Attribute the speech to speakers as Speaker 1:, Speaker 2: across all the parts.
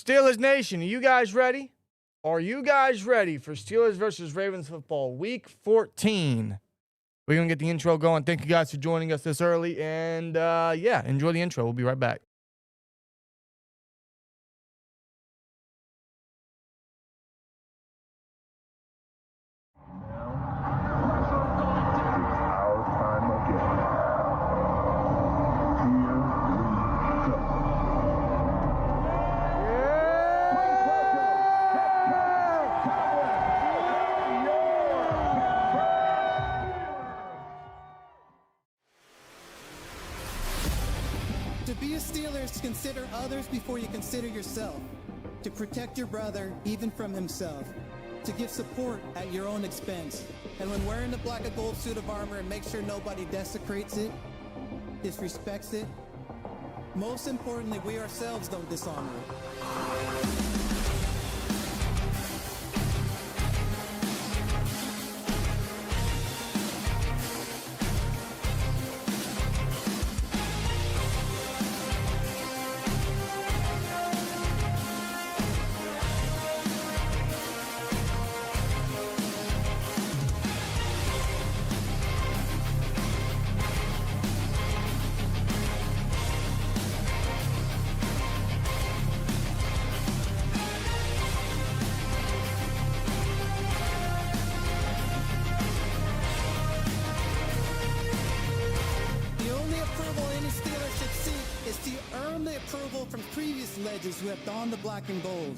Speaker 1: Steelers Nation, are you guys ready? Are you guys ready for Steelers versus Ravens football, Week 14? We're going to get the intro going. Thank you guys for joining us this early. And, yeah, enjoy the intro. We'll be right back.
Speaker 2: To be a Steelers, consider others before you consider yourself. To protect your brother, even from himself. To give support at your own expense. And when wearing the black and gold suit of armor, make sure nobody desecrates it, disrespects it. Most importantly, we ourselves don't dishonor it. Approval from previous legends who have donned the black and gold.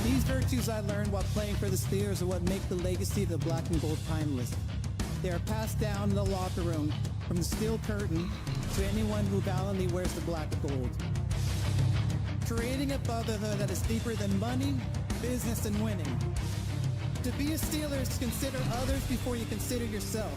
Speaker 2: These virtues I learned while playing for the Steelers are what make the legacy of the black and gold timeless. They are passed down in the locker room from the steel curtain to anyone who valiantly wears the black and gold. Creating a brotherhood that is deeper than money, business, and winning. To be a Steelers, consider others before you consider yourself.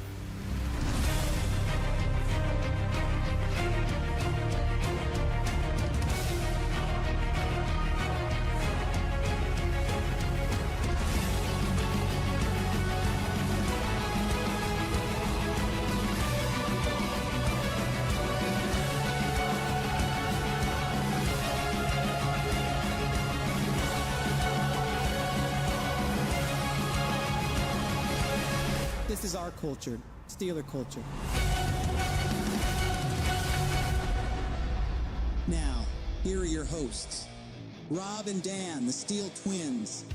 Speaker 2: This is our culture, Steeler culture.
Speaker 3: Now, here are your hosts, Rob and Dan, the Steel Twins.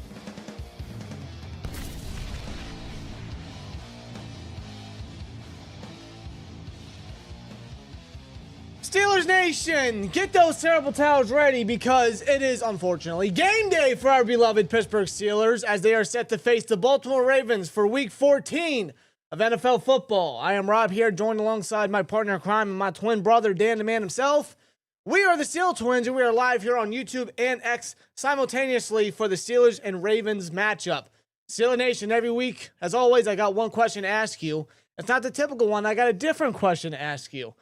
Speaker 1: Steelers Nation, get those terrible towels ready because it is, unfortunately, game day for our beloved Pittsburgh Steelers as they are set to face the Baltimore Ravens for Week 14 of NFL football. I am Rob here, joined alongside my partner in crime and my twin brother, Dan the man himself. We are the Steel Twins, and we are live here on YouTube and X simultaneously for the Steelers and Ravens matchup. Steeler Nation, every week, as always, I got one question to ask you. It's not the typical one. I got a different question to ask you.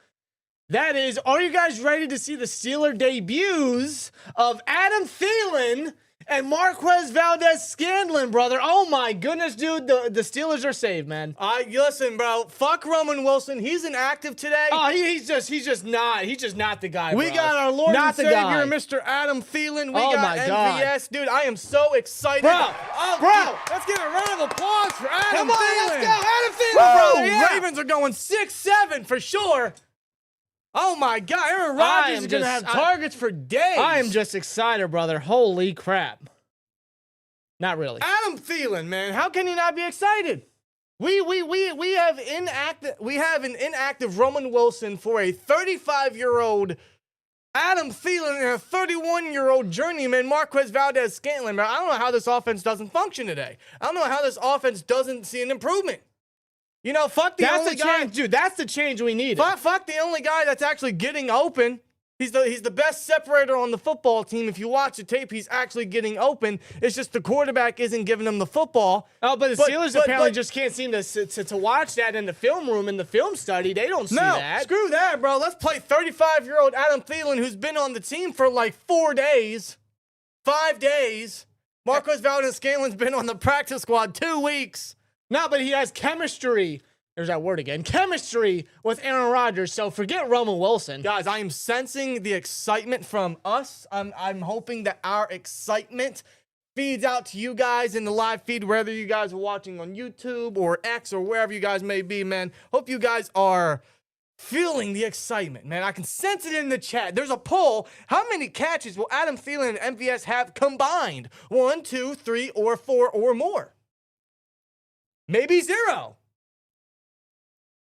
Speaker 1: That is, are you guys ready to see the Steeler debuts of Adam Thielen and Marquez Valdes-Scantling, brother? Oh my goodness, dude, the Steelers are saved, man.
Speaker 4: Listen, bro, fuck Roman Wilson. He's inactive today.
Speaker 1: Oh, he's just not the guy, bro.
Speaker 4: We got our Lord
Speaker 1: not
Speaker 4: and
Speaker 1: the
Speaker 4: Savior,
Speaker 1: guy.
Speaker 4: Mr. Adam Thielen. We
Speaker 1: Oh
Speaker 4: got
Speaker 1: my God.
Speaker 4: MVS. Dude, I am so excited.
Speaker 1: Bro,
Speaker 4: Let's give a round of applause for Adam
Speaker 1: come on,
Speaker 4: Thielen.
Speaker 1: let's go, Adam Thielen,
Speaker 4: Woo!
Speaker 1: brother. Yeah.
Speaker 4: Ravens are going 6-7 for sure. Oh my God, Aaron Rodgers is going to have targets for days.
Speaker 1: I am just excited, brother. Holy crap. Not really.
Speaker 4: Adam Thielen, man, how can you not be excited? We have an inactive Roman Wilson for a 35-year-old Adam Thielen and a 31-year-old journeyman Marquez Valdes-Scantling. I don't know how this offense doesn't function today. I don't know how this offense doesn't see an improvement. You know, fuck the only guy.
Speaker 1: Change, dude. That's the change we need.
Speaker 4: Fuck the only guy that's actually getting open. He's the best separator on the football team. If you watch the tape, he's actually getting open. It's just the quarterback isn't giving him the football.
Speaker 1: Oh, but the Steelers apparently just can't seem to watch that in the film room, in the film study. They don't see that.
Speaker 4: Screw that, bro. Let's play 35-year-old Adam Thielen, who's been on the team for like 4 days, 5 days. Marquez Valdes-Scantling's been on the practice squad 2 weeks.
Speaker 1: No, but he has chemistry. There's that word again. Chemistry with Aaron Rodgers. So forget Roman Wilson.
Speaker 4: Guys, I am sensing the excitement from us. I'm hoping that our excitement feeds out to you guys in the live feed, whether you guys are watching on YouTube or X or wherever you guys may be, man. Hope you guys are feeling the excitement, man. I can sense it in the chat. There's a poll. How many catches will Adam Thielen and MVS have combined? 1, 2, 3, or 4 or more? Maybe 0.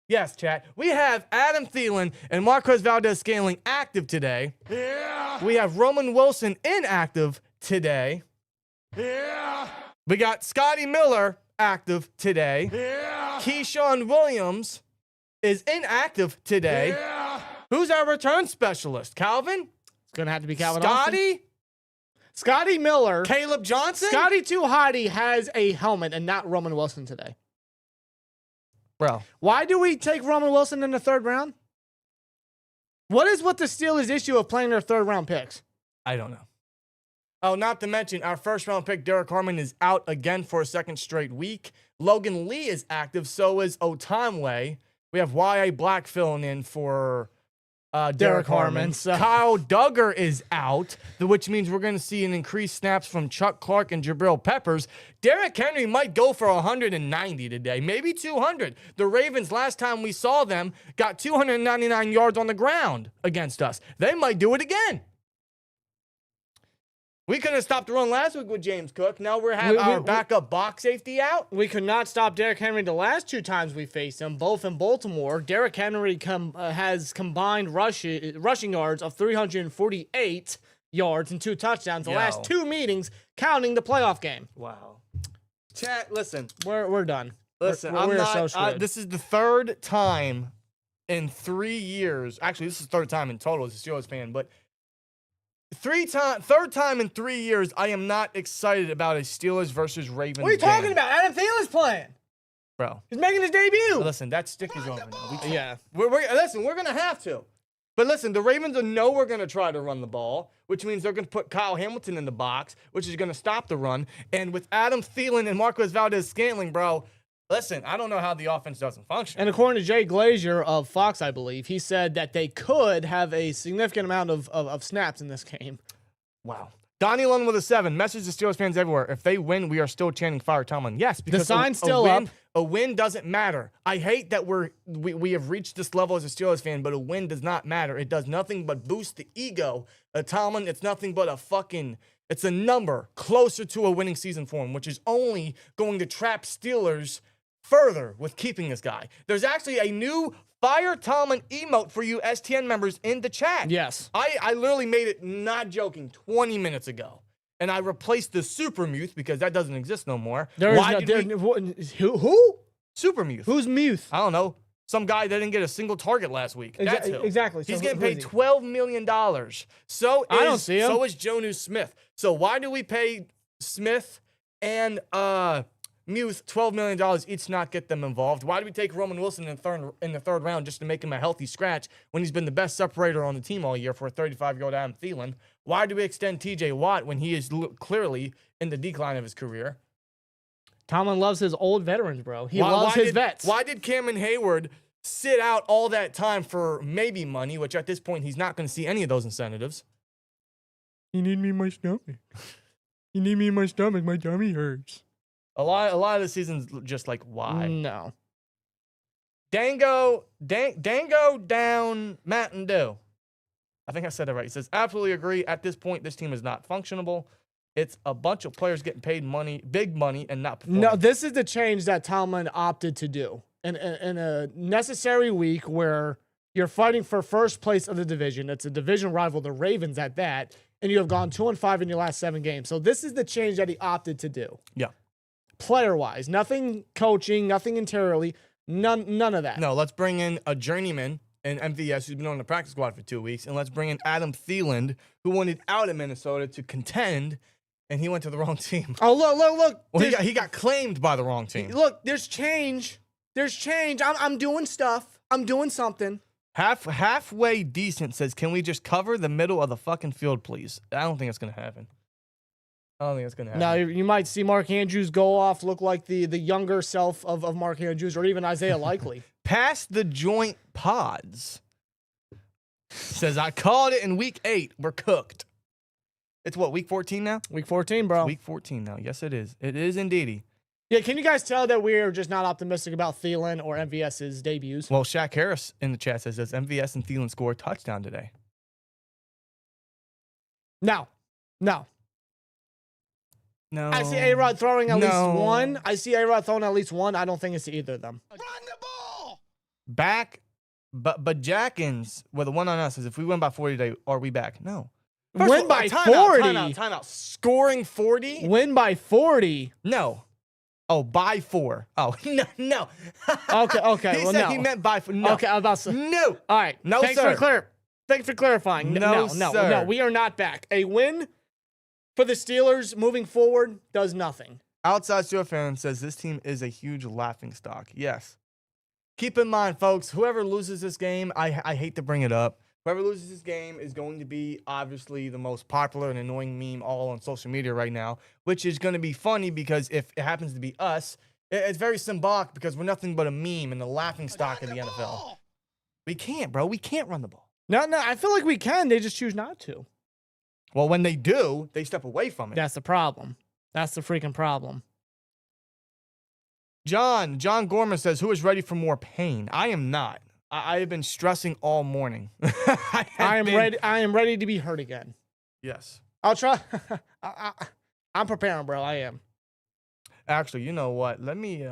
Speaker 4: Yes, chat. We have Adam Thielen and Marquez Valdes-Scantling active today. Yeah. We have Roman Wilson inactive today. Yeah. We got Scotty Miller active today. Yeah. Keyshawn Williams is inactive today. Yeah. Who's our return specialist? Calvin?
Speaker 1: It's going to have to be Calvin
Speaker 4: Scotty?
Speaker 1: Austin. Scotty Miller.
Speaker 4: Caleb Johnson?
Speaker 1: Scotty Too Hottie has a helmet and not Roman Wilson today.
Speaker 4: Bro.
Speaker 1: Why do we take Roman Wilson in the 3rd round? What is with the Steelers' issue of playing their 3rd round picks?
Speaker 4: I don't know. Oh, not to mention, our 1st round pick, Derrick Harmon, is out again for a 2nd straight week. Logan Lee is active, so is Otamwe. We have Y.A. Black filling in for Derrick Harmon.
Speaker 1: So.
Speaker 4: Kyle Duggar is out, which means we're going to see an increased snaps from Chuck Clark and Jabril Peppers. Derrick Henry might go for 190 today, maybe 200. The Ravens, last time we saw them, got 299 yards on the ground against us. They might do it again. We couldn't stop the run last week with James Cook. Now we're having our backup box safety out.
Speaker 1: We could not stop Derrick Henry the last 2 times we faced him, both in Baltimore. Derrick Henry has combined rushing yards of 348 yards and 2 touchdowns the last 2 meetings, counting the playoff game.
Speaker 4: Wow. Chat, listen.
Speaker 1: We're done.
Speaker 4: Listen,
Speaker 1: we're so screwed.
Speaker 4: This is the 3rd time in 3 years. Actually, this is the 3rd time in total as a Steelers fan, but 3rd time in 3 years, I am not excited about a Steelers versus Ravens
Speaker 1: What are you
Speaker 4: game.
Speaker 1: talking about? Adam Thielen's playing.
Speaker 4: Bro.
Speaker 1: He's making his debut.
Speaker 4: Listen, that stick is over now.
Speaker 1: Yeah.
Speaker 4: Listen, we're going to have to. But listen, the Ravens know we're going to try to run the ball, which means they're going to put Kyle Hamilton in the box, which is going to stop the run. And with Adam Thielen and Marquez Valdes-Scantling, bro, listen, I don't know how the offense doesn't function.
Speaker 1: And according to Jay Glazier of Fox, I believe, he said that they could have a significant amount of snaps in this game.
Speaker 4: Wow. Donnie Lund with a 7. Message to Steelers fans everywhere. If they win, we are still chanting Fire Tomlin. Yes, because
Speaker 1: the sign's still up.
Speaker 4: A win doesn't matter. I hate that we have reached this level as a Steelers fan, but a win does not matter. It does nothing but boost the ego of Tomlin. It's nothing but it's a number closer to a winning season for him, which is only going to trap Steelers further with keeping this guy. There's actually a new Fire Tomlin emote for you STN members in the chat.
Speaker 1: Yes.
Speaker 4: I literally made it, not joking, 20 minutes ago. And I replaced the Super Muth because that doesn't exist no more.
Speaker 1: Who?
Speaker 4: Super Muth.
Speaker 1: Who's Muth?
Speaker 4: I don't know. Some guy that didn't get a single target last week. That's who.
Speaker 1: Exactly.
Speaker 4: He's
Speaker 1: So
Speaker 4: getting
Speaker 1: who
Speaker 4: paid
Speaker 1: is he?
Speaker 4: $12 million. So
Speaker 1: I don't see him.
Speaker 4: So is Jonu Smith. So why do we pay Smith and Muth $12 million each to not get them involved? Why do we take Roman Wilson in the third round just to make him a healthy scratch when he's been the best separator on the team all year for a 35-year-old Adam Thielen? Why do we extend TJ Watt when he is clearly in the decline of his career?
Speaker 1: Tomlin loves his old veterans, bro. He loves his vets.
Speaker 4: Why did Cameron Hayward sit out all that time for maybe money, which at this point he's not going to see any of those incentives?
Speaker 1: You need me in my stomach. You need me in my stomach. My tummy hurts.
Speaker 4: A lot of the season's just like, why?
Speaker 1: No.
Speaker 4: Dango down Mountain Dew. I think I said that right. He says, absolutely agree. At this point, this team is not functionable. It's a bunch of players getting paid money, big money, and not performing.
Speaker 1: No, this is the change that Tomlin opted to do. In a necessary week where you're fighting for first place of the division. It's a division rival, the Ravens at that, and you have gone 2-5 in your last 7 games. So this is the change that he opted to do.
Speaker 4: Yeah.
Speaker 1: Player-wise, nothing coaching, nothing interiorly, none of that.
Speaker 4: No, let's bring in a journeyman and MVS, who's been on the practice squad for 2 weeks, and let's bring in Adam Thielen, who wanted out of Minnesota to contend, and he went to the wrong team.
Speaker 1: Oh, look.
Speaker 4: Well, he got claimed by the wrong team.
Speaker 1: Look, there's change. I'm doing stuff. I'm doing something.
Speaker 4: Halfway decent says, can we just cover the middle of the fucking field, please? I don't think it's going to happen.
Speaker 1: Now, you might see Mark Andrews go off, look like the younger self of Mark Andrews, or even Isaiah Likely.
Speaker 4: Past the joint pods. Says, I called it in week 8. We're cooked. It's what, week 14 now?
Speaker 1: Week 14, bro.
Speaker 4: It's week 14 now. Yes, it is. It is indeedy.
Speaker 1: Yeah, can you guys tell that we're just not optimistic about Thielen or MVS's debuts?
Speaker 4: Well, Shaq Harris in the chat says, does MVS and Thielen score a touchdown today?
Speaker 1: No. I see A-Rod throwing at least one. I don't think it's either of them.
Speaker 3: Run the ball!
Speaker 4: Back, but Jackins, well, the one on us is if we win by 40 today, are we back? No.
Speaker 1: Win by 40?
Speaker 4: Timeout. Scoring 40?
Speaker 1: Win by 40?
Speaker 4: No. Oh, by 4. Oh, no.
Speaker 1: Okay.
Speaker 4: He
Speaker 1: well,
Speaker 4: said
Speaker 1: no.
Speaker 4: he meant by 4. No.
Speaker 1: Okay, I was about to say.
Speaker 4: No.
Speaker 1: All right.
Speaker 4: No, sir.
Speaker 1: Thanks for clarifying.
Speaker 4: No,
Speaker 1: sir.
Speaker 4: No,
Speaker 1: we are not back. A win for the Steelers moving forward does nothing.
Speaker 4: Outside Steelers fan says this team is a huge laughingstock. Yes. Keep in mind, folks, whoever loses this game, I hate to bring it up, whoever loses this game is going to be obviously the most popular and annoying meme all on social media right now, which is going to be funny because if it happens to be us, it's very symbolic because we're nothing but a meme and the laughingstock of the NFL. We can't, bro. We can't run the ball.
Speaker 1: No, I feel like we can. They just choose not to.
Speaker 4: Well, when they do, they step away from it.
Speaker 1: That's the problem. That's the freaking problem.
Speaker 4: John Gorman says, who is ready for more pain? I am not. I have been stressing all morning.
Speaker 1: I am ready to be hurt again.
Speaker 4: Yes.
Speaker 1: I'll try. I'm preparing, bro. I am.
Speaker 4: Actually, you know what? Let me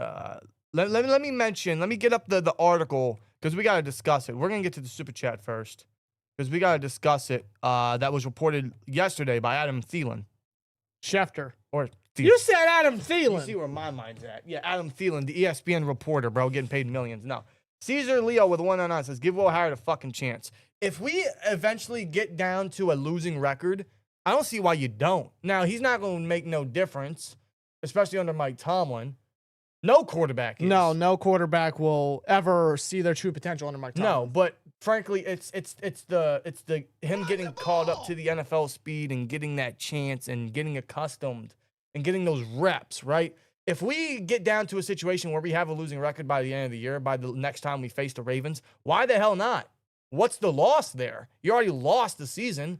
Speaker 4: let me mention. Let me get up the article because we got to discuss it. We're gonna get to the super chat first because we got to discuss it. That was reported yesterday by Adam Thielen.
Speaker 1: Schefter.
Speaker 4: Or Thielen.
Speaker 1: You said Adam Thielen.
Speaker 4: You see where my mind's at. Yeah, Adam Thielen, the ESPN reporter, bro, getting paid millions. No. Caesar Leo with 199 says, give Will Howard a fucking chance. If we eventually get down to a losing record, I don't see why you don't. Now, he's not going to make no difference, especially under Mike Tomlin. No quarterback is.
Speaker 1: No quarterback will ever see their true potential under Mike Tomlin.
Speaker 4: No, but frankly, it's the him getting called up to the NFL speed and getting that chance and getting accustomed and getting those reps, right? If we get down to a situation where we have a losing record by the end of the year, by the next time we face the Ravens, why the hell not? What's the loss there? You already lost the season.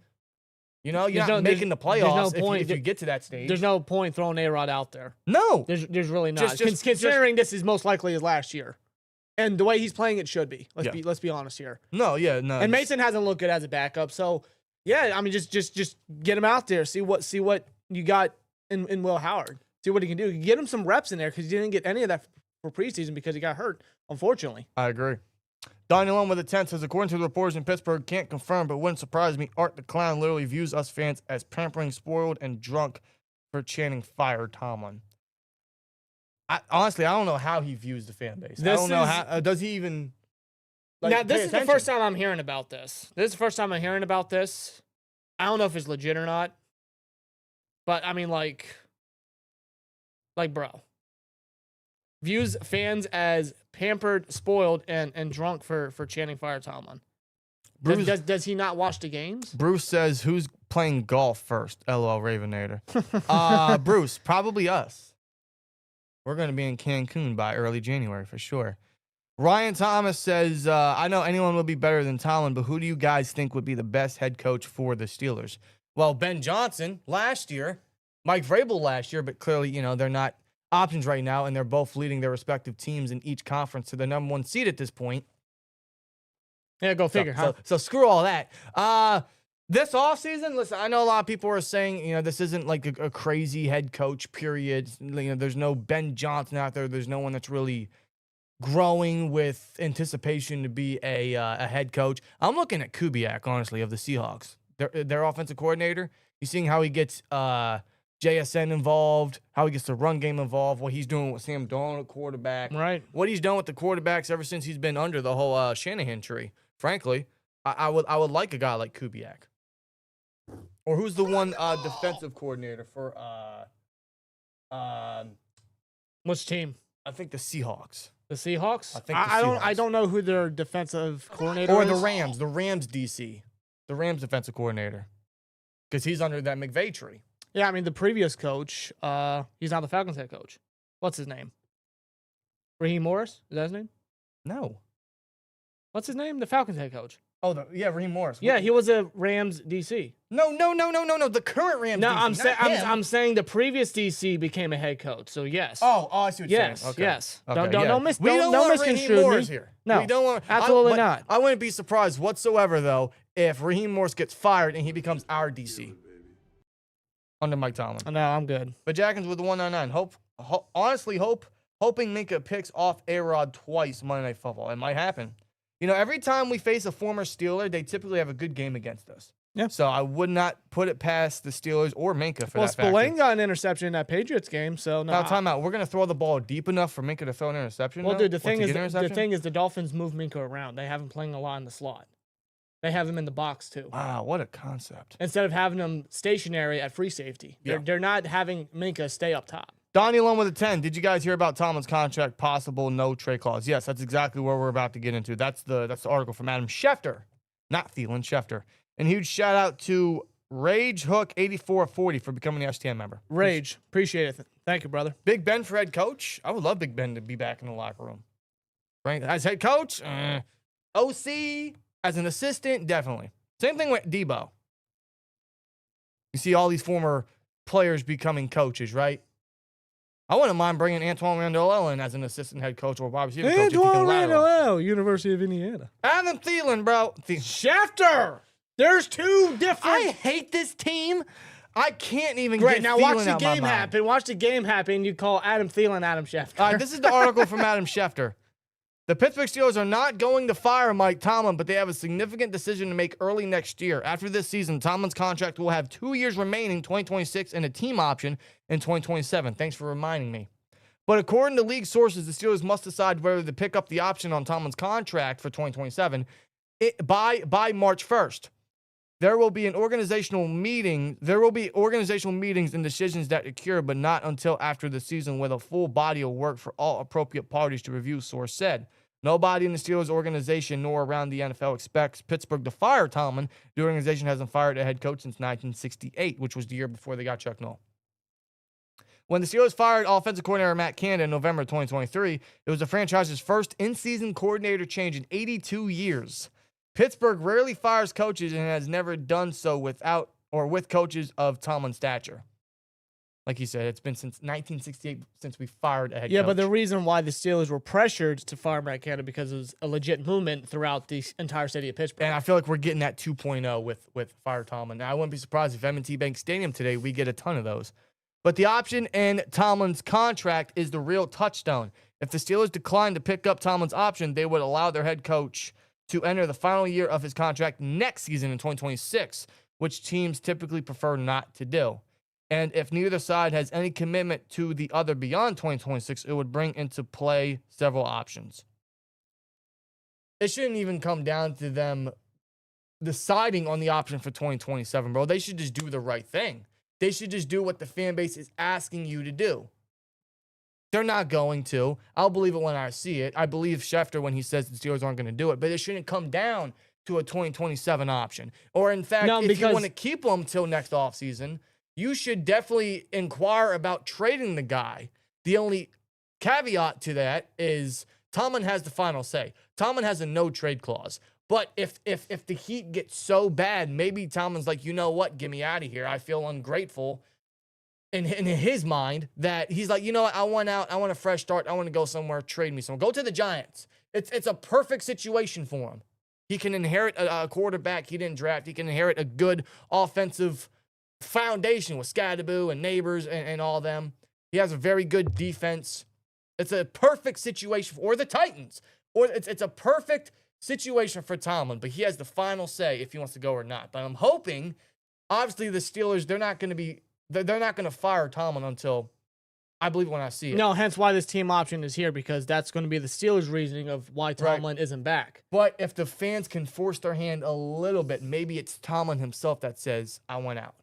Speaker 4: You know, you're not making the playoffs if you get to that stage.
Speaker 1: There's no point throwing A-Rod out there.
Speaker 4: No.
Speaker 1: There's really not. Considering this is most likely his last year. And the way he's playing, it should be. Let's be honest here.
Speaker 4: No.
Speaker 1: And Mason hasn't looked good as a backup. So, yeah, I mean, just get him out there. See what you got in Will Howard. See what he can do. Get him some reps in there because he didn't get any of that for preseason because he got hurt, unfortunately.
Speaker 4: I agree. Donnie Lone with a 10 says, according to the reporters in Pittsburgh, can't confirm, but wouldn't surprise me, Art the Clown literally views us fans as pampering, spoiled, and drunk for chanting fire Tomlin. Honestly, I don't know how he views the fan base. I don't know how. Does he even...
Speaker 1: Now, this is the first time I'm hearing about this. This is the first time I'm hearing about this. I don't know if it's legit or not. But, I mean, like, bro. Views fans as pampered, spoiled, and drunk for chanting fire Tomlin. Does he not watch the games?
Speaker 4: Bruce says, who's playing golf first? LOL, Ravenator. Bruce, probably us. We're going to be in Cancun by early January for sure. Ryan Thomas says, I know anyone will be better than Tomlin, but who do you guys think would be the best head coach for the Steelers? Well, Ben Johnson last year, Mike Vrabel last year, but clearly, they're not options right now, and they're both leading their respective teams in each conference to the number one seed at this point.
Speaker 1: Yeah, go figure.
Speaker 4: So screw all that. This offseason, listen, I know a lot of people are saying, this isn't like a crazy head coach period. There's no Ben Johnson out there. There's no one that's really growing with anticipation to be a head coach. I'm looking at Kubiak, honestly, of the Seahawks. Their offensive coordinator. You seeing how he gets JSN involved, how he gets the run game involved, what he's doing with Sam Darnold at quarterback.
Speaker 1: Right.
Speaker 4: What he's done with the quarterbacks ever since he's been under the whole Shanahan tree. frankly. I would like a guy like Kubiak. Or who's the one defensive coordinator for
Speaker 1: Which team?
Speaker 4: I think the Seahawks.
Speaker 1: The Seahawks?
Speaker 4: I think the Seahawks.
Speaker 1: I don't know who their defensive coordinator
Speaker 4: Or
Speaker 1: is.
Speaker 4: the Rams. The Rams DC. The Rams defensive coordinator. Because he's under that McVay tree.
Speaker 1: Yeah, I mean, the previous coach, he's not the Falcons head coach. What's his name? Raheem Morris? Is that his name?
Speaker 4: No.
Speaker 1: What's his name? The Falcons head coach.
Speaker 4: Oh, Raheem Morris.
Speaker 1: Yeah, he was a Rams DC.
Speaker 4: No. The current Rams
Speaker 1: No,
Speaker 4: DC.
Speaker 1: I'm saying the previous DC became a head coach. So yes.
Speaker 4: Oh, I see what you're
Speaker 1: yes,
Speaker 4: saying. Okay.
Speaker 1: yes.
Speaker 4: Okay,
Speaker 1: Don't
Speaker 4: want Raheem
Speaker 1: misconstrue
Speaker 4: Morris
Speaker 1: me.
Speaker 4: here.
Speaker 1: No,
Speaker 4: we don't want,
Speaker 1: absolutely not.
Speaker 4: I wouldn't be surprised whatsoever, though, if Raheem Morris gets fired and he becomes our DC under Mike Tomlin.
Speaker 1: No, I'm good.
Speaker 4: But Jackins with the 199. Hoping Minka picks off A-Rod twice Monday Night Football. It might happen. You know, every time we face a former Steeler, they typically have a good game against us.
Speaker 1: Yeah.
Speaker 4: So I would not put it past the Steelers or Minka for that factor.
Speaker 1: Spillane got an interception in that Patriots game, so no.
Speaker 4: Now, time out. We're going to throw the ball deep enough for Minka to throw an interception?
Speaker 1: Well,
Speaker 4: though?
Speaker 1: dude, the
Speaker 4: Or
Speaker 1: thing
Speaker 4: to get an
Speaker 1: is,
Speaker 4: interception?
Speaker 1: the Dolphins move Minka around. They have him playing a lot in the slot. They have him in the box too.
Speaker 4: Wow, what a concept.
Speaker 1: Instead of having him stationary at free safety.
Speaker 4: Yeah.
Speaker 1: They're not having Minka stay up top.
Speaker 4: Donnie Lund with a 10. Did you guys hear about Tomlin's contract, possible no trade clause? Yes, that's exactly where we're about to get into. That's the article from Adam Schefter, not Thielen, Schefter. And huge shout out to Rage Hook 8440 for becoming an STM member.
Speaker 1: Rage, appreciate it. Thank you, brother.
Speaker 4: Big Ben for head coach. I would love Big Ben to be back in the locker room. Right? As head coach, OC, as an assistant, definitely. Same thing with Debo. You see all these former players becoming coaches, right? I wouldn't mind bringing Antoine Randall in as an assistant head coach or wide receiver coach. If he can
Speaker 1: Antoine
Speaker 4: lateral.
Speaker 1: Randall, University of Indiana.
Speaker 4: Adam Thielen, bro.
Speaker 1: Schefter! There's two different...
Speaker 4: I hate this team. I can't even
Speaker 1: Great,
Speaker 4: get
Speaker 1: now
Speaker 4: Thielen
Speaker 1: watch the
Speaker 4: out my
Speaker 1: game
Speaker 4: mind.
Speaker 1: happen. Watch the game happen. You call Adam Thielen Adam Schefter.
Speaker 4: All right, this is the article from Adam Schefter. The Pittsburgh Steelers are not going to fire Mike Tomlin, but they have a significant decision to make early next year. After this season, Tomlin's contract will have 2 years remaining, 2026, and a team option in 2027. Thanks for reminding me. But according to league sources, the Steelers must decide whether to pick up the option on Tomlin's contract for 2027 by March 1st. There will be organizational meetings and decisions that occur, but not until after the season with a full body of work for all appropriate parties to review, source said. Nobody in the Steelers organization nor around the NFL expects Pittsburgh to fire Tomlin. The organization hasn't fired a head coach since 1968, which was the year before they got Chuck Noll. When the Steelers fired offensive coordinator Matt Canada in November 2023, it was the franchise's first in-season coordinator change in 82 years. Pittsburgh rarely fires coaches and has never done so without or with coaches of Tomlin's stature. Like he said, it's been since 1968 since we fired a head coach.
Speaker 1: Yeah, but the reason why the Steelers were pressured to fire Matt Canada because it was a legit movement throughout the entire city of Pittsburgh.
Speaker 4: And I feel like we're getting that 2.0 with Fire Tomlin. Now, I wouldn't be surprised if M&T Bank Stadium today, we get a ton of those. But the option in Tomlin's contract is the real touchstone. If the Steelers decline to pick up Tomlin's option, they would allow their head coach to enter the final year of his contract next season in 2026, which teams typically prefer not to do. And if neither side has any commitment to the other beyond 2026, it would bring into play several options. It shouldn't even come down to them deciding on the option for 2027, bro. They should just do the right thing. They should just do what the fan base is asking you to do. They're not going to. I'll believe it when I see it. I believe Schefter when he says the Steelers aren't going to do it, but it shouldn't come down to a 2027 option. Or in fact, if you want to keep them till next offseason, you should definitely inquire about trading the guy. The only caveat to that is Tomlin has the final say. Tomlin has a no trade clause. But if the Heat gets so bad, maybe Tomlin's like, you know what, get me out of here. I feel ungrateful in his mind that he's like, you know what, I want out. I want a fresh start. I want to go somewhere, trade me somewhere. Go to the Giants. It's a perfect situation for him. He can inherit a quarterback he didn't draft. He can inherit a good offensive foundation with Scadaboo and Neighbors and all them. He has a very good defense. It's a perfect situation or the Titans. Or it's a perfect situation for Tomlin, but he has the final say if he wants to go or not. But I'm hoping, obviously, the Steelers, they're not going to fire Tomlin until I believe when I see it.
Speaker 1: No, hence why this team option is here, because that's going to be the Steelers' reasoning of why Tomlin isn't back.
Speaker 4: But if the fans can force their hand a little bit, maybe it's Tomlin himself that says, I want out.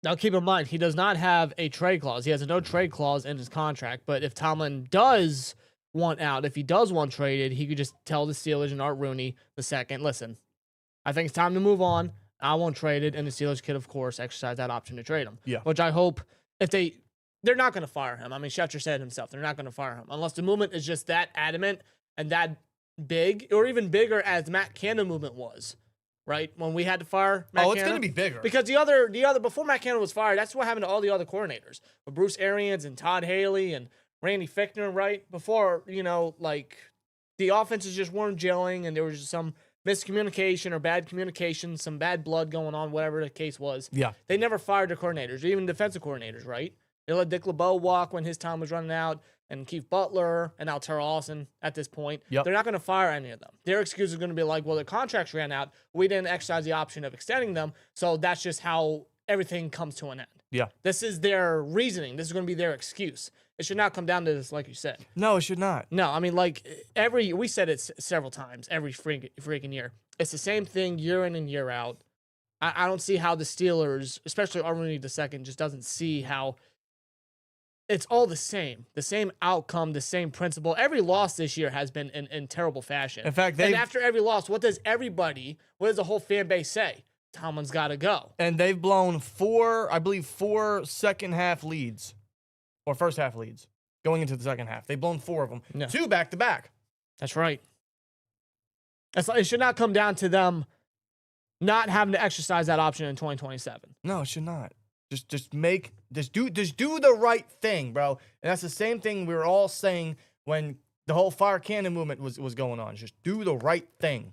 Speaker 1: Now, keep in mind, he does not have a trade clause. He has a no-trade clause in his contract. But if Tomlin does want out, if he does want traded, he could just tell the Steelers and Art Rooney II, listen, I think it's time to move on. I want traded, and the Steelers could, of course, exercise that option to trade him.
Speaker 4: Yeah.
Speaker 1: Which I hope if they're not going to fire him. I mean, Schefter said himself, they're not going to fire him unless the movement is just that adamant and that big, or even bigger as Matt Canada movement was, right? When we had to fire Matt
Speaker 4: It's
Speaker 1: Canada.
Speaker 4: going to be bigger.
Speaker 1: Because the other before Matt Canada was fired, that's what happened to all the other coordinators. With Bruce Arians and Todd Haley and Randy Fichtner, right? Before, like the offenses just weren't gelling and there was just some miscommunication or bad communication, some bad blood going on, whatever the case was.
Speaker 4: Yeah.
Speaker 1: They never fired their coordinators, even defensive coordinators, right? They let Dick LeBeau walk when his time was running out, and Keith Butler, and now Terrell Austin at this point.
Speaker 4: Yep.
Speaker 1: They're not going to fire any of them. Their excuse is going to be like, well, their contracts ran out. We didn't exercise the option of extending them, so that's just how everything comes to an end.
Speaker 4: Yeah.
Speaker 1: This is their reasoning. This is going to be their excuse. It should not come down to this, like you said.
Speaker 4: No, it should not.
Speaker 1: No, I mean, like, we said it several times, every freaking year. It's the same thing year in and year out. I don't see how the Steelers, especially Armory II, just doesn't see how it's all the same outcome, the same principle. Every loss this year has been in terrible fashion.
Speaker 4: In fact,
Speaker 1: and after every loss, what does the whole fan base say? Tomlin's got to go.
Speaker 4: And they've blown four second half leads, or first half leads, going into the second half. They've blown 4 of them.
Speaker 1: Yeah.
Speaker 4: 2 back to back.
Speaker 1: That's right. It should not come down to them not having to exercise that option in 2027.
Speaker 4: No, it should not. Just do the right thing, bro. And that's the same thing we were all saying when the whole fire cannon movement was going on. Just do the right thing.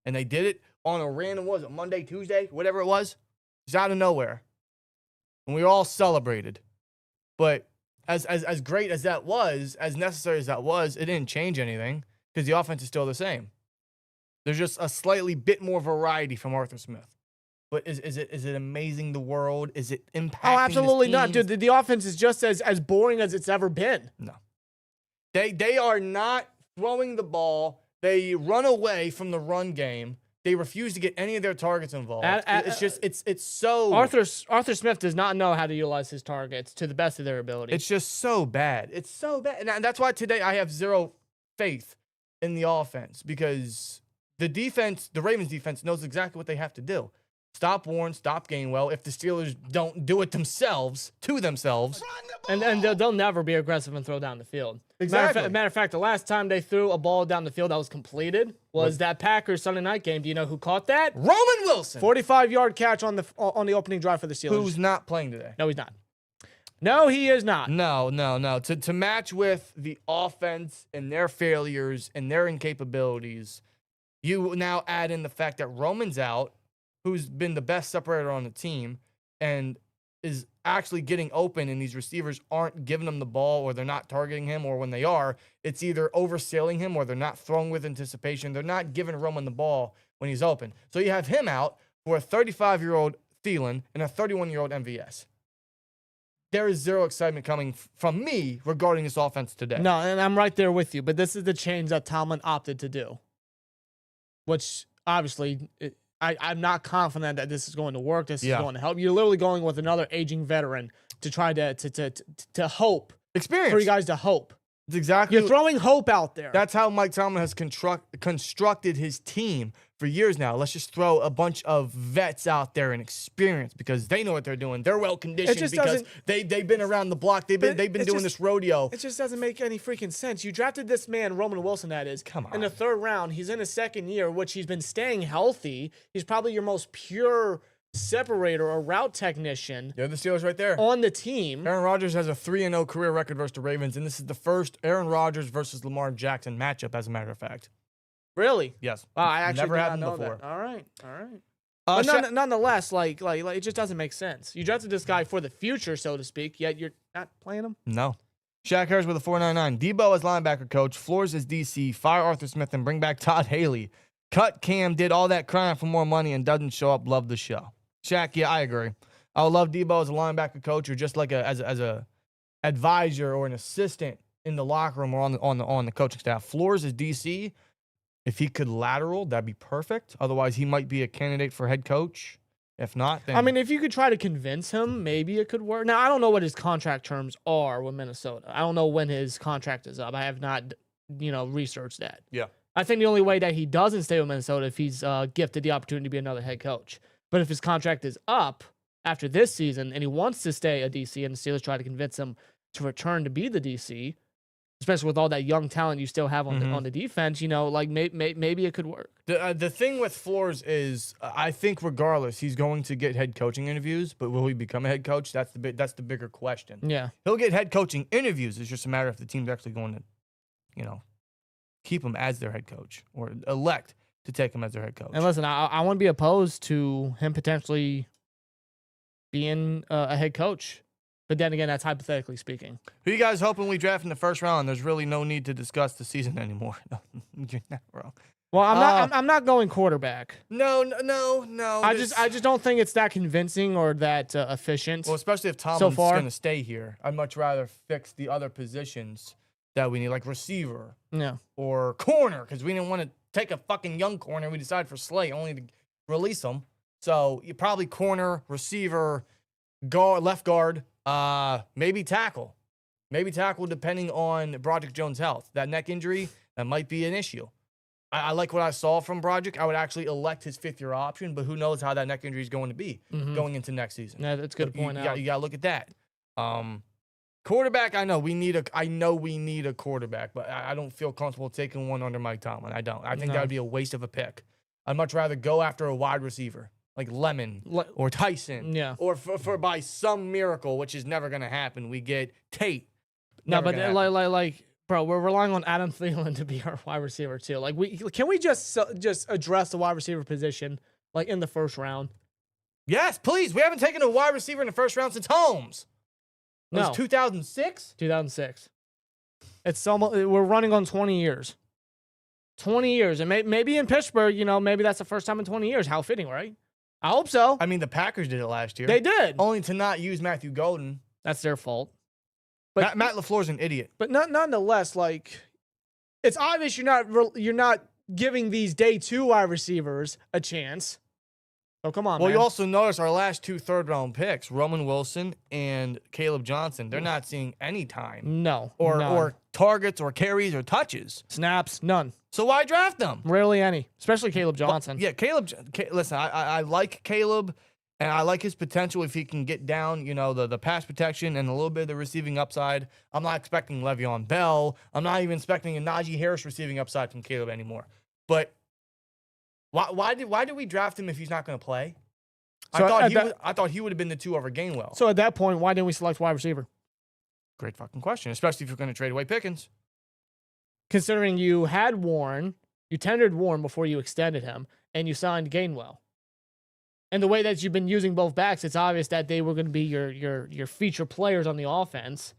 Speaker 4: And they did it on a random, was it Monday, Tuesday, whatever it was? Just out of nowhere. And we all celebrated. But as great as that was, as necessary as that was, it didn't change anything because the offense is still the same. There's just a slightly bit more variety from Arthur Smith. But is it amazing the world? Is it impacting?
Speaker 1: Oh, absolutely
Speaker 4: his
Speaker 1: not,
Speaker 4: teams?
Speaker 1: dude. The offense is just as boring as it's ever been.
Speaker 4: No. They are not throwing the ball. They run away from the run game. They refuse to get any of their targets involved. It's so
Speaker 1: Arthur Smith does not know how to utilize his targets to the best of their ability.
Speaker 4: It's just so bad. It's so bad. And that's why today I have zero faith in the offense because the Ravens defense knows exactly what they have to do. Stop Warren, stop Gainwell. If the Steelers don't do it themselves,
Speaker 1: and they'll never be aggressive and throw down the field.
Speaker 4: Exactly.
Speaker 1: Matter of fact, the last time they threw a ball down the field that was completed was that Packers Sunday night game. Do you know who caught that?
Speaker 4: Roman Wilson.
Speaker 1: 45-yard catch on the opening drive for the Steelers.
Speaker 4: Who's not playing today?
Speaker 1: No, he's not. No, he is not.
Speaker 4: No. To match with the offense and their failures and their incapabilities, you now add in the fact that Roman's out, who's been the best separator on the team and is actually getting open, and these receivers aren't giving him the ball or they're not targeting him, or when they are, it's either overselling him or they're not throwing with anticipation. They're not giving Roman the ball when he's open. So you have him out for a 35-year-old Thielen and a 31-year-old MVS. There is zero excitement coming from me regarding this offense today.
Speaker 1: No, and I'm right there with you, but this is the change that Tomlin opted to do, which obviously I'm not confident that this is going to work. This is going to help. You're literally going with another aging veteran to try to hope.
Speaker 4: Experience.
Speaker 1: For you guys to hope.
Speaker 4: It's exactly.
Speaker 1: You're throwing hope out there.
Speaker 4: That's how Mike Tomlin has constructed his team for years now. Let's just throw a bunch of vets out there and experience because they know what they're doing. They're well conditioned because they've been around the block. They've been doing this rodeo.
Speaker 1: It just doesn't make any freaking sense. You drafted this man, Roman Wilson, that is, in the 3rd round. He's in his 2nd year, which he's been staying healthy. He's probably your most pure separator or route technician.
Speaker 4: They're the Steelers right there
Speaker 1: on the team.
Speaker 4: Aaron Rodgers has a 3-0 career record versus the Ravens, and this is the first Aaron Rodgers versus Lamar Jackson matchup, as a matter of fact.
Speaker 1: Really?
Speaker 4: Yes.
Speaker 1: Wow, I actually
Speaker 4: never
Speaker 1: did
Speaker 4: happened
Speaker 1: not know
Speaker 4: before.
Speaker 1: That. All right. But nonetheless, like it just doesn't make sense. You drafted this guy for the future, so to speak, yet you're not playing him.
Speaker 4: No. Shaq Harris with a 4.99. Debo as linebacker coach. Floors as DC. Fire Arthur Smith and bring back Todd Haley. Cut Cam. Did all that crying for more money and doesn't show up. Love the show. Shaq, yeah, I agree. I would love Debo as a linebacker coach or just like as a advisor or an assistant in the locker room or on the coaching staff. Flores is DC. If he could lateral, that'd be perfect. Otherwise, he might be a candidate for head coach. If not, then...
Speaker 1: I mean, if you could try to convince him, maybe it could work. Now, I don't know what his contract terms are with Minnesota. I don't know when his contract is up. I have not, researched that.
Speaker 4: Yeah.
Speaker 1: I think the only way that he doesn't stay with Minnesota if he's gifted the opportunity to be another head coach. But if his contract is up after this season and he wants to stay a DC and the Steelers try to convince him to return to be the DC, especially with all that young talent you still have on the defense, maybe it could work.
Speaker 4: The thing with Flores is, I think regardless, he's going to get head coaching interviews, but will he become a head coach? That's the bigger question.
Speaker 1: Yeah.
Speaker 4: He'll get head coaching interviews. It's just a matter if the team's actually going to, keep him as their head coach or elect to take him as their head coach.
Speaker 1: And listen, I wouldn't be opposed to him potentially being a head coach. But then again, that's hypothetically speaking.
Speaker 4: Who you guys hoping we draft in the first round? There's really no need to discuss the season anymore. You're not wrong.
Speaker 1: Well, I'm not going quarterback.
Speaker 4: No.
Speaker 1: I just don't think it's that convincing or that efficient.
Speaker 4: Well, especially if Tomlin's going to stay here. I'd much rather fix the other positions that we need, like receiver or corner, because we didn't want to take a fucking young corner. We decided for Slay only to release him. So you probably corner, receiver, guard, left guard, maybe tackle. Maybe tackle depending on Broderick Jones' health. That neck injury, that might be an issue. I like what I saw from Broderick. I would actually elect his fifth-year option, but who knows how that neck injury is going to be going into next season.
Speaker 1: Yeah, that's a good point.
Speaker 4: You got to look at that. Quarterback, I know we need a quarterback, but I don't feel comfortable taking one under Mike Tomlin. I don't. I think that would be a waste of a pick. I'd much rather go after a wide receiver like Lemon or Tyson.
Speaker 1: Yeah.
Speaker 4: Or for by some miracle, which is never going to happen, we get Tate.
Speaker 1: No, but bro, we're relying on Adam Thielen to be our wide receiver too. Can we just address the wide receiver position in the first round?
Speaker 4: Yes, please. We haven't taken a wide receiver in the first round since Holmes. No. It was 2006?
Speaker 1: 2006. It's almost, we're running on 20 years. 20 years. And maybe in Pittsburgh, maybe that's the first time in 20 years. How fitting, right? I hope so.
Speaker 4: I mean, the Packers did it last year.
Speaker 1: They did.
Speaker 4: Only to not use Matthew Golden.
Speaker 1: That's their fault. But
Speaker 4: Matt LaFleur's an idiot.
Speaker 1: But nonetheless, it's obvious you're not giving these day two wide receivers a chance. Oh, come on,
Speaker 4: man.
Speaker 1: You
Speaker 4: also notice our last two third-round picks, Roman Wilson and Caleb Johnson, they're not seeing any time.
Speaker 1: No.
Speaker 4: Or targets or carries or touches.
Speaker 1: Snaps, none.
Speaker 4: So why draft them?
Speaker 1: Rarely any, especially Caleb Johnson.
Speaker 4: Well, yeah, listen, I like Caleb, and I like his potential if he can get down, the pass protection and a little bit of the receiving upside. I'm not expecting Le'Veon Bell. I'm not even expecting a Najee Harris receiving upside from Caleb anymore. But why did we draft him if he's not going to play? So I thought he would have been the 2 over Gainwell.
Speaker 1: So at that point, why didn't we select wide receiver?
Speaker 4: Great fucking question, especially if you're going to trade away Pickens.
Speaker 1: Considering you had Warren, you tendered Warren before you extended him, and you signed Gainwell. And the way that you've been using both backs, it's obvious that they were going to be your feature players on the offense.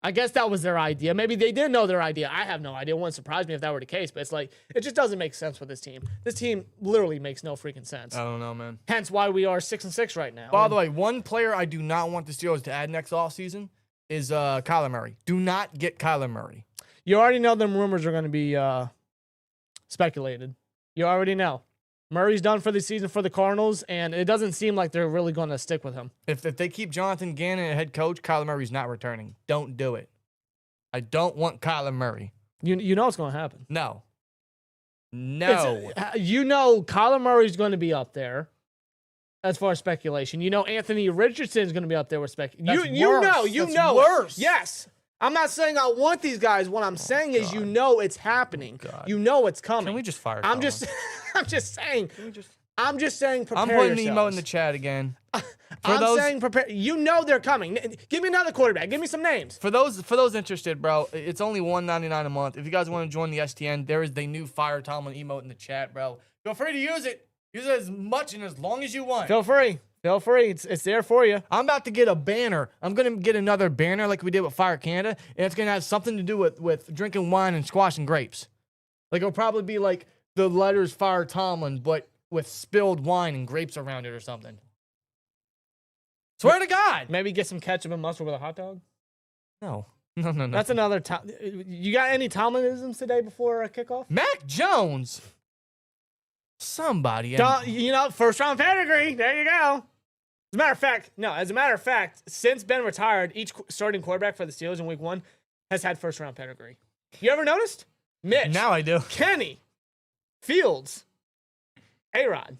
Speaker 1: I guess that was their idea. Maybe they didn't know their idea. I have no idea. It wouldn't surprise me if that were the case, but it just doesn't make sense with this team. This team literally makes no freaking sense.
Speaker 4: I don't know, man.
Speaker 1: Hence why we are 6-6 right now.
Speaker 4: By the way, one player I do not want the Steelers to add next offseason is Kyler Murray. Do not get Kyler Murray.
Speaker 1: You already know them rumors are going to be speculated. You already know. Murray's done for the season for the Cardinals, and it doesn't seem like they're really going to stick with him.
Speaker 4: If they keep Jonathan Gannon as head coach, Kyler Murray's not returning. Don't do it. I don't want Kyler Murray.
Speaker 1: You know what's going to happen.
Speaker 4: No.
Speaker 1: Kyler Murray's going to be up there as far as speculation. Anthony Richardson's going to be up there with speculation. You know.
Speaker 4: Worse.
Speaker 1: Yes. I'm not saying I want these guys. What I'm saying is, it's happening. You know it's coming.
Speaker 4: Can we just fire?
Speaker 1: I'm just saying. I'm just saying. Prepare
Speaker 4: I'm putting
Speaker 1: yourselves.
Speaker 4: Emo in the chat again.
Speaker 1: Saying prepare. They're coming. Give me another quarterback. Give me some names.
Speaker 4: For those interested, bro, it's only $1.99 a month. If you guys want to join the STN, there is the new Fire Tomlin emote in the chat, bro. Feel free to use it. Use it as much and as long as you want.
Speaker 1: Feel free. It's there for you.
Speaker 4: I'm about to get a banner. I'm going to get another banner like we did with Fire Canada, and it's going to have something to do with drinking wine and squashing grapes. It'll probably be like the letters Fire Tomlin, but with spilled wine and grapes around it or something. Swear to God.
Speaker 1: Maybe get some ketchup and mustard with a hot dog.
Speaker 4: No. No.
Speaker 1: That's another Tom. You got any Tomlinisms today before kickoff?
Speaker 4: Mac Jones. Somebody.
Speaker 1: First round pedigree. There you go. As a matter of fact, since Ben retired, each starting quarterback for the Steelers in week 1 has had first round pedigree. You ever noticed? Mitch.
Speaker 4: Now I do.
Speaker 1: Kenny. Fields. A-Rod.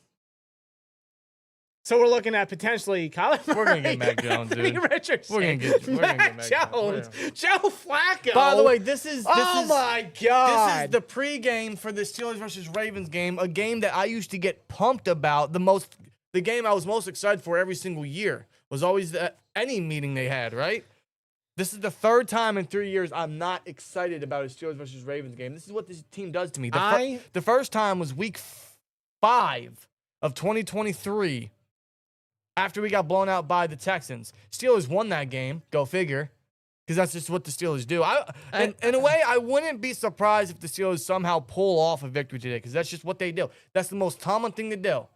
Speaker 1: So we're looking at potentially Kyler Murray.
Speaker 4: We're going to get Mac Jones, dude.
Speaker 1: Anthony Richardson.
Speaker 4: We're going to get
Speaker 1: Mac
Speaker 4: Mac
Speaker 1: Jones. Joe Flacco.
Speaker 4: By the way, this is
Speaker 1: my God.
Speaker 4: This is the pregame for the Steelers versus Ravens game, a game that I used to get pumped about. The game I was most excited for every single year was always any meeting they had, right? This is the third time in 3 years I'm not excited about a Steelers versus Ravens game. This is what this team does to me. The first time was week 5 of 2023 after we got blown out by the Texans. Steelers won that game. Go figure. Because that's just what the Steelers do. In a way, I wouldn't be surprised if the Steelers somehow pull off a victory today because that's just what they do. That's the most Tomlin thing to do.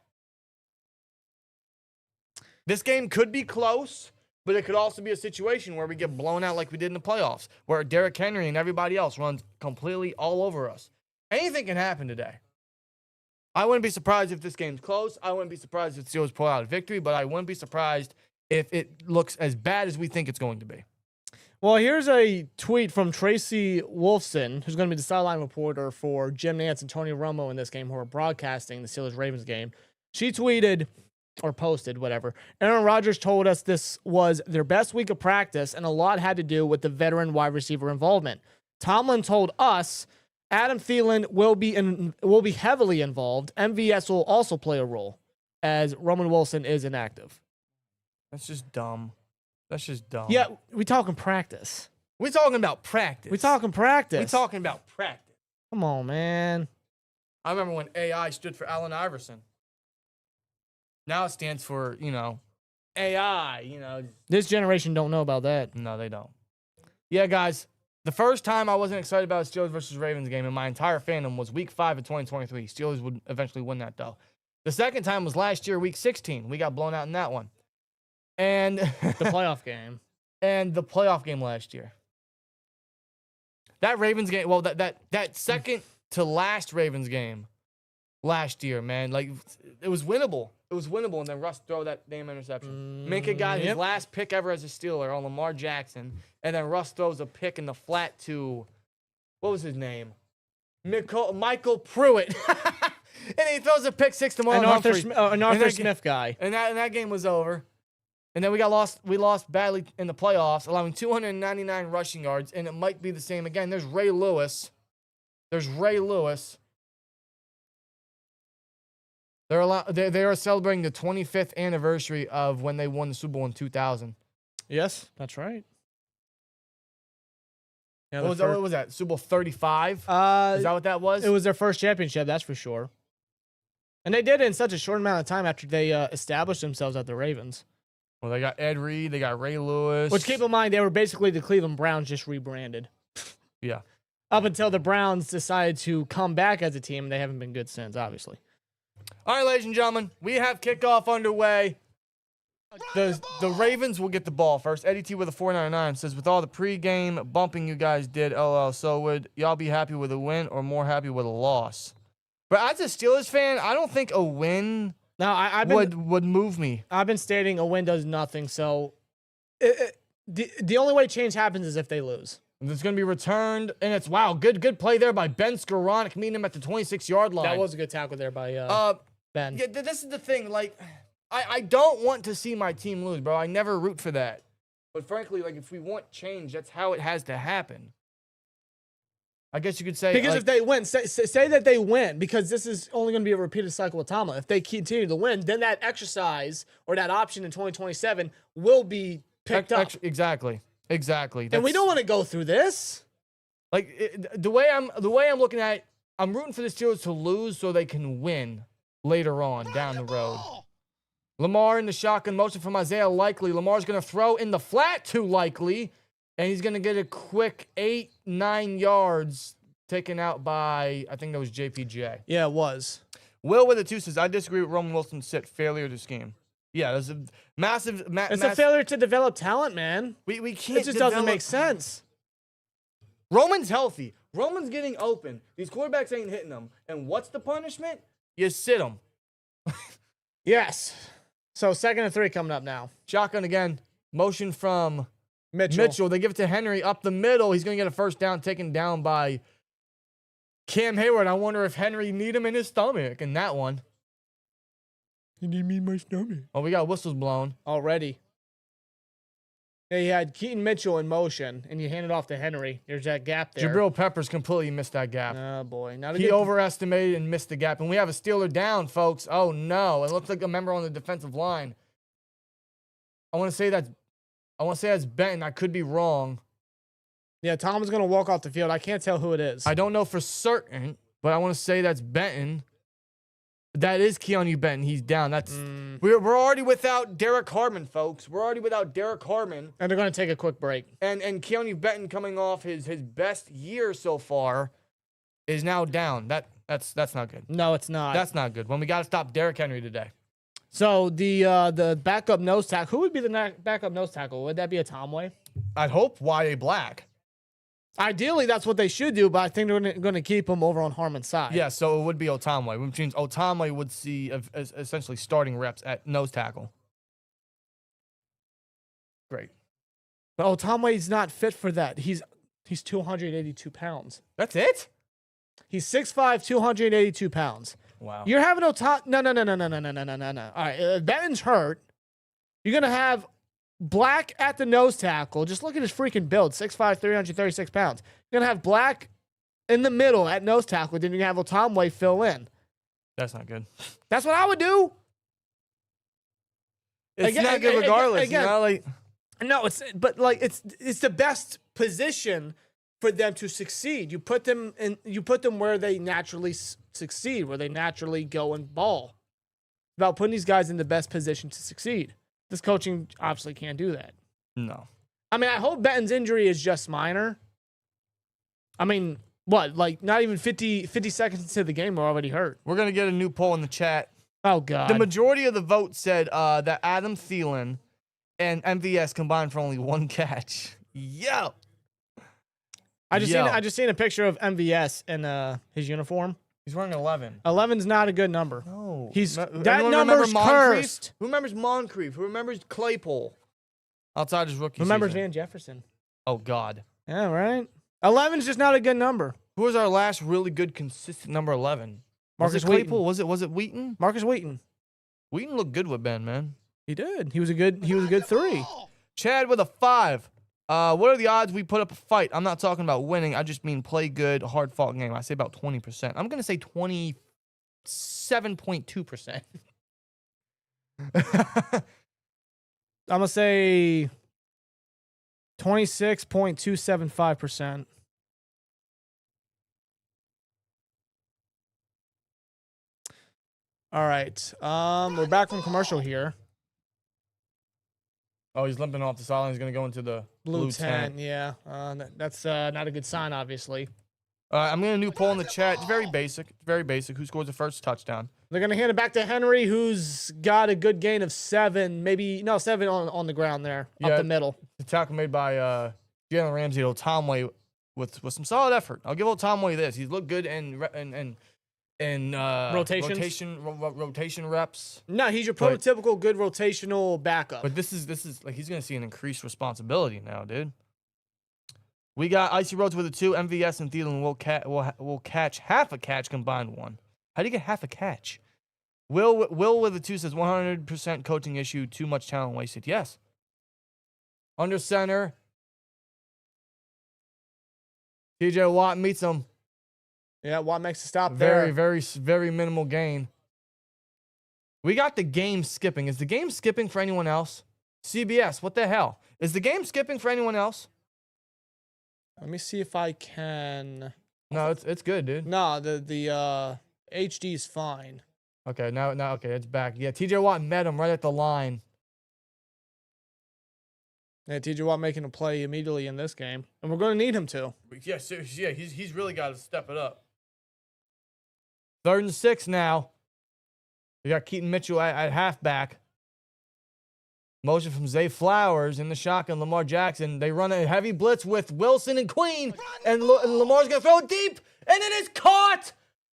Speaker 4: This game could be close, but it could also be a situation where we get blown out like we did in the playoffs, where Derrick Henry and everybody else runs completely all over us. Anything can happen today. I wouldn't be surprised if this game's close. I wouldn't be surprised if the Steelers pull out a victory, but I wouldn't be surprised if it looks as bad as we think it's going to be.
Speaker 1: Well, here's a tweet from Tracy Wolfson, who's going to be the sideline reporter for Jim Nantz and Tony Romo in this game, who are broadcasting the Steelers-Ravens game. She tweeted, or posted, whatever, Aaron Rodgers told us this was their best week of practice, and a lot had to do with the veteran wide receiver involvement. Tomlin told us Adam Thielen will be heavily involved. MVS will also play a role, as Roman Wilson is inactive.
Speaker 4: That's just dumb.
Speaker 1: Yeah, we talking practice.
Speaker 4: We're talking about practice.
Speaker 1: We talking practice. Come on, man.
Speaker 4: I remember when AI stood for Allen Iverson. Now it stands for, AI,
Speaker 1: This generation don't know about that.
Speaker 4: No, they don't. Yeah, guys, the first time I wasn't excited about a Steelers versus Ravens game in my entire fandom was week 5 of 2023. Steelers would eventually win that, though. The second time was last year, week 16. We got blown out in that one. And
Speaker 1: the playoff game.
Speaker 4: And the playoff game last year. That Ravens game, well, that second to last Ravens game last year, man, like, it was winnable. And then Russ throw that damn interception. Minkah got his last pick ever as a Steeler on Lamar Jackson, and then Russ throws a pick in the flat to, what was his name? Michael Pruitt. And he throws a pick 6 to Marlon Humphrey.
Speaker 1: An Arthur Smith guy.
Speaker 4: And that game was over. And then we lost badly in the playoffs, allowing 299 rushing yards, and it might be the same again. There's Ray Lewis. They are celebrating the 25th anniversary of when they won the Super Bowl in 2000.
Speaker 1: Yes, that's right. Yeah,
Speaker 4: what was that? Super Bowl 35? Is that what that was?
Speaker 1: It was their first championship, that's for sure. And they did it in such a short amount of time after they established themselves at the Ravens.
Speaker 4: Well, they got Ed Reed, they got Ray Lewis.
Speaker 1: Which, keep in mind, they were basically the Cleveland Browns just rebranded.
Speaker 4: Yeah.
Speaker 1: Up until the Browns decided to come back as a team, they haven't been good since, obviously.
Speaker 4: All right, ladies and gentlemen, we have kickoff underway. The Ravens will get the ball first. Eddie T with a 499 says, with all the pregame bumping you guys did, LL, so would y'all be happy with a win or more happy with a loss? But as a Steelers fan, I don't think a win would move me.
Speaker 1: I've been stating a win does nothing, so the only way change happens is if they lose.
Speaker 4: It's going to be returned, and it's, wow, good play there by Ben Skoranek, meeting him at the 26-yard line.
Speaker 1: That was a good tackle there by Ben.
Speaker 4: Yeah, this is the thing. Like, I don't want to see my team lose, bro. I never root for that. But frankly, like, if we want change, that's how it has to happen. I guess you could say.
Speaker 1: Because if they win, say that they win, because this is only going to be a repeated cycle with Tomlin. If they continue to win, then that exercise or that option in 2027 will be picked up.
Speaker 4: Exactly.
Speaker 1: And we don't want to go through this.
Speaker 4: Like, the way I'm looking at it, I'm rooting for the Steelers to lose so they can win later on down the road. Lamar in the shotgun motion from Isaiah Likely. Lamar's going to throw in the flat to Likely, and he's going to get a quick 8-9 yards taken out by, I think that was JPJ.
Speaker 1: Yeah, it was.
Speaker 4: Will with the 2 says, I disagree with Roman Wilson's sit failure to scheme. Yeah, there's a massive.
Speaker 1: It's a failure to develop talent, man.
Speaker 4: We can't.
Speaker 1: It just doesn't make sense.
Speaker 4: Roman's healthy. Roman's getting open. These quarterbacks ain't hitting them. And what's the punishment? You sit them.
Speaker 1: Yes. So 2nd and 3 coming up now.
Speaker 4: Shotgun again. Motion from
Speaker 1: Mitchell.
Speaker 4: They give it to Henry up the middle. He's going to get a first down taken down by Cam Hayward. I wonder if Henry need him in his stomach in that one. You need me in my stomach. Oh, we got whistles blown.
Speaker 1: Already. Yeah, you had Keaton Mitchell in motion, and you hand it off to Henry. There's that gap there.
Speaker 4: Jabril Peppers completely missed that gap.
Speaker 1: Oh, boy.
Speaker 4: He overestimated and missed the gap. And we have a Steeler down, folks. Oh, no. It looks like a member on the defensive line. I want to say that's Benton. I could be wrong.
Speaker 1: Yeah, Tom's going to walk off the field. I can't tell who it is.
Speaker 4: I don't know for certain, but I want to say that's Benton. That is Keanu Benton. He's down. That's we're already without Derrick Harmon, folks. We're already without Derrick Harmon.
Speaker 1: And they're going to take a quick break.
Speaker 4: And Keanu Benton coming off his best year so far is now down. That's not good.
Speaker 1: No, it's not.
Speaker 4: That's not good. When we got to stop Derrick Henry today.
Speaker 1: So the backup nose tackle, who would be the backup nose tackle? Would that be a Tomway?
Speaker 4: I'd hope Y.A. Black.
Speaker 1: Ideally, that's what they should do, but I think they're going to keep him over on Harmon's side.
Speaker 4: Yeah, so it would be Otamwe, which means Otamwe would see essentially starting reps at nose tackle. Great.
Speaker 1: But Otamwe's not fit for that. He's 282 pounds.
Speaker 4: That's it?
Speaker 1: He's 6'5", 282 pounds.
Speaker 4: Wow.
Speaker 1: You're having No. All right, if Benton's hurt, you're going to have Black at the nose tackle. Just look at his freaking build. 6'5", 336 pounds. You're going to have Black in the middle at nose tackle. Then you're going to have Otamwe fill in.
Speaker 4: That's not good.
Speaker 1: That's what I would do.
Speaker 4: It's not good regardless.
Speaker 1: Again,
Speaker 4: you know, like,
Speaker 1: no, it's the best position for them to succeed. You put them where they naturally succeed, where they naturally go and ball. It's about putting these guys in the best position to succeed. This coaching obviously can't do that.
Speaker 4: No.
Speaker 1: I mean, I hope Benton's injury is just minor. I mean, what? Like, not even 50 seconds into the game, we're already hurt.
Speaker 4: We're going to get a new poll in the chat.
Speaker 1: Oh, God.
Speaker 4: The majority of the vote said that Adam Thielen and MVS combined for only 1 catch. Yo.
Speaker 1: I just seen a picture of MVS in his uniform.
Speaker 4: He's wearing 11.
Speaker 1: 11's not a good number.
Speaker 4: No.
Speaker 1: That number's cursed.
Speaker 4: Who remembers Moncrief? Who remembers Claypool? Outside his rookie
Speaker 1: Remembers
Speaker 4: season.
Speaker 1: Van Jefferson.
Speaker 4: Oh, God.
Speaker 1: Yeah, right? 11's just not a good number.
Speaker 4: Who was our last really good, consistent number 11?
Speaker 1: Marcus
Speaker 4: Claypool?
Speaker 1: Wheaton.
Speaker 4: Was it Wheaton?
Speaker 1: Marcus Wheaton.
Speaker 4: Wheaton looked good with Ben, man.
Speaker 1: He did. He was a good 3.
Speaker 4: Chad with a 5. What are the odds we put up a fight? I'm not talking about winning. I just mean play good, hard-fought game. I say about 20%. I'm going to say 27.2%.
Speaker 1: I'm going to say 26.275%. All right. We're back from commercial here.
Speaker 4: Oh, he's limping off the sideline. He's going to go into the blue tent.
Speaker 1: Yeah. That's not a good sign, obviously.
Speaker 4: I'm going to new poll in the chat. It's very basic. Who scores the first touchdown?
Speaker 1: They're going to hand it back to Henry, who's got a good gain of 7. 7 on the ground there, up the middle.
Speaker 4: The tackle made by Jalen Ramsey to Otamwe with some solid effort. I'll give Otamwe this. He's looked good in rotation reps.
Speaker 1: No, he's your prototypical good rotational backup.
Speaker 4: But this is like he's gonna see an increased responsibility now, dude. We got Icy Roads with a 2. MVS and Thielen will catch half a catch combined 1. How do you get half a catch? Will with a 2 says 100% coaching issue, too much talent wasted. Yes. Under center. TJ Watt meets him.
Speaker 1: Yeah, Watt makes a stop there.
Speaker 4: Very minimal gain. We got the game skipping. Is the game skipping for anyone else? CBS, what the hell? Is the game skipping for anyone else?
Speaker 1: Let me see if I can.
Speaker 4: No, it's good, dude.
Speaker 1: No, the HD is fine.
Speaker 4: Okay, now okay, it's back. Yeah, TJ Watt met him right at the line.
Speaker 1: Yeah, TJ Watt making a play immediately in this game, and we're going to need him to.
Speaker 4: Yeah, seriously, yeah, he's really got to step it up. 3rd and 6 now. We got Keaton Mitchell at halfback. Motion from Zay Flowers in the shotgun. Lamar Jackson. They run a heavy blitz with Wilson and Queen. And Lamar's going to throw it deep. And it is caught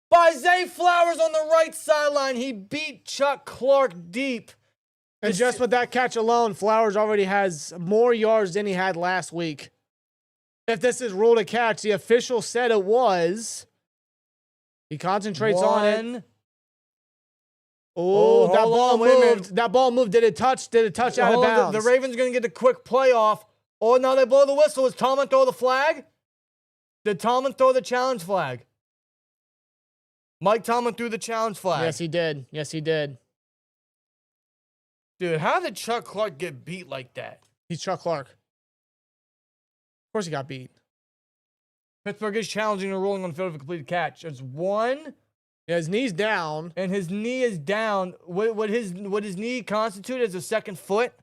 Speaker 4: by Zay Flowers on the right sideline. He beat Chuck Clark deep.
Speaker 1: And just with that catch alone, Flowers already has more yards than he had last week. If this is ruled a catch, the official said it was. He concentrates on it. Oh, that ball moved. That ball moved. Did it touch? Did it touch out of bounds?
Speaker 4: The Ravens going to get the quick playoff. Oh, now they blow the whistle. Does Tomlin throw the flag? Did Tomlin throw the challenge flag? Mike Tomlin threw the challenge flag.
Speaker 1: Yes, he did. Yes, he did.
Speaker 4: Dude, how did Chuck Clark get beat like that?
Speaker 1: He's Chuck Clark. Of course he got beat.
Speaker 4: Pittsburgh is challenging a ruling on the field of a completed catch. It's one.
Speaker 1: Yeah, his knee's down.
Speaker 4: And his knee is down. Would his knee constitute as a second foot?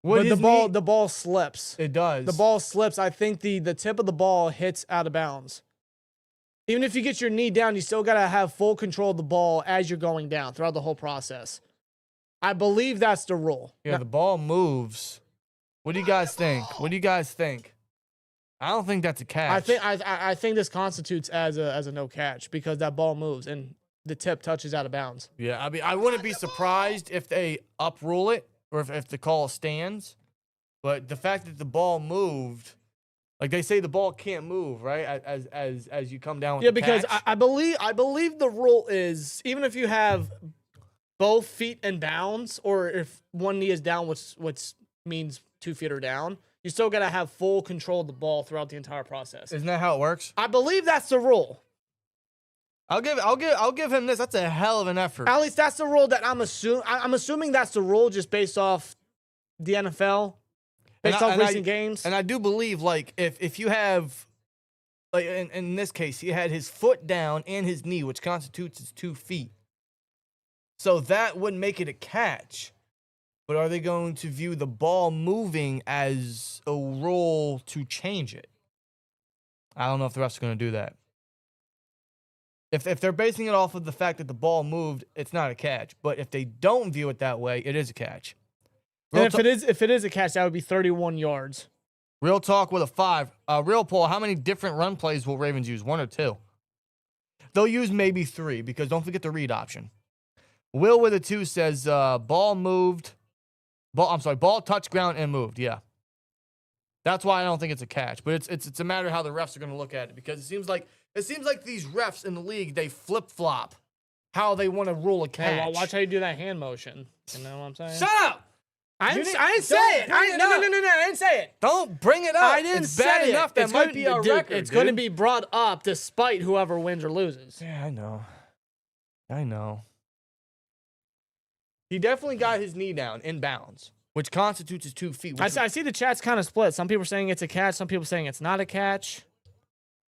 Speaker 1: But the ball slips.
Speaker 4: It does.
Speaker 1: The ball slips. I think the tip of the ball hits out of bounds. Even if you get your knee down, you still got to have full control of the ball as you're going down throughout the whole process. I believe that's the rule.
Speaker 4: Yeah, the ball moves. What do you guys think? I don't think that's a catch.
Speaker 1: I think this constitutes as a no catch because that ball moves and the tip touches out of bounds.
Speaker 4: Yeah, I mean, I wouldn't be surprised if they uprule it or if the call stands. But the fact that the ball moved, like they say, the ball can't move, right? As you come down with the
Speaker 1: because
Speaker 4: catch.
Speaker 1: I believe the rule is even if you have both feet in bounds or if one knee is down, which means 2 feet are down. You still got to have full control of the ball throughout the entire process.
Speaker 4: Isn't that how it works?
Speaker 1: I believe that's the rule.
Speaker 4: I'll give him this. That's a hell of an effort.
Speaker 1: At least that's the rule that I'm assuming that's the rule just based off the NFL, based off recent games.
Speaker 4: And I do believe like if you have like in this case he had his foot down and his knee, which constitutes his 2 feet. So that would make it a catch. But are they going to view the ball moving as a rule to change it? I don't know if the refs are going to do that. If they're basing it off of the fact that the ball moved, it's not a catch. But if they don't view it that way, it is a catch.
Speaker 1: And if it is a catch, that would be 31 yards.
Speaker 4: Real talk with a 5. Real poll, how many different run plays will Ravens use? 1 or 2? They'll use maybe 3 because don't forget the read option. Will with a 2 says ball moved. Ball touched ground and moved. Yeah. That's why I don't think it's a catch. But it's a matter of how the refs are going to look at it because it seems like these refs in the league, they flip-flop how they want to rule a catch.
Speaker 1: Hey, well, watch how you do that hand motion. You know what I'm saying?
Speaker 4: Shut up!
Speaker 1: I didn't say it. No, I didn't say it.
Speaker 4: Don't bring it up.
Speaker 1: I didn't
Speaker 4: it's bad
Speaker 1: say
Speaker 4: enough.
Speaker 1: it.
Speaker 4: That might be our record.
Speaker 1: It's going to be brought up despite whoever wins or loses.
Speaker 4: Yeah, I know. He definitely got his knee down in bounds, which constitutes his 2 feet.
Speaker 1: I see the chat's kind of split. Some people are saying it's a catch. Some people are saying it's not a catch.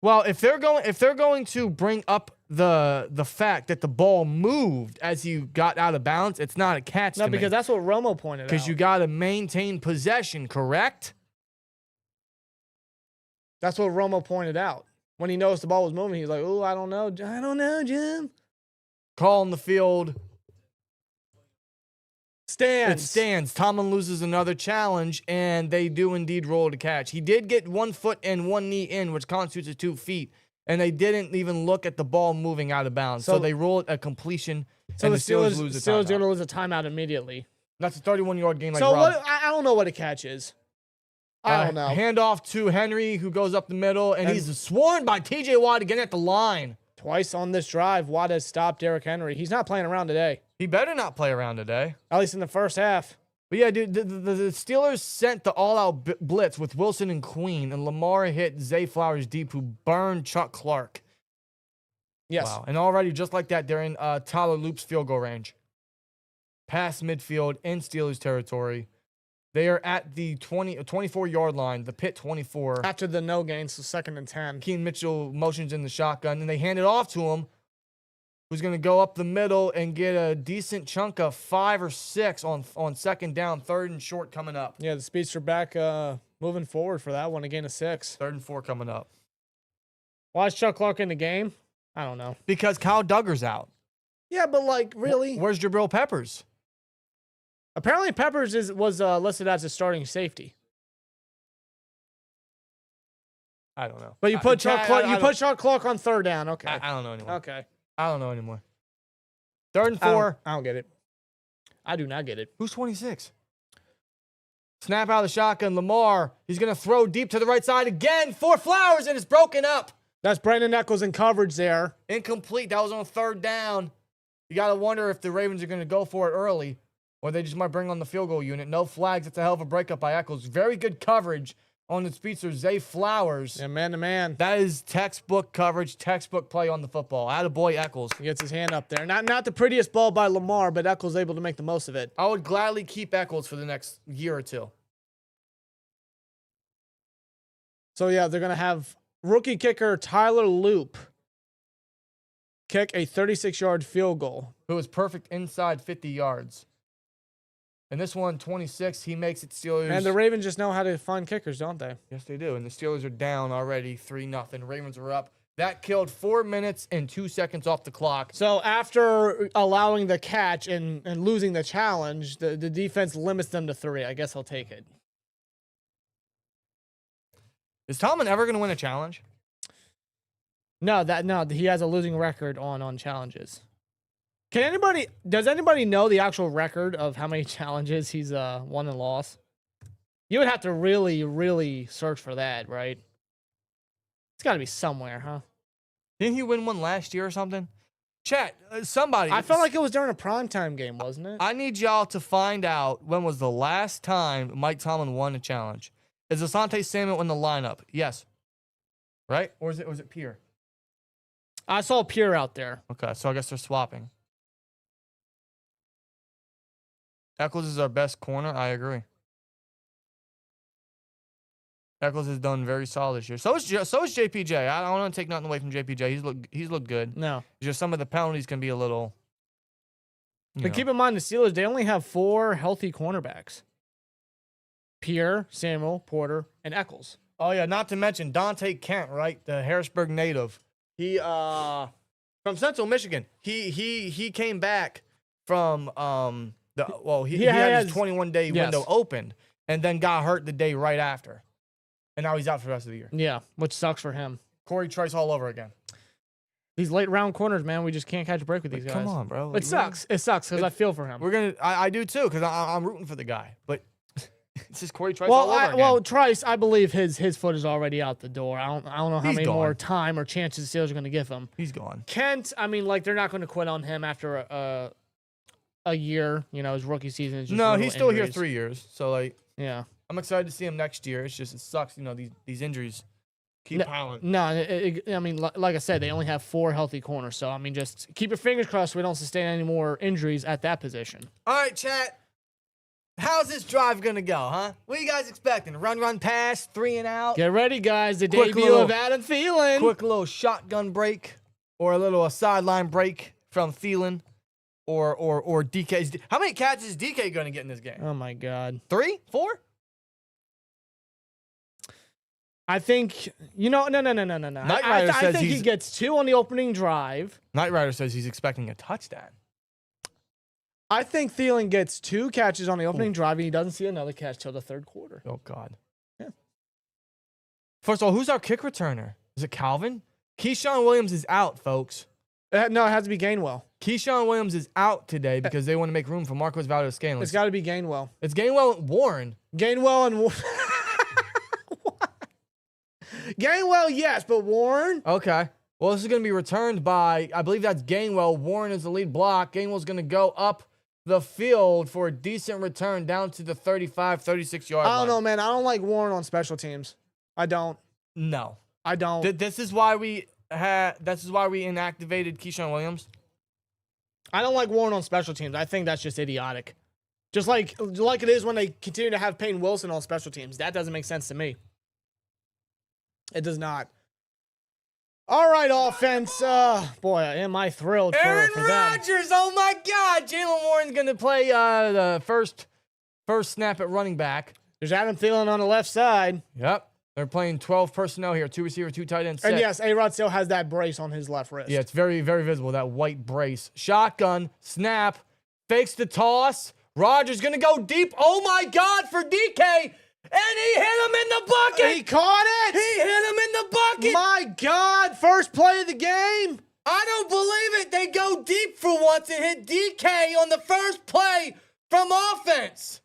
Speaker 4: Well, if they're going to bring up the fact that the ball moved as you got out of bounds, it's not a catch.
Speaker 1: No, because that's what Romo pointed out.
Speaker 4: Because you got to maintain possession, correct?
Speaker 1: That's what Romo pointed out. When he noticed the ball was moving, he's like, "Oh, I don't know, Jim."
Speaker 4: Call on the field.
Speaker 1: Stands.
Speaker 4: It stands. Tomlin loses another challenge, and they do indeed roll to catch. He did get 1 foot and 1 knee in, which constitutes his 2 feet, and they didn't even look at the ball moving out of bounds. So they roll it a completion, and the Steelers lose a timeout.
Speaker 1: Steelers going to lose a timeout immediately.
Speaker 4: That's a 31-yard game.
Speaker 1: So I don't know what a catch is. I don't know.
Speaker 4: Handoff to Henry, who goes up the middle, and he's sworn by T.J. Watt again at the line.
Speaker 1: Twice on this drive, Watt has stopped Derrick Henry. He's not playing around today.
Speaker 4: He better not play around today.
Speaker 1: At least in the first half.
Speaker 4: But yeah, dude, the Steelers sent the all-out blitz with Wilson and Queen, and Lamar hit Zay Flowers deep, who burned Chuck Clark.
Speaker 1: Yes.
Speaker 4: Wow. And already, just like that, they're in Tyler Loop's field goal range. Past midfield in Steelers territory. They are at the 24-yard line, the pit 24.
Speaker 1: After the no gain, so 2nd and 10.
Speaker 4: Keaton Mitchell motions in the shotgun, and they hand it off to him, who's going to go up the middle and get a decent chunk of 5 or 6 on 2nd down, 3rd and short coming up.
Speaker 1: Yeah, the speedster back moving forward for that one, a gain of 6.
Speaker 4: 3rd and 4 coming up.
Speaker 1: Why is Chuck Clark in the game? I don't know.
Speaker 4: Because Kyle Duggar's out.
Speaker 1: Yeah, but like, really?
Speaker 4: Where's Jabril Peppers?
Speaker 1: Apparently, Peppers was listed as a starting safety.
Speaker 4: I don't know.
Speaker 1: But you put Chuck Clark on third down. Okay.
Speaker 4: I don't know anymore.
Speaker 1: Okay.
Speaker 4: I don't know anymore. 3rd and 4.
Speaker 1: I don't get it. I do not get it.
Speaker 4: Who's 26? Snap out of the shotgun. Lamar. He's going to throw deep to the right side again for Flowers, and it's broken up.
Speaker 1: That's Brandin Echols in coverage there.
Speaker 4: Incomplete. That was on 3rd down. You got to wonder if the Ravens are going to go for it early, or they just might bring on the field goal unit. No flags. It's a hell of a breakup by Echols. Very good coverage on the speedster, Zay Flowers.
Speaker 1: Yeah, man-to-man.
Speaker 4: That is textbook coverage, textbook play on the football. Attaboy Echols.
Speaker 1: He gets his hand up there. Not the prettiest ball by Lamar, but Echols able to make the most of it.
Speaker 4: I would gladly keep Echols for the next year or two.
Speaker 1: So, yeah, they're going to have rookie kicker Tyler Loop kick a 36-yard field goal.
Speaker 4: Who was perfect inside 50 yards. And this one, 26, he makes it Steelers.
Speaker 1: And the Ravens just know how to find kickers, don't they?
Speaker 4: Yes, they do. And the Steelers are down already 3-0. Ravens are up. That killed 4 minutes and 2 seconds off the clock.
Speaker 1: So after allowing the catch and losing the challenge, the defense limits them to 3. I guess I'll take it.
Speaker 4: Is Tomlin ever going to win a challenge?
Speaker 1: No, he has a losing record on challenges. Does anybody know the actual record of how many challenges he's won and lost? You would have to really, really search for that, right? It's got to be somewhere, huh?
Speaker 4: Didn't he win one last year or something? Chat, somebody.
Speaker 1: I felt like it was during a primetime game, wasn't it?
Speaker 4: I need y'all to find out when was the last time Mike Tomlin won a challenge. Is Asante Samuel in the lineup? Yes. Right? Or was it Pierre?
Speaker 1: I saw Pierre out there.
Speaker 4: Okay, so I guess they're swapping. Echols is our best corner. I agree. Echols has done very solid this year. So is JPJ. I don't want to take nothing away from JPJ. He's looked good.
Speaker 1: No.
Speaker 4: It's just some of the penalties can be a little.
Speaker 1: But keep in mind, the Steelers, they only have 4 healthy cornerbacks. Pierre, Samuel, Porter, and Echols.
Speaker 4: Oh, yeah, not to mention Dante Kent, right? The Harrisburg native. He from Central Michigan. He came back from he had his 21-day window opened and then got hurt the day right after. And now he's out for the rest of the year. Yeah,
Speaker 1: which sucks for him.
Speaker 4: Corey Trice all over again.
Speaker 1: These late round corners, man, we just can't catch a break with these guys.
Speaker 4: Come on, bro.
Speaker 1: It sucks. It sucks because I feel for him.
Speaker 4: I do too because I'm rooting for the guy. But it's just Corey Trice all over again.
Speaker 1: Well, Trice, I believe his foot is already out the door. I don't know how many
Speaker 4: gone.
Speaker 1: more time or chances the Steelers are going to give him.
Speaker 4: He's gone.
Speaker 1: Kent, I mean, like they're not going to quit on him after a year. You know, his rookie season is just
Speaker 4: no, he's still here 3 years. So like,
Speaker 1: yeah,
Speaker 4: I'm excited to see him next year. It's just it sucks, you know, these injuries keep piling.
Speaker 1: No, I mean, like I said, they only have 4 healthy corners. So I mean, just keep your fingers crossed we don't sustain any more injuries at that position.
Speaker 4: All right, chat. How's this drive gonna go, huh? What are you guys expecting? Run, pass, 3 and out.
Speaker 1: Get ready, guys. The debut of Adam Thielen.
Speaker 4: Quick little shotgun break, or a sideline break from Thielen, or DK. How many catches is DK gonna get in this game?
Speaker 1: Oh my God.
Speaker 4: 3, 4?
Speaker 1: I think no.
Speaker 4: Knight Rider says
Speaker 1: I think he gets 2 on the opening drive.
Speaker 4: Knight Rider says he's expecting a touchdown.
Speaker 1: I think Thielen gets 2 catches on the opening drive, and he doesn't see another catch till the 3rd quarter.
Speaker 4: Oh, God.
Speaker 1: Yeah.
Speaker 4: First of all, who's our kick returner? Is it Calvin? Keyshawn Williams is out, folks.
Speaker 1: No, it has to be Gainwell.
Speaker 4: Keyshawn Williams is out today because they want to make room for Marcos Valdez-Scantling.
Speaker 1: It's got to be Gainwell.
Speaker 4: It's Gainwell and Warren.
Speaker 1: Gainwell and Warren. Gainwell, yes, but Warren?
Speaker 4: Okay. Well, this is going to be returned by, I believe that's Gainwell. Warren is the lead block. Gainwell's going to go up the field for a decent return down to the 35, 36-yard line.
Speaker 1: I don't know, man. I don't like Warren on special teams. I don't.
Speaker 4: No.
Speaker 1: I don't.
Speaker 4: This is why we inactivated Keyshawn Williams.
Speaker 1: I don't like Warren on special teams. I think that's just idiotic. Just like it is when they continue to have Peyton Wilson on special teams. That doesn't make sense to me. It does not. All right, offense. Boy, am I thrilled for them.
Speaker 4: Rodgers, oh my God. Jaylen Warren's going to play the first snap at running back.
Speaker 1: There's Adam Thielen on the left side.
Speaker 4: Yep. They're playing 12 personnel here. 2 receiver, 2 tight ends. And
Speaker 1: yes, A-Rod still has that brace on his left wrist.
Speaker 4: Yeah, it's very, very visible, that white brace. Shotgun, snap, fakes the toss, Rodgers going to go deep. Oh, my God, for DK. And he hit him in the bucket.
Speaker 1: He caught it.
Speaker 4: He hit him in the bucket.
Speaker 1: My God, first play of the game.
Speaker 4: I don't believe it. They go deep for once and hit DK on the first play from offense.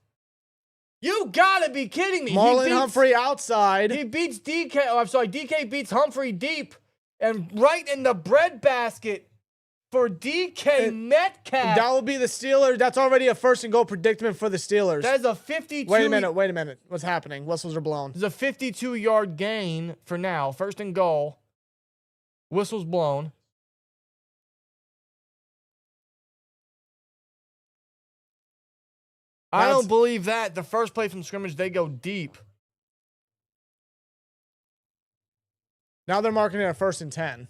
Speaker 4: You gotta be kidding me.
Speaker 1: Marlon Humphrey outside.
Speaker 4: He beats DK. Oh, I'm sorry. DK beats Humphrey deep and right in the breadbasket for DK Metcalf.
Speaker 1: That will be the Steelers. That's already a first and goal predicament for the Steelers.
Speaker 4: That is a 52.
Speaker 1: Wait a minute. What's happening? Whistles are blown.
Speaker 4: There's a 52-yard gain for now. First and goal. Whistles blown. I don't believe that. The first play from scrimmage, they go deep.
Speaker 1: Now they're marking it a 1st and 10.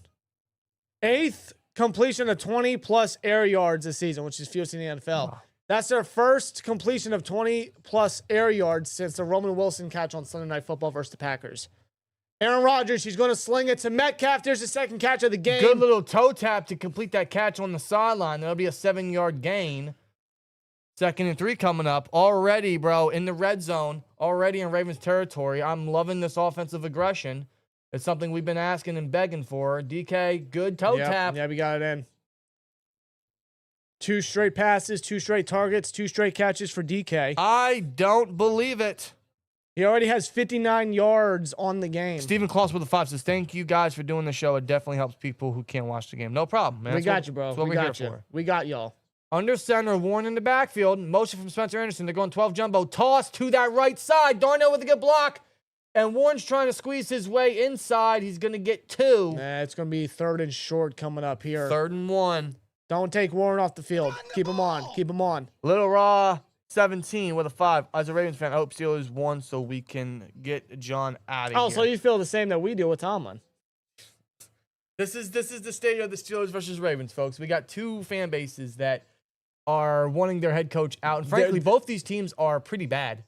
Speaker 1: 8th completion of 20-plus air yards this season, which is fewest in the NFL.
Speaker 4: Oh.
Speaker 1: That's their first completion of 20-plus air yards since the Roman Wilson catch on Sunday Night Football versus the Packers. Aaron Rodgers, he's going to sling it to Metcalf. There's the second catch of the game.
Speaker 4: Good little toe tap to complete that catch on the sideline. That'll be a 7-yard gain. 2nd and 3 coming up. Already, bro, in the red zone. Already in Ravens territory. I'm loving this offensive aggression. It's something we've been asking and begging for. DK, good toe tap.
Speaker 1: Yeah, we got it in. 2 straight passes, 2 straight targets, 2 straight catches for DK.
Speaker 4: I don't believe it.
Speaker 1: He already has 59 yards on the game.
Speaker 4: Stephen Kloss with the 5 says, thank you guys for doing the show. It definitely helps people who can't watch the game. No problem, man.
Speaker 1: We got you, bro.
Speaker 4: That's what
Speaker 1: We
Speaker 4: we're
Speaker 1: got
Speaker 4: here
Speaker 1: you.
Speaker 4: for.
Speaker 1: We got y'all.
Speaker 4: Under center, Warren in the backfield. Motion from Spencer Anderson. They're going 12 jumbo. Toss to that right side. Darnell with a good block. And Warren's trying to squeeze his way inside. He's going to get 2.
Speaker 1: Nah, it's going to be 3rd and short coming up here.
Speaker 4: 3rd and 1.
Speaker 1: Don't take Warren off the field. Keep him on. Keep him on.
Speaker 4: Little Raw 17 with a 5. As a Ravens fan, I hope Steelers won so we can get John out of here.
Speaker 1: Oh, so you feel the same that we do with Tomlin.
Speaker 4: This is the state of the Steelers versus Ravens, folks. We got 2 fan bases that are wanting their head coach out. And frankly, both these teams are pretty bad.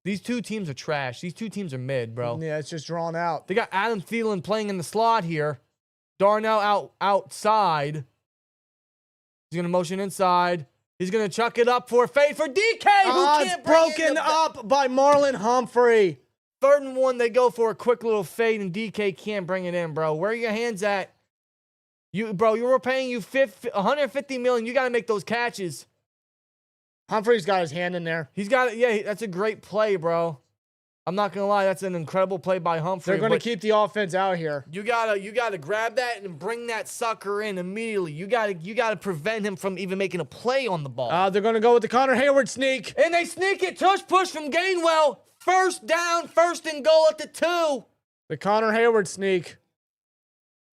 Speaker 4: These 2 teams are trash. These 2 teams are mid, bro.
Speaker 1: Yeah, it's just drawn out.
Speaker 4: They got Adam Thielen playing in the slot here. Darnell outside. He's going to motion inside. He's going to chuck it up for a fade for DK.
Speaker 1: It's broken up by Marlon Humphrey.
Speaker 4: 3rd and 1, they go for a quick little fade, and DK can't bring it in, bro. Where are your hands at? You were paying you $150 million. You got to make those catches.
Speaker 1: Humphrey's got his hand in there.
Speaker 4: He's got it. Yeah, that's a great play, bro. I'm not gonna lie, that's an incredible play by Humphrey.
Speaker 1: They're gonna keep the offense out here.
Speaker 4: You gotta grab that and bring that sucker in immediately. You gotta prevent him from even making a play on the ball.
Speaker 1: They're gonna go with the Connor Hayward sneak.
Speaker 4: And they sneak it. Tush push from Gainwell. 1st down, 1st and goal at the 2.
Speaker 1: The Connor Hayward sneak.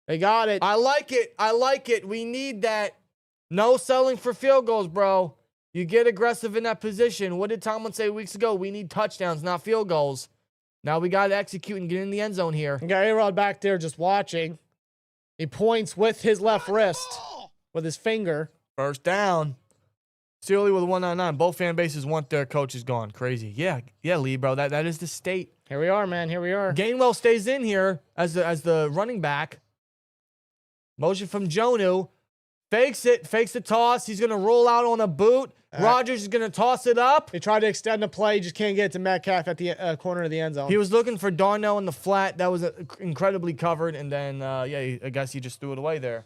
Speaker 1: They got it.
Speaker 4: I like it. We need that. No selling for field goals, bro. You get aggressive in that position. What did Tomlin say weeks ago? We need touchdowns, not field goals. Now we got to execute and get in the end zone here.
Speaker 1: You got A-Rod back there just watching. He points with his left wrist, with his finger.
Speaker 4: 1st down. Steely with a 199. Both fan bases want their coaches gone. Crazy. Yeah, Lee, bro. That is the state.
Speaker 1: Here we are, man. Here we are.
Speaker 4: Gainwell stays in here as the running back. Motion from Jonu. Fakes the toss. He's going to roll out on a boot. Rodgers is going to toss it up.
Speaker 1: He tried to extend the play, just can't get it to Metcalf at the corner of the end zone.
Speaker 4: He was looking for Darnell in the flat. That was incredibly covered, and then, I guess he just threw it away there.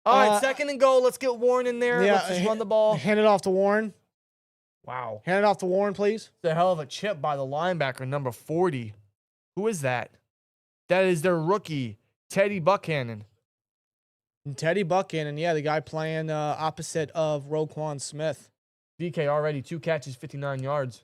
Speaker 4: All right, 2nd and goal. Let's get Warren in there. Let's just run the ball.
Speaker 1: Hand it off to Warren.
Speaker 4: Wow.
Speaker 1: Hand it off to Warren, please.
Speaker 4: It's a hell of a chip by the linebacker, number 40. Who is that? That is their rookie, Teddy Buchanan.
Speaker 1: And Teddy Buchanan, yeah, the guy playing opposite of Roquan Smith.
Speaker 4: DK already 2 catches, 59 yards.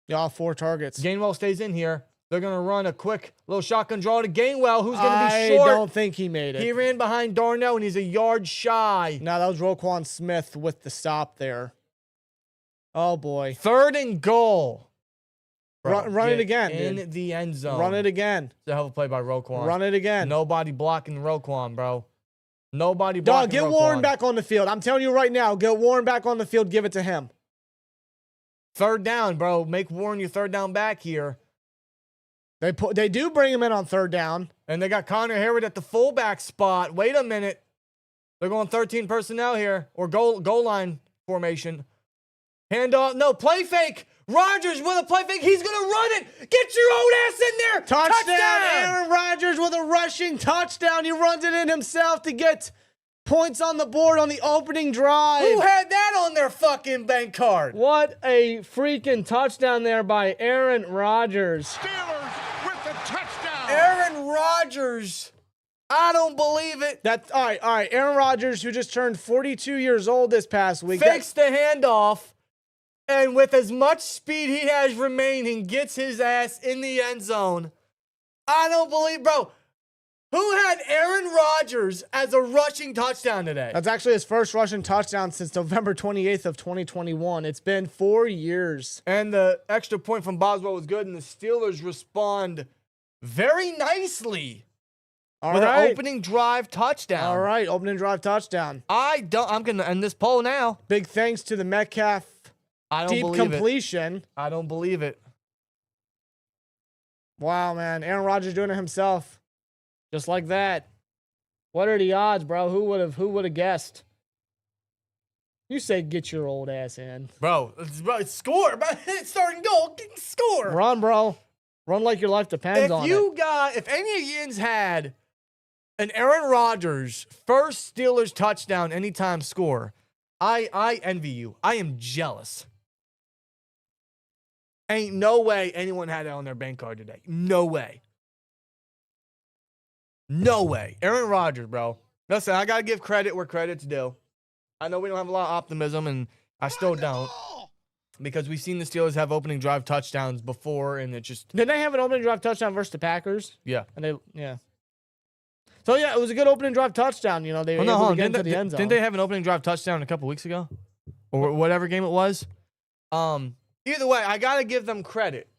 Speaker 1: Yeah, 4 targets.
Speaker 4: Gainwell stays in here. They're going to run a quick little shotgun draw to Gainwell, who's going to be short.
Speaker 1: I don't think he made it.
Speaker 4: He ran behind Darnell, and he's a yard shy.
Speaker 1: No, that was Roquan Smith with the stop there. Oh, boy.
Speaker 4: 3rd and goal. Bro,
Speaker 1: run it again,
Speaker 4: in
Speaker 1: dude.
Speaker 4: the end zone.
Speaker 1: Run it again.
Speaker 4: It's a hell of a play by Roquan.
Speaker 1: Run it again.
Speaker 4: Nobody blocking Roquan, bro. Nobody blocking
Speaker 1: Dog, get
Speaker 4: Roquan.
Speaker 1: Warren back on the field. I'm telling you right now, get Warren back on the field. Give it to him.
Speaker 4: 3rd down, bro. Make Warren your 3rd down back here.
Speaker 1: They do bring him in on 3rd down.
Speaker 4: And they got Connor Hayward at the fullback spot. Wait a minute. They're going 13 personnel here, or goal line formation. Handoff. No, play fake. Rodgers with a play fake. He's going to run it. Get your own ass in there.
Speaker 1: Touchdown. Aaron Rodgers with a rushing touchdown. He runs it in himself to get points on the board on the opening drive.
Speaker 4: Who had that on their fucking bank card?
Speaker 1: What a freaking touchdown there by Aaron Rodgers.
Speaker 5: Steelers with the touchdown.
Speaker 4: Aaron Rodgers. I don't believe it.
Speaker 1: That's all right. Aaron Rodgers, who just turned 42 years old this past week.
Speaker 4: Fakes the handoff, and with as much speed he has remaining, gets his ass in the end zone. I don't believe, bro. Who had Aaron Rodgers as a rushing touchdown today?
Speaker 1: That's actually his first rushing touchdown since November 28th of 2021. It's been 4 years.
Speaker 4: And the extra point from Boswell was good, and the Steelers respond very nicely.
Speaker 1: All
Speaker 4: with
Speaker 1: right.
Speaker 4: an opening drive touchdown.
Speaker 1: All right, opening drive touchdown.
Speaker 4: I'm going to end this poll now.
Speaker 1: Big thanks to the Metcalf
Speaker 4: I don't
Speaker 1: deep
Speaker 4: believe
Speaker 1: completion.
Speaker 4: it. I don't believe it.
Speaker 1: Wow, man. Aaron Rodgers doing it himself. Just like that. What are the odds, bro? Who would have guessed? You say get your old ass in.
Speaker 4: Bro, it's score. It's starting goal. Score.
Speaker 1: Run, bro. Run like your life depends on it.
Speaker 4: If any of yins had an Aaron Rodgers first Steelers touchdown anytime score, I envy you. I am jealous. Ain't no way anyone had that on their bank card today. No way. No way. Aaron Rodgers, bro. Listen, I got to give credit where credit's due. I know we don't have a lot of optimism, and I still don't. Because we've seen the Steelers have opening drive touchdowns before, and it just...
Speaker 1: Didn't they have an opening drive touchdown versus the Packers?
Speaker 4: Yeah.
Speaker 1: And So, yeah, it was a good opening drive touchdown. You know, they were able to get into the end zone.
Speaker 4: Didn't they have an opening drive touchdown a couple weeks ago? Or whatever game it was? Either way, I got to give them credit.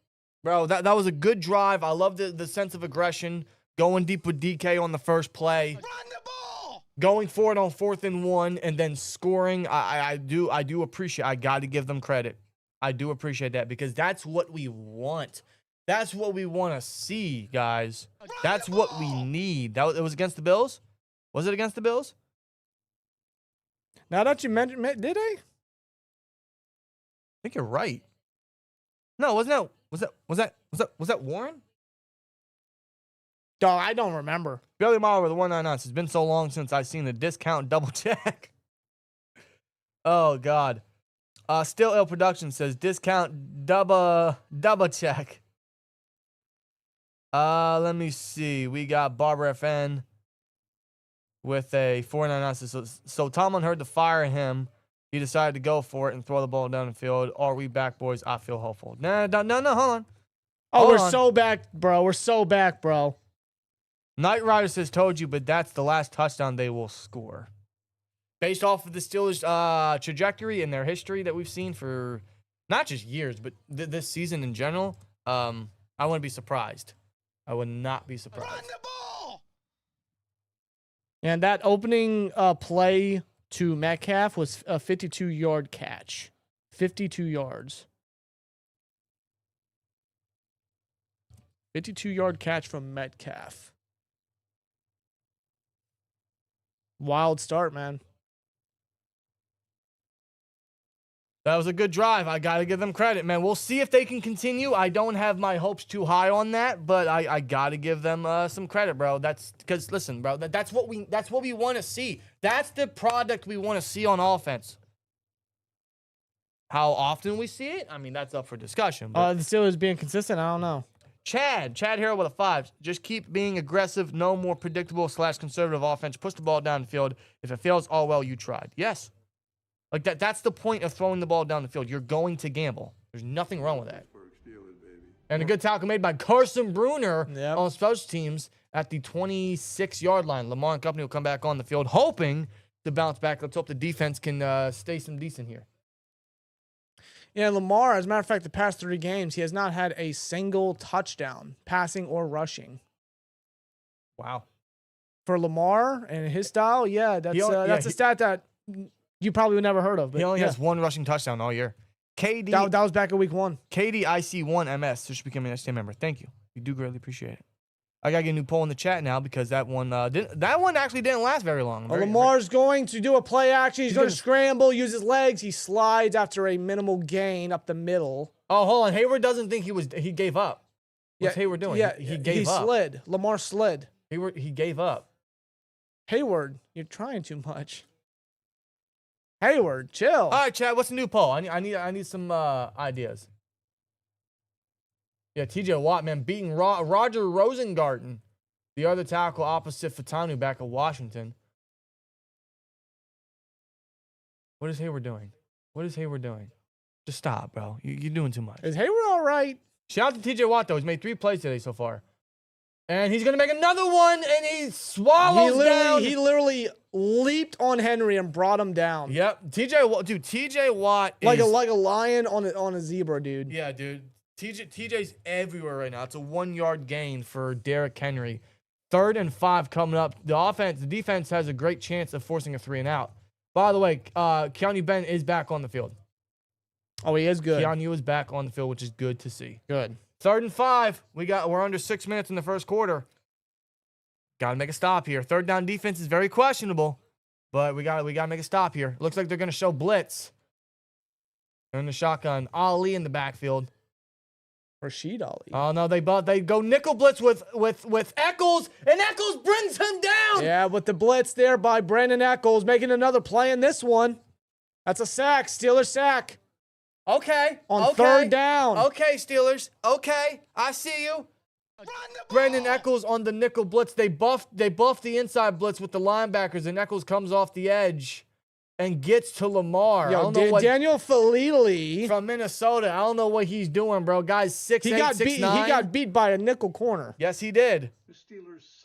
Speaker 4: Bro, that was a good drive. I love the sense of aggression. Going deep with DK on the first play.
Speaker 5: Run the ball.
Speaker 4: Going for it on 4th and 1 and then scoring. I do appreciate. I got to give them credit. I do appreciate that because that's what we want. That's what we want to see, guys. That's what we need. It was against the Bills? Was it against the Bills?
Speaker 1: Now that you mentioned, did they?
Speaker 4: I think you're right. No, wasn't that? Was that Warren?
Speaker 1: Dog, I don't remember.
Speaker 4: Billy Marr with the 199. It's been so long since I've seen the discount double check. Oh God. Still Ill Production says discount double check. Let me see. We got Barbara FN with a 499. So Tomlin heard to fire him. He decided to go for it and throw the ball down the field. Are we back, boys? I feel hopeful. No, hold on.
Speaker 1: We're so back, bro. We're so back, bro.
Speaker 4: Knight Rider says, told you, but that's the last touchdown they will score. Based off of the Steelers' trajectory and their history that we've seen for not just years, but this season in general, I wouldn't be surprised. I would not be surprised.
Speaker 5: Run the ball.
Speaker 1: And that opening play to Metcalf was a 52-yard catch. 52 yards. 52-yard catch from Metcalf. Wild start, man.
Speaker 4: That was a good drive. I got to give them credit, man. We'll see if they can continue. I don't have my hopes too high on that, but I got to give them some credit, bro. That's because, listen, bro, that's what we want to see. That's the product we want to see on offense. How often we see it? I mean, that's up for discussion.
Speaker 1: The Steelers being consistent, I don't know.
Speaker 4: Chad Hero with a 5. Just keep being aggressive. No more predictable / conservative offense. Push the ball down the field. If it fails, all well, you tried. Yes. Like that's the point of throwing the ball down the field. You're going to gamble. There's nothing wrong with that. And a good tackle made by Carson Bruner on special teams at the 26-yard line. Lamar and company will come back on the field, hoping to bounce back. Let's hope the defense can stay some decent here.
Speaker 1: Yeah, Lamar, as a matter of fact, the past 3 games, he has not had a single touchdown, passing or rushing.
Speaker 4: Wow.
Speaker 1: For Lamar and his style, yeah, that's a stat that you probably would never heard of. But
Speaker 4: he only has 1 rushing touchdown all year. KD.
Speaker 1: That was back in week 1.
Speaker 4: KD IC1 MS. So should become an STM member. Thank you. We do greatly appreciate it. I gotta get a new poll in the chat now because that one actually didn't last very long.
Speaker 1: Lamar's going to do a play action. He's going to scramble, use his legs. He slides after a minimal gain up the middle.
Speaker 4: Oh, hold on. Hayward doesn't think he gave up. What's Hayward doing?
Speaker 1: Yeah,
Speaker 4: he gave up.
Speaker 1: He slid. Lamar slid.
Speaker 4: He gave up.
Speaker 1: Hayward, you're trying too much. Hayward, chill.
Speaker 4: All right, Chad. What's the new poll? I need some ideas. Yeah, TJ Watt, man, beating Roger Rosengarten, the other tackle opposite Fatanu back at Washington. What is Hayward doing? Just stop, bro. You're doing too much.
Speaker 1: Is Hayward all right?
Speaker 4: Shout out to TJ Watt, though. He's made 3 plays today so far. And he's going to make another one, and he swallows down.
Speaker 1: He literally leaped on Henry and brought him down.
Speaker 4: Yep. TJ Watt is...
Speaker 1: Like a lion on a zebra, dude.
Speaker 4: Yeah, dude. TJ's everywhere right now. It's a 1-yard gain for Derrick Henry. 3rd and 5 coming up. The defense has a great chance of forcing a 3-and-out. By the way, Keanu Ben is back on the field.
Speaker 1: Oh, he is good.
Speaker 4: Keanu is back on the field, which is good to see.
Speaker 1: Good.
Speaker 4: 3rd and 5. We're under 6 minutes in the first quarter. Got to make a stop here. 3rd down defense is very questionable, but we got to make a stop here. Looks like they're going to show blitz. They're in the shotgun. Ali in the backfield.
Speaker 1: Rashid Ali.
Speaker 4: Oh no, they go nickel blitz with Echols, and Echols brings him down.
Speaker 1: Yeah, with the blitz there by Brandin Echols, making another play in this one. That's a sack, Steelers sack.
Speaker 4: Okay.
Speaker 1: On 3rd down.
Speaker 4: Okay, Steelers. Okay, I see you. Brandin Echols on the nickel blitz. They buffed the inside blitz with the linebackers, and Echols comes off the edge and gets to Lamar.
Speaker 1: Yo, Daniel Falili
Speaker 4: from Minnesota. I don't know what he's doing, bro. Guy's 6'8", 6'9".
Speaker 1: He got beat by a nickel corner.
Speaker 4: Yes, he did.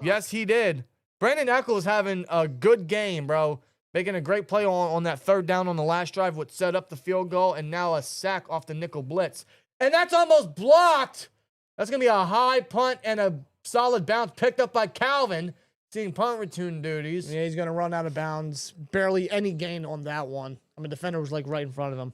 Speaker 4: Yes, he did. Brandin Echols having a good game, bro. Making a great play on that 3rd down on the last drive, which set up the field goal, and now a sack off the nickel blitz. And that's almost blocked. That's going to be a high punt and a solid bounce picked up by Calvin, seeing punt return duties.
Speaker 1: Yeah, he's going to run out of bounds. Barely any gain on that one. I mean, defender was like right in front of him.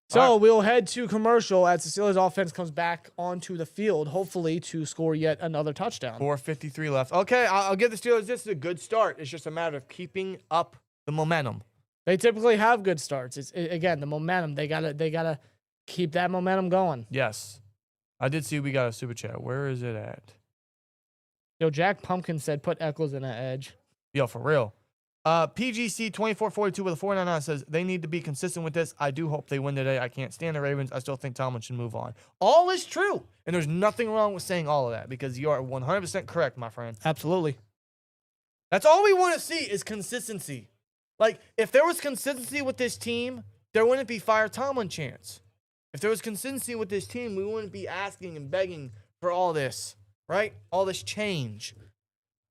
Speaker 1: So we'll head to commercial as the Steelers offense comes back onto the field, hopefully to score yet another touchdown.
Speaker 4: 4:53 left. Okay, I'll give the Steelers this is a good start. It's just a matter of keeping up the momentum.
Speaker 1: They typically have good starts. Again, the momentum. They gotta keep that momentum going.
Speaker 4: Yes. I did see we got a super chat. Where is it at?
Speaker 1: Yo, Jack Pumpkin said put Echols in that edge.
Speaker 4: Yo, for real. PGC 2442 with a 499 says they need to be consistent with this. I do hope they win today. I can't stand the Ravens. I still think Tomlin should move on. All is true. And there's nothing wrong with saying all of that because you are 100% correct, my friend.
Speaker 1: Absolutely.
Speaker 4: That's all we want to see is consistency. Like, if there was consistency with this team, there wouldn't be fire Tomlin chance. If there was consistency with this team, we wouldn't be asking and begging for all this, right? All this change.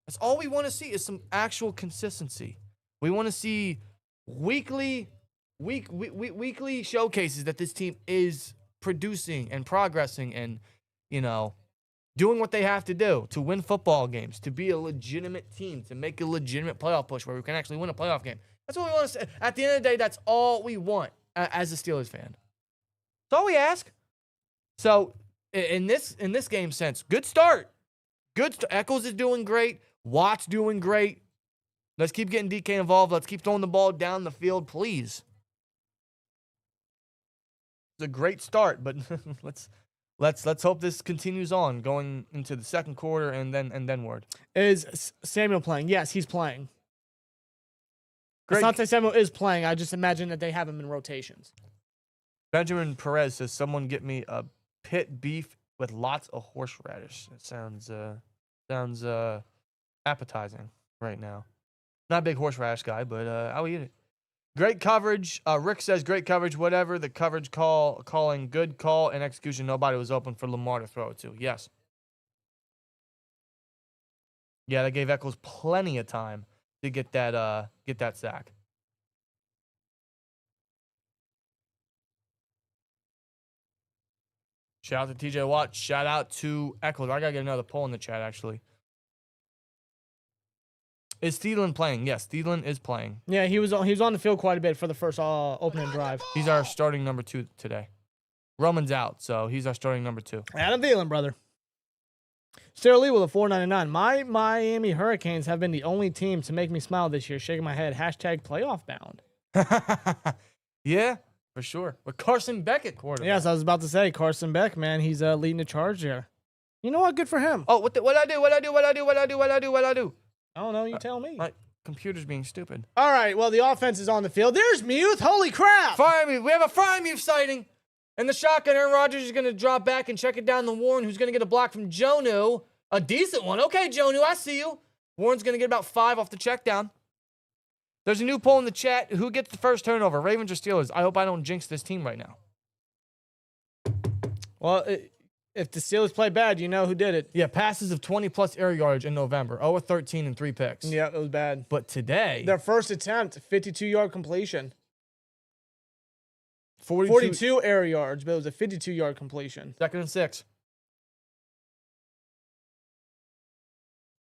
Speaker 4: That's all we want to see is some actual consistency. We want to see weekly showcases that this team is producing and progressing and, doing what they have to do to win football games, to be a legitimate team, to make a legitimate playoff push where we can actually win a playoff game. That's what we want to say. At the end of the day, that's all we want as a Steelers fan. That's all we ask. So in this game sense, good start. Echols is doing great. Watt's doing great. Let's keep getting DK involved. Let's keep throwing the ball down the field, please. It's a great start, but let's hope this continues on going into the second quarter and then word.
Speaker 1: Is Samuel playing? Yes, he's playing.
Speaker 4: Great.
Speaker 1: Asante Samuel is playing. I just imagine that they have him in rotations.
Speaker 4: Benjamin Perez says, "Someone get me a pit beef with lots of horseradish." It sounds appetizing right now. Not a big horseradish guy, but I'll eat it. Great coverage. Rick says great coverage. Whatever the coverage calling, good call and execution. Nobody was open for Lamar to throw it to. Yes. Yeah, that gave Echols plenty of time to get that sack. Shout out to TJ Watt. Shout out to Echols. I gotta get another poll in the chat actually. Is Thielen playing? Yes, Thielen is playing.
Speaker 1: Yeah, he was on the field quite a bit for the first opening drive.
Speaker 4: He's our starting number 2 today. Roman's out, so he's our starting number 2.
Speaker 1: Adam Thielen, brother. Sarah Lee with a 4.99. My Miami Hurricanes have been the only team to make me smile this year. Shaking my head. Hashtag playoff bound.
Speaker 4: Yeah, for sure. With Carson Beck at quarterback.
Speaker 1: Yes, I was about to say Carson Beck, man. He's leading the charge there. You know what? Good for him.
Speaker 4: Oh, what I do? What I do?
Speaker 1: I don't know. You tell me.
Speaker 4: My computer's being stupid.
Speaker 1: All right. Well, the offense is on the field. There's Muth. Holy crap.
Speaker 4: We have a Frymuth sighting. And the shotgun, Aaron Rodgers is going to drop back and check it down to Warren, who's going to get a block from Jonu. A decent one. Okay, Jonu, I see you. Warren's going to get about 5 off the check down. There's a new poll in the chat. Who gets the first turnover, Ravens or Steelers? I hope I don't jinx this team right now.
Speaker 1: Well, if the Steelers play bad, you know who did it.
Speaker 4: Yeah, passes of 20-plus air yards in November. 0-13 and 3 picks.
Speaker 1: Yeah, it was bad.
Speaker 4: But today...
Speaker 1: Their first attempt, 52-yard completion.
Speaker 4: 42
Speaker 1: air yards, but it was a 52-yard completion.
Speaker 4: 2nd and 6.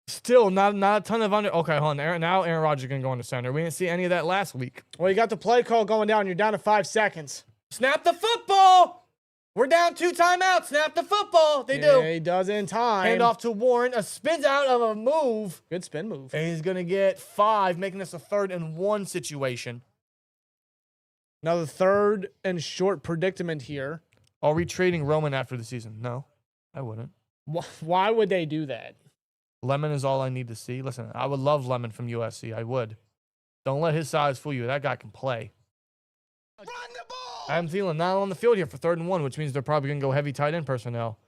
Speaker 4: Still not a ton of under. Okay, hold on. Now Aaron Rodgers is going to go into center. We didn't see any of that last week.
Speaker 1: Well, you got the play call going down. You're down to 5 seconds.
Speaker 4: Snap the football. We're down 2 timeouts. Snap the football. They do.
Speaker 1: He does in time.
Speaker 4: Hand off to Warren. A spins out of a move.
Speaker 1: Good spin move.
Speaker 4: And he's going to get 5, making this a 3rd and 1 situation.
Speaker 1: Another 3rd and short predicament here.
Speaker 4: Are we trading Roman after the season? No, I wouldn't.
Speaker 1: Why would they do that?
Speaker 4: Lemon is all I need to see. Listen, I would love Lemon from USC. I would. Don't let his size fool you. That guy can play.
Speaker 5: Run the ball!
Speaker 4: Adam Thielen not on the field here for 3rd and 1, which means they're probably going to go heavy tight end personnel.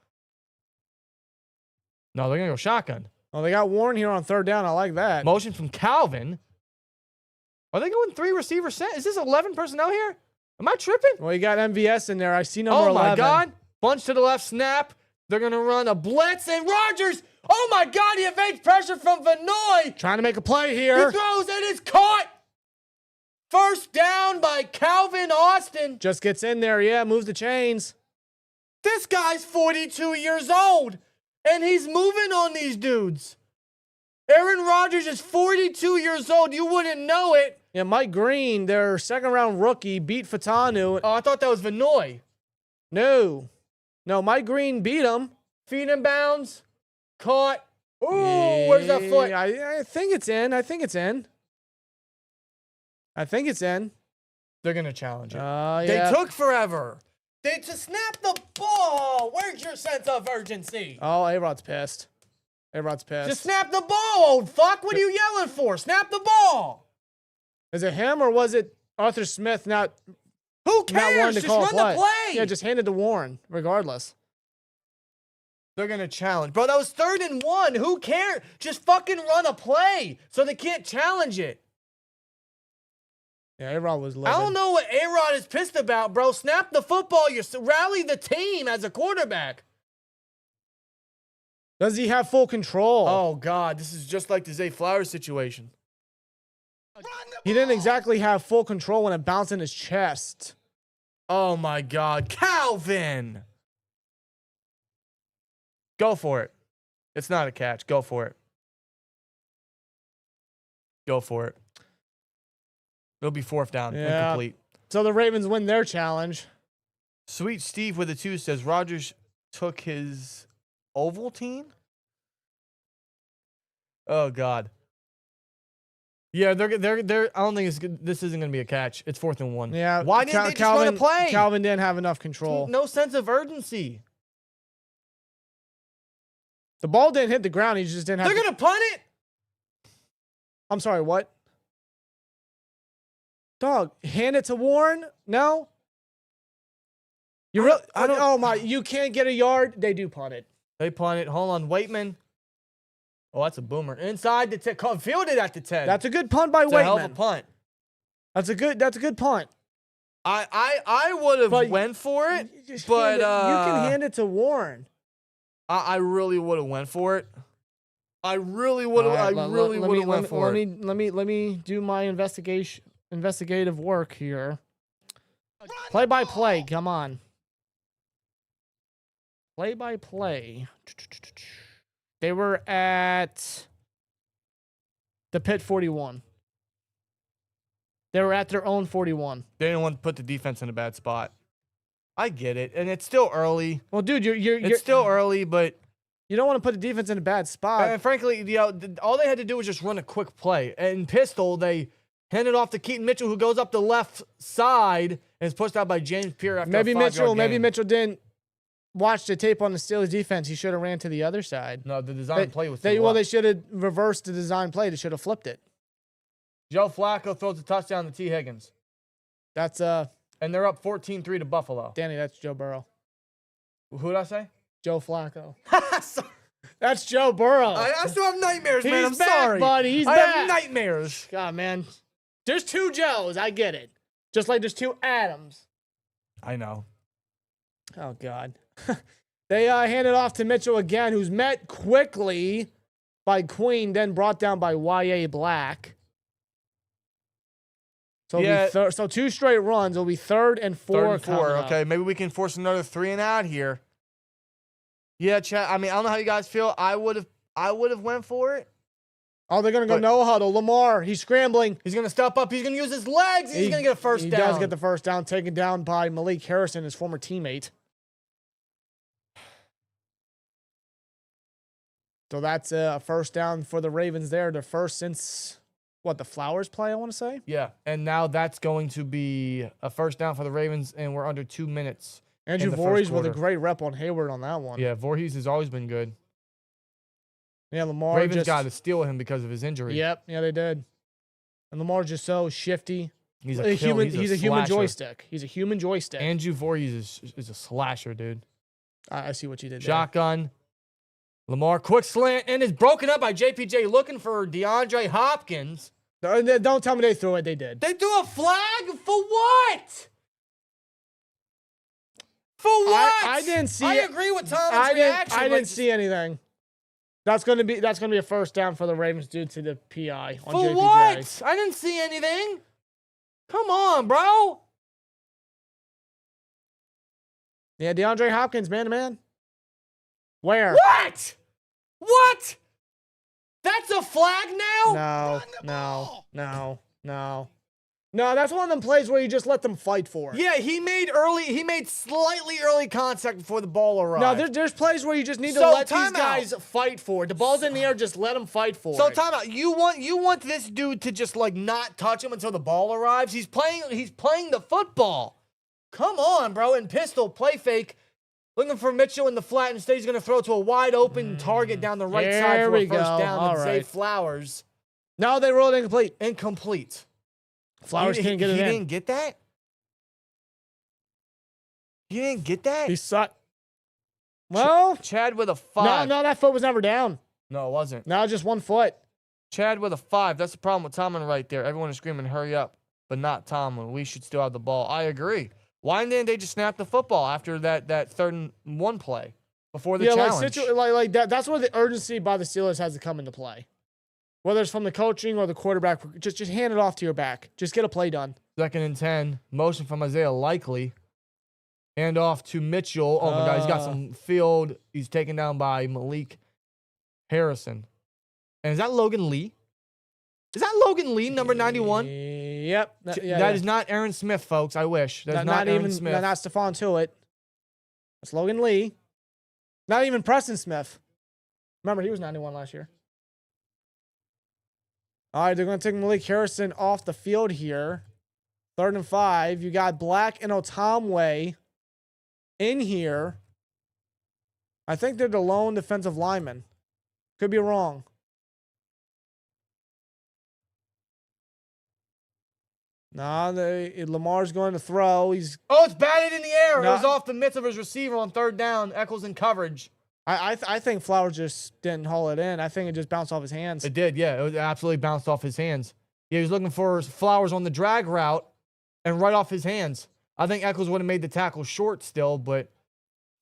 Speaker 4: No, they're going to go shotgun.
Speaker 1: Well, they got Warren here on 3rd down. I like that.
Speaker 4: Motion from Calvin. Are they going 3 receiver set? Is this 11 personnel here? Am I tripping?
Speaker 1: Well, you got MVS in there. I see number 11.
Speaker 4: Oh, my God. Bunch to the left, snap. They're going to run a blitz, and Rodgers. Oh, my God. He evades pressure from Vanoy.
Speaker 1: Trying to make a play here.
Speaker 4: He throws, and it's caught. First down by Calvin Austin.
Speaker 1: Just gets in there. Yeah, moves the chains.
Speaker 4: This guy's 42 years old, and he's moving on these dudes. Aaron Rodgers is 42 years old. You wouldn't know it.
Speaker 1: Yeah, Mike Green, their 2nd-round rookie, beat Fatanu.
Speaker 4: Oh, I thought that was Vanoy.
Speaker 1: No, Mike Green beat him.
Speaker 4: Feet in bounds. Caught. Ooh, where's that foot?
Speaker 1: I think it's in.
Speaker 4: They're going to challenge it.
Speaker 1: Yeah.
Speaker 4: They took forever. To snap the ball. Where's your sense of urgency?
Speaker 1: Oh, A-Rod's pissed.
Speaker 4: Just snap the ball, old fuck. What are you yelling for? Snap the ball.
Speaker 1: Is it him or was it Arthur Smith not
Speaker 4: Who
Speaker 1: wanting
Speaker 4: cares?
Speaker 1: to
Speaker 4: Just
Speaker 1: call
Speaker 4: run
Speaker 1: a
Speaker 4: the play.
Speaker 1: Yeah, just hand it to Warren, regardless.
Speaker 4: They're going to challenge. Bro, that was 3rd and 1. Who cares? Just fucking run a play so they can't challenge it.
Speaker 1: Yeah, A-Rod was living.
Speaker 4: I don't know what A-Rod is pissed about, bro. Snap the football. You rally the team as a quarterback.
Speaker 1: Does he have full control?
Speaker 4: Oh, God. This is just like the Zay Flowers situation.
Speaker 1: He didn't exactly have full control when it bounced in his chest.
Speaker 4: Oh, my God. Calvin. Go for it. It's not a catch. Go for it. It'll be 4th down.
Speaker 1: Yeah.
Speaker 4: Incomplete.
Speaker 1: So the Ravens win their challenge.
Speaker 4: Sweet Steve with a 2 says Rodgers took his Ovaltine. Oh, God. Yeah, they're. I don't think it's good. This isn't going to be a catch. It's 4th and 1.
Speaker 1: Yeah.
Speaker 4: Why didn't they just run a play?
Speaker 1: Calvin didn't have enough control.
Speaker 4: No sense of urgency.
Speaker 1: The ball didn't hit the ground. He just didn't have.
Speaker 4: They're going to punt it.
Speaker 1: I'm sorry, what? Dog, hand it to Warren? No? You really?
Speaker 4: I don't.
Speaker 1: Oh my! You can't get a yard. They do punt it.
Speaker 4: They punt it. Hold on, Waitman. Oh, that's a boomer. Inside the 10. Fielded at the 10.
Speaker 1: That's a good punt by
Speaker 4: It's a hell of a
Speaker 1: Waitman.
Speaker 4: punt.
Speaker 1: That's a good punt.
Speaker 4: I would have went for it, but
Speaker 1: you can hand it to Warren.
Speaker 4: I really would have went for it. I really would have. I really would have went for it.
Speaker 1: Let me do my investigative work here. Play by play. Come on. Play by play. They were at the pit 41. They were at their own 41.
Speaker 4: They didn't want to put the defense in a bad spot. I get it, and it's still early.
Speaker 1: Well, dude, you're
Speaker 4: It's still early, but
Speaker 1: You don't want to put the defense in a bad spot.
Speaker 4: And frankly, all they had to do was just run a quick play. And pistol, they handed off to Keaton Mitchell, who goes up the left side and is pushed out by James Pierre after
Speaker 1: maybe
Speaker 4: a 5-yard gain.
Speaker 1: Mitchell didn't watch the tape on the Steelers defense. He should have ran to the other side.
Speaker 4: No, the design play was
Speaker 1: they should have reversed the design play. They should have flipped it.
Speaker 4: Joe Flacco throws a touchdown to T. Higgins.
Speaker 1: That's
Speaker 4: And they're up 14-3 to Buffalo.
Speaker 1: Danny, that's Joe Burrow.
Speaker 4: Who did I say?
Speaker 1: Joe Flacco. That's Joe Burrow.
Speaker 4: I still have nightmares, man. I'm
Speaker 1: He's back,
Speaker 4: sorry.
Speaker 1: buddy. He's
Speaker 4: I
Speaker 1: back.
Speaker 4: have nightmares.
Speaker 1: God, man. There's 2 Joes. I get it. Just like there's 2 Adams.
Speaker 4: I know.
Speaker 1: Oh, God. They handed off to Mitchell again, who's met quickly by Queen, then brought down by Y.A. Black. So, so 2 straight runs. It'll be 3rd and 4.
Speaker 4: 3rd and 4. Okay, maybe we can force another 3 and out here. Yeah, Chad. I mean, I don't know how you guys feel. I would have went for it.
Speaker 1: Oh, they're going to go no huddle. Lamar, he's scrambling.
Speaker 4: He's going to step up. He's going to use his legs. He's going to get a first down.
Speaker 1: He does get the first down, taken down by Malik Harrison, his former teammate. So that's a first down for the Ravens there. Their first since, the Flowers play, I want to say?
Speaker 4: Yeah, and now that's going to be a first down for the Ravens, and we're under 2 minutes.
Speaker 1: Andrew Voorhees with a great rep on Hayward on that one.
Speaker 4: Yeah, Voorhees has always been good.
Speaker 1: Yeah, Lamar
Speaker 4: Ravens got to steal him because of his injury.
Speaker 1: Yep, yeah, they did. And Lamar's just so shifty.
Speaker 4: He's
Speaker 1: a human joystick. He's a human joystick.
Speaker 4: Andrew Voorhees is a slasher, dude.
Speaker 1: I see what you did there.
Speaker 4: Shotgun. Lamar, quick slant, and is broken up by JPJ looking for DeAndre Hopkins.
Speaker 1: Don't tell me they threw it. They did.
Speaker 4: They threw a flag? For what? For what?
Speaker 1: I didn't see
Speaker 4: I
Speaker 1: it.
Speaker 4: agree with Tom's reaction.
Speaker 1: I didn't see anything. That's gonna be a first down for the Ravens due to the PI on
Speaker 4: For
Speaker 1: JPJ.
Speaker 4: what? I didn't see anything. Come on, bro.
Speaker 1: Yeah, DeAndre Hopkins, man to man. Where?
Speaker 4: What? What? That's a flag now?
Speaker 1: No. No, that's one of them plays where you just let them fight for it.
Speaker 4: Yeah, he made slightly early contact before the ball arrived.
Speaker 1: No, there's plays where you just need to let these guys fight for it. The ball's in the air, just let them fight for it.
Speaker 4: So time out. You want this dude to just not touch him until the ball arrives? He's playing the football. Come on, bro. And pistol play fake. Looking for Mitchell in the flat. Instead, he's going to throw to a wide open target down the right side for a first down.
Speaker 1: All
Speaker 4: and
Speaker 1: right.
Speaker 4: Zay Flowers.
Speaker 1: No, they rolled incomplete.
Speaker 4: Incomplete.
Speaker 1: Flowers can't get it in.
Speaker 4: He didn't get that? You didn't get that?
Speaker 1: He sucked. Well,
Speaker 4: Chad with a 5.
Speaker 1: No, that foot was never down.
Speaker 4: No, it wasn't.
Speaker 1: No, just 1 foot.
Speaker 4: Chad with a 5. That's the problem with Tomlin right there. Everyone is screaming, hurry up. But not Tomlin. We should still have the ball. I agree. Why didn't they just snap the football after that 3rd and 1 play before the challenge?
Speaker 1: Like that. That's where the urgency by the Steelers has to come into play. Whether it's from the coaching or the quarterback, just hand it off to your back. Just get a play done.
Speaker 4: 2nd and 10. Motion from Isaiah Likely. Hand off to Mitchell. Oh, my God. He's got some field. He's taken down by Malik Harrison. And is that Logan Lee? Is that Logan Lee, number 91?
Speaker 1: Yep.
Speaker 4: That is not Aaron Smith, folks. I wish. That's not Aaron Smith.
Speaker 1: Not Stephon Tuitt. That's Logan Lee. Not even Preston Smith. Remember, he was 91 last year. All right, they're going to take Malik Harrison off the field here. 3rd and 5. You got Black and Otamwe in here. I think they're the lone defensive lineman. Could be wrong. No, Lamar's going to throw.
Speaker 4: It's batted in the air. It was off the mitts of his receiver on 3rd down. Echols in coverage.
Speaker 1: I think Flowers just didn't haul it in. I think it just bounced off his hands.
Speaker 4: It did, yeah. It absolutely bounced off his hands. Yeah, he was looking for Flowers on the drag route and right off his hands. I think Echols would have made the tackle short still, but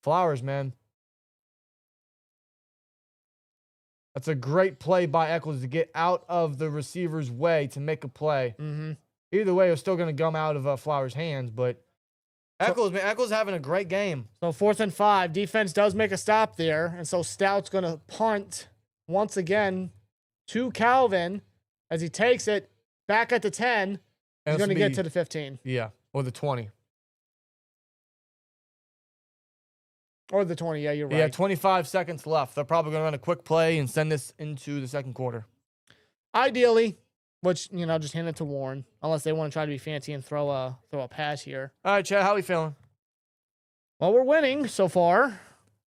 Speaker 4: Flowers, man. That's a great play by Echols to get out of the receiver's way to make a play.
Speaker 1: Mm-hmm.
Speaker 4: Either way, it was still going to come out of Flowers' hands, but Echols having a great game.
Speaker 1: So 4th and 5. Defense does make a stop there, and so Stout's going to punt once again to Calvin as he takes it back at the 10. He's going to get to the 15.
Speaker 4: Yeah, or the 20.
Speaker 1: Or the 20, yeah, you're right.
Speaker 4: Yeah, 25 seconds left. They're probably going to run a quick play and send this into the second quarter.
Speaker 1: Ideally, which, just hand it to Warren, unless they want to try to be fancy and throw a pass here.
Speaker 4: All right, Chad, how we feeling?
Speaker 1: Well, we're winning so far.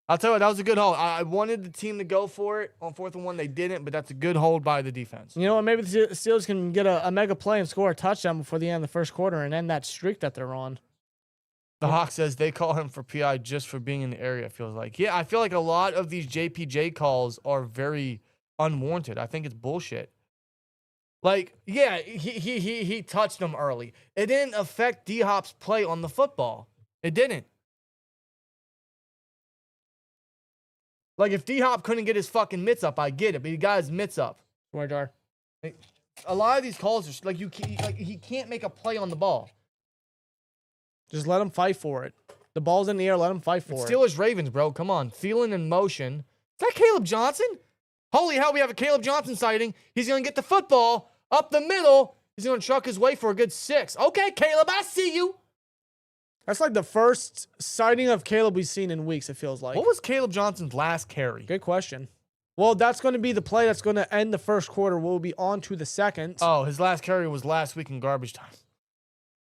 Speaker 4: I'll tell you what, that was a good hold. I wanted the team to go for it on 4th and 1. They didn't, but that's a good hold by the defense.
Speaker 1: You know what? Maybe the Steelers can get a mega play and score a touchdown before the end of the first quarter and end that streak that they're on.
Speaker 4: The Hawk says they call him for PI just for being in the area, it feels like. Yeah, I feel like a lot of these JPJ calls are very unwarranted. I think it's bullshit. Like, yeah, he touched him early. It didn't affect D-Hop's play on the football. It didn't. Like, if D-Hop couldn't get his fucking mitts up, I get it, but he got his mitts up.
Speaker 1: Where, Dar?
Speaker 4: A lot of these calls are like he can't make a play on the ball.
Speaker 1: Just let him fight for it. The ball's in the air. Let him fight for it.
Speaker 4: Steelers Ravens, bro. Come on. Thielen in motion. Is that Caleb Johnson? Holy hell, we have a Caleb Johnson sighting. He's going to get the football up the middle. He's going to truck his way for a good 6. Okay, Caleb, I see you.
Speaker 1: That's like the first sighting of Caleb we've seen in weeks, it feels like.
Speaker 4: What was Caleb Johnson's last carry?
Speaker 1: Good question. Well, that's going to be the play that's going to end the first quarter. We'll be on to the second.
Speaker 4: Oh, his last carry was last week in garbage time.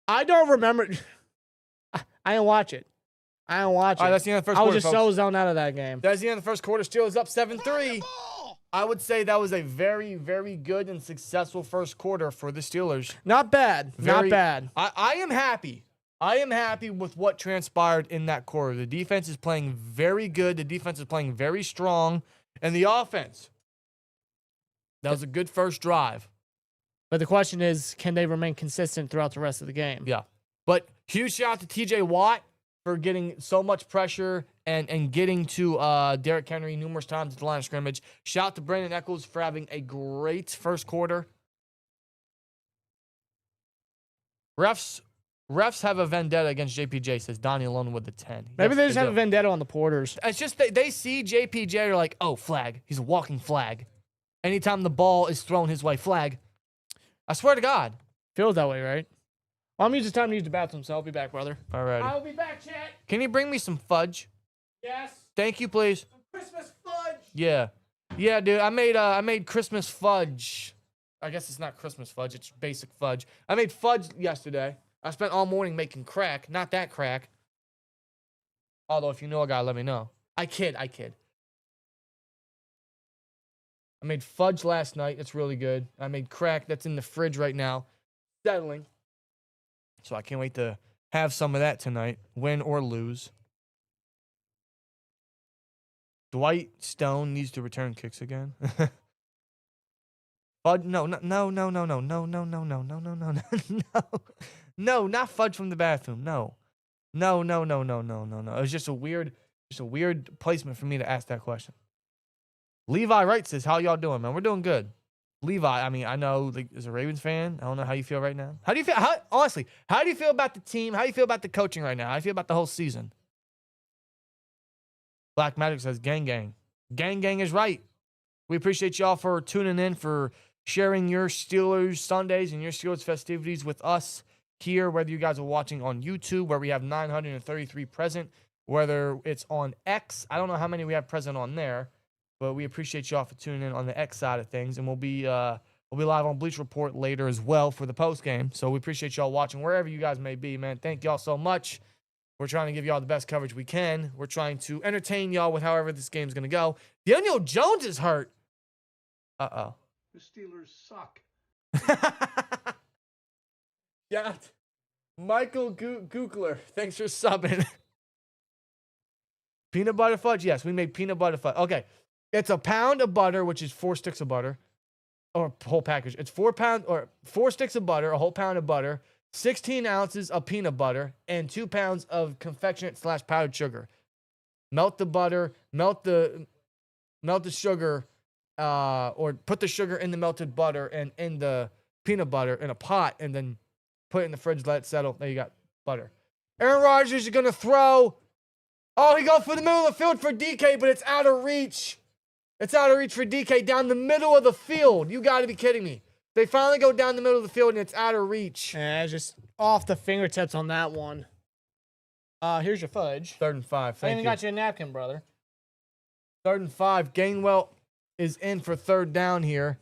Speaker 1: I don't remember. I didn't watch it. All right,
Speaker 4: that's the end of the first
Speaker 1: I
Speaker 4: quarter,
Speaker 1: was just
Speaker 4: folks.
Speaker 1: so zoned out of that game.
Speaker 4: That's the end of the first quarter. Steelers up 7-3. I would say that was a very, very good and successful first quarter for the Steelers.
Speaker 1: Not bad. Not bad.
Speaker 4: I am happy. I am happy with what transpired in that quarter. The defense is playing very good. The defense is playing very strong. And the offense, that was a good first drive.
Speaker 1: But the question is, can they remain consistent throughout the rest of the game?
Speaker 4: Yeah. But huge shout out to TJ Watt for getting so much pressure and getting to Derrick Henry numerous times at the line of scrimmage. Shout out to Brandin Echols for having a great first quarter. Refs have a vendetta against JPJ, says Donnie alone with the 10.
Speaker 1: Maybe
Speaker 4: Yes,
Speaker 1: they just have
Speaker 4: do.
Speaker 1: a vendetta on the Porters.
Speaker 4: It's just they see JPJ, they're like, oh, flag. He's a walking flag. Anytime the ball is thrown his way, flag. I swear to God.
Speaker 1: Feels that way, right? Well, I'm using time to use the bathroom, so I'll be back, brother.
Speaker 4: All right.
Speaker 1: I'll be back, chat.
Speaker 4: Can you bring me some fudge?
Speaker 1: Yes.
Speaker 4: Thank you, please.
Speaker 1: Some Christmas fudge.
Speaker 4: Yeah. Yeah, dude. I made Christmas fudge. I guess it's not Christmas fudge, it's basic fudge. I made fudge yesterday. I spent all morning making crack. Not that crack. Although if you know a guy, let me know. I kid. I made fudge last night. It's really good. I made crack. That's in the fridge right now. Settling. So I can't wait to have some of that tonight, win or lose. Dwight Stone needs to return kicks again. Fudge? No, not fudge from the bathroom. No. It was just a weird placement for me to ask that question. Levi Wright says, "How y'all doing, man? We're doing good." Levi, I mean, I know as a Ravens fan, I don't know how you feel right now. How do you feel? Honestly, how do you feel about the team? How do you feel about the coaching right now? How do you feel about the whole season? Black Magic says, "Gang, gang, gang, gang is right." We appreciate y'all for tuning in, for sharing your Steelers Sundays and your Steelers festivities with us here, whether you guys are watching on YouTube, where we have 933 present, whether it's on X. I don't know how many we have present on there, but we appreciate y'all for tuning in on the X side of things, and we'll be live on Bleach Report later as well for the post game. So we appreciate y'all watching wherever you guys may be, man. Thank y'all so much. We're trying to give y'all the best coverage we can. We're trying to entertain y'all with however this game's gonna go. Daniel Jones is hurt. Uh-oh.
Speaker 5: The Steelers suck.
Speaker 4: Yeah. Michael Googler, thanks for subbing. Peanut butter fudge? Yes, we made peanut butter fudge. Okay. It's a pound of butter, which is 4 sticks of butter. Or whole package. It's 4 sticks of butter, a whole pound of butter, 16 ounces of peanut butter, and 2 pounds of confectionate/powdered sugar. Melt the butter, melt the sugar, or put the sugar in the melted butter and in the peanut butter in a pot, and then put it in the fridge, let it settle. There you got butter. Aaron Rodgers is going to throw. Oh, he goes for the middle of the field for DK, but it's out of reach. It's out of reach for DK down the middle of the field. You got to be kidding me. They finally go down the middle of the field, and it's out of reach.
Speaker 1: Just off the fingertips on that one. Here's your fudge.
Speaker 4: 3rd and 5.
Speaker 1: I
Speaker 4: Thank
Speaker 1: even
Speaker 4: you.
Speaker 1: got you a napkin, brother.
Speaker 4: 3rd and 5. Gainwell is in for 3rd down here.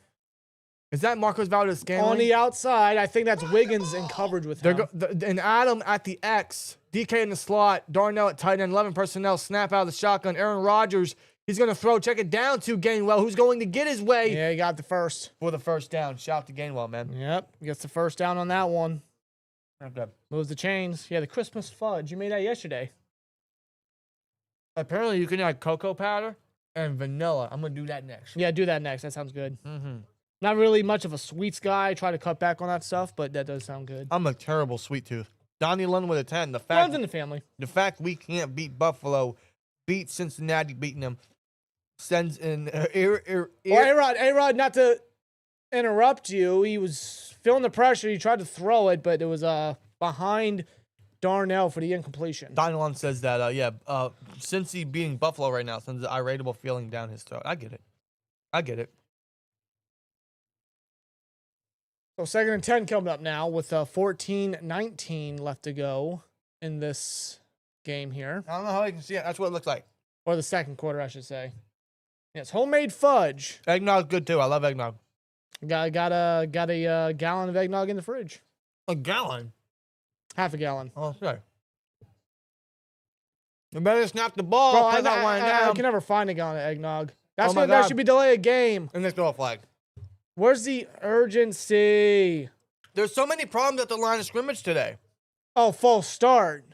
Speaker 4: Is that Marcos Valdez-Scantling?
Speaker 1: On the outside, I think that's Wiggins in coverage with him.
Speaker 4: And Adam at the X. DK in the slot. Darnell at tight end. 11 personnel. Snap out of the shotgun. Aaron Rodgers. He's going to throw. Check it down to Gainwell, who's going to get his way.
Speaker 1: Yeah, he got the first.
Speaker 4: For the first down. Shout out to Gainwell, man.
Speaker 1: Yep, gets the first down on that one.
Speaker 4: Okay.
Speaker 1: Moves the chains. Yeah, the Christmas fudge. You made that yesterday.
Speaker 4: Apparently, you can add cocoa powder and vanilla. I'm going to do that next.
Speaker 1: Yeah, do that next. That sounds good.
Speaker 4: Mm-hmm.
Speaker 1: Not really much of a sweets guy. I try to cut back on that stuff, but that does sound good.
Speaker 4: I'm a terrible sweet tooth. Donnie Lund with a 10.
Speaker 1: Runs in the family.
Speaker 4: The fact we can't beat Buffalo, beat Cincinnati beating them, sends in
Speaker 1: A-Rod, not to interrupt you. He was feeling the pressure. He tried to throw it, but it was behind Darnell for the incompletion.
Speaker 4: Donnie Lund says that, Cincy beating Buffalo right now sends an irritable feeling down his throat. I get it.
Speaker 1: So 2nd and 10 coming up now with 14-19 left to go in this game here.
Speaker 4: I don't know how you can see it. That's what it looks like.
Speaker 1: Or the second quarter, I should say. Yes, homemade fudge.
Speaker 4: Eggnog's good too. I love eggnog.
Speaker 1: Got a gallon of eggnog in the fridge.
Speaker 4: A gallon?
Speaker 1: Half a gallon.
Speaker 4: Oh, sorry. You better snap the ball.
Speaker 1: Bro, I can never find a gallon of eggnog. That should be delay a game.
Speaker 4: And they throw a flag.
Speaker 1: Where's the urgency?
Speaker 4: There's so many problems at the line of scrimmage today.
Speaker 1: Oh, false start.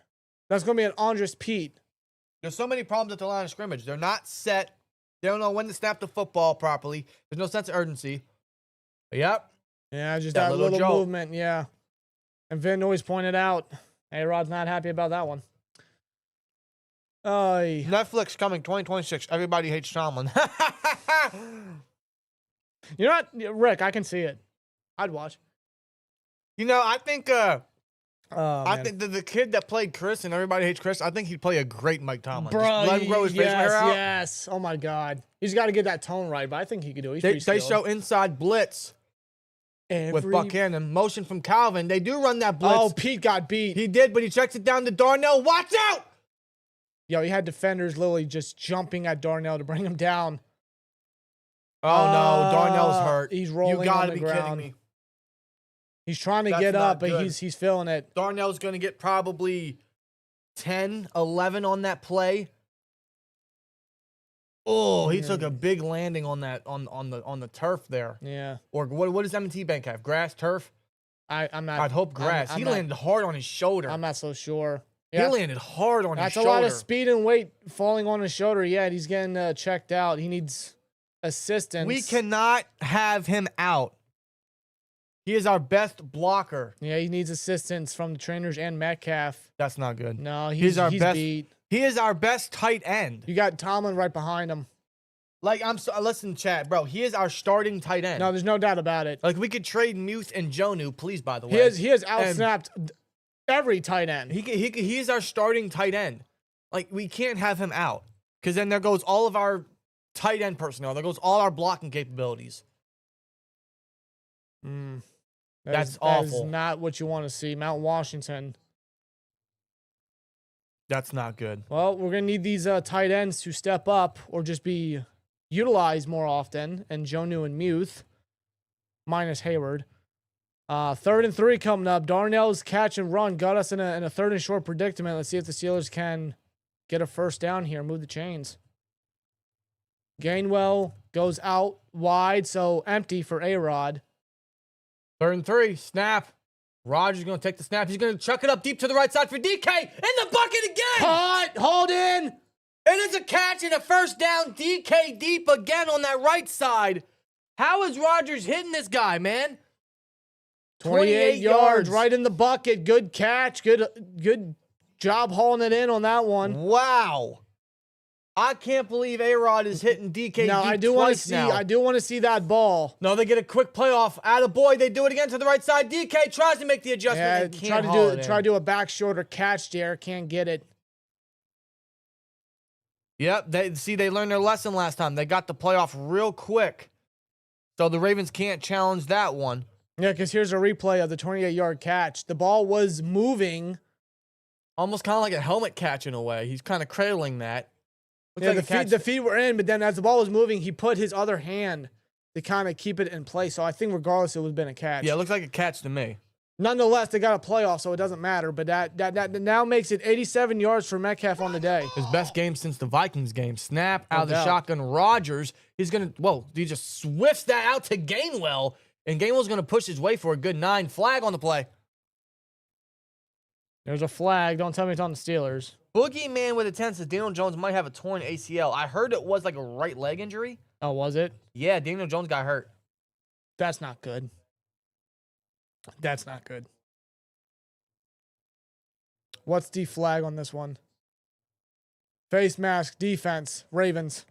Speaker 1: That's going to be an Andrus Peat.
Speaker 4: There's so many problems at the line of scrimmage. They're not set. They don't know when to snap the football properly. There's no sense of urgency. Yep.
Speaker 1: Yeah, just that little movement, yeah. And Vin always pointed out, A-Rod's not happy about that one.
Speaker 4: Netflix coming 2026. Everybody hates Tomlin.
Speaker 1: You know what, Rick? I can see it. I'd watch.
Speaker 4: You know, I think
Speaker 1: I
Speaker 4: think the kid that played Chris and everybody hates Chris, I think he'd play a great Mike Tomlin.
Speaker 1: Bro,
Speaker 4: just let him grow his facial hair out.
Speaker 1: Yes. Oh my God. He's got to get that tone right, but I think he could do it.
Speaker 4: They show inside blitz with Buchanan. Motion from Calvin. They do run that blitz.
Speaker 1: Oh, Pete got beat.
Speaker 4: He did, but he checks it down to Darnell. Watch out!
Speaker 1: Yo, he had defenders literally just jumping at Darnell to bring him down.
Speaker 4: Oh no, Darnell's hurt.
Speaker 1: He's rolling
Speaker 4: You gotta
Speaker 1: on the
Speaker 4: be
Speaker 1: ground.
Speaker 4: kidding me.
Speaker 1: He's trying to
Speaker 4: That's
Speaker 1: get
Speaker 4: not
Speaker 1: up, but
Speaker 4: good.
Speaker 1: he's feeling it.
Speaker 4: Darnell's gonna get probably 10, 11 on that play. Oh, he took a big landing on that on the turf there.
Speaker 1: Yeah.
Speaker 4: Or what does M&T Bank have? Grass, turf?
Speaker 1: I'm not.
Speaker 4: I'd hope grass.
Speaker 1: I'm
Speaker 4: He
Speaker 1: not-
Speaker 4: landed hard on his shoulder.
Speaker 1: I'm not so sure.
Speaker 4: He
Speaker 1: Yeah.
Speaker 4: landed hard on his
Speaker 1: That's
Speaker 4: shoulder.
Speaker 1: a lot of speed and weight falling on his shoulder. Yeah, he's getting checked out. He needs assistance.
Speaker 4: We cannot have him out. He is our best blocker.
Speaker 1: Yeah, he needs assistance from the trainers and Metcalf.
Speaker 4: That's not good.
Speaker 1: No, he's
Speaker 4: our best.
Speaker 1: beat.
Speaker 4: He is our best tight end.
Speaker 1: You got Tomlin right behind him.
Speaker 4: Like, listen, Chad, bro. He is our starting tight end.
Speaker 1: No, there's no doubt about it.
Speaker 4: Like, we could trade Muth and Jonu, please, by the way.
Speaker 1: He has outsnapped every tight end.
Speaker 4: He is our starting tight end. Like, we can't have him out. Because then there goes all of our tight end personnel. There goes all our blocking capabilities. That's awful.
Speaker 1: That is not what you want to see. Mount Washington.
Speaker 4: That's not good.
Speaker 1: Well, we're going to need these tight ends to step up or just be utilized more often. And Jonu and Muth, minus Hayward. 3rd and 3 coming up. Darnell's catch and run got us in a 3rd and short predicament. Let's see if the Steelers can get a first down here. Move the chains. Gainwell goes out wide, so empty for A-Rod.
Speaker 4: 3rd and 3. Snap. Rodgers is going to take the snap. He's going to chuck it up deep to the right side for DK. In the bucket again.
Speaker 1: Caught. Hold in.
Speaker 4: It is a catch and a first down. DK deep again on that right side. How is Rodgers hitting this guy, man?
Speaker 1: 28 yards right in the bucket. Good catch. Good job hauling it in on that one.
Speaker 4: Wow. I can't believe A-Rod is hitting DK
Speaker 1: No,
Speaker 4: deep
Speaker 1: I do want to
Speaker 4: twice
Speaker 1: see.
Speaker 4: now.
Speaker 1: I do want to see that ball.
Speaker 4: No, they get a quick playoff. Attaboy, they do it again to the right side. DK tries to make the adjustment.
Speaker 1: Yeah,
Speaker 4: and can't haul it in.
Speaker 1: try to do a back shoulder catch there. Can't get it.
Speaker 4: Yep, they learned their lesson last time. They got the playoff real quick. So the Ravens can't challenge that one.
Speaker 1: Yeah, because here's a replay of the 28-yard catch. The ball was moving
Speaker 4: Almost kind of like a helmet catch in a way. He's kind of cradling that. Looks
Speaker 1: Yeah,
Speaker 4: like
Speaker 1: the feet were in, but then as the ball was moving, he put his other hand to kind of keep it in place. So I think regardless, it would have been a catch.
Speaker 4: Yeah, it looks like a catch to me.
Speaker 1: Nonetheless, they got a playoff, so it doesn't matter. But that now makes it 87 yards for Metcalf on the day.
Speaker 4: His best game since the Vikings game. Snap out of the
Speaker 1: doubt.
Speaker 4: shotgun. Rodgers, he's going to, whoa, he just swifts that out to Gainwell. And Gainwell's going to push his way for a good 9. Flag on the play.
Speaker 1: There's a flag. Don't tell me it's on the Steelers.
Speaker 4: Boogeyman with a 10 says Daniel Jones might have a torn ACL. I heard it was like a right leg injury.
Speaker 1: Oh, was it?
Speaker 4: Yeah, Daniel Jones got hurt.
Speaker 1: That's not good. That's not good. What's the flag on this one? Face mask, defense, Ravens.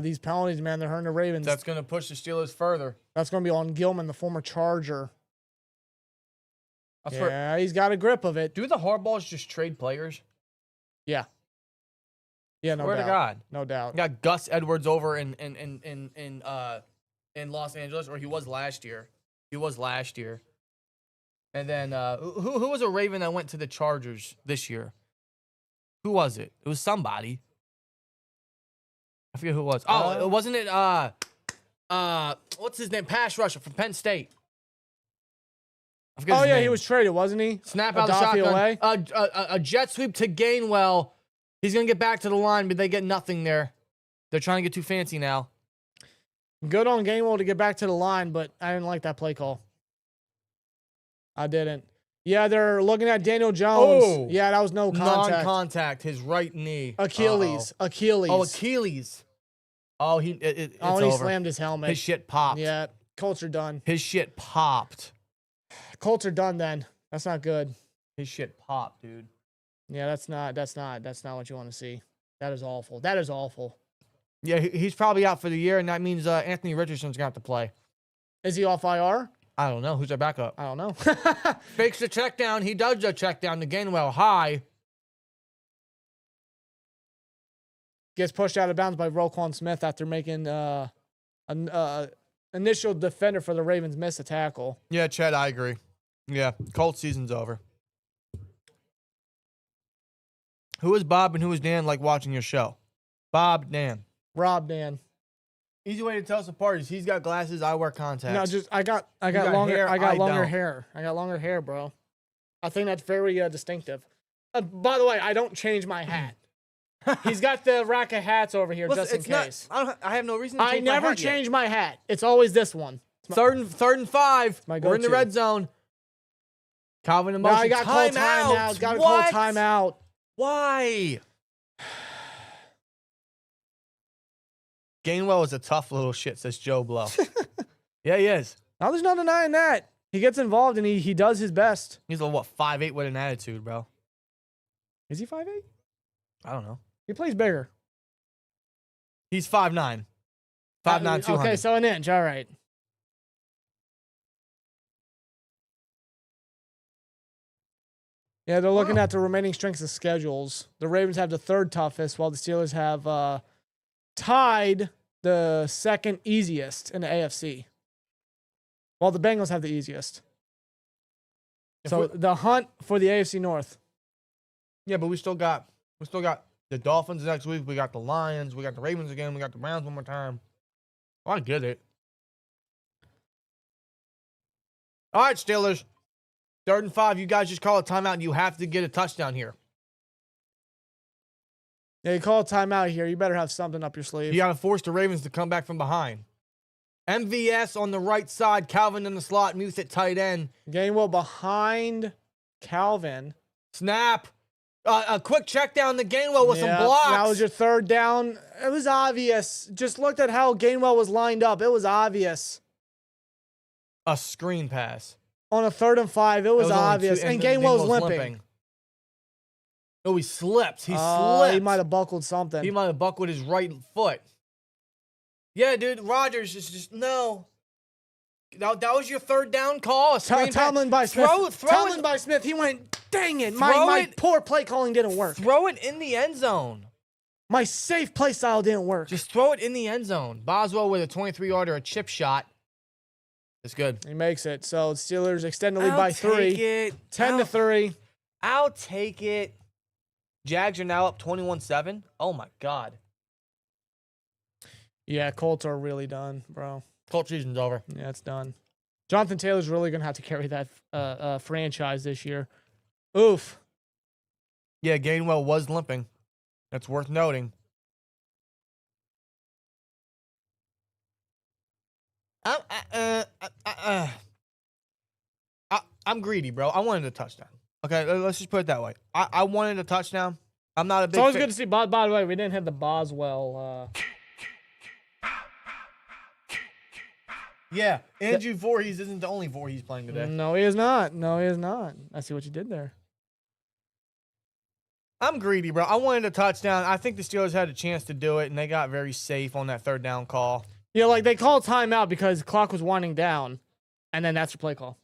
Speaker 1: These penalties, man, they're hurting the Ravens.
Speaker 4: That's going to push the Steelers further.
Speaker 1: That's going to be on Gilman, the former Charger.
Speaker 4: I swear,
Speaker 1: Yeah, he's got a grip of it.
Speaker 4: do the hardballs just trade players?
Speaker 1: Yeah. Yeah, no
Speaker 4: Swear
Speaker 1: doubt.
Speaker 4: to God.
Speaker 1: No doubt.
Speaker 4: We got Gus Edwards over in Los Angeles, or he was last year. He was last year. And then who was a Raven that went to the Chargers this year? Who was it? It was somebody. I forget who it was. Oh, wasn't it what's his name? Pass rusher from Penn State. I forget
Speaker 1: Oh,
Speaker 4: his
Speaker 1: yeah,
Speaker 4: name.
Speaker 1: he was traded, wasn't he?
Speaker 4: Snap out the shotgun.
Speaker 1: away.
Speaker 4: A jet sweep to Gainwell. He's going to get back to the line, but they get nothing there. They're trying to get too fancy now.
Speaker 1: Good on Gainwell to get back to the line, but I didn't like that play call. I didn't. Yeah, they're looking at Daniel Jones.
Speaker 4: Oh.
Speaker 1: Yeah, that was no contact.
Speaker 4: Non-contact, his right knee.
Speaker 1: Achilles.
Speaker 4: Uh-oh.
Speaker 1: Achilles.
Speaker 4: Oh, Achilles. Oh, it's
Speaker 1: Oh, and he
Speaker 4: over.
Speaker 1: slammed his helmet.
Speaker 4: His shit popped.
Speaker 1: Yeah, Colts are done.
Speaker 4: His shit popped.
Speaker 1: Colts are done then. That's not good.
Speaker 4: His shit popped, dude.
Speaker 1: Yeah, that's not what you want to see. That is awful. That is awful.
Speaker 4: Yeah, he's probably out for the year, and that means Anthony Richardson's going to have to play.
Speaker 1: Is he off IR?
Speaker 4: I don't know. Who's their backup?
Speaker 1: I don't know.
Speaker 4: Fakes the check down. He does the check down to Gainwell high.
Speaker 1: Gets pushed out of bounds by Roquan Smith after making an initial defender for the Ravens miss a tackle.
Speaker 4: Yeah, Chad, I agree. Yeah, Colts season's over. Who is Bob and who is Dan like watching your show? Bob, Dan.
Speaker 1: Rob, Dan.
Speaker 4: Easy way to tell us apart is he's got glasses, I wear contacts.
Speaker 1: No, just I got
Speaker 4: got
Speaker 1: longer
Speaker 4: hair,
Speaker 1: I got
Speaker 4: I
Speaker 1: longer
Speaker 4: don't.
Speaker 1: hair. I got longer hair, bro. I think that's very distinctive. By the way, I don't change my hat. He's got the rack of hats over here just in case.
Speaker 4: I have no reason to
Speaker 1: I
Speaker 4: change my
Speaker 1: never
Speaker 4: hat yet.
Speaker 1: change my hat. It's always this one.
Speaker 4: Third and 5.
Speaker 1: my
Speaker 4: We're in the
Speaker 1: go-to.
Speaker 4: red zone. Calvin in
Speaker 1: Now
Speaker 4: motion.
Speaker 1: I got to call timeout. Got to call timeout.
Speaker 4: Why? Gainwell is a tough little shit, says Joe Blow. Yeah, he is.
Speaker 1: Now there's no denying that. He gets involved and he does his best.
Speaker 4: He's a, 5'8" with an attitude, bro.
Speaker 1: Is he 5'8"?
Speaker 4: I don't know.
Speaker 1: He plays bigger.
Speaker 4: He's 5'9". 5'9", 200.
Speaker 1: Okay, so an inch. All right. Yeah, they're looking at the remaining strengths of schedules. The Ravens have the third toughest, while the Steelers have tied the second easiest in the AFC. While the Bengals have the easiest. So the hunt for the AFC North.
Speaker 4: Yeah, but we still got the Dolphins next week. We got the Lions. We got the Ravens again. We got the Browns one more time. Oh, I get it. All right, Steelers. 3rd and 5. You guys just call a timeout, and you have to get a touchdown here.
Speaker 1: Yeah, you call a timeout here. You better have something up your sleeve.
Speaker 4: You got to force the Ravens to come back from behind. MVS on the right side. Calvin in the slot. Muse at tight end.
Speaker 1: Gainwell behind Calvin.
Speaker 4: Snap. A quick check down to Gainwell with some
Speaker 1: Yeah,
Speaker 4: blocks.
Speaker 1: That was your third down. It was obvious. Just looked at how Gainwell was lined up. It was obvious.
Speaker 4: A screen pass.
Speaker 1: On a 3rd and 5, it was
Speaker 4: That only
Speaker 1: obvious.
Speaker 4: two-
Speaker 1: And
Speaker 4: Gainwell's
Speaker 1: Gainwell's limping.
Speaker 4: Oh, he slipped. He
Speaker 1: He
Speaker 4: slipped.
Speaker 1: might have buckled something.
Speaker 4: He might have buckled his right foot. Yeah, dude. Rodgers is just no. That was your 3rd down call. A screen
Speaker 1: Tomlin by
Speaker 4: pass.
Speaker 1: Smith.
Speaker 4: Throw
Speaker 1: Tomlin
Speaker 4: it.
Speaker 1: by Smith. He went, dang it.
Speaker 4: Throw
Speaker 1: My
Speaker 4: it.
Speaker 1: poor play calling didn't work.
Speaker 4: Throw it in the end zone.
Speaker 1: My safe play style didn't work.
Speaker 4: Just throw it in the end zone. Boswell with a 23-yarder, a chip shot. It's good.
Speaker 1: He makes it. So Steelers extend the lead
Speaker 4: I'll
Speaker 1: by
Speaker 4: take
Speaker 1: 3.
Speaker 4: it.
Speaker 1: 10-3.
Speaker 4: I'll take it. Jags are now up 21-7. Oh, my God.
Speaker 1: Yeah, Colts are really done, bro.
Speaker 4: Colt season's over.
Speaker 1: Yeah, it's done. Jonathan Taylor's really going to have to carry that franchise this year. Oof.
Speaker 4: Yeah, Gainwell was limping. That's worth noting. I'm greedy, bro. I wanted a touchdown. Okay, let's just put it that way. I wanted a touchdown. I'm not a big
Speaker 1: It's always
Speaker 4: fan.
Speaker 1: good to see. By the way, we didn't have the Boswell.
Speaker 4: Yeah, Andrew Voorhees isn't the only Voorhees playing today.
Speaker 1: No, he is not. No, he is not. I see what you did there.
Speaker 4: I'm greedy, bro. I wanted a touchdown. I think the Steelers had a chance to do it, and they got very safe on that 3rd down call.
Speaker 1: Yeah, like they called timeout because the clock was winding down, and then that's the play call.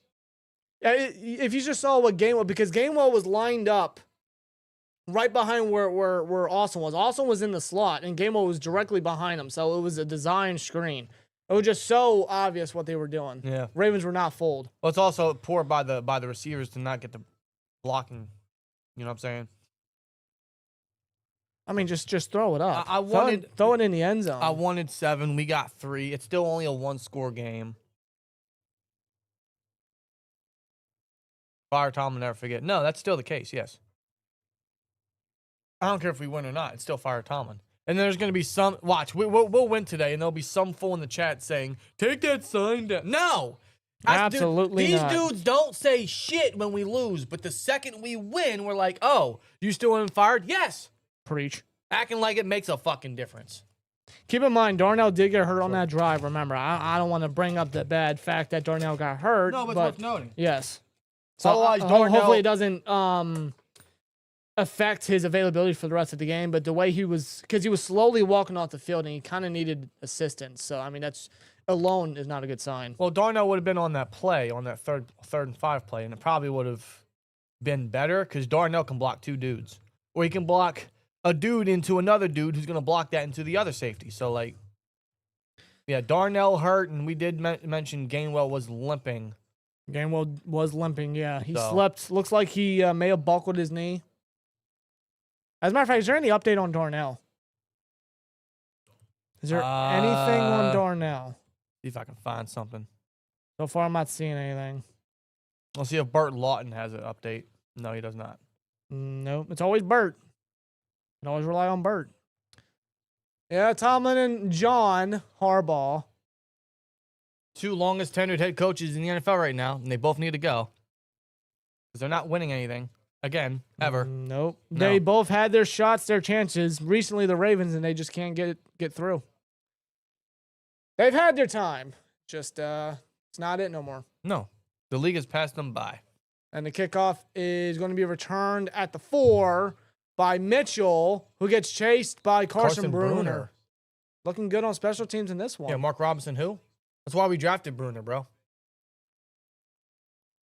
Speaker 1: If you just saw what Gainwell, because Gainwell was lined up right behind where Austin was. Austin was in the slot, and Gainwell was directly behind him, so it was a design screen. It was just so obvious what they were doing.
Speaker 4: Yeah.
Speaker 1: Ravens were not fooled.
Speaker 4: Well, it's also poor by the receivers to not get the blocking. You know what I'm saying?
Speaker 1: I mean, just throw it up.
Speaker 4: I wanted
Speaker 1: throw it in the end zone.
Speaker 4: I wanted 7. We got 3. It's still only a 1-score game. Fire Tom will never forget. No, that's still the case. Yes. I don't care if we win or not. It's still Fire Tomlin. And there's going to be some. Watch, we'll win today, and there'll be some fool in the chat saying, "Take that sign down." No,
Speaker 1: Absolutely
Speaker 4: These
Speaker 1: not.
Speaker 4: dudes don't say shit when we lose, but the second we win, we're like, "Oh, you still want him fired?" Yes.
Speaker 1: Preach.
Speaker 4: Acting like it makes a fucking difference.
Speaker 1: Keep in mind, Darnell did get hurt on that drive. Remember, I don't want to bring up the bad fact that Darnell got hurt.
Speaker 4: No, but it's worth noting.
Speaker 1: Yes. So
Speaker 4: Otherwise, Darnell,
Speaker 1: hopefully it doesn't affect his availability for the rest of the game. But the way he was, because he was slowly walking off the field and he kind of needed assistance. So I mean, that's alone is not a good sign.
Speaker 4: Well, Darnell would have been on that play, on that third and 5 play, and it probably would have been better because Darnell can block 2 dudes, or he can block a dude into another dude who's going to block that into the other safety. So like, yeah, Darnell hurt, and we did mention Gainwell was limping.
Speaker 1: Gainwell was limping. Yeah, he
Speaker 4: So.
Speaker 1: slept. Looks like he may have buckled his knee. As a matter of fact, is there any update on Darnell? Is there anything on Darnell?
Speaker 4: See if I can find something.
Speaker 1: So far, I'm not seeing anything.
Speaker 4: Let's see if Burt Lawton has an update. No, he does not.
Speaker 1: Nope. It's always Burt. Can always rely on Burt. Yeah, Tomlin and John Harbaugh.
Speaker 4: 2 longest tenured head coaches in the NFL right now, and they both need to go because they're not winning anything again ever.
Speaker 1: Nope.
Speaker 4: No.
Speaker 1: They both had their shots, their chances. Recently, the Ravens, and they just can't get through. They've had their time. Just it's not it no more.
Speaker 4: No, the league has passed them by.
Speaker 1: And the kickoff is going to be returned at the 4 by Mitchell, who gets chased by Carson Bruner. Looking good on special teams in this one.
Speaker 4: Yeah, Mark Robinson, who? That's why we drafted Bruner, bro.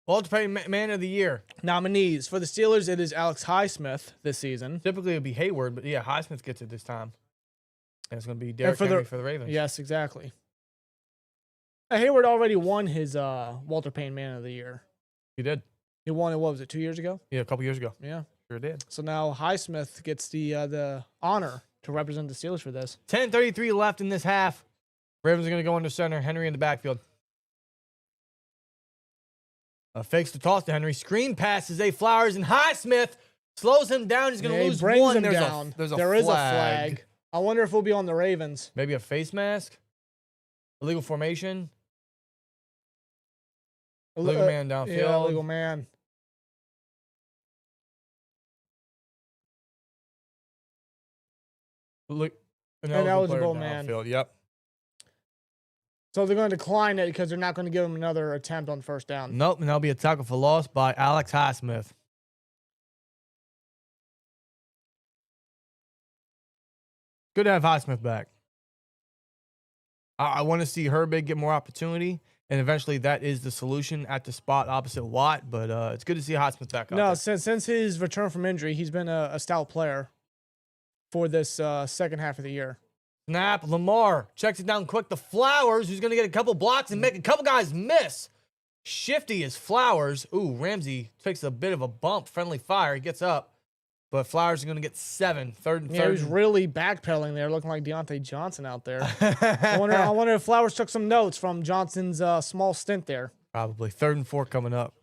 Speaker 4: Ultimate Man of the Year.
Speaker 1: Nominees for the Steelers, it is Alex Highsmith this season.
Speaker 4: Typically, it would be Hayward, but yeah, Highsmith gets it this time. And it's going to be Derrick Henry for the Ravens.
Speaker 1: Yes, exactly. Hayward already won his Walter Payton Man of the Year.
Speaker 4: He did.
Speaker 1: He won it, what was it, 2 years ago?
Speaker 4: Yeah, a couple years ago.
Speaker 1: Yeah.
Speaker 4: Sure did.
Speaker 1: So now Highsmith gets the honor to represent the Steelers for this.
Speaker 4: 10:33 left in this half. Ravens are going to go under center. Henry in the backfield. Fakes the toss to Henry. Screen pass to Zay Flowers, and Highsmith slows him down. He's going to lose
Speaker 1: brings
Speaker 4: one.
Speaker 1: him
Speaker 4: There's
Speaker 1: down.
Speaker 4: There is
Speaker 1: a flag. I wonder if we'll be on the Ravens.
Speaker 4: Maybe a face mask. Illegal formation. Illegal man downfield.
Speaker 1: Yeah, illegal man.
Speaker 4: An
Speaker 1: eligible
Speaker 4: player
Speaker 1: man.
Speaker 4: downfield. Yep.
Speaker 1: So they're going to decline it because they're not going to give him another attempt on first down.
Speaker 4: Nope, and that'll be a tackle for loss by Alex Highsmith. Good to have Highsmith back. I want to see Herbig get more opportunity, and eventually that is the solution at the spot opposite Watt, but it's good to see Highsmith back out
Speaker 1: No,
Speaker 4: there.
Speaker 1: since his return from injury, he's been a stout player for this second half of the year.
Speaker 4: Snap. Lamar checks it down quick to Flowers, who's going to get a couple blocks and make a couple guys miss. Shifty is Flowers. Ooh, Ramsey takes a bit of a bump. Friendly fire. He gets up. But Flowers is going to get 7. Third and third.
Speaker 1: Yeah, he was really backpedaling there, looking like Deontay Johnson out there. I wonder if Flowers took some notes from Johnson's small stint there.
Speaker 4: Probably. 3rd and 4 coming up.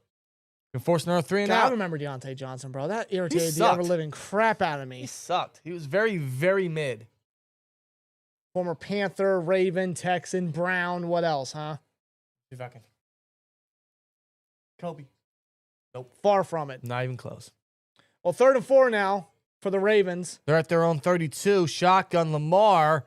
Speaker 4: Can force another 3 and
Speaker 1: God, I
Speaker 4: out.
Speaker 1: remember Deontay Johnson, bro. That irritated the
Speaker 4: sucked.
Speaker 1: ever-living crap out of
Speaker 4: He
Speaker 1: me.
Speaker 4: sucked. He was very, very mid.
Speaker 1: Former Panther, Raven, Texan, Brown. What else, huh?
Speaker 4: See if I can. Kobe.
Speaker 1: Far from it.
Speaker 4: Not even close.
Speaker 1: Well, 3rd and 4 now for the Ravens.
Speaker 4: They're at their own 32. Shotgun. Lamar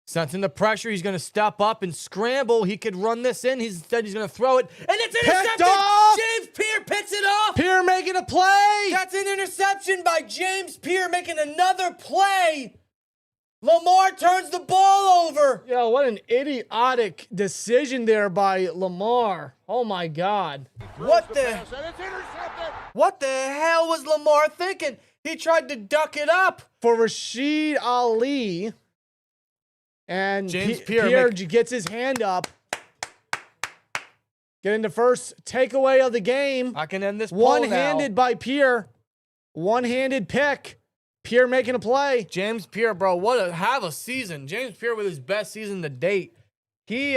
Speaker 4: sensing the pressure. He's going to step up and scramble. He could run this in. Instead, he's going to throw it. And it's intercepted.
Speaker 1: off!
Speaker 4: James Pierre picks it off.
Speaker 1: Pierre making a play.
Speaker 4: That's an interception by James Pierre making another play. Lamar turns the ball over.
Speaker 1: Yo, what an idiotic decision there by Lamar. Oh, my God.
Speaker 4: What the hell was Lamar thinking? He tried to duck it up.
Speaker 1: For Rashid Ali. And
Speaker 4: James
Speaker 1: Pierre gets his hand up. Getting the first takeaway of the game.
Speaker 4: I can end this poll
Speaker 1: One-handed
Speaker 4: now.
Speaker 1: by Pierre. One-handed pick. Pierre making a play.
Speaker 4: James Pierre, bro, have a season. James Pierre with his best season to date. He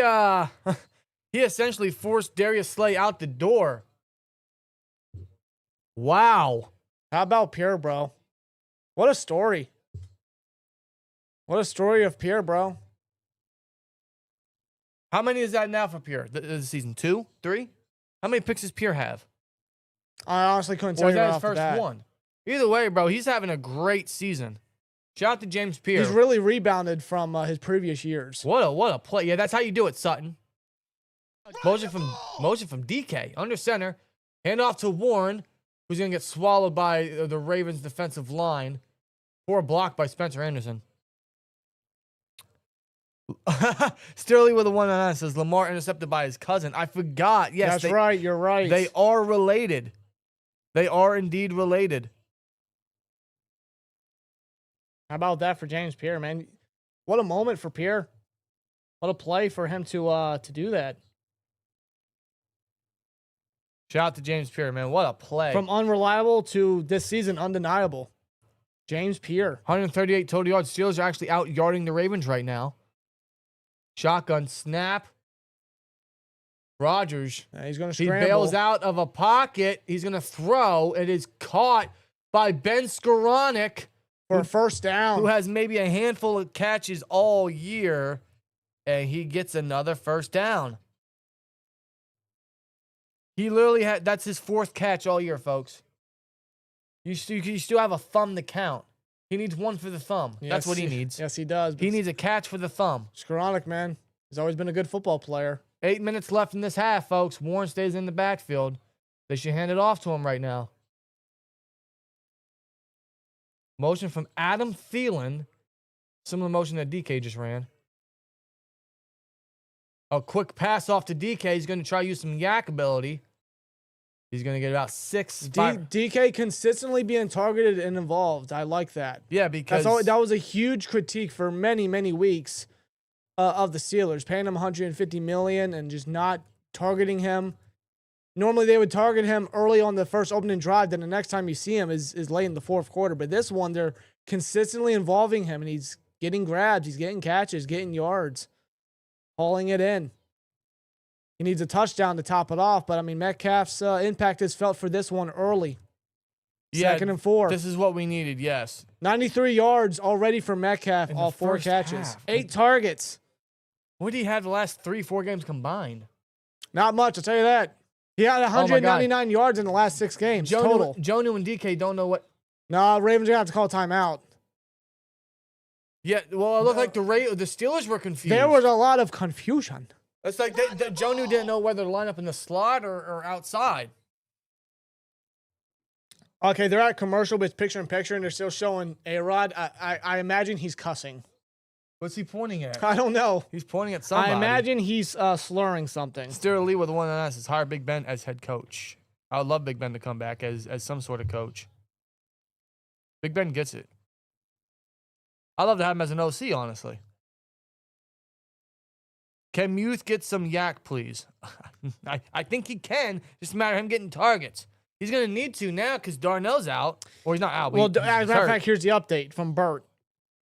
Speaker 4: he essentially forced Darius Slay out the door. Wow.
Speaker 1: How about Pierre, bro? What a story. What a story of Pierre, bro.
Speaker 4: How many is that now for Pierre? The season 2, 3? How many picks does Pierre have?
Speaker 1: I honestly couldn't
Speaker 4: Or
Speaker 1: tell
Speaker 4: is
Speaker 1: you
Speaker 4: that
Speaker 1: right
Speaker 4: his
Speaker 1: off the
Speaker 4: first
Speaker 1: bat.
Speaker 4: one? Either way, bro, he's having a great season. Shout out to James Pierre.
Speaker 1: He's really rebounded from his previous years.
Speaker 4: What a play. Yeah, that's how you do it, Sutton. Motion from DK. Under center. Hand off to Warren, who's going to get swallowed by the Ravens defensive line. Poor block by Spencer Anderson. Sterling with a 1-on-9 says Lamar intercepted by his cousin. I forgot. Yes,
Speaker 1: That's right. You're right.
Speaker 4: They are related. They are indeed related.
Speaker 1: How about that for James Pierre, man? What a moment for Pierre. What a play for him to do that.
Speaker 4: Shout out to James Pierre, man. What a play.
Speaker 1: From unreliable to this season undeniable. James Pierre.
Speaker 4: 138 total yards. Steelers are actually out yarding the Ravens right now. Shotgun snap. Rodgers.
Speaker 1: He's going to
Speaker 4: He
Speaker 1: scramble.
Speaker 4: bails out of a pocket. He's going to throw. It is caught by Ben Skoranek,
Speaker 1: for a first down.
Speaker 4: who has maybe a handful of catches all year, and he gets another first down. He literally had, that's his 4th catch all year, folks. You still have a thumb to count. He needs one for the thumb. That's what he needs.
Speaker 1: Yes, he does.
Speaker 4: He needs a catch for the thumb.
Speaker 1: Skoranek, man. He's always been a good football player.
Speaker 4: 8 minutes left in this half, folks. Warren stays in the backfield. They should hand it off to him right now. Motion from Adam Thielen. Similar motion that DK just ran. A quick pass off to DK. He's going to try to use some yak ability. He's going to get about 6.
Speaker 1: DK consistently being targeted and involved. I like that.
Speaker 4: Yeah, because
Speaker 1: That was a huge critique for many, many weeks of the Steelers, paying him $150 million and just not targeting him. Normally, they would target him early on the first opening drive. Then the next time you see him is late in the 4th quarter. But this one, they're consistently involving him, and he's getting grabs, he's getting catches, getting yards, hauling it in. He needs a touchdown to top it off. But, I mean, Metcalf's impact is felt for this one early.
Speaker 4: yeah,
Speaker 1: 2nd and 4.
Speaker 4: This is what we needed, yes.
Speaker 1: 93 yards already for Metcalf,
Speaker 4: In
Speaker 1: all
Speaker 4: the
Speaker 1: 4
Speaker 4: first
Speaker 1: catches.
Speaker 4: half.
Speaker 1: 8 targets.
Speaker 4: What did he have the last 3-4 games combined?
Speaker 1: Not much, I'll tell you that. He had 199 yards in the last 6 games total.
Speaker 4: Jonu and DK don't know what.
Speaker 1: No, Ravens are going to have to call timeout.
Speaker 4: Yeah, well, it looked like the Steelers were confused.
Speaker 1: There was a lot of confusion.
Speaker 4: It's like Jonu didn't know whether to line up in the slot or outside.
Speaker 1: Okay, they're at commercial, but it's picture-in-picture, and they're still showing A-Rod. I imagine he's cussing.
Speaker 4: What's he pointing at?
Speaker 1: I don't know.
Speaker 4: He's pointing at somebody.
Speaker 1: I imagine he's slurring something.
Speaker 4: Sterling Lee with the 1-on-9 says hire Big Ben as head coach. I would love Big Ben to come back as some sort of coach. Big Ben gets it. I'd love to have him as an OC, honestly. Can Muth get some yak, please? I think he can. Just a matter of him getting targets. He's going to need to now because Darnell's out. Or he's not out.
Speaker 1: Well,
Speaker 4: But
Speaker 1: as a matter of fact, here's the update from Bert.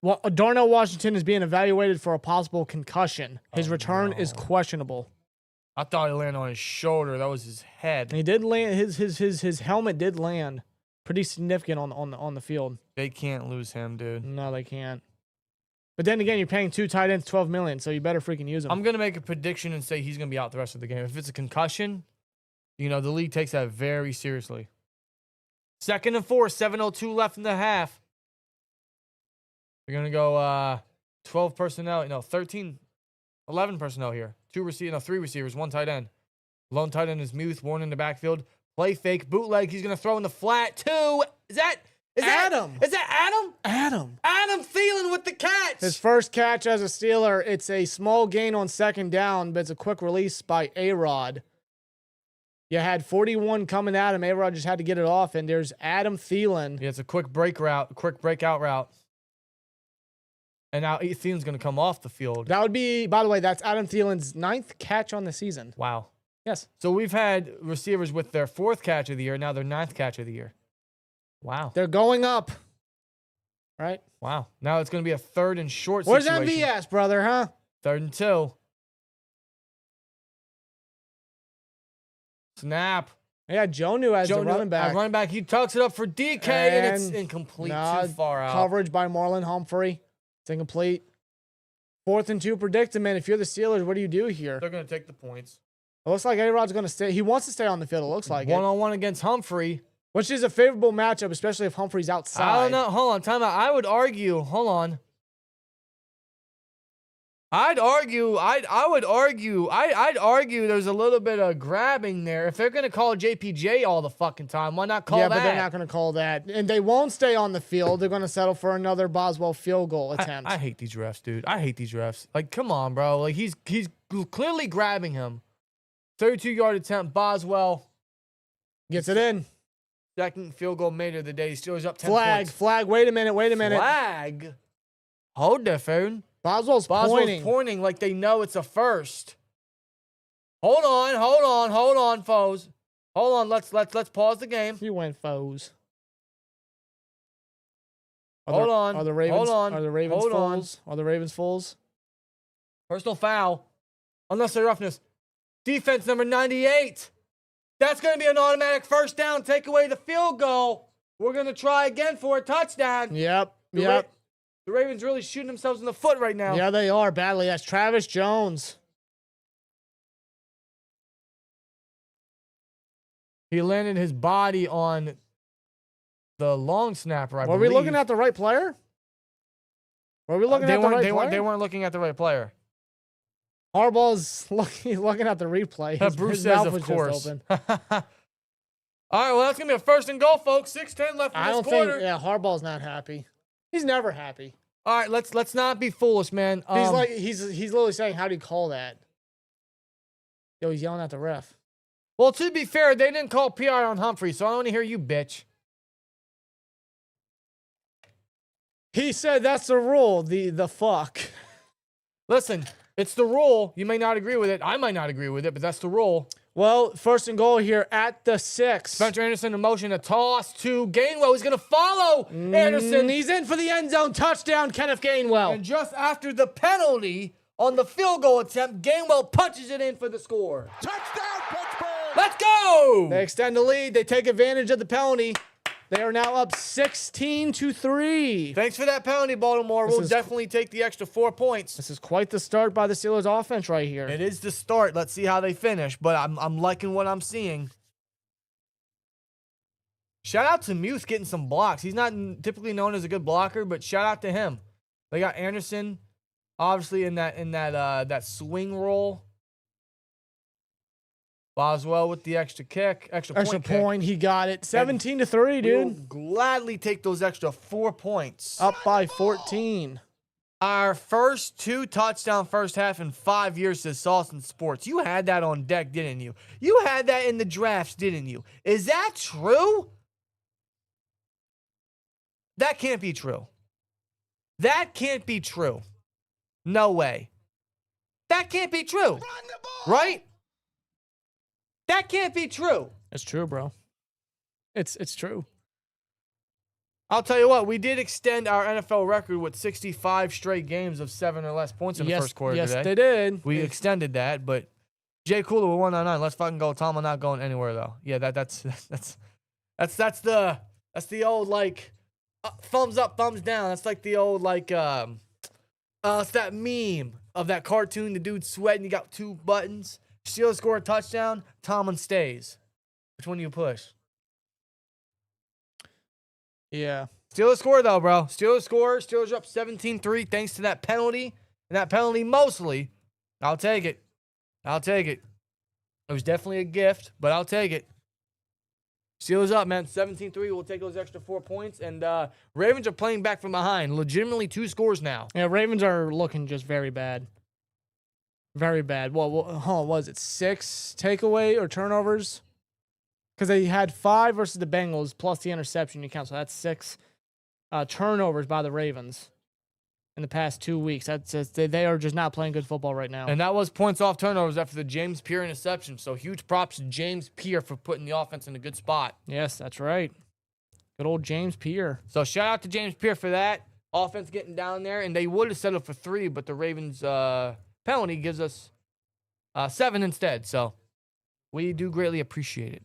Speaker 1: Well, Darnell Washington is being evaluated for a possible concussion. His return is questionable.
Speaker 4: I thought he landed on his shoulder. That was his head.
Speaker 1: He did land. His helmet did land pretty significant on the field.
Speaker 4: They can't lose him, dude.
Speaker 1: No, they can't. But then again, you're paying 2 tight ends $12 million, so you better freaking use them.
Speaker 4: I'm going to make a prediction and say he's going to be out the rest of the game. If it's a concussion, you know, the league takes that very seriously. 2nd and 4, 7:02 left in the half. We're going to go 12 personnel. No, 13, 11 personnel here. 3 receivers, 1 tight end. Lone tight end is Muth, Warren in the backfield. Play fake, bootleg. He's going to throw in the flat 2. Is that Adam?
Speaker 1: Adam.
Speaker 4: Adam Thielen with the catch.
Speaker 1: His first catch as a Steeler. It's a small gain on 2nd down, but it's a quick release by A-Rod. You had 41 coming at him. A-Rod just had to get it off, and there's Adam Thielen.
Speaker 4: Yeah, it's a quick breakout route. And now Thielen's going to come off the field.
Speaker 1: That would be, by the way, that's Adam Thielen's 9th catch on the season.
Speaker 4: Wow.
Speaker 1: Yes.
Speaker 4: So we've had receivers with their 4th catch of the year, now their 9th catch of the year. Wow.
Speaker 1: They're going up. Right?
Speaker 4: Wow. Now it's going to be a 3rd and short
Speaker 1: Where's
Speaker 4: situation.
Speaker 1: MVS, brother, huh?
Speaker 4: 3rd and 2. Snap.
Speaker 1: Yeah, Jonnu as the running back.
Speaker 4: He tucks it up for DK, and it's incomplete. Too far out.
Speaker 1: Coverage by Marlon Humphrey. It's incomplete. 4th and 2 predicament. If you're the Steelers, what do you do here?
Speaker 4: They're going to take the points.
Speaker 1: It looks like A-Rod's going to stay. He wants to stay on the field, it looks like.
Speaker 4: One-on-one against Humphrey.
Speaker 1: Which is a favorable matchup, especially if Humphrey's outside.
Speaker 4: I don't know. Hold on. Time out. I would argue. Hold on. I'd argue there's a little bit of grabbing there. If they're going to call JPJ all the fucking time, why not call that?
Speaker 1: Yeah, but they're not going to call that. And they won't stay on the field. They're going to settle for another Boswell field goal attempt.
Speaker 4: I hate these refs, dude. I hate these refs. Like, come on, bro. Like, he's clearly grabbing him. 32-yard attempt. Boswell
Speaker 1: gets it in.
Speaker 4: 2nd field goal made of the day. Steelers up 10 points.
Speaker 1: Flag. Wait a minute.
Speaker 4: Flag? Hold the phone.
Speaker 1: Boswell's
Speaker 4: pointing like they know it's a first. Hold on, foes. Hold on. Let's pause the game.
Speaker 1: You went foes.
Speaker 4: Hold on.
Speaker 1: Are the Ravens?
Speaker 4: Hold on.
Speaker 1: Are the Ravens
Speaker 4: Hold
Speaker 1: fools? Are the Ravens fools?
Speaker 4: Personal foul. Unnecessary roughness. Defense number 98. That's going to be an automatic 1st down. Take away the field goal. We're going to try again for a touchdown.
Speaker 1: Yep.
Speaker 4: The Ravens really shooting themselves in the foot right now.
Speaker 1: Yeah, they are badly. That's Travis Jones.
Speaker 4: He landed his body on the long snapper, I believe.
Speaker 1: Were we looking at the right player? Were we looking at the right player?
Speaker 4: They weren't looking at the right player.
Speaker 1: Harbaugh's looking at the replay.
Speaker 4: Bruce says, of course. All right, well, that's going to be a 1st and goal, folks. 6:10 left in this quarter.
Speaker 1: Harbaugh's not happy. He's never happy.
Speaker 4: All right, let's not be foolish, man.
Speaker 1: He's literally saying, how do you call that? Yo, he's yelling at the ref.
Speaker 4: Well, to be fair, they didn't call PR on Humphrey, so I don't want to hear you, bitch.
Speaker 1: He said that's the rule. The fuck.
Speaker 4: Listen, it's the rule. You may not agree with it. I might not agree with it, but that's the rule.
Speaker 1: Well, 1st and goal here at the 6.
Speaker 4: Spencer Anderson in motion, a toss to Gainwell. He's going to follow Anderson.
Speaker 1: He's in for the end zone. Touchdown, Kenneth Gainwell.
Speaker 4: And just after the penalty on the field goal attempt, Gainwell punches it in for the score.
Speaker 5: Touchdown, Pittsburgh!
Speaker 4: Let's go!
Speaker 1: They extend the lead. They take advantage of the penalty. They are now up 16-3.
Speaker 4: Thanks for that penalty, Baltimore. We'll definitely take the extra 4 points.
Speaker 1: This is quite the start by the Steelers offense right here.
Speaker 4: It is the start. Let's see how they finish, but I'm liking what I'm seeing. Shout out to Muth getting some blocks. He's not typically known as a good blocker, but shout out to him. They got Anderson, obviously in that swing role. Boswell with the extra kick, extra point.
Speaker 1: He got it. 17-3, dude.
Speaker 4: We'll gladly take those extra 4 points.
Speaker 1: Up by 14.
Speaker 4: Our first 2 touchdown first half in 5 years, says Sauce Sports. You had that on deck, didn't you? You had that in the drafts, didn't you? Is that true? That can't be true. That can't be true. No way. That can't be true. Right? That can't be true.
Speaker 1: It's true, bro. It's true.
Speaker 4: I'll tell you what, we did extend our NFL record with 65 straight games of 7 or less points in the first quarter today.
Speaker 1: Yes, they did.
Speaker 4: We extended that, but Jay Kolar with 199. Let's fucking go. Tom, I'm not going anywhere though. Yeah, that's the old like thumbs up, thumbs down. That's like the old like it's that meme of that cartoon, the dude sweating, he got 2 buttons. Steelers score a touchdown, Tomlin stays. Which one do you push?
Speaker 1: Yeah.
Speaker 4: Steelers score though, bro. Steelers score. Steelers are up 17-3 thanks to that penalty. And that penalty mostly, I'll take it. I'll take it. It was definitely a gift, but I'll take it. Steelers up, man. 17-3. We'll take those extra 4 points. And Ravens are playing back from behind. Legitimately 2 scores now.
Speaker 1: Yeah, Ravens are looking just very bad. Very bad. Well, was it 6 takeaway or turnovers? Because they had 5 versus the Bengals plus the interception you count. So that's 6 turnovers by the Ravens in the past 2 weeks. That's just, they are just not playing good football right now.
Speaker 4: And that was points off turnovers after the James Pierre interception. So huge props to James Pierre for putting the offense in a good spot.
Speaker 1: Yes, that's right. Good old James Pierre.
Speaker 4: So shout out to James Pierre for that. Offense getting down there. And they would have settled for 3, but the Ravens penalty gives us 7 instead. So we do greatly appreciate it.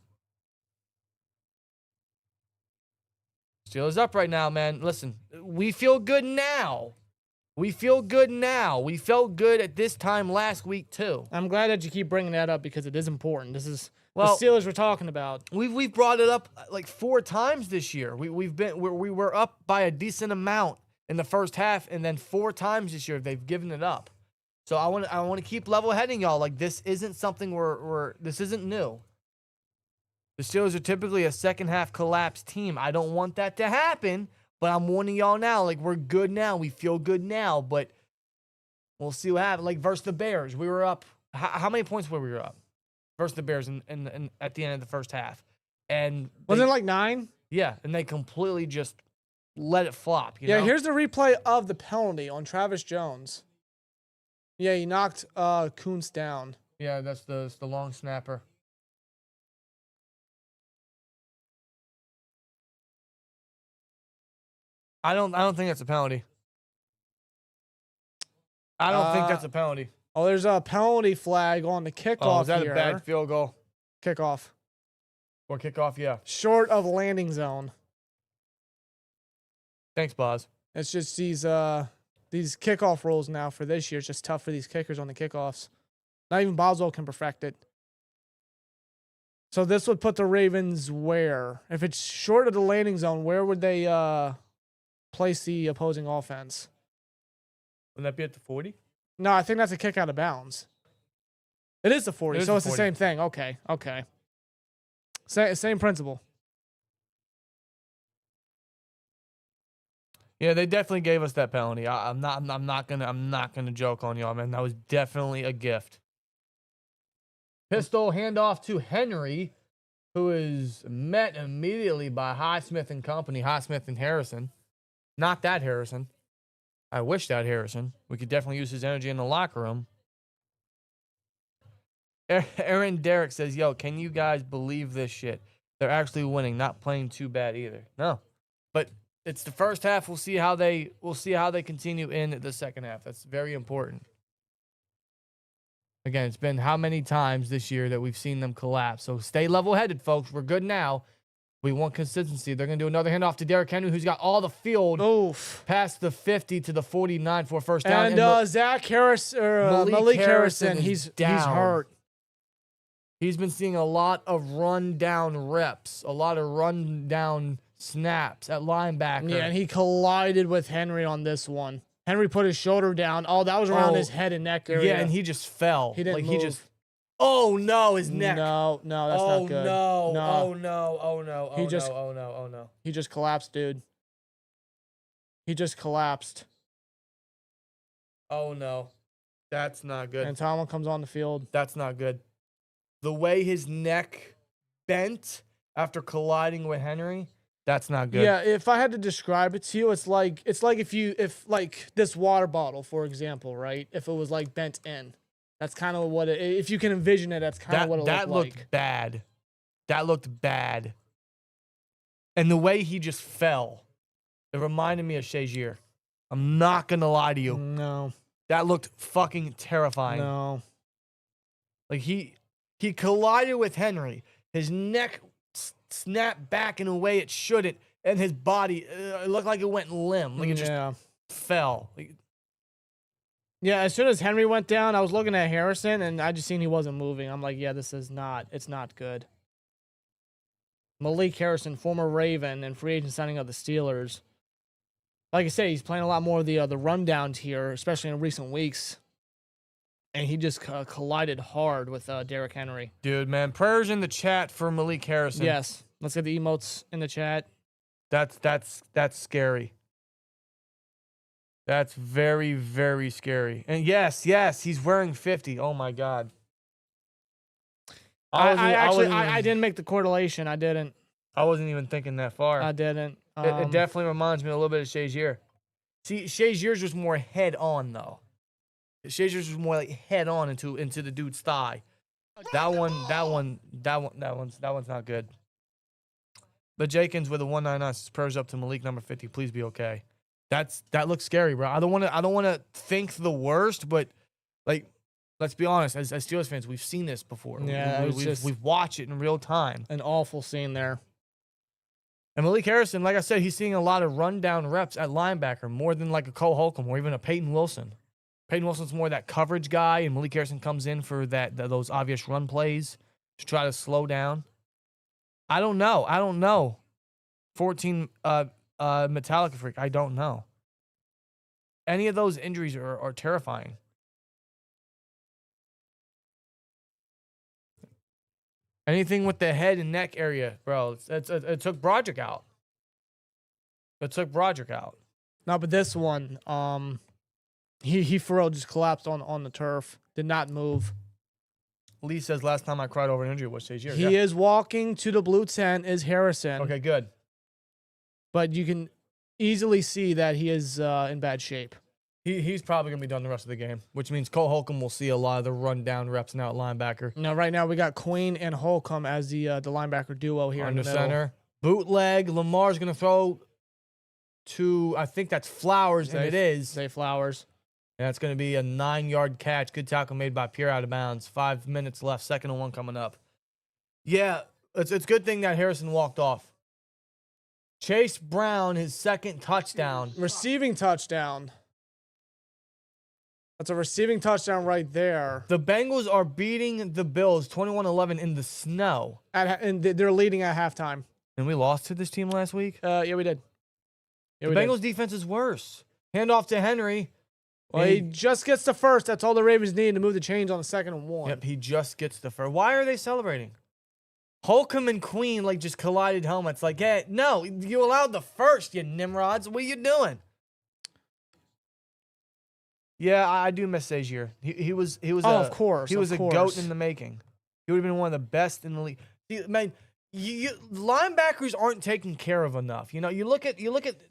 Speaker 4: Steelers up right now, man. Listen, we feel good now. We feel good now. We felt good at this time last week, too.
Speaker 1: I'm glad that you keep bringing that up because it is important. This is the
Speaker 4: Well,
Speaker 1: Steelers we're talking about.
Speaker 4: We've brought it up like 4 times this year. We were up by a decent amount in the first half, and then 4 times this year they've given it up. So I want to keep level heading y'all. Like this isn't something this isn't new. The Steelers are typically a second half collapse team. I don't want that to happen, but I'm warning y'all now. Like we're good now. We feel good now, but we'll see what happens. Like versus the Bears, we were up. How many points were we up versus the Bears in at the end of the first half? And
Speaker 1: Wasn't it like 9?
Speaker 4: yeah, and they completely just let it flop. You
Speaker 1: Yeah,
Speaker 4: know?
Speaker 1: here's the replay of the penalty on Travis Jones. Yeah, he knocked Kuntz down.
Speaker 4: Yeah, that's the long snapper. I don't think that's a penalty. I don't think that's a penalty.
Speaker 1: Oh, there's a penalty flag on the kickoff
Speaker 4: Is that
Speaker 1: here.
Speaker 4: a bad field goal?
Speaker 1: Kickoff.
Speaker 4: Or kickoff, yeah.
Speaker 1: Short of landing zone.
Speaker 4: Thanks, Boz.
Speaker 1: It's just these kickoff rules now for this year. It's just tough for these kickers on the kickoffs. Not even Boswell can perfect it. So this would put the Ravens where? If it's short of the landing zone, where would they place the opposing offense?
Speaker 4: Wouldn't that be at the 40?
Speaker 1: No, I think that's a kick out of bounds. It is the 40,
Speaker 4: It is
Speaker 1: so
Speaker 4: the
Speaker 1: it's the
Speaker 4: 40.
Speaker 1: same thing. Okay. Same principle.
Speaker 4: Yeah, they definitely gave us that penalty. I'm not gonna joke on y'all, man. That was definitely a gift. Pistol handoff to Henry, who is met immediately by Highsmith and company. Highsmith and Harrison. Not that Harrison. I wish that Harrison. We could definitely use his energy in the locker room. Aaron Derrick says, yo, can you guys believe this shit? They're actually winning, not playing too bad either. No. But it's the first half. We'll see how they continue in the second half. That's very important. Again, it's been how many times this year that we've seen them collapse. So stay level-headed, folks. We're good now. We want consistency. They're going to do another handoff to Derrick Henry, who's got all the field past the 50 to the 49 for a first down.
Speaker 1: And Zach Harris or Malik Harrison, he's hurt.
Speaker 4: He's been seeing a lot of run-down reps, a lot of run-down snaps at linebacker.
Speaker 1: Yeah, and he collided with Henry on this one. Henry put his shoulder down. Oh, that was around his head and neck area.
Speaker 4: Yeah, and he just fell.
Speaker 1: He didn't move.
Speaker 4: Oh no, his neck.
Speaker 1: No, that's not good.
Speaker 4: No.
Speaker 1: No.
Speaker 4: Oh no. Oh no.
Speaker 1: He just-
Speaker 4: Oh no.
Speaker 1: He just collapsed, dude. He just collapsed.
Speaker 4: Oh no. That's not good.
Speaker 1: And Tomlin comes on the field.
Speaker 4: That's not good. The way his neck bent after colliding with Henry, that's not good.
Speaker 1: Yeah, if I had to describe it to you, it's like if this water bottle, for example, right? If it was like bent in. That's kind of what it, if you can envision it, that's kind of what it
Speaker 4: that
Speaker 1: looked
Speaker 4: looked
Speaker 1: like.
Speaker 4: bad. That looked bad. And the way he just fell, it reminded me of Shazier. I'm not going to lie to you.
Speaker 1: No.
Speaker 4: That looked fucking terrifying.
Speaker 1: No.
Speaker 4: Like he collided with Henry. His neck snapped back in a way it shouldn't, and his body it looked like it went limp. Like it just fell. Like,
Speaker 1: yeah, as soon as Henry went down, I was looking at Harrison, and I just seen he wasn't moving. I'm like, yeah, it's not good. Malik Harrison, former Raven and free agent signing of the Steelers. Like I say, he's playing a lot more of the rundowns here, especially in recent weeks. And he just collided hard with Derrick Henry.
Speaker 4: dude, man, prayers in the chat for Malik Harrison.
Speaker 1: Yes, let's get the emotes in the chat.
Speaker 4: That's scary. That's very, very scary. And yes, he's wearing 50. Oh my God.
Speaker 1: I didn't make the correlation. I didn't.
Speaker 4: I wasn't even thinking that far.
Speaker 1: I didn't.
Speaker 4: It definitely reminds me a little bit of Shazier. See, Shazier's was more head on though. Shazier's was more like head on into the dude's thigh. That one's not good. But Jenkins with a 199 prayers up to Malik number 50. Please be okay. That looks scary, bro. I don't want to think the worst, but like, let's be honest. As Steelers fans, we've seen this before.
Speaker 1: Yeah,
Speaker 4: we've watched it in real time.
Speaker 1: An awful scene there.
Speaker 4: And Malik Harrison, like I said, he's seeing a lot of rundown reps at linebacker, more than like a Cole Holcomb or even a Peyton Wilson. Peyton Wilson's more that coverage guy, and Malik Harrison comes in for those obvious run plays to try to slow down. I don't know. 14 Metallica Freak, I don't know. Any of those injuries are terrifying. Anything with the head and neck area, bro, it took Broderick out.
Speaker 1: No, but this one, he for real just collapsed on the turf. Did not move.
Speaker 4: Lee says last time I cried over an injury was Shazier.
Speaker 1: He is walking to the blue tent is Harrison.
Speaker 4: Okay, good.
Speaker 1: But you can easily see that he is in bad shape.
Speaker 4: He's probably going to be done the rest of the game, which means Cole Holcomb will see a lot of the rundown reps now at linebacker.
Speaker 1: Now, right now, we got Queen and Holcomb as the linebacker duo here
Speaker 4: Under
Speaker 1: in the middle.
Speaker 4: center. Bootleg. Lamar's going to throw to, I think that's Flowers, and it is.
Speaker 1: Zay Flowers.
Speaker 4: And it's going to be a 9-yard catch. Good tackle made by Pierre out of bounds. 5 minutes left. 2nd and 1 coming up. Yeah, it's a good thing that Harrison walked off. Chase Brown, his 2nd touchdown.
Speaker 1: Receiving touchdown. That's a receiving touchdown right there.
Speaker 4: The Bengals are beating the Bills 21-11 in the snow.
Speaker 1: And they're leading at halftime.
Speaker 4: And we lost to this team last week?
Speaker 1: Yeah, we did. Yeah,
Speaker 4: the Bengals defense is worse. Hand off to Henry.
Speaker 1: Well, he just gets the first. That's all the Ravens need to move the chains on the 2nd and 1.
Speaker 4: Yep, he just gets the first. Why are they celebrating? Holcomb and Queen like just collided helmets. Like, hey, no, you allowed the first, you nimrods. What are you doing? Yeah, I do miss Shazier. He was
Speaker 1: of course.
Speaker 4: He was a goat in the making. He would have been one of the best in the league. See, man, linebackers aren't taken care of enough. You know, you look at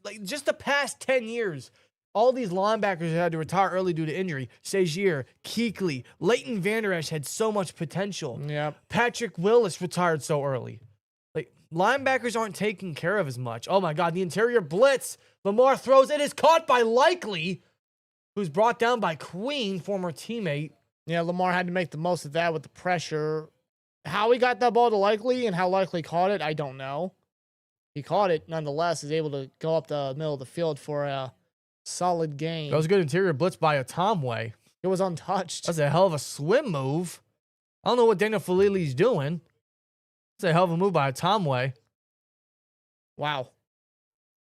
Speaker 4: like just the past 10 years. All these linebackers had to retire early due to injury. Shazier, Kuechly, Leighton Vander Esch had so much potential.
Speaker 1: Yep.
Speaker 4: Patrick Willis retired so early. Like, linebackers aren't taken care of as much. Oh my God, the interior blitz. Lamar throws. It is caught by Likely, who's brought down by Queen, former teammate.
Speaker 1: Yeah, Lamar had to make the most of that with the pressure. How he got that ball to Likely and how Likely caught it, I don't know. He caught it nonetheless, is able to go up the middle of the field for a solid game.
Speaker 4: That was a good interior blitz by a Tomway.
Speaker 1: It was untouched.
Speaker 4: That's a hell of a swim move. I don't know what Daniel Falili's doing. That's a hell of a move by a Tomway.
Speaker 1: Wow.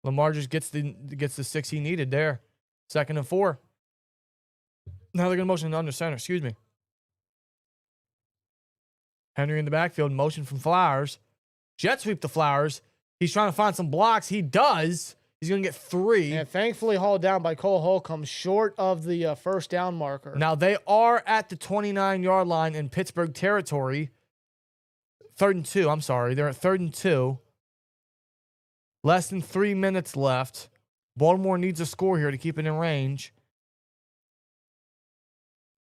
Speaker 4: Lamar just gets the 6 he needed there. 2nd and 4. Now they're going to motion under center. Excuse me. Henry in the backfield. Motion from Flowers. Jet sweep to Flowers. He's trying to find some blocks. He does. He's going to get 3.
Speaker 1: And thankfully hauled down by Cole Holcomb, short of the first down marker.
Speaker 4: Now they are at the 29-yard line in Pittsburgh territory. 3rd and 2. I'm sorry. They're at 3rd and 2. Less than 3 minutes left. Baltimore needs a score here to keep it in range.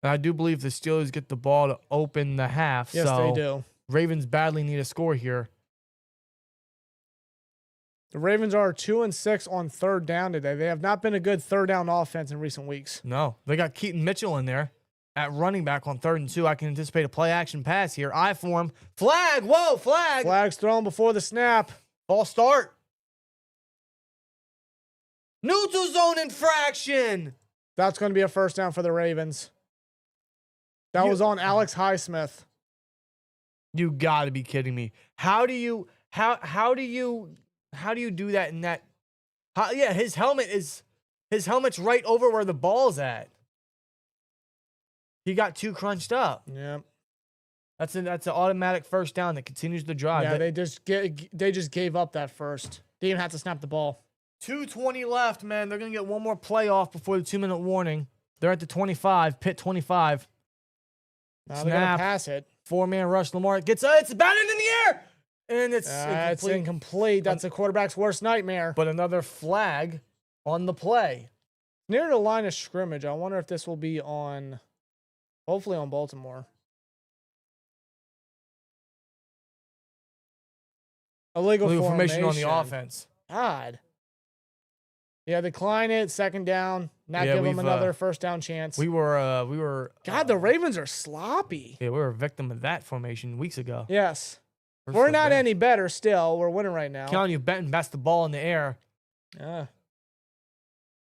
Speaker 4: And I do believe the Steelers get the ball to open the half.
Speaker 1: Yes,
Speaker 4: so
Speaker 1: they do.
Speaker 4: Ravens badly need a score here.
Speaker 1: The Ravens are 2-6 on third down today. They have not been a good third down offense in recent weeks.
Speaker 4: No, they got Keaton Mitchell in there at running back on 3rd and 2. I can anticipate a play action pass here. Eye for him. Flag. Whoa, flag.
Speaker 1: Flags thrown before the snap.
Speaker 4: Ball start. Neutral zone infraction.
Speaker 1: That's going to be a first down for the Ravens. That was on Alex Highsmith.
Speaker 4: You got to be kidding me. How do you do that in that? His helmet's right over where the ball's at. He got too crunched up.
Speaker 1: Yeah.
Speaker 4: That's an automatic first down that continues the drive.
Speaker 1: Yeah, they just gave up that first. They even had to snap the ball.
Speaker 4: 2:20 left, man. They're going to get one more play off before the 2-minute warning. They're at the 25, Pitt 25.
Speaker 1: Now they're going to pass it.
Speaker 4: 4-man rush. Lamar gets it's batted in the air. And
Speaker 1: it's incomplete. That's a quarterback's worst nightmare.
Speaker 4: But another flag on the play.
Speaker 1: Near the line of scrimmage. I wonder if this will be on, hopefully on Baltimore. Illegal formation
Speaker 4: on the offense.
Speaker 1: God. Yeah, decline it. Second down. Not give them another first down chance.
Speaker 4: We were.
Speaker 1: God, the Ravens are sloppy.
Speaker 4: Yeah, we were a victim of that formation weeks ago.
Speaker 1: Yes. We're not any better still. We're winning right now.
Speaker 4: Telling you, Benton best the ball in the air.
Speaker 1: Yeah.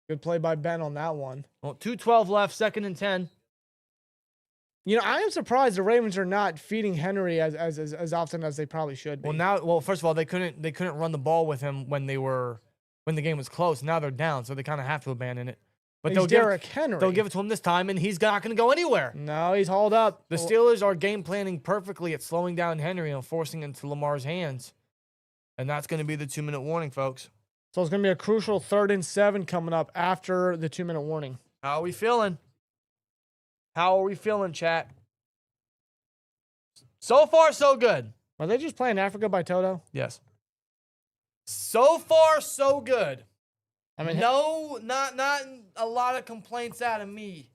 Speaker 1: Good play by Ben on that one.
Speaker 4: Well, 2:12 left, 2nd and 10.
Speaker 1: You know, I am surprised the Ravens are not feeding Henry as often as they probably should be.
Speaker 4: Well, first of all, they couldn't run the ball with him when the game was close. Now they're down, so they kind of have to abandon it. But
Speaker 1: he's Derrick Henry.
Speaker 4: They'll give it to him this time, and he's not going to go anywhere.
Speaker 1: No, he's hauled up.
Speaker 4: The Steelers are game planning perfectly at slowing down Henry and forcing it into Lamar's hands. And that's going to be the 2-minute warning, folks.
Speaker 1: So it's going to be a crucial 3rd and 7 coming up after the 2-minute warning.
Speaker 4: How are we feeling? How are we feeling, chat? So far, so good.
Speaker 1: Are they just playing Africa by Toto?
Speaker 4: Yes. So far, so good.
Speaker 1: I mean,
Speaker 4: no, not a lot of complaints out of me.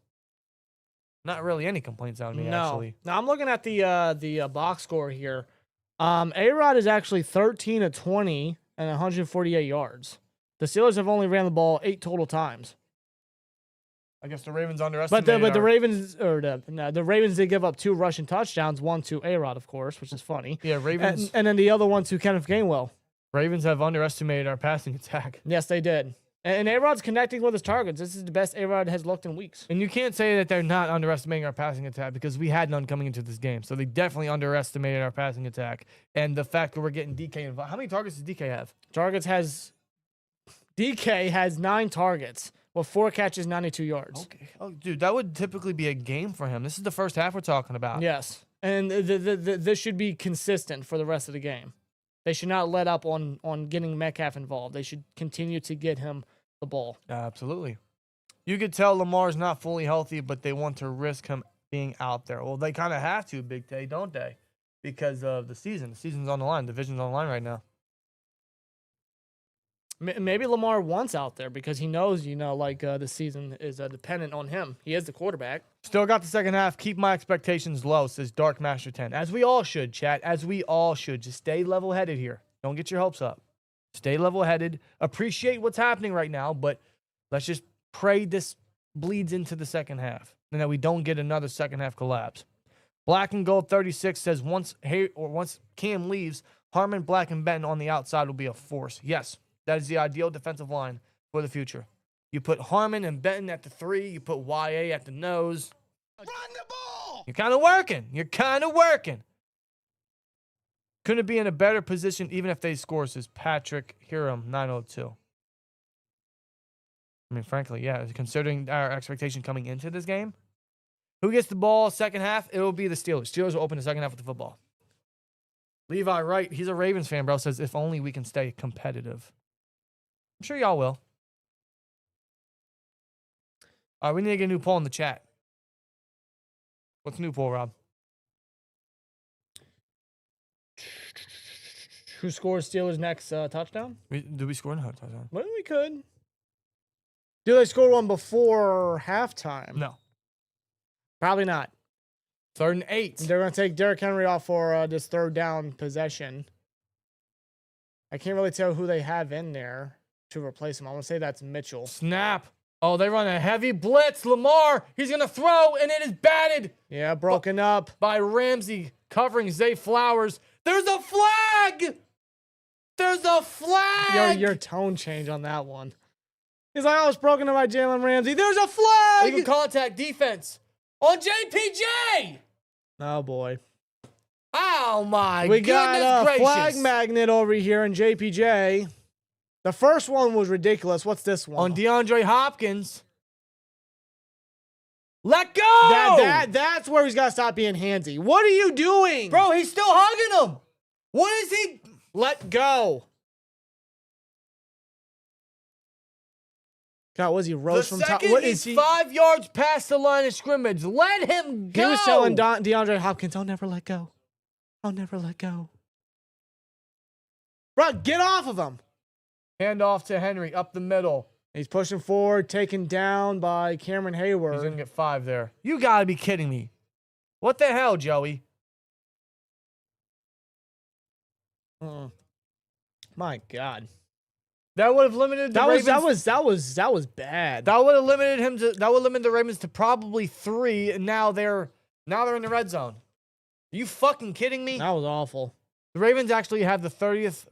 Speaker 4: Not really any complaints out of me, actually.
Speaker 1: Now I'm looking at the box score here. A-Rod is actually 13 of 20 and 148 yards. The Steelers have only ran the ball 8 total times.
Speaker 4: I guess the Ravens underestimated.
Speaker 1: But the Ravens did give up 2 rushing touchdowns, one to A-Rod, of course, which is funny.
Speaker 4: Yeah, Ravens.
Speaker 1: And then the other one to Kenneth Gainwell.
Speaker 4: Ravens have underestimated our passing attack.
Speaker 1: Yes, they did. And A-Rod's connecting with his targets. This is the best A-Rod has looked in weeks.
Speaker 4: And you can't say that they're not underestimating our passing attack because we had none coming into this game. So they definitely underestimated our passing attack. And the fact that we're getting DK involved. How many targets does DK have?
Speaker 1: DK has 9 targets with 4 catches, 92 yards.
Speaker 4: Okay. Oh, dude, that would typically be a game for him. This is the first half we're talking about.
Speaker 1: Yes. And this should be consistent for the rest of the game. They should not let up on getting Metcalf involved. They should continue to get him the ball.
Speaker 4: Absolutely. You could tell Lamar's not fully healthy, but they want to risk him being out there. Well, they kind of have to, Big Tay, don't they? Because of the season. The season's on the line. The division's on the line right now.
Speaker 1: Maybe Lamar wants out there because he knows, the season is dependent on him. He is the quarterback.
Speaker 4: Still got the second half. Keep my expectations low, says Dark Master 10. As we all should, chat. As we all should. Just stay level-headed here. Don't get your hopes up. Stay level-headed. Appreciate what's happening right now, but let's just pray this bleeds into the second half and that we don't get another second half collapse. Black and Gold 36 says once Cam leaves, Harmon, Black, and Benton on the outside will be a force. Yes. That is the ideal defensive line for the future. You put Harmon and Benton at the 3. You put YA at the nose.
Speaker 3: Run the ball!
Speaker 4: You're kind of working. Couldn't be in a better position even if they score, says Patrick Hiram 902. I mean, frankly, yeah, considering our expectation coming into this game, who gets the ball second half? It will be the Steelers. Steelers will open the second half with the football. Levi Wright, he's a Ravens fan, bro, says if only we can stay competitive. I'm sure y'all will. All right, we need to get a new poll in the chat. What's the new poll, Rob?
Speaker 1: Who scores Steelers' next touchdown?
Speaker 4: Did we score a touchdown?
Speaker 1: Well, we could. Do they score one before halftime?
Speaker 4: No.
Speaker 1: Probably not.
Speaker 4: 3rd and 8.
Speaker 1: They're going to take Derrick Henry off for this 3rd down possession. I can't really tell who they have in there to replace him. I want to say that's Mitchell.
Speaker 4: Snap. Oh, they run a heavy blitz. Lamar, he's going to throw, and it is batted.
Speaker 1: Yeah, broken up.
Speaker 4: By Ramsey covering Zay Flowers. There's a flag! There's a flag!
Speaker 1: Your tone change on that one. He's like, oh, it's broken up by Jalen Ramsey. There's a flag!
Speaker 4: Illegal contact defense on JPJ!
Speaker 1: Oh, boy.
Speaker 4: Oh, my
Speaker 1: We
Speaker 4: goodness
Speaker 1: got a
Speaker 4: gracious.
Speaker 1: flag magnet over here in JPJ. The first one was ridiculous. What's this one?
Speaker 4: On DeAndre Hopkins. Let go!
Speaker 1: That's where he's got to stop being handsy. What are you doing?
Speaker 4: Bro, he's still hugging him. What is he?
Speaker 1: Let go. God, was he rose from top? What is he?
Speaker 4: 5 yards past the line of scrimmage. Let him go.
Speaker 1: He was telling DeAndre Hopkins, I'll never let go. I'll never let go. Bro, get off of him.
Speaker 4: Hand off to Henry up the middle.
Speaker 1: He's pushing forward, taken down by Cameron Hayward.
Speaker 4: He's going to get 5 there. You got to be kidding me. What the hell, Joey?
Speaker 1: My God.
Speaker 4: That would have limited the Ravens.
Speaker 1: That was bad.
Speaker 4: That would have limited him to. That would limit the Ravens to probably 3, and now they're in the red zone. Are you fucking kidding me?
Speaker 1: That was awful.
Speaker 4: The Ravens actually have the 30th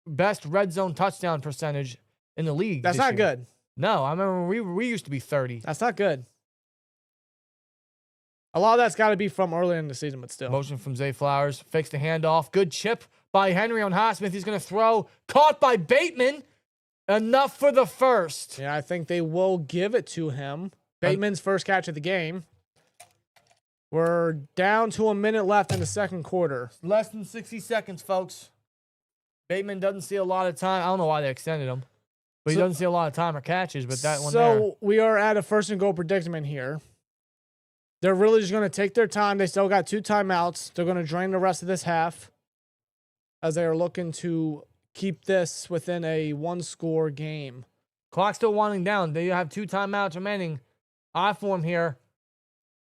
Speaker 4: best red zone touchdown percentage in the league.
Speaker 1: That's not
Speaker 4: year.
Speaker 1: good.
Speaker 4: No, I remember we used to be 30.
Speaker 1: That's not good. A lot of that's got to be from earlier in the season, but still.
Speaker 4: Motion from Zay Flowers. Fakes the handoff. Good chip by Henry on Highsmith. He's going to throw. Caught by Bateman. Enough for the first.
Speaker 1: Yeah, I think they will give it to him. Bateman's first catch of the game. We're down to a minute left in the second quarter.
Speaker 4: Less than 60 seconds, folks. Bateman doesn't see a lot of time. I don't know why they extended him. But he doesn't see a lot of time or catches, but that one there.
Speaker 1: So we are at a 1st and goal predicament here. They're really just going to take their time. They still got 2 timeouts. They're going to drain the rest of this half as they are looking to keep this within a 1-score game.
Speaker 4: Clock still winding down. They have 2 timeouts remaining. I form here.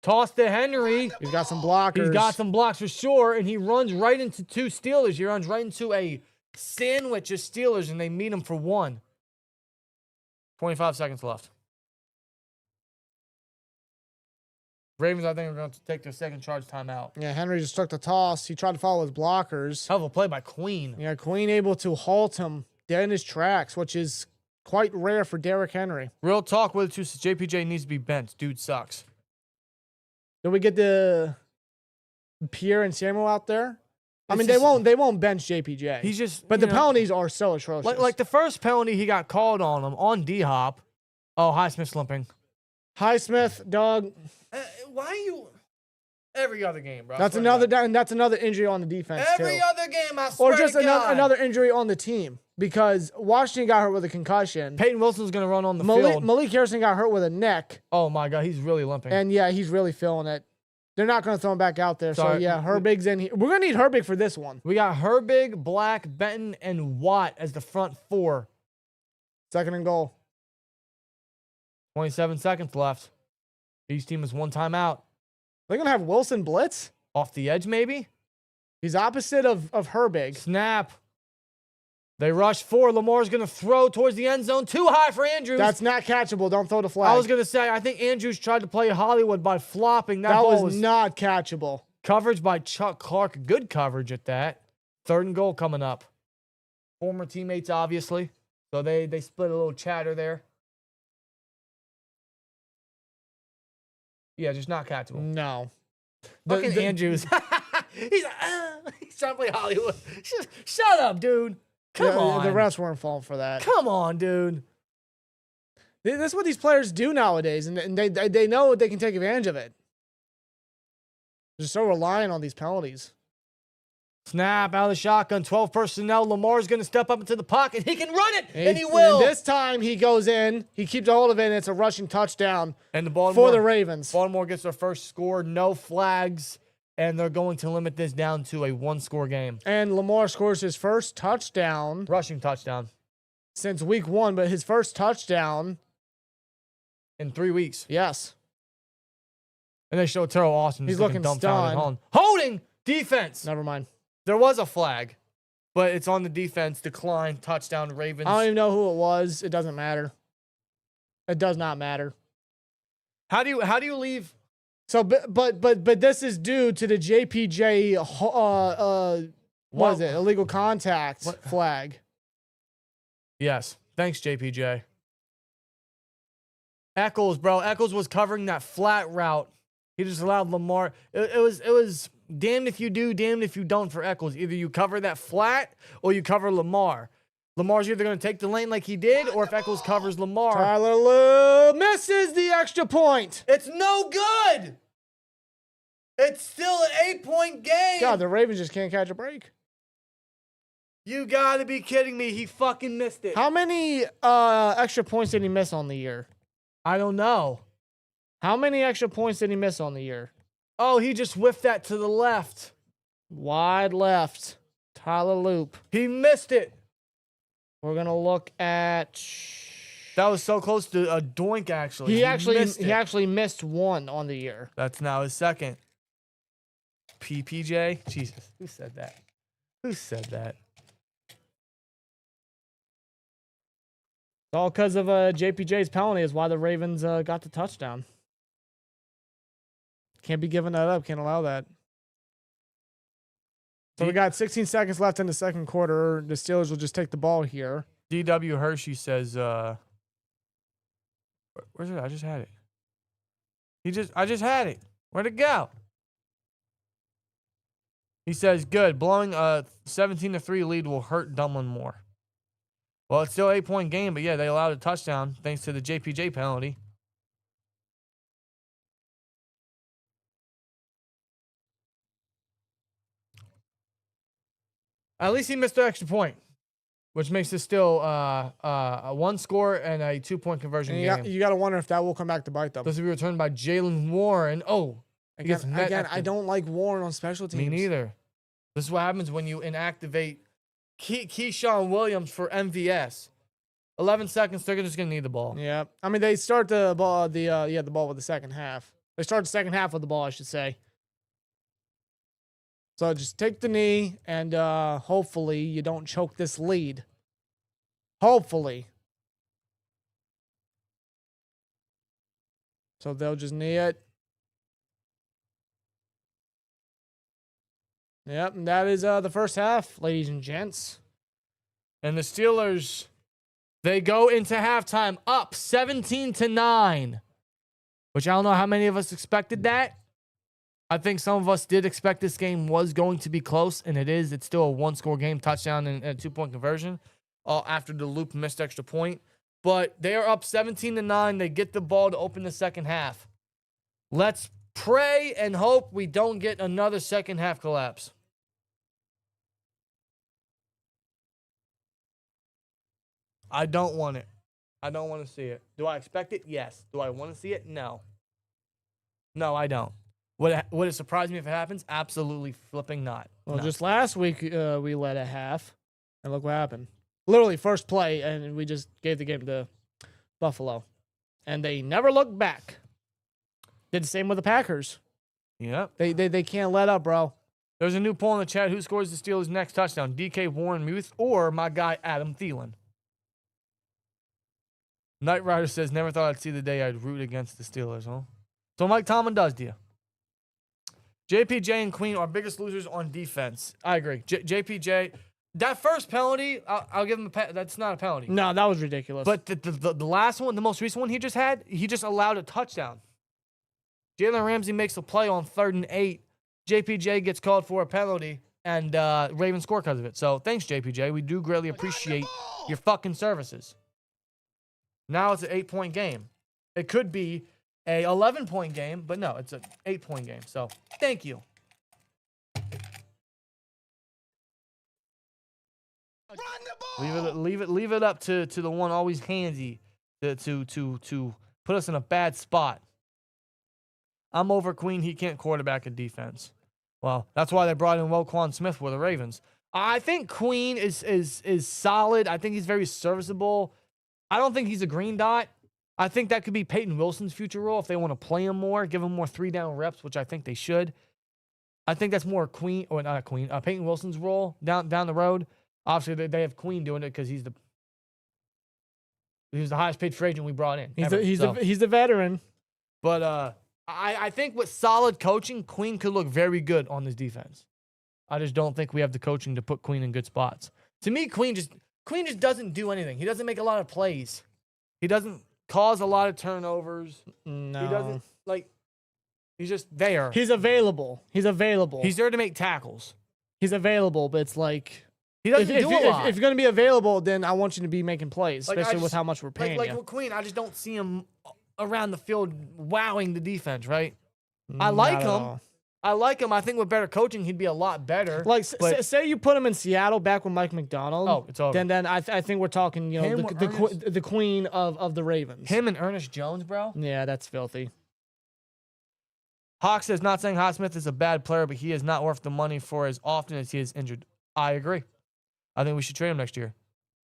Speaker 4: Toss to Henry.
Speaker 1: He's got some blockers.
Speaker 4: He's got some blocks for sure, and he runs right into 2 Steelers. He runs right into a sandwich of Steelers, and they meet him for 1. 25 seconds left. Ravens, I think, are going to take their second charge timeout.
Speaker 1: Yeah, Henry just took the toss. He tried to follow his blockers.
Speaker 4: Hell of a play by Queen.
Speaker 1: Yeah, Queen able to halt him dead in his tracks, which is quite rare for Derrick Henry.
Speaker 4: Real talk with it, too. JPJ needs to be benched. Dude sucks.
Speaker 1: Did we get the Pierre and Samuel out there? I mean,
Speaker 4: just,
Speaker 1: they won't bench JPJ.
Speaker 4: He's just,
Speaker 1: but the penalties are so atrocious.
Speaker 4: Like the first penalty he got called on him on D-Hop. Oh, Highsmith limping.
Speaker 1: Highsmith, dog.
Speaker 4: Why are you? Every other game, bro.
Speaker 1: That's another injury on the defense
Speaker 4: Every
Speaker 1: too.
Speaker 4: other game, I swear
Speaker 1: Or just
Speaker 4: to God.
Speaker 1: another injury on the team because Washington got hurt with a concussion.
Speaker 4: Peyton Wilson's gonna run on the field.
Speaker 1: Malik Harrison got hurt with a neck.
Speaker 4: Oh my God, he's really limping.
Speaker 1: And yeah, he's really feeling it. They're not going to throw him back out there.
Speaker 4: Sorry.
Speaker 1: So yeah, Herbig's in here. We're going to need Herbig for this one.
Speaker 4: We got Herbig, Black, Benton, and Watt as the front 4.
Speaker 1: 2nd and goal.
Speaker 4: 27 seconds left. Each team has 1 timeout.
Speaker 1: They're going to have Wilson blitz?
Speaker 4: Off the edge, maybe?
Speaker 1: He's opposite of Herbig.
Speaker 4: Snap. They rush 4. Lamar's going to throw towards the end zone. Too high for Andrus.
Speaker 1: That's not catchable. Don't throw the flag.
Speaker 4: I was going to say, I think Andrus tried to play Hollywood by flopping. That
Speaker 1: ball
Speaker 4: was
Speaker 1: not catchable.
Speaker 4: Coverage by Chuck Clark. Good coverage at that. 3rd and goal coming up. Former teammates, obviously. So they split a little chatter there. Yeah, just not catchable.
Speaker 1: No.
Speaker 4: Fucking Andrus. He's trying to play Hollywood. Shut up, dude. Come on.
Speaker 1: The refs weren't falling for that.
Speaker 4: Come on, dude.
Speaker 1: That's what these players do nowadays, and they know they can take advantage of it. They're so reliant on these penalties.
Speaker 4: Snap out of the shotgun. 12 personnel. Lamar's going to step up into the pocket. He can run it, and he will.
Speaker 1: And this time he goes in. He keeps a hold of it, and it's a rushing touchdown
Speaker 4: and the Baltimore,
Speaker 1: for the Ravens.
Speaker 4: Baltimore gets their first score. No flags, and they're going to limit this down to a 1-score game.
Speaker 1: And Lamar scores his first touchdown.
Speaker 4: Rushing touchdown.
Speaker 1: Since week 1, but his first touchdown.
Speaker 4: In 3 weeks.
Speaker 1: Yes.
Speaker 4: And they show Terrell Austin.
Speaker 1: He's
Speaker 4: just
Speaker 1: looking
Speaker 4: dumbfounded.
Speaker 1: stunned.
Speaker 4: Holding defense.
Speaker 1: Never mind.
Speaker 4: There was a flag, but it's on the defense. Decline, touchdown, Ravens.
Speaker 1: I don't even know who it was. It doesn't matter. It does not matter.
Speaker 4: How do you leave?
Speaker 1: So, but this is due to the JPJ, what is it? Illegal contact flag.
Speaker 4: Yes. Thanks, JPJ. Echols, bro. Echols was covering that flat route. He just allowed Lamar. It was damned if you do, damned if you don't for Echols. Either you cover that flat or you cover Lamar. Lamar's either going to take the lane like he did, or if Echols covers Lamar.
Speaker 1: Tyler Lue misses the extra point.
Speaker 4: It's no good. It's still an 8-point game.
Speaker 1: God, the Ravens just can't catch a break.
Speaker 4: You got to be kidding me. He fucking missed it.
Speaker 1: How many extra points did he miss on the year?
Speaker 4: I don't know.
Speaker 1: How many extra points did he miss on the year?
Speaker 4: Oh, he just whiffed that to the left.
Speaker 1: Wide left. Tyler Loop.
Speaker 4: He missed it.
Speaker 1: We're going to look at...
Speaker 4: That was so close to a doink, actually.
Speaker 1: He actually missed one on the year.
Speaker 4: That's now his second. PPJ? Jesus, who said that? Who said that?
Speaker 1: It's all because of JPJ's penalty is why the Ravens got the touchdown. Can't be giving that up. Can't allow that. So we got 16 seconds left in the second quarter. The Steelers will just take the ball here.
Speaker 4: DW Hershey says, where's it? I just had it. I just had it. Where'd it go? He says, good. Blowing a 17-3 lead will hurt Dumlin more. Well, it's still an 8-point game, but yeah, they allowed a touchdown thanks to the JPJ penalty. At least he missed the extra point, which makes it still a 1 score and a 2-point conversion game.
Speaker 1: You got to wonder if that will come back to bite them.
Speaker 4: This will be returned by Jaylen Warren. Oh,
Speaker 1: again, I don't like Warren on special teams.
Speaker 4: Me neither. This is what happens when you inactivate Keyshawn Williams for MVS. 11 seconds, they're just going to need the ball.
Speaker 1: Yeah. I mean, they start the ball with the second half. They start the second half with the ball, I should say. So just take the knee, and hopefully you don't choke this lead. Hopefully. So they'll just knee it. Yep, and that is the first half, ladies and gents.
Speaker 4: And the Steelers, they go into halftime up 17-9, which I don't know how many of us expected that. I think some of us did expect this game was going to be close, and it is. It's still a 1-score game, touchdown and a 2-point conversion after the Loop missed extra point. But they are up 17-9. They get the ball to open the second half. Let's pray and hope we don't get another second half collapse. I don't want it. I don't want to see it. Do I expect it? Yes. Do I want to see it? No. No, I don't. Would it surprise me if it happens? Absolutely flipping not.
Speaker 1: Well,
Speaker 4: No.
Speaker 1: just last week we led a half, and look what happened. Literally first play, and we just gave the game to Buffalo. And they never looked back. Did the same with the Packers.
Speaker 4: Yep.
Speaker 1: They can't let up, bro.
Speaker 4: There's a new poll in the chat. Who scores the Steelers' next touchdown? DK Warren Muth or my guy Adam Thielen? Knight Rider says, never thought I'd see the day I'd root against the Steelers, huh? So Mike Tomlin does, do you? JPJ and Queen are biggest losers on defense. I agree. JPJ, that first penalty, I'll give him that's not a penalty.
Speaker 1: No, that was ridiculous.
Speaker 4: But the last one, the most recent one he just had, he just allowed a touchdown. Jalen Ramsey makes a play on 3rd and 8. JPJ gets called for a penalty, and Ravens score because of it. So thanks, JPJ. We do greatly appreciate your fucking services. Now it's an 8-point game. It could be a 11-point game, but no, it's an 8-point game. So thank you. Leave it up to the one always handsy to put us in a bad spot. I'm over Queen. He can't quarterback a defense. Well, that's why they brought in Roquan Smith for the Ravens. I think Queen is solid. I think he's very serviceable. I don't think he's a green dot. I think that could be Peyton Wilson's future role if they want to play him more, give him more 3-down reps, which I think they should. I think that's more Peyton Wilson's role down the road. Obviously, they have Queen doing it because he was the highest paid free agent we brought in.
Speaker 1: He's the veteran.
Speaker 4: But I think with solid coaching, Queen could look very good on this defense. I just don't think we have the coaching to put Queen in good spots. To me, Queen just doesn't do anything. He doesn't make a lot of plays. He doesn't cause a lot of turnovers.
Speaker 1: No.
Speaker 4: He doesn't, he's just there.
Speaker 1: He's available. He's
Speaker 4: He's there to make tackles.
Speaker 1: He's available, but it's like...
Speaker 4: He doesn't do a lot.
Speaker 1: If you're going to be available, then I want you to be making plays,
Speaker 4: Like,
Speaker 1: especially with how much we're paying you.
Speaker 4: With Queen, I just don't see him around the field wowing the defense, right? I like him. I think with better coaching, he'd be a lot better.
Speaker 1: Like, say you put him in Seattle back with Mike McDonald.
Speaker 4: Oh, it's over.
Speaker 1: Then I think we're talking, the queen of the Ravens.
Speaker 4: Him and Ernest Jones, bro.
Speaker 1: Yeah, that's filthy.
Speaker 4: Hawk says, not saying Highsmith is a bad player, but he is not worth the money for as often as he is injured. I agree. I think we should trade him next year.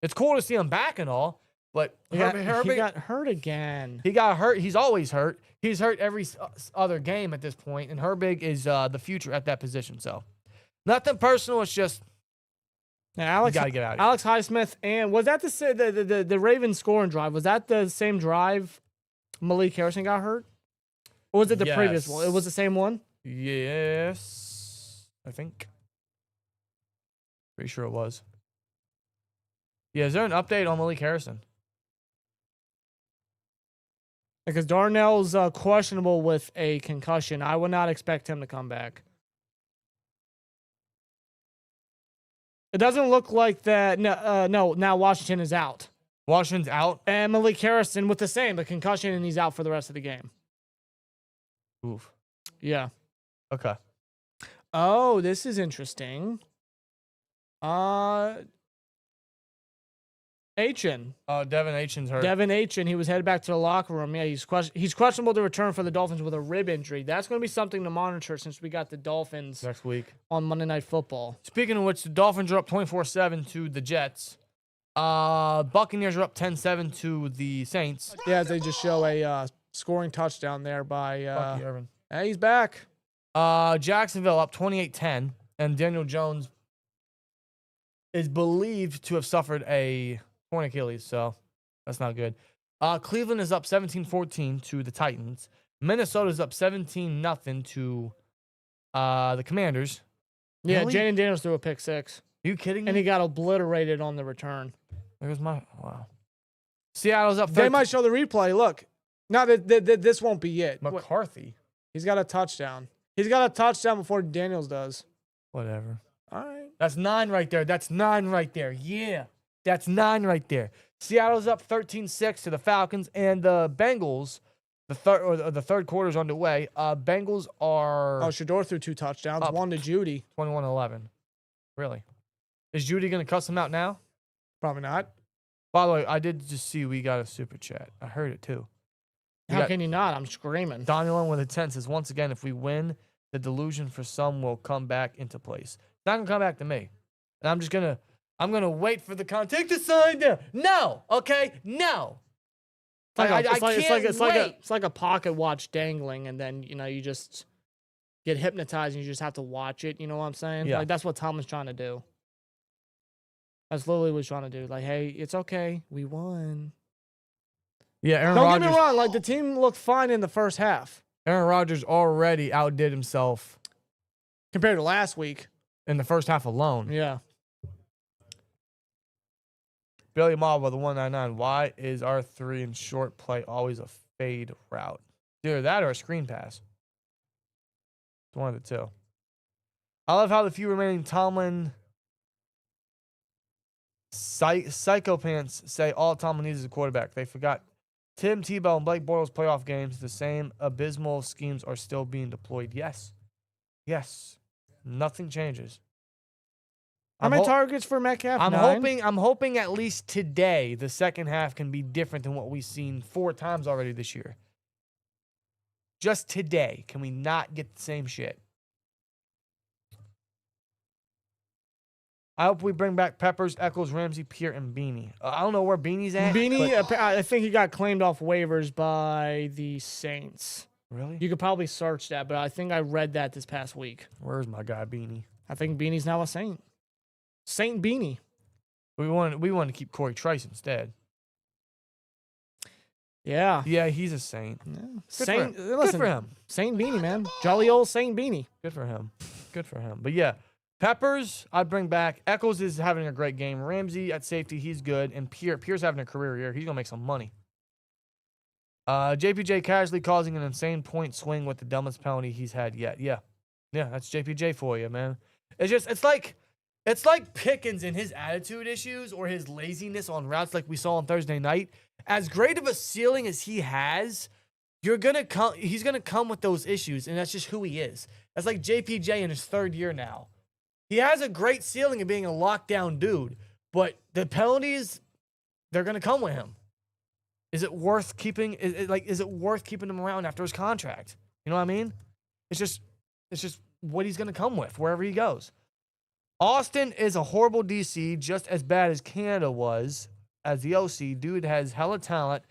Speaker 4: It's cool to see him back and all, but
Speaker 1: He got hurt again.
Speaker 4: He got hurt. He's always hurt. He's hurt every other game at this point, and Herbig is the future at that position. So, nothing personal. It's just
Speaker 1: Alex,
Speaker 4: you gotta get out of here.
Speaker 1: Alex Highsmith, and was that the Ravens scoring drive? Was that the same drive Malik Harrison got hurt? Or was it the previous one? It was the same one?
Speaker 4: Yes, I think. Pretty sure it was. Yeah, is there an update on Malik Harrison?
Speaker 1: Because Darnell's questionable with a concussion. I would not expect him to come back. It doesn't look like that. No, now Washington is out.
Speaker 4: Washington's out?
Speaker 1: And Malik Harrison with the concussion, and he's out for the rest of the game.
Speaker 4: Oof.
Speaker 1: Yeah.
Speaker 4: Okay.
Speaker 1: Oh, this is interesting. Achin.
Speaker 4: Oh, Devin Achin's hurt.
Speaker 1: Devin Achin, he was headed back to the locker room. Yeah, he's questionable to return for the Dolphins with a rib injury. That's going to be something to monitor since we got the Dolphins
Speaker 4: next week
Speaker 1: on Monday Night Football.
Speaker 4: Speaking of which, the Dolphins are up 24-7 to the Jets. Buccaneers are up 10-7 to the Saints.
Speaker 1: Yeah, as they just show a scoring touchdown there by
Speaker 4: Irvin.
Speaker 1: Hey, he's back.
Speaker 4: Jacksonville up 28-10, and Daniel Jones is believed to have suffered a torn Achilles, so that's not good. Cleveland is up 17-14 to the Titans. Minnesota's up 17-0 to the Commanders.
Speaker 1: Yeah,
Speaker 4: Really?
Speaker 1: Jaden Daniels threw a pick six.
Speaker 4: Are you kidding me?
Speaker 1: And he got obliterated on the return.
Speaker 4: There's my wow. Seattle's up 13.
Speaker 1: They might show the replay. Look. No, this won't be it.
Speaker 4: McCarthy.
Speaker 1: He's got a touchdown. He's got a touchdown before Daniels does.
Speaker 4: Whatever.
Speaker 1: All right.
Speaker 4: That's 9 right there. That's 9 right there. Yeah. That's 9 right there. Seattle's up 13-6 to the Falcons, and the Bengals, the third quarter's underway. Bengals are...
Speaker 1: Oh, Shador threw 2 touchdowns. One to Judy.
Speaker 4: 21-11. Really? Is Judy going to cuss him out now?
Speaker 1: Probably not.
Speaker 4: By the way, I did just see we got a super chat. I heard it too.
Speaker 1: How can you not? I'm screaming.
Speaker 4: Donulin with a 10 says, once again, if we win, the delusion for some will come back into place. It's not going to come back to me. And I'm just going to... I'm going to wait for the take the sign down. No. Okay? No.
Speaker 1: It's like a pocket watch dangling, and then, you just get hypnotized and you just have to watch it. You know what I'm saying?
Speaker 4: Yeah.
Speaker 1: Like, that's what Tomlin's trying to do. That's literally what he's trying to do. Like, hey, it's okay. We won.
Speaker 4: Yeah, Aaron
Speaker 1: Don't
Speaker 4: Rodgers.
Speaker 1: get me wrong. Like, the team looked fine in the first half.
Speaker 4: Aaron Rodgers already outdid himself.
Speaker 1: Compared to last week.
Speaker 4: In the first half alone.
Speaker 1: Yeah.
Speaker 4: Billy Mob with the 199. Why is our 3 in short play always a fade route? Either that or a screen pass. It's one of the two. I love how the few remaining Tomlin psychopaths say all Tomlin needs is a quarterback. They forgot Tim Tebow and Blake Bortles playoff games. The same abysmal schemes are still being deployed. Yes. Yes. Nothing changes.
Speaker 1: How many targets for Metcalf?
Speaker 4: I'm hoping at least today the second half can be different than what we've seen 4 times already this year. Just today, can we not get the same shit? I hope we bring back Peppers, Echols, Ramsey, Pierre, and Beanie. I don't know where Beanie's at.
Speaker 1: I think he got claimed off waivers by the Saints.
Speaker 4: Really?
Speaker 1: You could probably search that, but I think I read that this past week.
Speaker 4: Where's my guy Beanie?
Speaker 1: I think Beanie's now a Saint. Saint Beanie.
Speaker 4: We wanted to keep Corey Trice instead.
Speaker 1: Yeah.
Speaker 4: Yeah, he's a Saint.
Speaker 1: Yeah.
Speaker 4: Good for him.
Speaker 1: Saint Beanie, man. Jolly old Saint Beanie.
Speaker 4: Good for him. Good for him. But yeah, Peppers, I'd bring back. Echols is having a great game. Ramsey at safety, he's good. And Pierre's having a career year. He's going to make some money. JPJ casually causing an insane point swing with the dumbest penalty he's had yet. Yeah. Yeah, that's JPJ for you, man. It's like Pickens and his attitude issues or his laziness on routes like we saw on Thursday night. As great of a ceiling as he has, he's gonna come with those issues, and that's just who he is. That's like JPJ in his third year now. He has a great ceiling of being a lockdown dude, but the penalties, they're gonna come with him. Is it worth keeping? Is it worth keeping him around after his contract? You know what I mean? It's just what he's gonna come with wherever he goes. Austin is a horrible DC, just as bad as Canada was as the OC. Dude has hella talent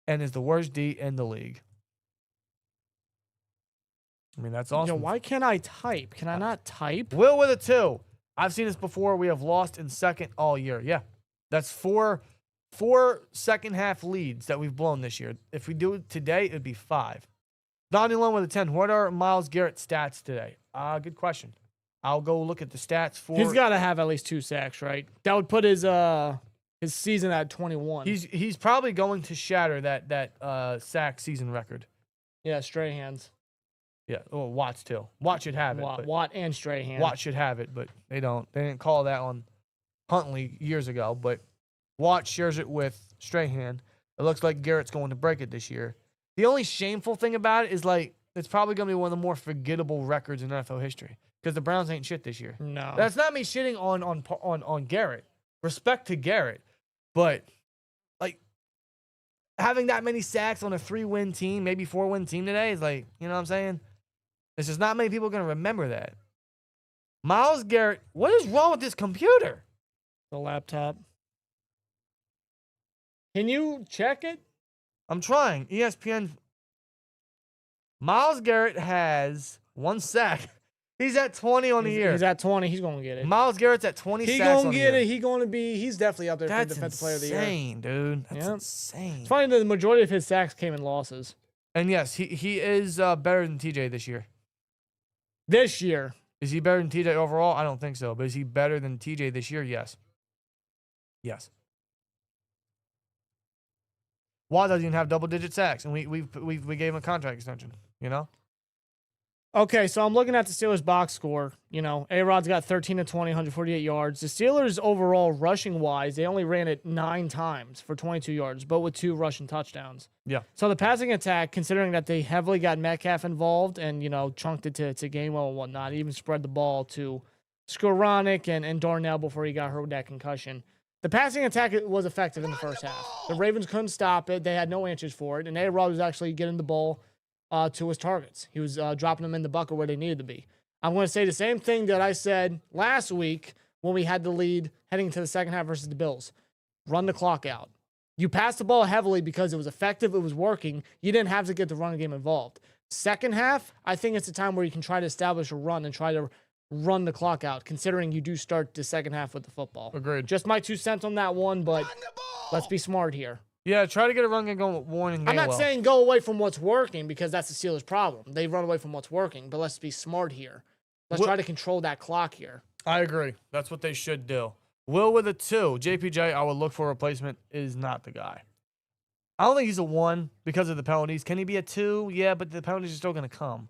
Speaker 4: and is the worst D in the league. I mean, that's awesome.
Speaker 1: Yo, why can't I type? Can I not type?
Speaker 4: Will with a 2. I've seen this before. We have lost in second all year. Yeah. That's four second half leads that we've blown this year. If we do it today, it'd be 5. Donnie Lone with a 10. What are Myles Garrett's stats today? Good question. I'll go look at the stats for.
Speaker 1: He's got to have at least 2 sacks, right? That would put his season at 21.
Speaker 4: He's probably going to shatter that sack season record.
Speaker 1: Yeah, Strahan's.
Speaker 4: Yeah, well, Watt's too. Watt should have it.
Speaker 1: Watt and Strahan.
Speaker 4: Watt should have it, but they don't. They didn't call that on Huntley years ago, but Watt shares it with Strahan. It looks like Garrett's going to break it this year. The only shameful thing about it is it's probably going to be one of the more forgettable records in NFL history because the Browns ain't shit this year.
Speaker 1: No.
Speaker 4: That's not me shitting on Garrett. Respect to Garrett, but having that many sacks on a 3-win team, maybe 4-win team today is you know what I'm saying? There's just not many people going to remember that. Myles Garrett, what is wrong with this computer?
Speaker 1: The laptop. Can you check it?
Speaker 4: I'm trying. ESPN. Myles Garrett has 1 sack. He's at 20 on the year.
Speaker 1: He's at 20. He's going to get it.
Speaker 4: Myles Garrett's at 20 sacks on the year.
Speaker 1: He's going to get it. He's definitely up there for Defensive Player of the Year.
Speaker 4: That's insane, dude. That's insane.
Speaker 1: It's funny that the majority of his sacks came in losses.
Speaker 4: And yes, he is better than TJ this year.
Speaker 1: This year.
Speaker 4: Is he better than TJ overall? I don't think so. But is he better than TJ this year? Yes. Yes. Watt doesn't even have double-digit sacks, and we gave him a contract extension, you know?
Speaker 1: Okay, so I'm looking at the Steelers box score. You know, A-Rod's got 13 to 20, 148 yards. The Steelers overall, rushing-wise, they only ran it 9 times for 22 yards, but with 2 rushing touchdowns.
Speaker 4: Yeah.
Speaker 1: So the passing attack, considering that they heavily got Metcalf involved and, chunked it to Gainwell and whatnot, even spread the ball to Skoranek and Darnell before he got hurt with that concussion. The passing attack was effective in the first half. The Ravens couldn't stop it. They had no answers for it, and A-Rod was actually getting the ball to his targets. He was dropping them in the bucket where they needed to be. I'm going to say the same thing that I said last week when we had the lead heading into the second half versus the Bills. Run the clock out. You passed the ball heavily because it was effective, it was working. You didn't have to get the running game involved. Second half, I think it's a time where you can try to establish a run and try to run the clock out, considering you do start the second half with the football.
Speaker 4: Agreed.
Speaker 1: Just my 2 cents on that one, but let's be smart here.
Speaker 4: Yeah, try to get a run game going with Warren and Gainwell.
Speaker 1: I'm not saying go away from what's working because that's the Steelers' problem. They run away from what's working, but let's be smart here. Let's try to control that clock here.
Speaker 4: I agree. That's what they should do. Will with a 2. JPJ, I would look for a replacement, is not the guy. I don't think he's a 1 because of the penalties. Can he be a 2? Yeah, but the penalties are still going to come.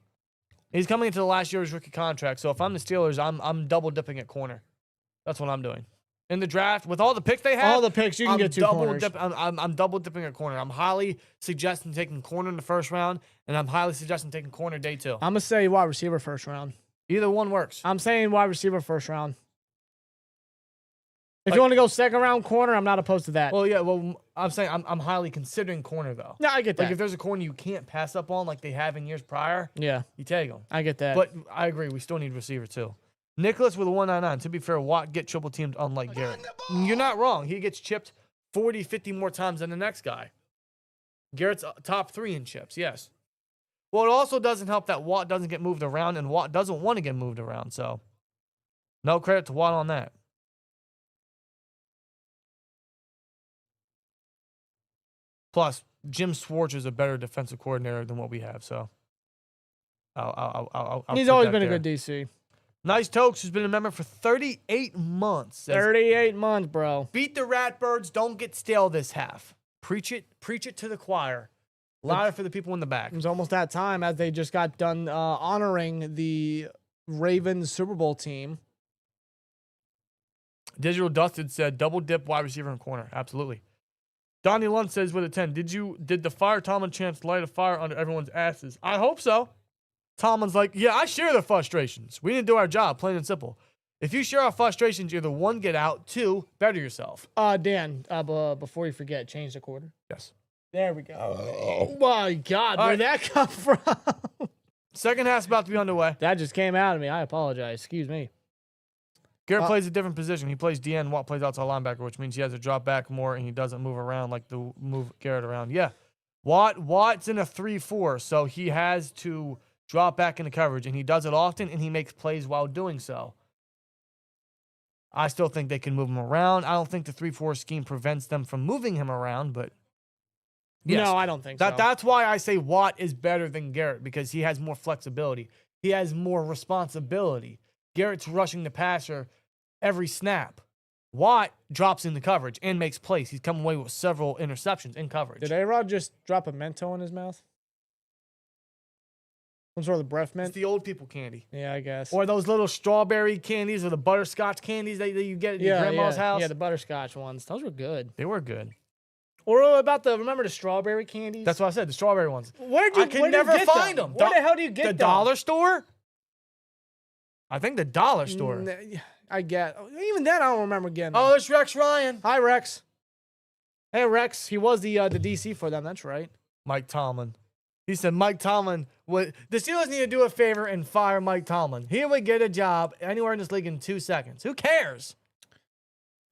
Speaker 4: He's coming into the last year's rookie contract, so if I'm the Steelers, I'm double dipping at corner. That's what I'm doing. In the draft, with all the picks they have,
Speaker 1: all the picks, you can get 2 corners.
Speaker 4: I'm double dipping at corner. I'm highly suggesting taking corner in the first round, and I'm highly suggesting taking corner day 2.
Speaker 1: I'm going to say wide receiver first round.
Speaker 4: Either one works.
Speaker 1: I'm saying wide receiver first round. If you want to go second round corner, I'm not opposed to that.
Speaker 4: Well, yeah. Well, I'm saying I'm highly considering corner though.
Speaker 1: Yeah, I get that.
Speaker 4: Like if there's a corner you can't pass up on, like they have in years prior,
Speaker 1: yeah,
Speaker 4: you take them.
Speaker 1: I get that.
Speaker 4: But I agree. We still need receiver too. Nicholas with a 199. To be fair, Watt get triple teamed unlike Garrett. You're not wrong. He gets chipped 40, 50 more times than the next guy. Garrett's top 3 in chips, yes. Well, it also doesn't help that Watt doesn't get moved around, and Watt doesn't want to get moved around, so no credit to Watt on that. Plus, Jim Schwartz is a better defensive coordinator than what we have, so I'll
Speaker 1: He's
Speaker 4: put
Speaker 1: always
Speaker 4: that
Speaker 1: been
Speaker 4: there.
Speaker 1: a good DC.
Speaker 4: Nice Tokes, who's been a member for 38 months. Says,
Speaker 1: 38 months, bro.
Speaker 4: beat the Ratbirds, don't get stale this half. Preach it to the choir. Louder for the people in the back.
Speaker 1: It was almost that time as they just got done honoring the Ravens Super Bowl team.
Speaker 4: Digital Dusted said, double dip wide receiver and corner. Absolutely. Donnie Lund says with a 10, did the Fire Tomlin chants light a fire under everyone's asses? I hope so. Tomlin's like, yeah, I share the frustrations. We didn't do our job, plain and simple. If you share our frustrations, either 1, get out, 2, better yourself.
Speaker 1: Dan, before you forget, change the quarter.
Speaker 4: Yes.
Speaker 1: There we go. Oh my God, where'd that come from?
Speaker 4: Second half's about to be underway.
Speaker 1: That just came out of me. I apologize. Excuse me.
Speaker 4: Garrett plays a different position. He plays DN. Watt plays outside linebacker, which means he has to drop back more and he doesn't move around like the move Garrett around. Yeah. Watt's in a 3-4, so he has to drop back into coverage, and he does it often, and he makes plays while doing so. I still think they can move him around. I don't think the 3-4 scheme prevents them from moving him around, but yes,
Speaker 1: No, I don't think so.
Speaker 4: that's why I say Watt is better than Garrett, because he has more flexibility. He has more responsibility. Garrett's rushing the passer every snap. Watt drops into coverage and makes plays. He's come away with several interceptions in coverage.
Speaker 1: Did A-Rod just drop a Mento in his mouth? Some sort of breath
Speaker 4: It's
Speaker 1: mint?
Speaker 4: the old people candy.
Speaker 1: Yeah, I guess.
Speaker 4: Or those little strawberry candies or the butterscotch candies that you get at your grandma's house.
Speaker 1: Yeah, the butterscotch ones. Those were good.
Speaker 4: They were good.
Speaker 1: Or about remember the strawberry candies?
Speaker 4: That's what I said, the strawberry ones.
Speaker 1: I
Speaker 4: can never find them.
Speaker 1: Where the hell do you get
Speaker 4: the
Speaker 1: them?
Speaker 4: dollar store? I think the dollar store.
Speaker 1: I get. Even then, I don't remember getting them.
Speaker 4: Oh, it's Rex Ryan.
Speaker 1: Hi, Rex. Hey, Rex. He was the DC for them. That's right.
Speaker 4: Mike Tomlin. He said Mike Tomlin would. The Steelers need to do a favor and fire Mike Tomlin. He would get a job anywhere in this league in 2 seconds. Who cares?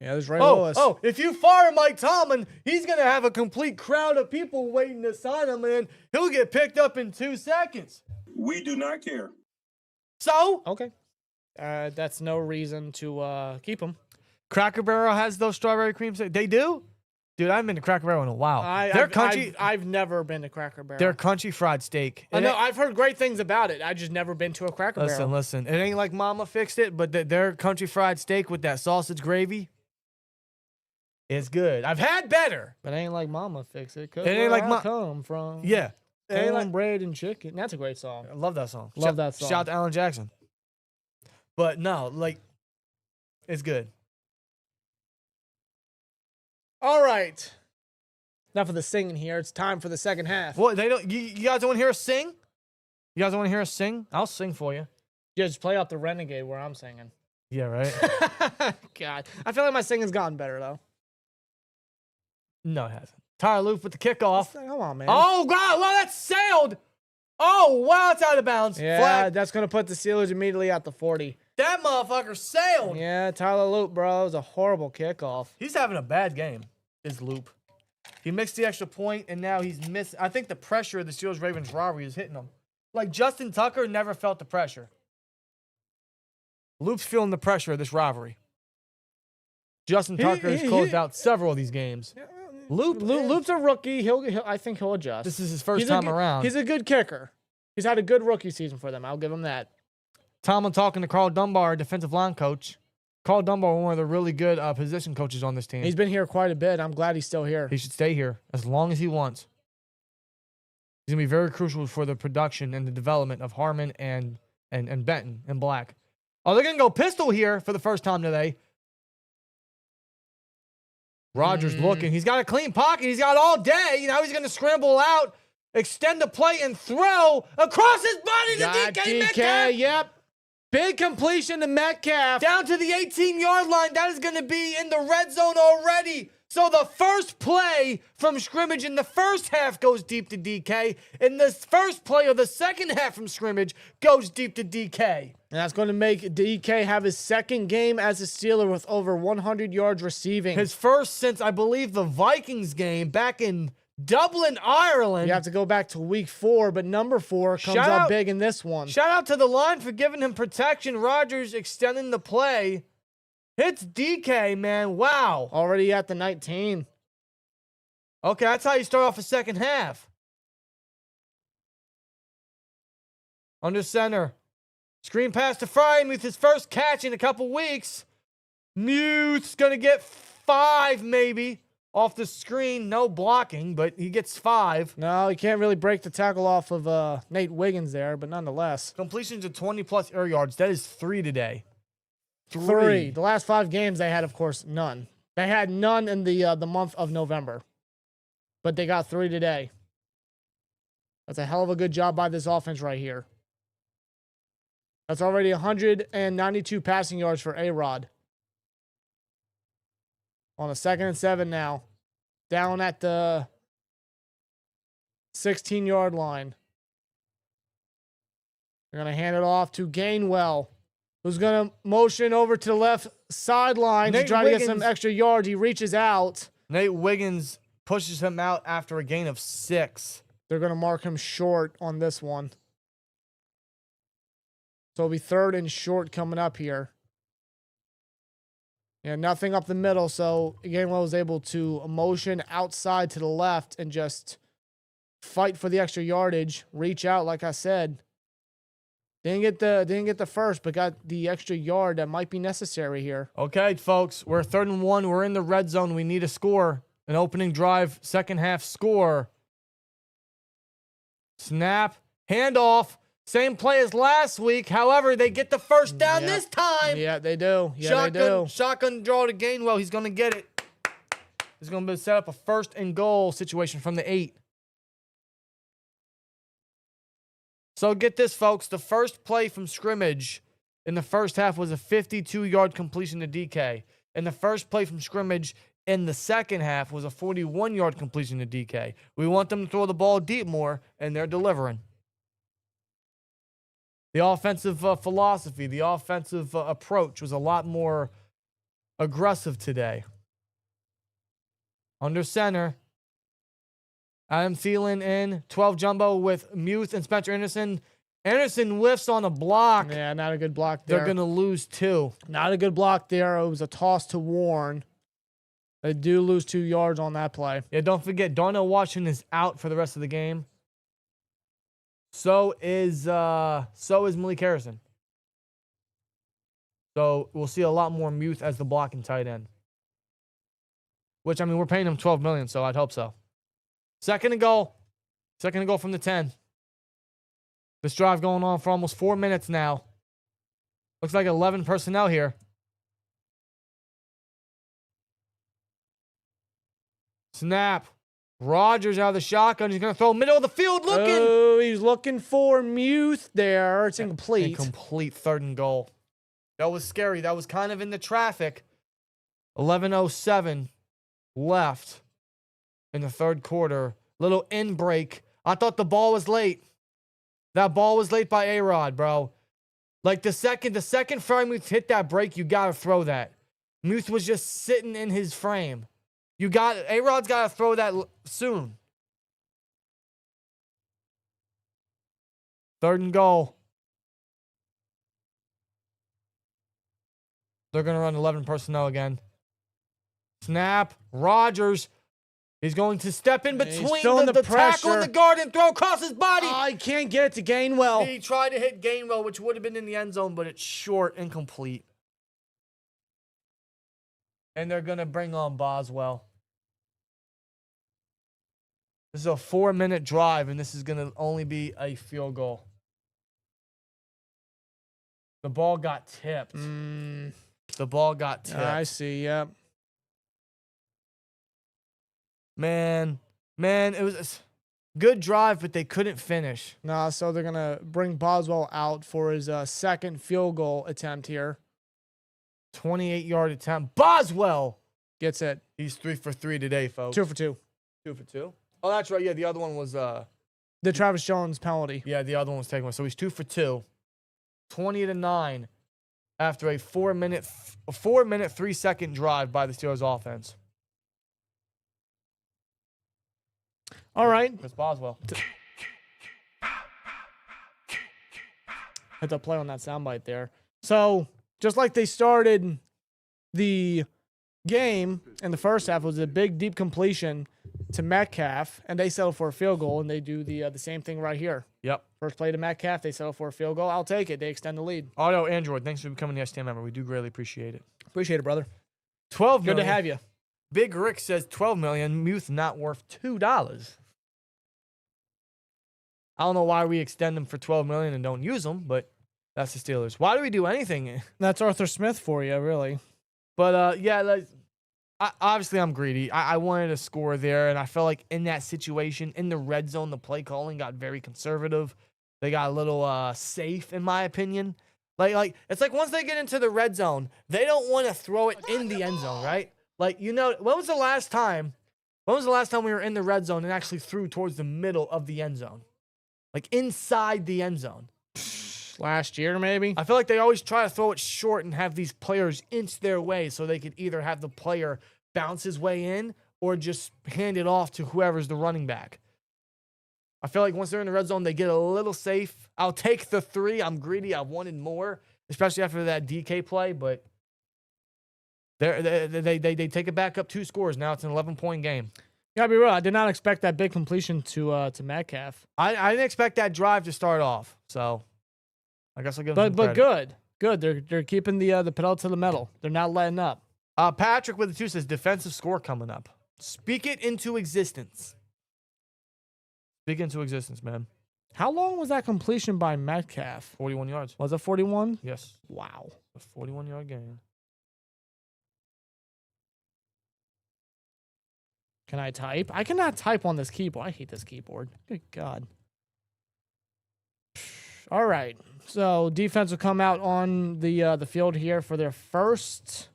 Speaker 1: Yeah, there's Ray Lewis.
Speaker 4: If you fire Mike Tomlin, he's going to have a complete crowd of people waiting to sign him, and he'll get picked up in 2 seconds.
Speaker 5: We do not care.
Speaker 4: So?
Speaker 1: Okay. That's no reason to keep him.
Speaker 4: Cracker Barrel has those strawberry cream sticks. They do? Dude, I haven't been to Cracker Barrel in a while.
Speaker 1: I've never been to Cracker Barrel.
Speaker 4: Their country fried steak.
Speaker 1: I know. I've heard great things about it. I've just never been to a Cracker Barrel.
Speaker 4: Listen. It ain't like Mama fixed it, but their country fried steak with that sausage gravy is good. I've had better.
Speaker 1: But it ain't like Mama fix it.
Speaker 4: It ain't like
Speaker 1: come from.
Speaker 4: Yeah. It ain't like,
Speaker 1: Cornbread and chicken. That's a great song.
Speaker 4: I love that song.
Speaker 1: Love that song.
Speaker 4: Shout out to Alan Jackson. But no, it's good.
Speaker 1: All right. Enough of the singing here. It's time for the second half.
Speaker 4: What, they don't? You guys don't want to hear us sing? You guys want to hear us sing? I'll sing for you.
Speaker 1: Yeah, just play out the Renegade where I'm singing.
Speaker 4: Yeah, right?
Speaker 1: God. I feel like my singing's gotten better, though.
Speaker 4: No, it hasn't. Tyler Loop with the kickoff.
Speaker 1: Come on, man.
Speaker 4: Oh, God. Well, that sailed. Oh, wow. It's out of bounds.
Speaker 1: Yeah,
Speaker 4: Flag.
Speaker 1: that's going to put the Steelers immediately at the 40.
Speaker 4: That motherfucker sailed.
Speaker 1: Yeah, Tyler Loop, bro. It was a horrible kickoff.
Speaker 4: He's having a bad game, is Loop. He missed the extra point, and now he's missed. I think the pressure of the Steelers-Ravens rivalry is hitting him. Like, Justin Tucker never felt the pressure. Loop's feeling the pressure of this rivalry. Justin Tucker has closed out several of these games.
Speaker 1: Loop's a rookie. I think he'll adjust.
Speaker 4: This is his first time around.
Speaker 1: He's a good kicker. He's had a good rookie season for them. I'll give him that.
Speaker 4: Tomlin talking to Carl Dunbar, defensive line coach. Carl Dunbar, one of the really good position coaches on this team.
Speaker 1: He's been here quite a bit. I'm glad he's still here.
Speaker 4: He should stay here as long as he wants. He's going to be very crucial for the production and the development of Harmon and Benton and Black. Oh, they're going to go pistol here for the first time today. Rodgers looking. He's got a clean pocket. He's got all day. He's going to scramble out, extend the play, and throw across his body to DK Metcalf.
Speaker 1: Yep. Big completion to Metcalf.
Speaker 4: Down to the 18-yard line. That is going to be in the red zone already. So the first play from scrimmage in the first half goes deep to DK, and the first play of the second half from scrimmage goes deep to DK.
Speaker 1: And that's going to make DK have his second game as a Steeler with over 100 yards receiving.
Speaker 4: His first since, I believe, the Vikings game back in Dublin, Ireland.
Speaker 1: You have to go back to week 4, but number 4 comes out big in this one.
Speaker 4: Shout out to the line for giving him protection. Rodgers extending the play. Hits DK, man. Wow.
Speaker 1: Already at the 19.
Speaker 4: Okay, that's how you start off a second half. Under center. Screen pass to Fry with his first catch in a couple weeks. Mute's going to get 5 maybe off the screen. No blocking, but he gets 5.
Speaker 1: No, he can't really break the tackle off of Nate Wiggins there, but nonetheless.
Speaker 4: Completions of 20-plus air yards. That is 3 today.
Speaker 1: 3. The last 5 games they had, of course, none. They had none in the month of November, but they got 3 today. That's a hell of a good job by this offense right here. That's already 192 passing yards for A-Rod. On a 2nd and 7 now. Down at the 16-yard line. They're going to hand it off to Gainwell, who's going to motion over to the left sideline to try to get some extra yards. He reaches out.
Speaker 4: Nate Wiggins pushes him out after a gain of 6.
Speaker 1: They're going to mark him short on this one. So it'll be 3rd and short coming up here. Yeah, nothing up the middle, so Gainwell was able to motion outside to the left and just fight for the extra yardage, reach out, like I said. Didn't get the first, but got the extra yard that might be necessary here.
Speaker 4: Okay, folks, we're 3rd and 1. We're in the red zone. We need a score. An opening drive, second half score. Snap, handoff. Same play as last week. However, they get the first down this time.
Speaker 1: Yeah, they do. Yeah, they do.
Speaker 4: Shotgun draw to Gainwell. He's going to get it. He's going to set up a 1st and goal situation from the 8. So get this, folks. The first play from scrimmage in the first half was a 52-yard completion to DK. And the first play from scrimmage in the second half was a 41-yard completion to DK. We want them to throw the ball deep more, and they're delivering. The offensive philosophy, the offensive approach was a lot more aggressive today. Under center, Adam Thielen in 12 jumbo with Muth and Spencer Anderson. Anderson whiffs on a block.
Speaker 1: Yeah, not a good block there.
Speaker 4: They're going to lose 2.
Speaker 1: Not a good block there. It was a toss to Warren. They do lose 2 yards on that play.
Speaker 4: Yeah, don't forget, Darnell Washington is out for the rest of the game. So is Malik Harrison. So we'll see a lot more Muth as the blocking tight end. Which, I mean, we're paying him $12 million, so I'd hope so. 2nd and goal. 2nd and goal from the 10. This drive going on for almost 4 minutes now. Looks like 11 personnel here. Snap. Rodgers out of the shotgun. He's going to throw middle of the field looking.
Speaker 1: Oh, he's looking for Muth there. It's incomplete.
Speaker 4: Incomplete 3rd and goal. That was scary. That was kind of in the traffic. 11:07 left in the 3rd quarter. Little in break. I thought the ball was late. That ball was late by A-Rod, bro. Like the second Freiermuth hit that break, you got to throw that. Muth was just sitting in his frame. A-Rod's got to throw that soon. 3rd and goal. They're going to run 11 personnel again. Snap. Rodgers. He's going to step in between the tackle and the guard and throw across his body.
Speaker 1: Oh, he can't get it to Gainwell.
Speaker 4: He tried to hit Gainwell, which would have been in the end zone, but it's short, incomplete. And they're going to bring on Boswell. This is a 4-minute drive, and this is going to only be a field goal. The ball got tipped. The ball got tipped.
Speaker 1: I see, yep.
Speaker 4: Man, it was a good drive, but they couldn't finish.
Speaker 1: No, so they're going to bring Boswell out for his 2nd field goal attempt here.
Speaker 4: 28-yard attempt. Boswell
Speaker 1: gets it.
Speaker 4: He's 3 for 3 today, folks.
Speaker 1: 2 for 2.
Speaker 4: 2 for 2. Oh, that's right. Yeah, the other one was
Speaker 1: The Travis Jones penalty.
Speaker 4: yeah, the other one was taken away. So he's 2 for 2. 20-9 after a 4-minute 3-second drive by the Steelers offense.
Speaker 1: All right.
Speaker 4: Chris Boswell.
Speaker 1: Had to play on that soundbite there. So, just like they started the game in the first half, it was a big, deep completion to Metcalf, and they settle for a field goal, and they do the same thing right here.
Speaker 4: Yep.
Speaker 1: First play to Metcalf, they settle for a field goal. I'll take it. They extend the lead.
Speaker 4: Auto Android, thanks for becoming the STM member. We do greatly appreciate it.
Speaker 1: Appreciate it, brother.
Speaker 4: 12
Speaker 1: Good
Speaker 4: million.
Speaker 1: to have you.
Speaker 4: Big Rick says 12 million. Muth not worth $2. I don't know why we extend them for 12 million and don't use them, but that's the Steelers. Why do we do anything?
Speaker 1: That's Arthur Smith for you, really.
Speaker 4: But yeah, obviously I'm greedy. I wanted a score there, and I felt like in that situation, in the red zone, the play calling got very conservative. They got a little safe, in my opinion. Like it's like once they get into the red zone, they don't want to throw it in the end zone, right? Like, you know, when was the last time we were in the red zone and actually threw towards the middle of the end zone? Like inside the end zone.
Speaker 1: Last year, maybe?
Speaker 4: I feel like they always try to throw it short and have these players inch their way so they could either have the player bounce his way in or just hand it off to whoever's the running back. I feel like once they're in the red zone, they get a little safe. I'll take the 3. I'm greedy. I wanted more, especially after that DK play, but they take it back up 2 scores. Now it's an 11-point game.
Speaker 1: Gotta be real. I did not expect that big completion to Metcalf.
Speaker 4: I didn't expect that drive to start off, so I guess I'll give them some
Speaker 1: But
Speaker 4: credit.
Speaker 1: good. They're keeping the pedal to the metal. They're not letting up.
Speaker 4: Patrick with the 2 says defensive score coming up. Speak it into existence. Speak into existence, man.
Speaker 1: How long was that completion by Metcalf?
Speaker 4: 41 yards.
Speaker 1: Was it 41?
Speaker 4: Yes.
Speaker 1: Wow.
Speaker 4: A 41-yard gain.
Speaker 1: Can I type? I cannot type on this keyboard. I hate this keyboard. Good God. All right. So defense will come out on the field here for their first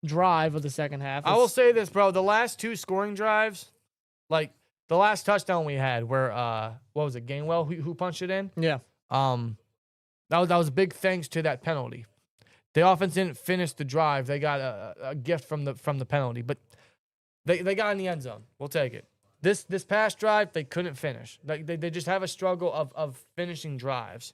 Speaker 1: drive of the second half.
Speaker 4: I will say this, bro. The last 2 scoring drives, like the last touchdown we had where, what was it, Gainwell who punched it in?
Speaker 1: Yeah.
Speaker 4: That was a big thanks to that penalty. The offense didn't finish the drive. They got a gift from the penalty, but they got in the end zone. We'll take it. This past drive, they couldn't finish. They just have a struggle of finishing drives.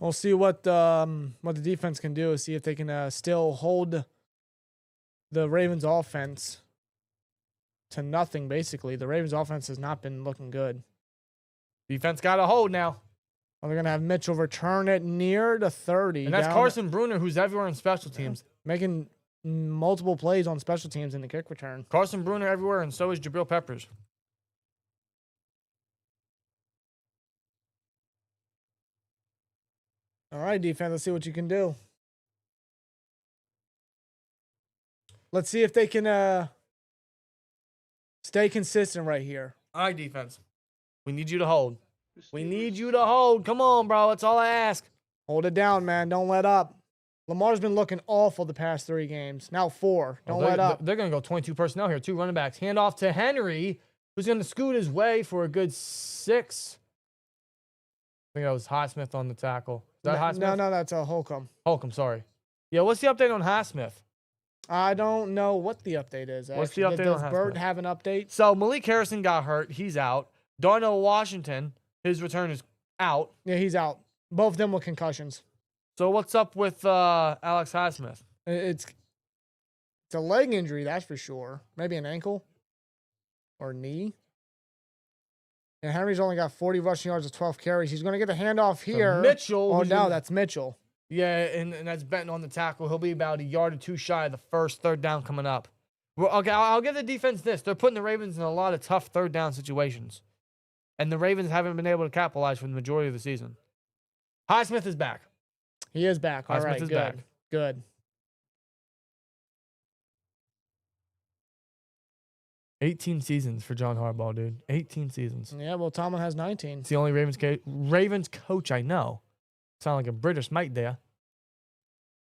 Speaker 1: We'll see what the defense can do. See if they can still hold the Ravens offense to nothing, basically. The Ravens offense has not been looking good.
Speaker 4: Defense got a hold now.
Speaker 1: Well, they're going to have Mitchell return it near the 30.
Speaker 4: And that's
Speaker 1: down-
Speaker 4: Carson Bruner, who's everywhere in special teams.
Speaker 1: Making multiple plays on special teams in the kick return.
Speaker 4: Carson Bruner everywhere, and so is Jabril Peppers.
Speaker 1: All right, defense, let's see what you can do. Let's see if they can stay consistent right here.
Speaker 4: All right, defense. We need you to hold. We need you to hold. Come on, bro. That's all I ask.
Speaker 1: Hold it down, man. Don't let up. Lamar's been looking awful the past 3 games. Now 4. Don't let up.
Speaker 4: They're going to go 22 personnel here. 2 running backs. Hand off to Henry, who's going to scoot his way for a good 6. I think that was Highsmith on the tackle. Is that Highsmith?
Speaker 1: No, that's a Holcomb.
Speaker 4: Holcomb, sorry. Yeah, what's the update on Highsmith?
Speaker 1: I don't know what the update is.
Speaker 4: What's the
Speaker 1: actually.
Speaker 4: update
Speaker 1: Does
Speaker 4: on
Speaker 1: Bird
Speaker 4: Highsmith?
Speaker 1: have an update?
Speaker 4: So Malik Harrison got hurt. He's out. Darnell Washington, his return is out.
Speaker 1: Yeah, he's out. Both of them with concussions.
Speaker 4: So what's up with Alex Highsmith?
Speaker 1: It's a leg injury, that's for sure. Maybe an ankle or knee. And Henry's only got 40 rushing yards with 12 carries. He's going to get the handoff here.
Speaker 4: Mitchell.
Speaker 1: Oh,
Speaker 4: who's
Speaker 1: no,
Speaker 4: in-
Speaker 1: that's Mitchell.
Speaker 4: Yeah, and that's Benton on the tackle. He'll be about a yard or 2 shy of the first third down coming up. Well, okay, I'll give the defense this. They're putting the Ravens in a lot of tough third down situations. And the Ravens haven't been able to capitalize for the majority of the season. Highsmith is back.
Speaker 1: He is back. All
Speaker 4: Highsmith
Speaker 1: right,
Speaker 4: is
Speaker 1: good.
Speaker 4: back.
Speaker 1: Good.
Speaker 4: 18 seasons for John Harbaugh, dude. 18 seasons.
Speaker 1: Yeah, well, Tomlin has 19.
Speaker 4: It's the only Ravens coach I know. Sound like a British mate there.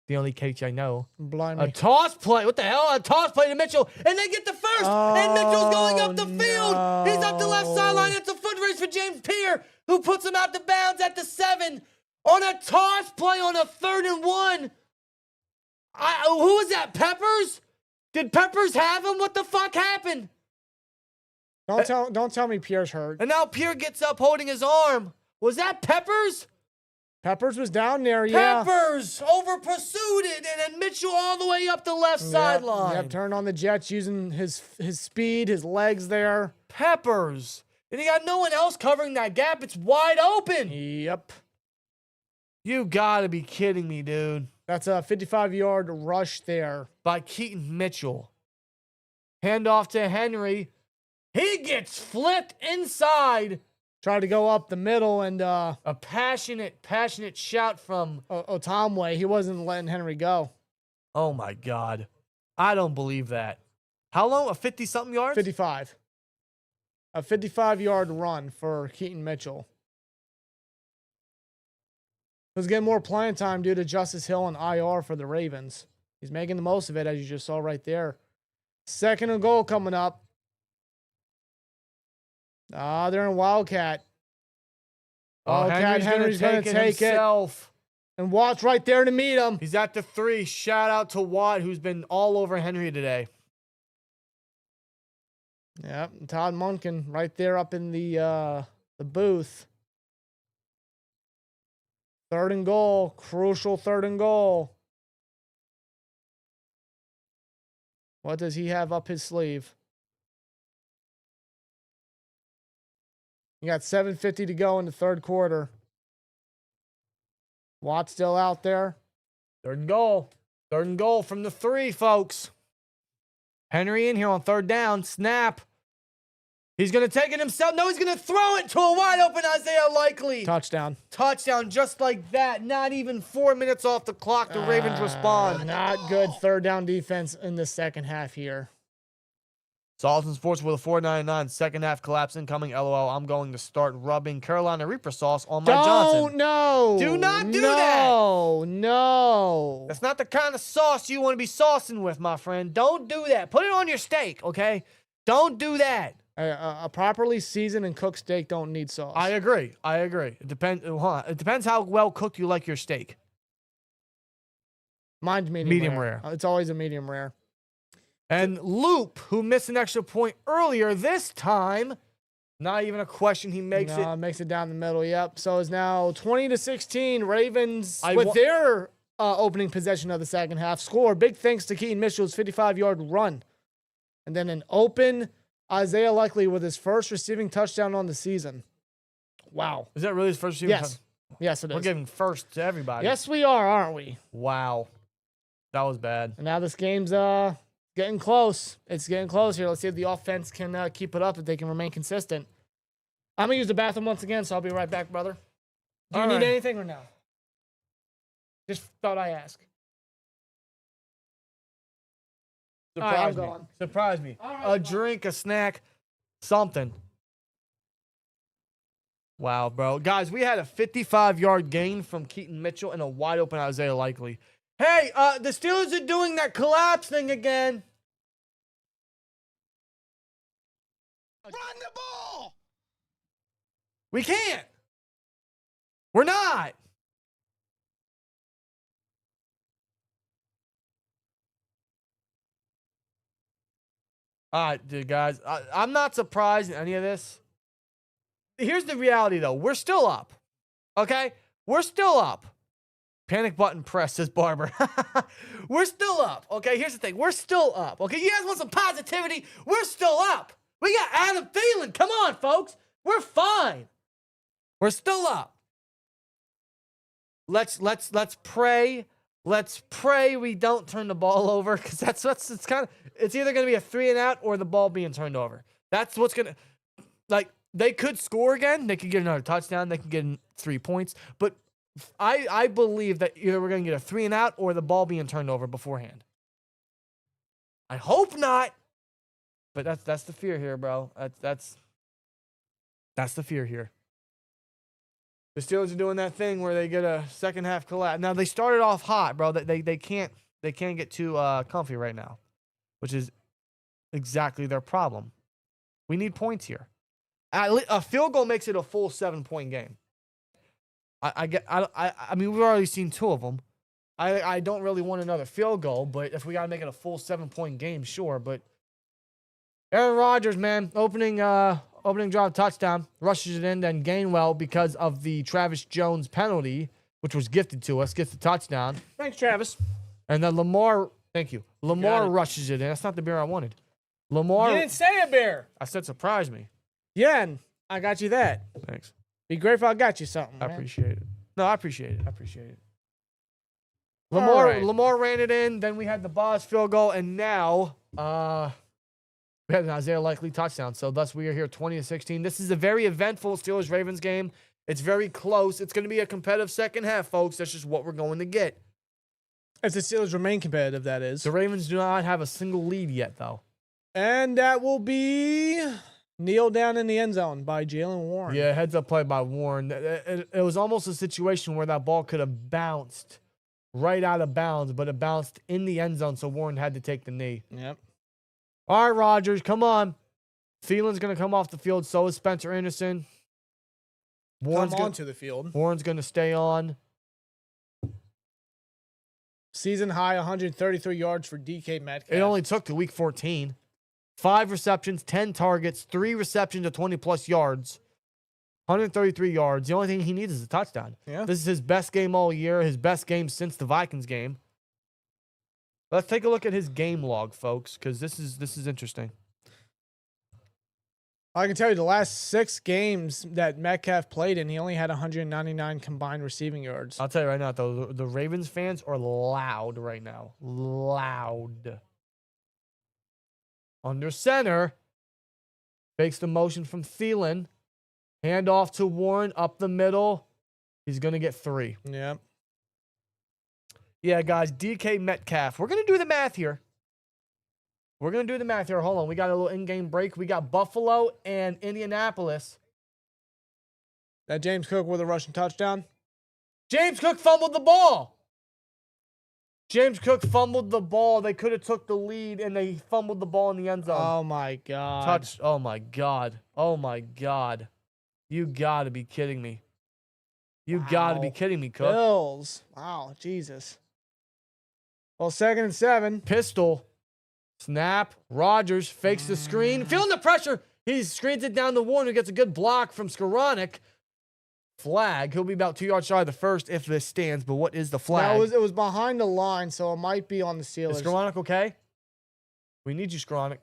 Speaker 4: The only Kate I know.
Speaker 1: Blimey.
Speaker 4: A toss play. What the hell? A toss play to Mitchell. And they get the first. And Mitchell's going up the field.
Speaker 1: No.
Speaker 4: He's up the left sideline. It's a foot race for James Pierre, who puts him out the bounds at the 7 on a toss play on a 3rd and 1. Who was that? Peppers? Did Peppers have him? What the fuck happened?
Speaker 1: Don't tell me Pierre's hurt.
Speaker 4: And now Pierre gets up holding his arm. Was that Peppers?
Speaker 1: Peppers was down there, yeah.
Speaker 4: Peppers over pursued it, and then Mitchell all the way up the left sideline.
Speaker 1: Yep, turned on the Jets using his speed, his legs there.
Speaker 4: Peppers. And he got no one else covering that gap. It's wide open.
Speaker 1: Yep.
Speaker 4: You gotta be kidding me, dude.
Speaker 1: That's a 55-yard rush there.
Speaker 4: By Keaton Mitchell. Handoff to Henry. He gets flipped inside.
Speaker 1: Tried to go up the middle and
Speaker 4: A passionate shout from
Speaker 1: Otamwe. He wasn't letting Henry go.
Speaker 4: Oh my God. I don't believe that. How long? A 50-something yards?
Speaker 1: 55. A 55-yard run for Keaton Mitchell. He's getting more playing time due to Justice Hill and IR for the Ravens. He's making the most of it, as you just saw right there. 2nd and goal coming up. They're in Wildcat. Henry's going to take it. And Watt's right there to meet him.
Speaker 4: He's at the 3. Shout out to Watt, who's been all over Henry today.
Speaker 1: Yep, and Todd Monken right there up in the booth. 3rd and goal. Crucial 3rd and goal. What does he have up his sleeve? You got 7:50 to go in the 3rd quarter. Watt still out there.
Speaker 4: 3rd and goal. 3rd and goal from the 3, folks. Henry in here on 3rd down. Snap. He's going to take it himself. No, he's going to throw it to a wide open Isaiah Likely.
Speaker 1: Touchdown.
Speaker 4: Touchdown just like that. Not even 4 minutes off the clock. The Ravens respond.
Speaker 1: Not good 3rd down defense in the 2nd half here.
Speaker 4: Salton Sports with a 4.99. 2nd half collapse incoming. LOL. I'm going to start rubbing Carolina Reaper sauce on my Johnson.
Speaker 1: No.
Speaker 4: Do not do that.
Speaker 1: No.
Speaker 4: That's not the kind of sauce you want to be saucing with, my friend. Don't do that. Put it on your steak, okay? Don't do that.
Speaker 1: A properly seasoned and cooked steak don't need sauce.
Speaker 4: I agree. It depends. It depends how well cooked you like your steak.
Speaker 1: Mine's medium rare. It's always a medium rare.
Speaker 4: And Loop, who missed an extra point earlier, this time, not even a question. He makes it.
Speaker 1: Makes it down the middle. Yep. So it's now 20-16. Ravens with their opening possession of the 2nd half score. Big thanks to Keaton Mitchell's 55-yard run, and then an open Isaiah Likely with his first receiving touchdown on the season. Wow.
Speaker 4: Is that really his first receiving touchdown?
Speaker 1: Yes, it is.
Speaker 4: We're giving first to everybody.
Speaker 1: Yes, we are, aren't we?
Speaker 4: Wow. That was bad.
Speaker 1: And now this game's getting close. It's getting close here. Let's see if the offense can keep it up, if they can remain consistent. I'm going to use the bathroom once again, so I'll be right back, brother. Do you need anything or no? Just thought I'd ask.
Speaker 4: Surprise me. A drink, a snack, something. Wow, bro. Guys, we had a 55-yard gain from Keaton Mitchell and a wide open Isaiah Likely. Hey, the Steelers are doing that collapse thing again.
Speaker 6: Run the ball!
Speaker 4: We can't. We're not. All right, dude, guys. I'm not surprised in any of this. Here's the reality, though. We're still up. Okay? We're still up. Panic button press, says Barber. We're still up. Okay? Here's the thing. We're still up. Okay? You guys want some positivity? We're still up. We got Adam Thielen. Come on, folks. We're fine. We're still up. Let's pray. Let's pray we don't turn the ball over, because that's what's it's either going to be a 3 and out or the ball being turned over. That's what's going to, like, they could score again. They could get another touchdown. They could get 3 points. But I believe that either we're going to get a 3 and out or the ball being turned over beforehand. I hope not. But that's the fear here, bro. That's the fear here. The Steelers are doing that thing where they get a second half collapse. Now they started off hot, bro. They can't get too comfy right now, which is exactly their problem. We need points here. A field goal makes it a full 7-point game. I mean, we've already seen 2 of them. I don't really want another field goal, but if we got to make it a full 7-point game, sure. But Aaron Rodgers, man, opening drive touchdown, rushes it in, then Gainwell, because of the Travis Jones penalty, which was gifted to us, gets the touchdown.
Speaker 1: Thanks, Travis.
Speaker 4: And then Lamar, thank you. Lamar rushes it in. That's not the beer I wanted. Lamar.
Speaker 1: You didn't say a beer.
Speaker 4: I said surprise me.
Speaker 1: Yeah, and I got you that.
Speaker 4: Thanks.
Speaker 1: Be great if I got you something.
Speaker 4: I
Speaker 1: man.
Speaker 4: appreciate it. No, I appreciate it. Lamar ran it in. Then we had the Boss field goal, and now we had an Isaiah Likely touchdown. So thus we are here 20-16. This is a very eventful Steelers-Ravens game. It's very close. It's going to be a competitive second half, folks. That's just what we're going to get.
Speaker 1: If the Steelers remain competitive, that is.
Speaker 4: The Ravens do not have a single lead yet, though.
Speaker 1: And that will be kneeled down in the end zone by Jaylen Warren.
Speaker 4: Yeah, heads up play by Warren. It was almost a situation where that ball could have bounced right out of bounds, but it bounced in the end zone, so Warren had to take the knee.
Speaker 1: Yep.
Speaker 4: All right, Rodgers, come on. Thielen's going to come off the field. So is Spencer Anderson.
Speaker 1: Come onto the field.
Speaker 4: Warren's going to stay on.
Speaker 1: Season high 133 yards for DK Metcalf.
Speaker 4: It only took to week 14. 5 receptions, 10 targets, 3 receptions of 20-plus yards. 133 yards. The only thing he needs is a touchdown.
Speaker 1: Yeah.
Speaker 4: This is his best game all year, his best game since the Vikings game. Let's take a look at his game log, folks, because this is interesting.
Speaker 1: I can tell you the last 6 games that Metcalf played in, he only had 199 combined receiving yards.
Speaker 4: I'll tell you right now, though, the Ravens fans are loud right now. Loud. Under center. Fakes the motion from Thielen. Hand off to Warren up the middle. He's going to get 3.
Speaker 1: Yeah.
Speaker 4: Yeah, guys, DK Metcalf. We're going to do the math here. Hold on. We got a little in-game break. We got Buffalo and Indianapolis.
Speaker 1: That James Cook with a rushing touchdown.
Speaker 4: James Cook fumbled the ball. They could have took the lead, and they fumbled the ball in the end zone.
Speaker 1: Oh, my God.
Speaker 4: Oh, my God. You got to be kidding me. Cook.
Speaker 1: Bills. Wow, Jesus. Well, 2nd and 7.
Speaker 4: Pistol. Snap. Rodgers fakes the screen. Feeling the pressure. He screens it down to Warren, who gets a good block from Skoranek. Flag. He'll be about 2 yards shy of the first if this stands, but what is the flag?
Speaker 1: No, it was behind the line, so it might be on the Steelers.
Speaker 4: Is Skoranek okay? We need you, Skoranek.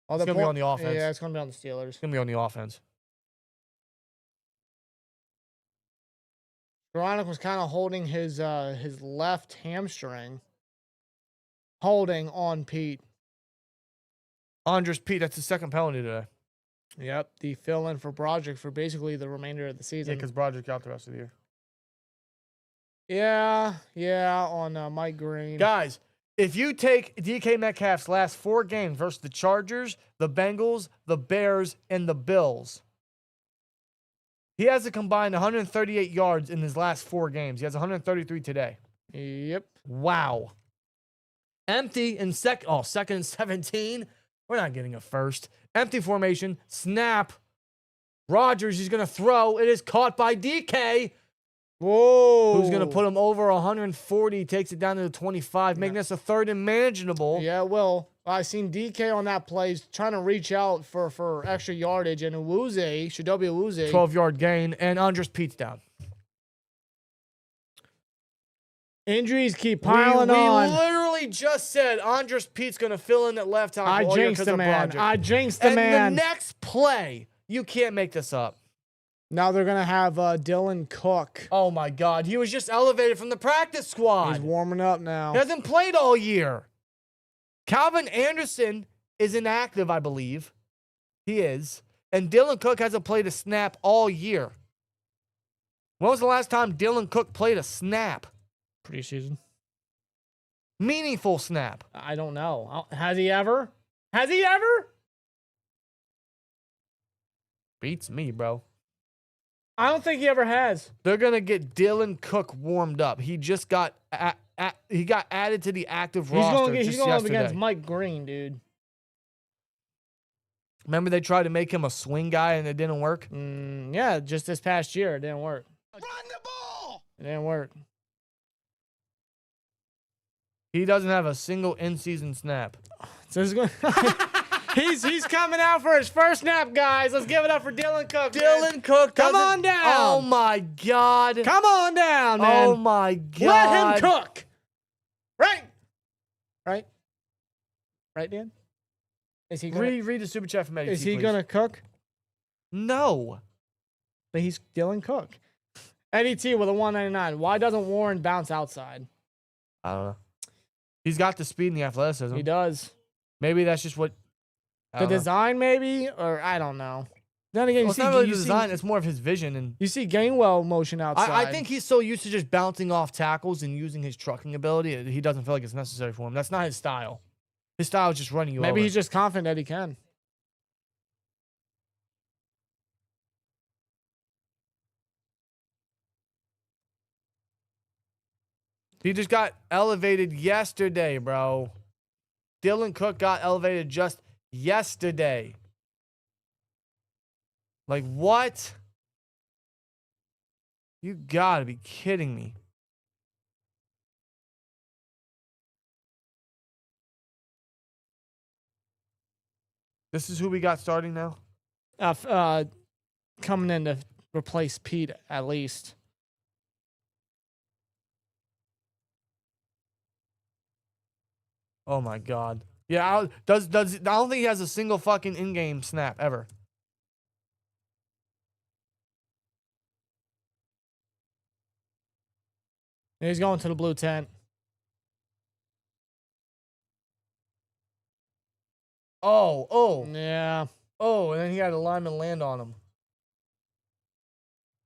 Speaker 1: Oh,
Speaker 4: It's going to be on the offense.
Speaker 1: Yeah, it's going to be on the Steelers.
Speaker 4: It's going to be on the offense.
Speaker 1: Skoranek was kind of holding his left hamstring. Holding on Peat.
Speaker 4: Andrus Peat, that's his second penalty today.
Speaker 1: Yep, the fill-in for Broderick for basically the remainder of the
Speaker 4: Yeah,
Speaker 1: season.
Speaker 4: because Broderick out the rest of the year.
Speaker 1: Yeah, on Mike Green.
Speaker 4: Guys, if you take DK Metcalf's last 4 games versus the Chargers, the Bengals, the Bears, and the Bills, he has a combined 138 yards in his last 4 games. He has 133 today.
Speaker 1: Yep.
Speaker 4: Wow. Empty in second and 17. We're not getting a first. Empty formation. Snap. Rodgers, he's going to throw. It is caught by DK.
Speaker 1: Whoa.
Speaker 4: Who's going to put him over 140. Takes it down to the 25, making this a 3rd and manageable.
Speaker 1: Yeah, well, I seen DK on that play trying to reach out for extra yardage, and Shadobi Awuzie.
Speaker 4: 12-yard gain, and Andrus Peat's down.
Speaker 1: Injuries keep piling
Speaker 4: we
Speaker 1: on.
Speaker 4: literally just said Andrus Peat's going to fill in at left tackle.
Speaker 1: I jinxed the man.
Speaker 4: And the next play, you can't make this up.
Speaker 1: Now they're going to have Dylan Cook.
Speaker 4: Oh, my God. He was just elevated from the practice squad.
Speaker 1: He's warming up now.
Speaker 4: He hasn't played all year. Calvin Anderson is inactive, I believe. He is. And Dylan Cook hasn't played a snap all year. When was the last time Dylan Cook played a snap?
Speaker 1: Preseason.
Speaker 4: Meaningful snap.
Speaker 1: I don't know. Has he ever?
Speaker 4: Beats me, bro.
Speaker 1: I don't think he ever has.
Speaker 4: They're going to get Dylan Cook warmed up. He just got he got added to the active roster
Speaker 1: He's
Speaker 4: just
Speaker 1: going up
Speaker 4: yesterday.
Speaker 1: against Mike Green, dude.
Speaker 4: Remember they tried to make him a swing guy and it didn't work?
Speaker 1: Yeah, just this past year, it didn't work.
Speaker 6: Run the ball!
Speaker 1: It didn't work.
Speaker 4: He doesn't have a single in-season snap.
Speaker 1: So this is going he's coming out for his first snap, guys. Let's give it up for Dylan Cook. Man.
Speaker 4: Dylan Cook
Speaker 1: Come
Speaker 4: doesn't-
Speaker 1: on down.
Speaker 4: Oh, my God.
Speaker 1: Come on down, man.
Speaker 4: Oh, my God.
Speaker 1: Let him cook. Right. Right, Dan? Is he gonna,
Speaker 4: Read the super chat from Eddie
Speaker 1: is
Speaker 4: T,
Speaker 1: he
Speaker 4: please.
Speaker 1: gonna cook?
Speaker 4: No.
Speaker 1: But he's Dylan Cook. Eddie T with a 199. Why doesn't Warren bounce outside?
Speaker 4: I don't know. He's got the speed and the athleticism.
Speaker 1: He does.
Speaker 4: Maybe that's just what... I
Speaker 1: The
Speaker 4: don't know.
Speaker 1: design, maybe? Or I don't know. Then again,
Speaker 4: Well, it's not really the design. It's more of his vision. And
Speaker 1: you see Gainwell motion outside.
Speaker 4: I think he's so used to just bouncing off tackles and using his trucking ability, he doesn't feel like it's necessary for him. That's not his style. His style is just running you over.
Speaker 1: Maybe he's just confident that he can.
Speaker 4: He just got elevated yesterday, bro. Dylan Cook got elevated just yesterday. Like, what? You gotta be kidding me. This is who we got starting now?
Speaker 1: Coming in to replace Peat at least.
Speaker 4: Oh my God. Yeah, I don't think he has a single fucking in-game snap ever.
Speaker 1: He's going to the blue tent.
Speaker 4: Oh,
Speaker 1: Yeah.
Speaker 4: and then he had a lineman land on him.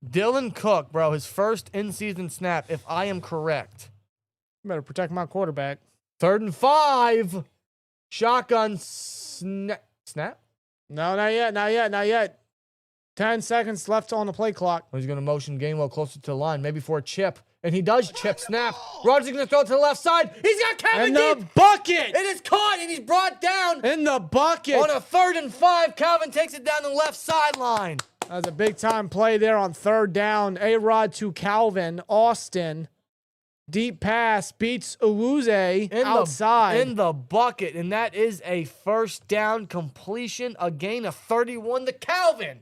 Speaker 4: Dylan Cook, bro, his first in-season snap, if I am correct.
Speaker 1: Better protect my quarterback.
Speaker 4: 3rd and 5. Shotgun snap.
Speaker 1: No, not yet. 10 seconds left on the play clock.
Speaker 4: He's going to motion Gainwell closer to the line, maybe for a chip. And he does chip snap. Rodgers is going to throw it to the left side. He's got Calvin
Speaker 1: In
Speaker 4: deep.
Speaker 1: the bucket!
Speaker 4: It is caught, and he's brought down.
Speaker 1: In the bucket!
Speaker 4: On a 3rd and 5, Calvin takes it down the left sideline.
Speaker 1: That was a big time play there on 3rd down. A-Rod to Calvin. Austin. Deep pass beats Uwuze outside.
Speaker 4: In the bucket. And that is a 1st down completion. A gain of 31 to Calvin.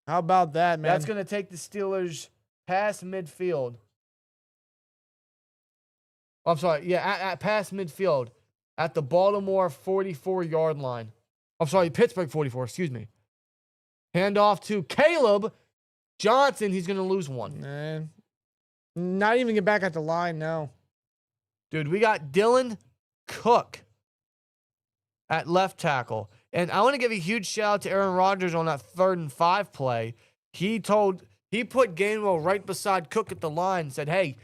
Speaker 1: How about that, man?
Speaker 4: That's going to take the Steelers past midfield. I'm sorry. Yeah, at past midfield. At the Baltimore 44-yard line. I'm sorry, Pittsburgh 44, excuse me. Handoff to Caleb Johnson. He's going to lose one.
Speaker 1: Man. Not even get back at the line, no.
Speaker 4: Dude, we got Dylan Cook at left tackle. And I want to give a huge shout out to Aaron Rodgers on that 3rd and 5 play. He put Gainwell right beside Cook at the line and said, hey,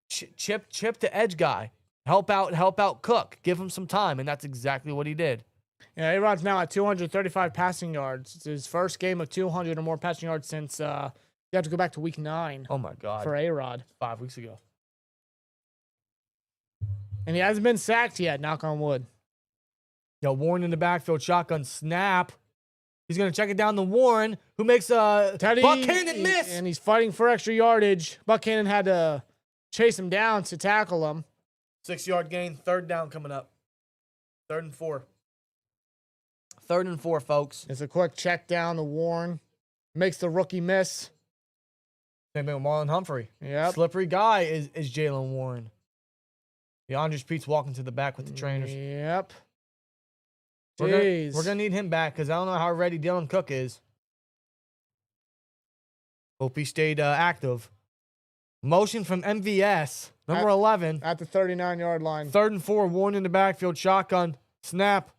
Speaker 4: chip the edge guy. Help out Cook. Give him some time. And that's exactly what he did.
Speaker 1: Yeah, A-Rod's now at 235 passing yards. It's his first game of 200 or more passing yards since you have to go back to week 9
Speaker 4: Oh, my God.
Speaker 1: for A-Rod.
Speaker 4: 5 weeks ago.
Speaker 1: And he hasn't been sacked yet, knock on wood.
Speaker 4: Yo, Warren in the backfield, shotgun snap. He's going to check it down to Warren, who makes a
Speaker 1: Teddy,
Speaker 4: Buckhannon miss.
Speaker 1: And he's fighting for extra yardage. Buckhannon had to chase him down to tackle him.
Speaker 4: 6-yard gain, 3rd down coming up. 3rd and 4. 3rd and 4, folks.
Speaker 1: It's a quick check down to Warren. Makes the rookie miss.
Speaker 4: Same thing with Marlon Humphrey.
Speaker 1: Yep.
Speaker 4: Slippery guy is Jaylen Warren. The Andrus Peat's walking to the back with the trainers.
Speaker 1: Yep.
Speaker 4: We're
Speaker 1: Jeez.
Speaker 4: gonna need him back because I don't know how ready Dylan Cook is. Hope he stayed active. Motion from MVS, number 11.
Speaker 1: At the 39-yard line.
Speaker 4: 3rd and 4, Warren in the backfield, shotgun, snap.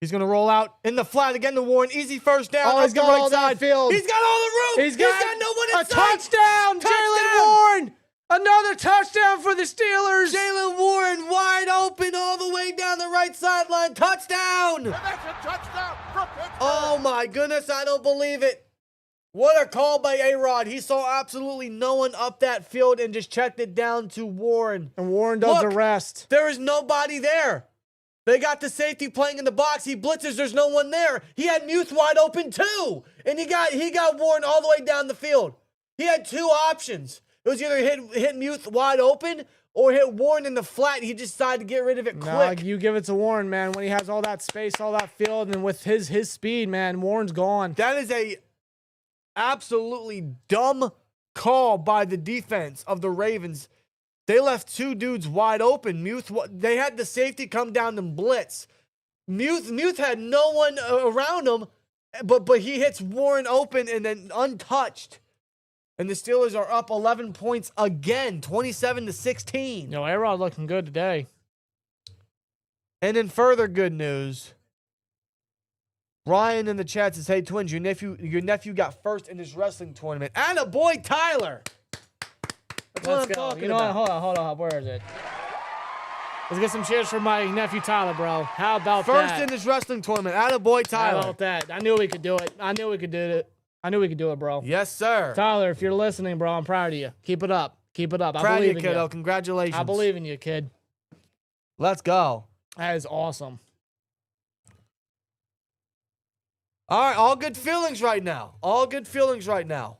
Speaker 4: He's going to roll out in the flat again to Warren. Easy 1st down.
Speaker 1: Oh, he's got all that field.
Speaker 4: He's got all the room.
Speaker 1: He's got
Speaker 4: no one
Speaker 1: a
Speaker 4: in sight.
Speaker 1: touchdown. Jaylen Warren. Another touchdown for the Steelers.
Speaker 4: Jaylen Warren wide open all the way down the right sideline. Touchdown.
Speaker 6: And that's a touchdown for Pittsburgh.
Speaker 4: Oh, my goodness. I don't believe it. What a call by A-Rod. He saw absolutely no one up that field and just checked it down to Warren.
Speaker 1: And Warren does the
Speaker 4: Look,
Speaker 1: rest.
Speaker 4: There is nobody there. They got the safety playing in the box. He blitzes. There's no one there. He had Muth wide open too. And he got Warren all the way down the field. He had two options. It was either hit Muth wide open or hit Warren in the flat. He just decided to get rid of it quick.
Speaker 1: You give it to Warren, man. When he has all that space, all that field, and with his speed, man, Warren's gone.
Speaker 4: That is a absolutely dumb call by the defense of the Ravens. They left two dudes wide open. They had the safety come down and blitz. Muth had no one around him, but he hits Warren open and then untouched. And the Steelers are up 11 points again, 27-16.
Speaker 1: A-Rod looking good today.
Speaker 4: And in further good news, Ryan in the chat says, "Hey Twins, your nephew got first in this wrestling tournament." And a boy Tyler. That's what I'm talking about.
Speaker 1: Hold on. Where is it? Let's get some cheers for my nephew Tyler, bro. How about
Speaker 4: First
Speaker 1: that?
Speaker 4: in this wrestling tournament. Attaboy Tyler.
Speaker 1: How about that? I knew we could do it. I knew we could do it, bro.
Speaker 4: Yes, sir.
Speaker 1: Tyler, if you're listening, bro, I'm proud of you. Keep it up. Keep it up. I
Speaker 4: Proud of
Speaker 1: believe
Speaker 4: you,
Speaker 1: in
Speaker 4: kiddo.
Speaker 1: you.
Speaker 4: Congratulations.
Speaker 1: I believe in you, kid.
Speaker 4: Let's go.
Speaker 1: That is awesome.
Speaker 4: All right, all good feelings right now. All good feelings right now.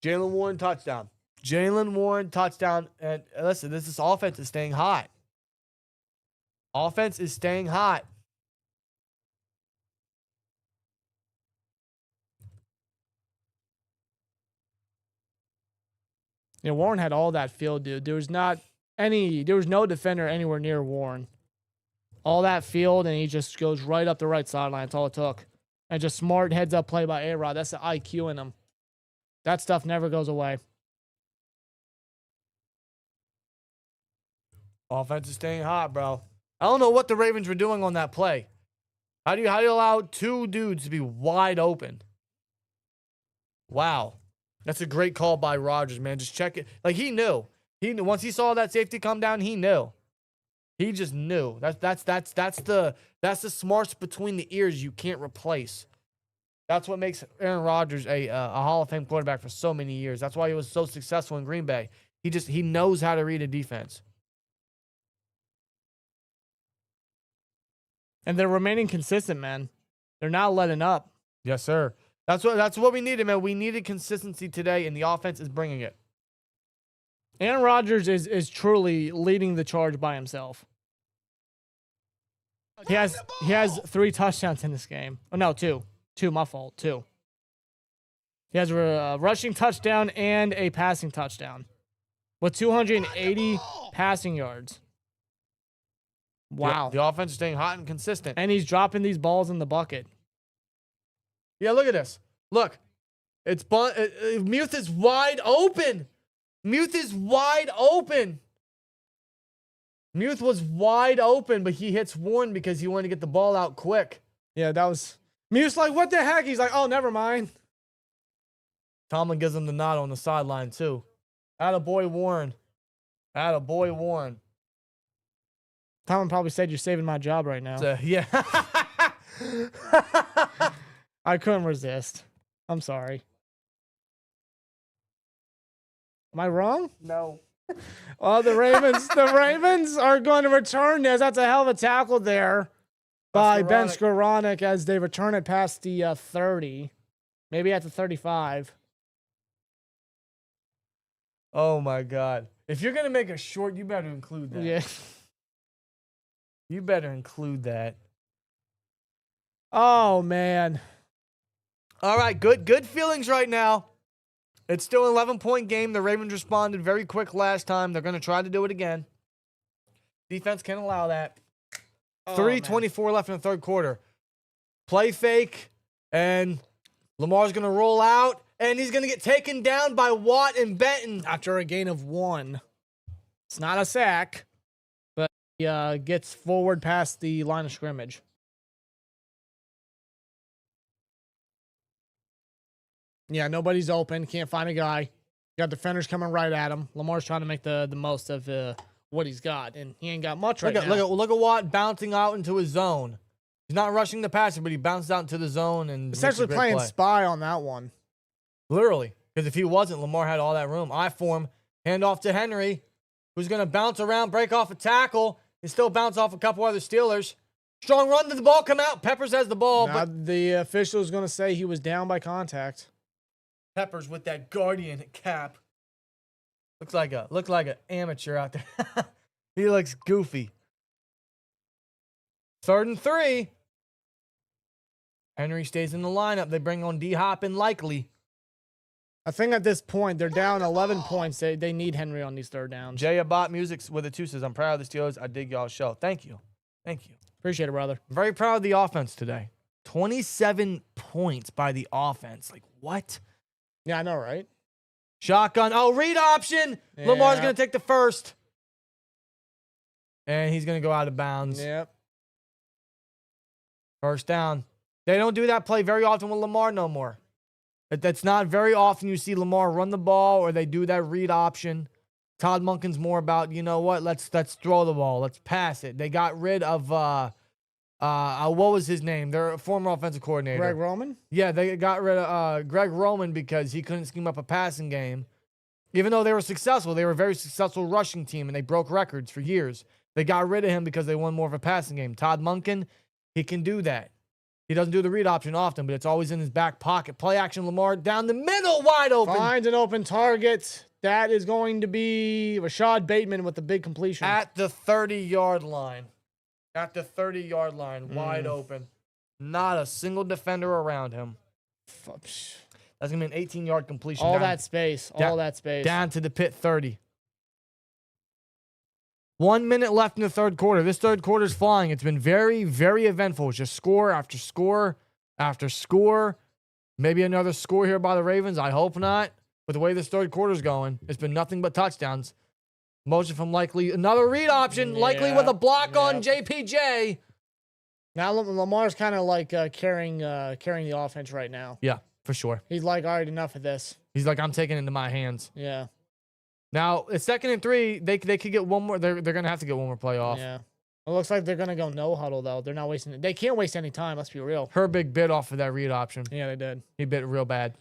Speaker 4: Jaylen Warren touchdown. Jaylen Warren touchdown. And listen, this offense is staying hot. Offense is staying hot.
Speaker 1: Yeah, Warren had all that field, dude. There was no defender anywhere near Warren. All that field, and he just goes right up the right sideline. That's all it took. And just smart heads-up play by A-Rod. That's the IQ in him. That stuff never goes away.
Speaker 4: Offense is staying hot, bro. I don't know what the Ravens were doing on that play. How do you allow two dudes to be wide open? Wow. That's a great call by Rodgers, man. Just check it. Like, he knew. Once he saw that safety come down, he knew. He just knew. That's the smarts between the ears you can't replace. That's what makes Aaron Rodgers a Hall of Fame quarterback for so many years. That's why he was so successful in Green Bay. He knows how to read a defense.
Speaker 1: And they're remaining consistent, man. They're not letting up.
Speaker 4: Yes, sir. That's what we needed, man. We needed consistency today, and the offense is bringing it.
Speaker 1: Aaron Rodgers is truly leading the charge by himself. He has 3 touchdowns in this game. Oh, no, 2. 2, my fault. 2. He has a rushing touchdown and a passing touchdown with 280 passing yards. Wow.
Speaker 4: The offense is staying hot and consistent.
Speaker 1: And he's dropping these balls in the bucket.
Speaker 4: Yeah, look at this. Look. Muth is wide open. Muth is wide open. Muth was wide open, but he hits Warren because he wanted to get the ball out quick.
Speaker 1: Yeah, that was... Muth's like, what the heck? He's like, oh, never mind.
Speaker 4: Tomlin gives him the nod on the sideline, too. Attaboy Warren. Attaboy Warren.
Speaker 1: Tomlin probably said you're saving my job right now.
Speaker 4: Yeah.
Speaker 1: I couldn't resist. I'm sorry. Am I wrong?
Speaker 4: No.
Speaker 1: Well, the Ravens are going to return this. That's a hell of a tackle there by Ben Skoranek as they return it past the 30. Maybe at the 35.
Speaker 4: Oh, my God. If you're going to make a short, you better include that.
Speaker 1: Yeah.
Speaker 4: You better include that.
Speaker 1: Oh, man.
Speaker 4: All right, good feelings right now. It's still an 11-point game. The Ravens responded very quick last time. They're going to try to do it again. Defense can't allow that. 3:24 left in the third quarter. Play fake, and Lamar's going to roll out, and he's going to get taken down by Watt and Benton.
Speaker 1: After a gain of 1. It's not a sack, but he gets forward past the line of scrimmage. Yeah, nobody's open. Can't find a guy. Got defenders coming right at him. Lamar's trying to make the most of what he's got, and he ain't got much right now.
Speaker 4: Look at Watt bouncing out into his zone. He's not rushing the passer, but he bounced out into the zone and makes a
Speaker 1: Essentially
Speaker 4: great
Speaker 1: playing
Speaker 4: play.
Speaker 1: spy on that one.
Speaker 4: Literally. Because if he wasn't, Lamar had all that room. I form, hand off to Henry, who's going to bounce around, break off a tackle, and still bounce off a couple other Steelers. Strong run to the ball, come out. Peppers has the ball.
Speaker 1: Now
Speaker 4: But
Speaker 1: the official is going to say he was down by contact.
Speaker 4: Peppers with that Guardian cap. Looks like an amateur out there. He looks goofy. 3rd and 3. Henry stays in the lineup. They bring on D-Hop and Likely.
Speaker 1: I think at this point, they're down 11 points. They need Henry on these third downs.
Speaker 4: Jay Abot Music with a 2 says, I'm proud of the Steelers. I dig y'all's show. Thank you. Thank you.
Speaker 1: Appreciate it, brother.
Speaker 4: I'm very proud of the offense today. 27 points by the offense. Like, what?
Speaker 1: Yeah, I know, right?
Speaker 4: Shotgun. Oh, read option.
Speaker 1: Yeah.
Speaker 4: Lamar's going to take the first. And he's going to go out of bounds.
Speaker 1: Yep.
Speaker 4: First down. They don't do that play very often with Lamar no more. That's not very often you see Lamar run the ball or they do that read option. Todd Monken's more about, you know what, let's throw the ball. Let's pass it. They got rid of, what was his name? Their former offensive coordinator.
Speaker 1: Greg Roman?
Speaker 4: Yeah, they got rid of Greg Roman because he couldn't scheme up a passing game. Even though they were successful, they were a very successful rushing team, and they broke records for years. They got rid of him because they won more of a passing game. Todd Monken, he can do that. He doesn't do the read option often, but it's always in his back pocket. Play action, Lamar down the middle, wide open.
Speaker 1: Finds an open target. That is going to be Rashad Bateman with the big completion.
Speaker 4: At the 30-yard line. At the 30-yard line, wide open. Not a single defender around him. That's going to be an 18-yard completion.
Speaker 1: All that space.
Speaker 4: Down to the pit 30. 1 minute left in the third quarter. This third quarter is flying. It's been very, very eventful. It's just score after score after score. Maybe another score here by the Ravens. I hope not. With the way this third quarter is going, it's been nothing but touchdowns. Motion from Likely. Another read option. Likely with a block on JPJ.
Speaker 1: Now Lamar's kind of like carrying the offense right now.
Speaker 4: Yeah, for sure.
Speaker 1: He's like, all right, enough of this.
Speaker 4: He's like, I'm taking it into my hands.
Speaker 1: Yeah.
Speaker 4: Now, it's 2nd and 3. They could get one more. They're going to have to get one more play off.
Speaker 1: Yeah. It looks like they're going to go no huddle, though. They're not wasting it. They can't waste any time. Let's be real.
Speaker 4: Herbig bit off of that read option.
Speaker 1: Yeah, they did.
Speaker 4: He bit real bad.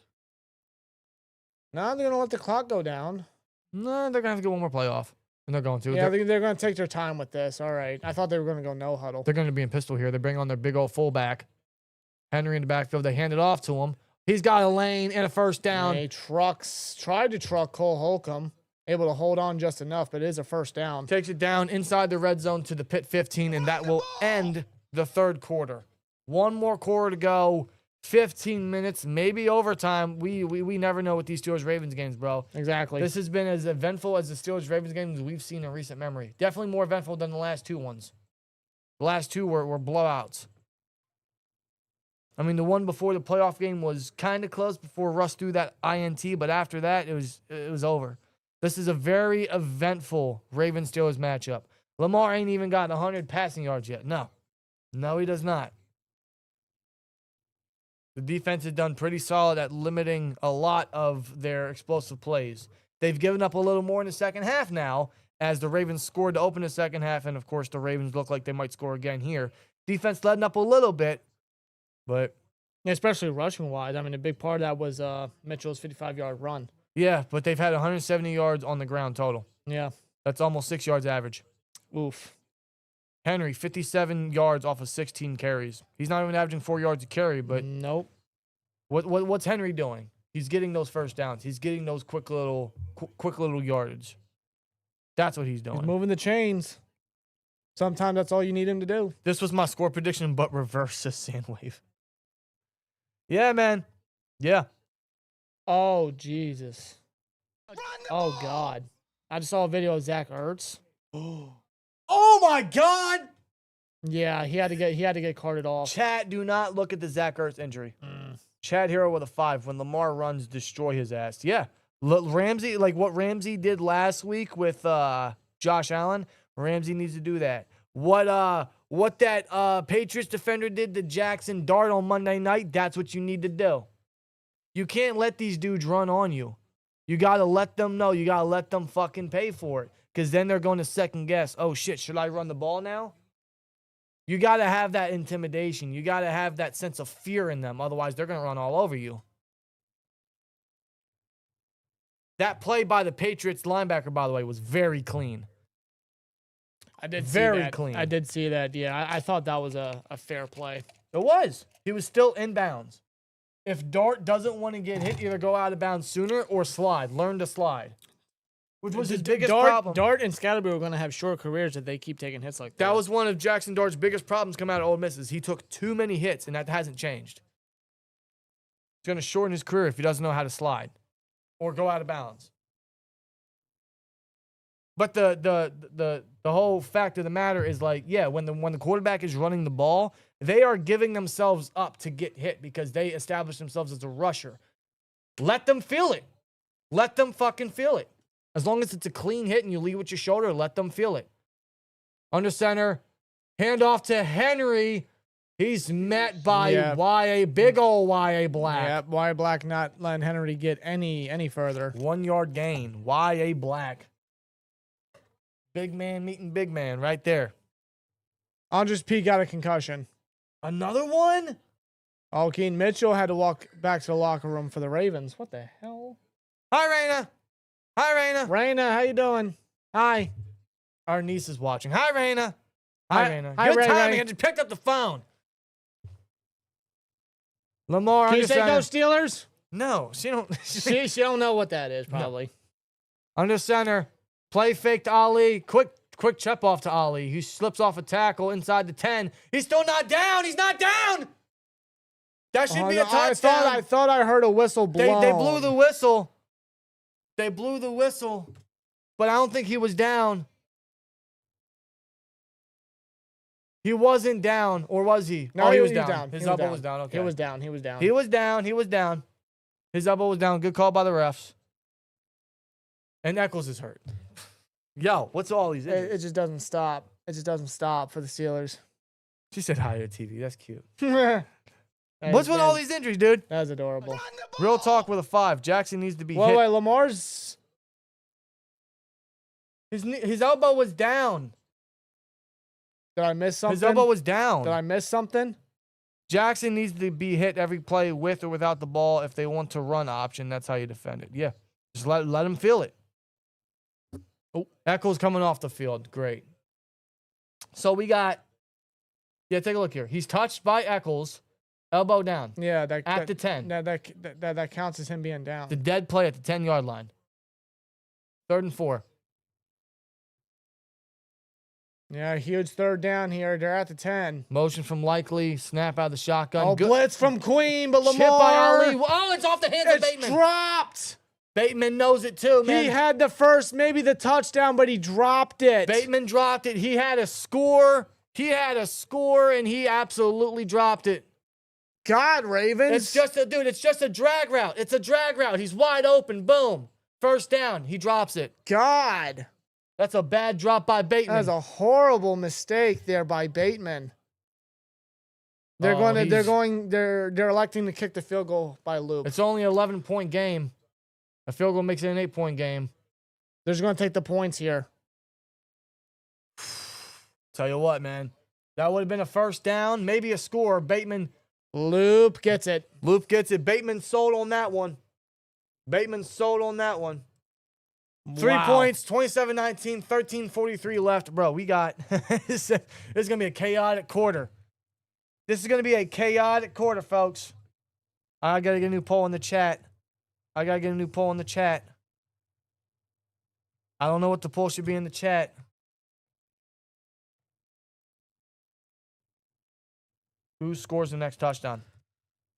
Speaker 1: Now they're going to let the clock go down.
Speaker 4: No, they're going to have to get one more play off. And they're going to.
Speaker 1: Yeah, they're going to take their time with this. All right. I thought they were going to go no huddle.
Speaker 4: They're going to be in pistol here. They bring on their big old fullback. Henry in the backfield. They hand it off to him. He's got a lane and a first down.
Speaker 1: He tried to truck Cole Holcomb. Able to hold on just enough, but it is a first down.
Speaker 4: Takes it down inside the red zone to the pit 15, and that will end the third quarter. One more quarter to go. 15 minutes, maybe overtime. We never know with these Steelers-Ravens games, bro.
Speaker 1: Exactly.
Speaker 4: This has been as eventful as the Steelers-Ravens games we've seen in recent memory. Definitely more eventful than the last two ones. The last two were blowouts. I mean, the one before the playoff game was kind of close before Russ threw that INT, but after that, it was over. This is a very eventful Ravens-Steelers matchup. Lamar ain't even gotten 100 passing yards yet. No, he does not. The defense has done pretty solid at limiting a lot of their explosive plays. They've given up a little more in the second half now, as the Ravens scored to open the second half, and of course the Ravens look like they might score again here. Defense letting up a little bit, but
Speaker 1: especially rushing-wise. I mean, a big part of that was Mitchell's 55-yard run.
Speaker 4: yeah, but they've had 170 yards on the ground total.
Speaker 1: Yeah.
Speaker 4: That's almost 6 yards average.
Speaker 1: Oof.
Speaker 4: Henry, 57 yards off of 16 carries. He's not even averaging 4 yards a carry, but
Speaker 1: Nope.
Speaker 4: what's Henry doing? He's getting those first downs. He's getting those quick little yardage. That's what he's doing.
Speaker 1: He's moving the chains. Sometimes that's all you need him to do.
Speaker 4: This was my score prediction, but reverse the sand wave. Yeah, man. Yeah.
Speaker 1: Oh, Jesus. Oh, God. I just saw a video of Zach Ertz.
Speaker 4: Oh my God!
Speaker 1: Yeah, he had to get carted off.
Speaker 4: Chat, do not look at the Zach Ertz injury. Chad Hero with a 5. When Lamar runs, destroy his ass. Yeah. Ramsey, like what Ramsey did last week with Josh Allen, Ramsey needs to do that. What that Patriots defender did to Jackson Dart on Monday night, that's what you need to do. You can't let these dudes run on you. You got to let them know. You got to let them fucking pay for it. Because then they're going to second guess. Oh, shit, should I run the ball now? You got to have that intimidation. You got to have that sense of fear in them. Otherwise, they're going to run all over you. That play by the Patriots linebacker, by the way, was very clean.
Speaker 1: I did
Speaker 4: Very
Speaker 1: see that.
Speaker 4: clean.
Speaker 1: I did see that. Yeah, I thought that was a fair play.
Speaker 4: It was. He was still inbounds. If Dart doesn't want to get hit, either go out of bounds sooner or slide. Learn to slide. Which was his biggest problem.
Speaker 1: Dart and Scatterby are going to have short careers if they keep taking hits like that.
Speaker 4: That was one of Jackson Dart's biggest problems coming out of Ole Miss is he took too many hits, and that hasn't changed. He's going to shorten his career if he doesn't know how to slide or go out of bounds. But the whole fact of the matter is like, yeah, when the quarterback is running the ball, they are giving themselves up to get hit because they establish themselves as a rusher. Let them feel it. Let them fucking feel it. As long as it's a clean hit and you lead with your shoulder, let them feel it. Under center, handoff to Henry. He's met by Y.A. Big ol' Y.A. Black.
Speaker 1: Yeah, Y.A. Black not letting Henry get any further.
Speaker 4: 1 yard gain. Y.A. Black. Big man meeting big man right there.
Speaker 1: Andrus Peat got a concussion.
Speaker 4: Another one?
Speaker 1: Oh, Keaton Mitchell had to walk back to the locker room for the Ravens. What the hell?
Speaker 4: Hi, Raina. Hi, Raina.
Speaker 1: Raina, how you doing? Hi.
Speaker 4: Our niece is watching. Hi, Raina. Hi, Raina.
Speaker 1: Hi,
Speaker 4: Good
Speaker 1: Ray,
Speaker 4: timing.
Speaker 1: Ray.
Speaker 4: I just picked up the phone. Lamar,
Speaker 1: Can you say
Speaker 4: under
Speaker 1: go
Speaker 4: center.
Speaker 1: Steelers?
Speaker 4: No, she don't.
Speaker 1: she don't know what that is, probably.
Speaker 4: Under center. Play fake to Ali. Quick chip off to Ali. He slips off a tackle inside the 10. He's still not down. He's not down. That should be a touchdown.
Speaker 1: I thought I heard a whistle blow.
Speaker 4: They blew the whistle. They blew the whistle. But I don't think he was down. He wasn't down, or was he?
Speaker 1: No,
Speaker 4: oh,
Speaker 1: he
Speaker 4: was
Speaker 1: was
Speaker 4: down.
Speaker 1: down.
Speaker 4: His
Speaker 1: He was
Speaker 4: elbow
Speaker 1: down.
Speaker 4: was down. Okay.
Speaker 1: He was down. He was down.
Speaker 4: He was down. He was down. His elbow was down. Good call by the refs. And Echols is hurt. Yo, what's all these injuries?
Speaker 1: It just doesn't stop. It just doesn't stop for the Steelers.
Speaker 4: She said hi to TV. That's cute.
Speaker 1: That
Speaker 4: What's
Speaker 1: is-
Speaker 4: with all these injuries, dude?
Speaker 1: That is adorable.
Speaker 4: Real talk with a 5. Jackson needs to be
Speaker 1: Wait,
Speaker 4: hit.
Speaker 1: Lamar's.
Speaker 4: His elbow was down.
Speaker 1: Did I miss something?
Speaker 4: His elbow was down.
Speaker 1: Did I miss something?
Speaker 4: Jackson needs to be hit every play with or without the ball. If they want to run option, that's how you defend it. Yeah. Just let him feel it. Oh, Echols coming off the field. Great. So we got, take a look here. He's touched by Echols, elbow down.
Speaker 1: Yeah,
Speaker 4: At the 10.
Speaker 1: That counts as him being down.
Speaker 4: The dead play at the 10-yard line. 3rd and 4.
Speaker 1: Yeah, huge third down here. They're at the 10.
Speaker 4: Motion from Likely. Snap out of the shotgun.
Speaker 1: Oh,
Speaker 4: Good.
Speaker 1: blitz from Queen, but Lamar.
Speaker 4: Chip by Ali. Oh, it's off the hands of
Speaker 1: It's
Speaker 4: Bateman.
Speaker 1: dropped.
Speaker 4: Bateman knows it too, man.
Speaker 1: He had the first, maybe the touchdown, but he dropped it.
Speaker 4: Bateman dropped it. He had a score. And he absolutely dropped it.
Speaker 1: God, Ravens.
Speaker 4: It's just a drag route. It's a drag route. He's wide open. Boom. First down. He drops it.
Speaker 1: God.
Speaker 4: That's a bad drop by Bateman.
Speaker 1: That was a horrible mistake there by Bateman. They're electing to kick the field goal by loop.
Speaker 4: It's only an 11-point game. A field goal makes it an 8-point game.
Speaker 1: They're just going to take the points here.
Speaker 4: Tell you what, man. That would have been a first down, maybe a score. Bateman.
Speaker 1: Loop gets it.
Speaker 4: Loop gets it. Bateman sold on that one. 3
Speaker 1: Wow.
Speaker 4: points, 27-19, 13:43 left. Bro, we got, this is going to be a chaotic quarter. This is going to be a chaotic quarter, folks. I got to get a new poll in the chat. I don't know what the poll should be in the chat. Who scores the next touchdown?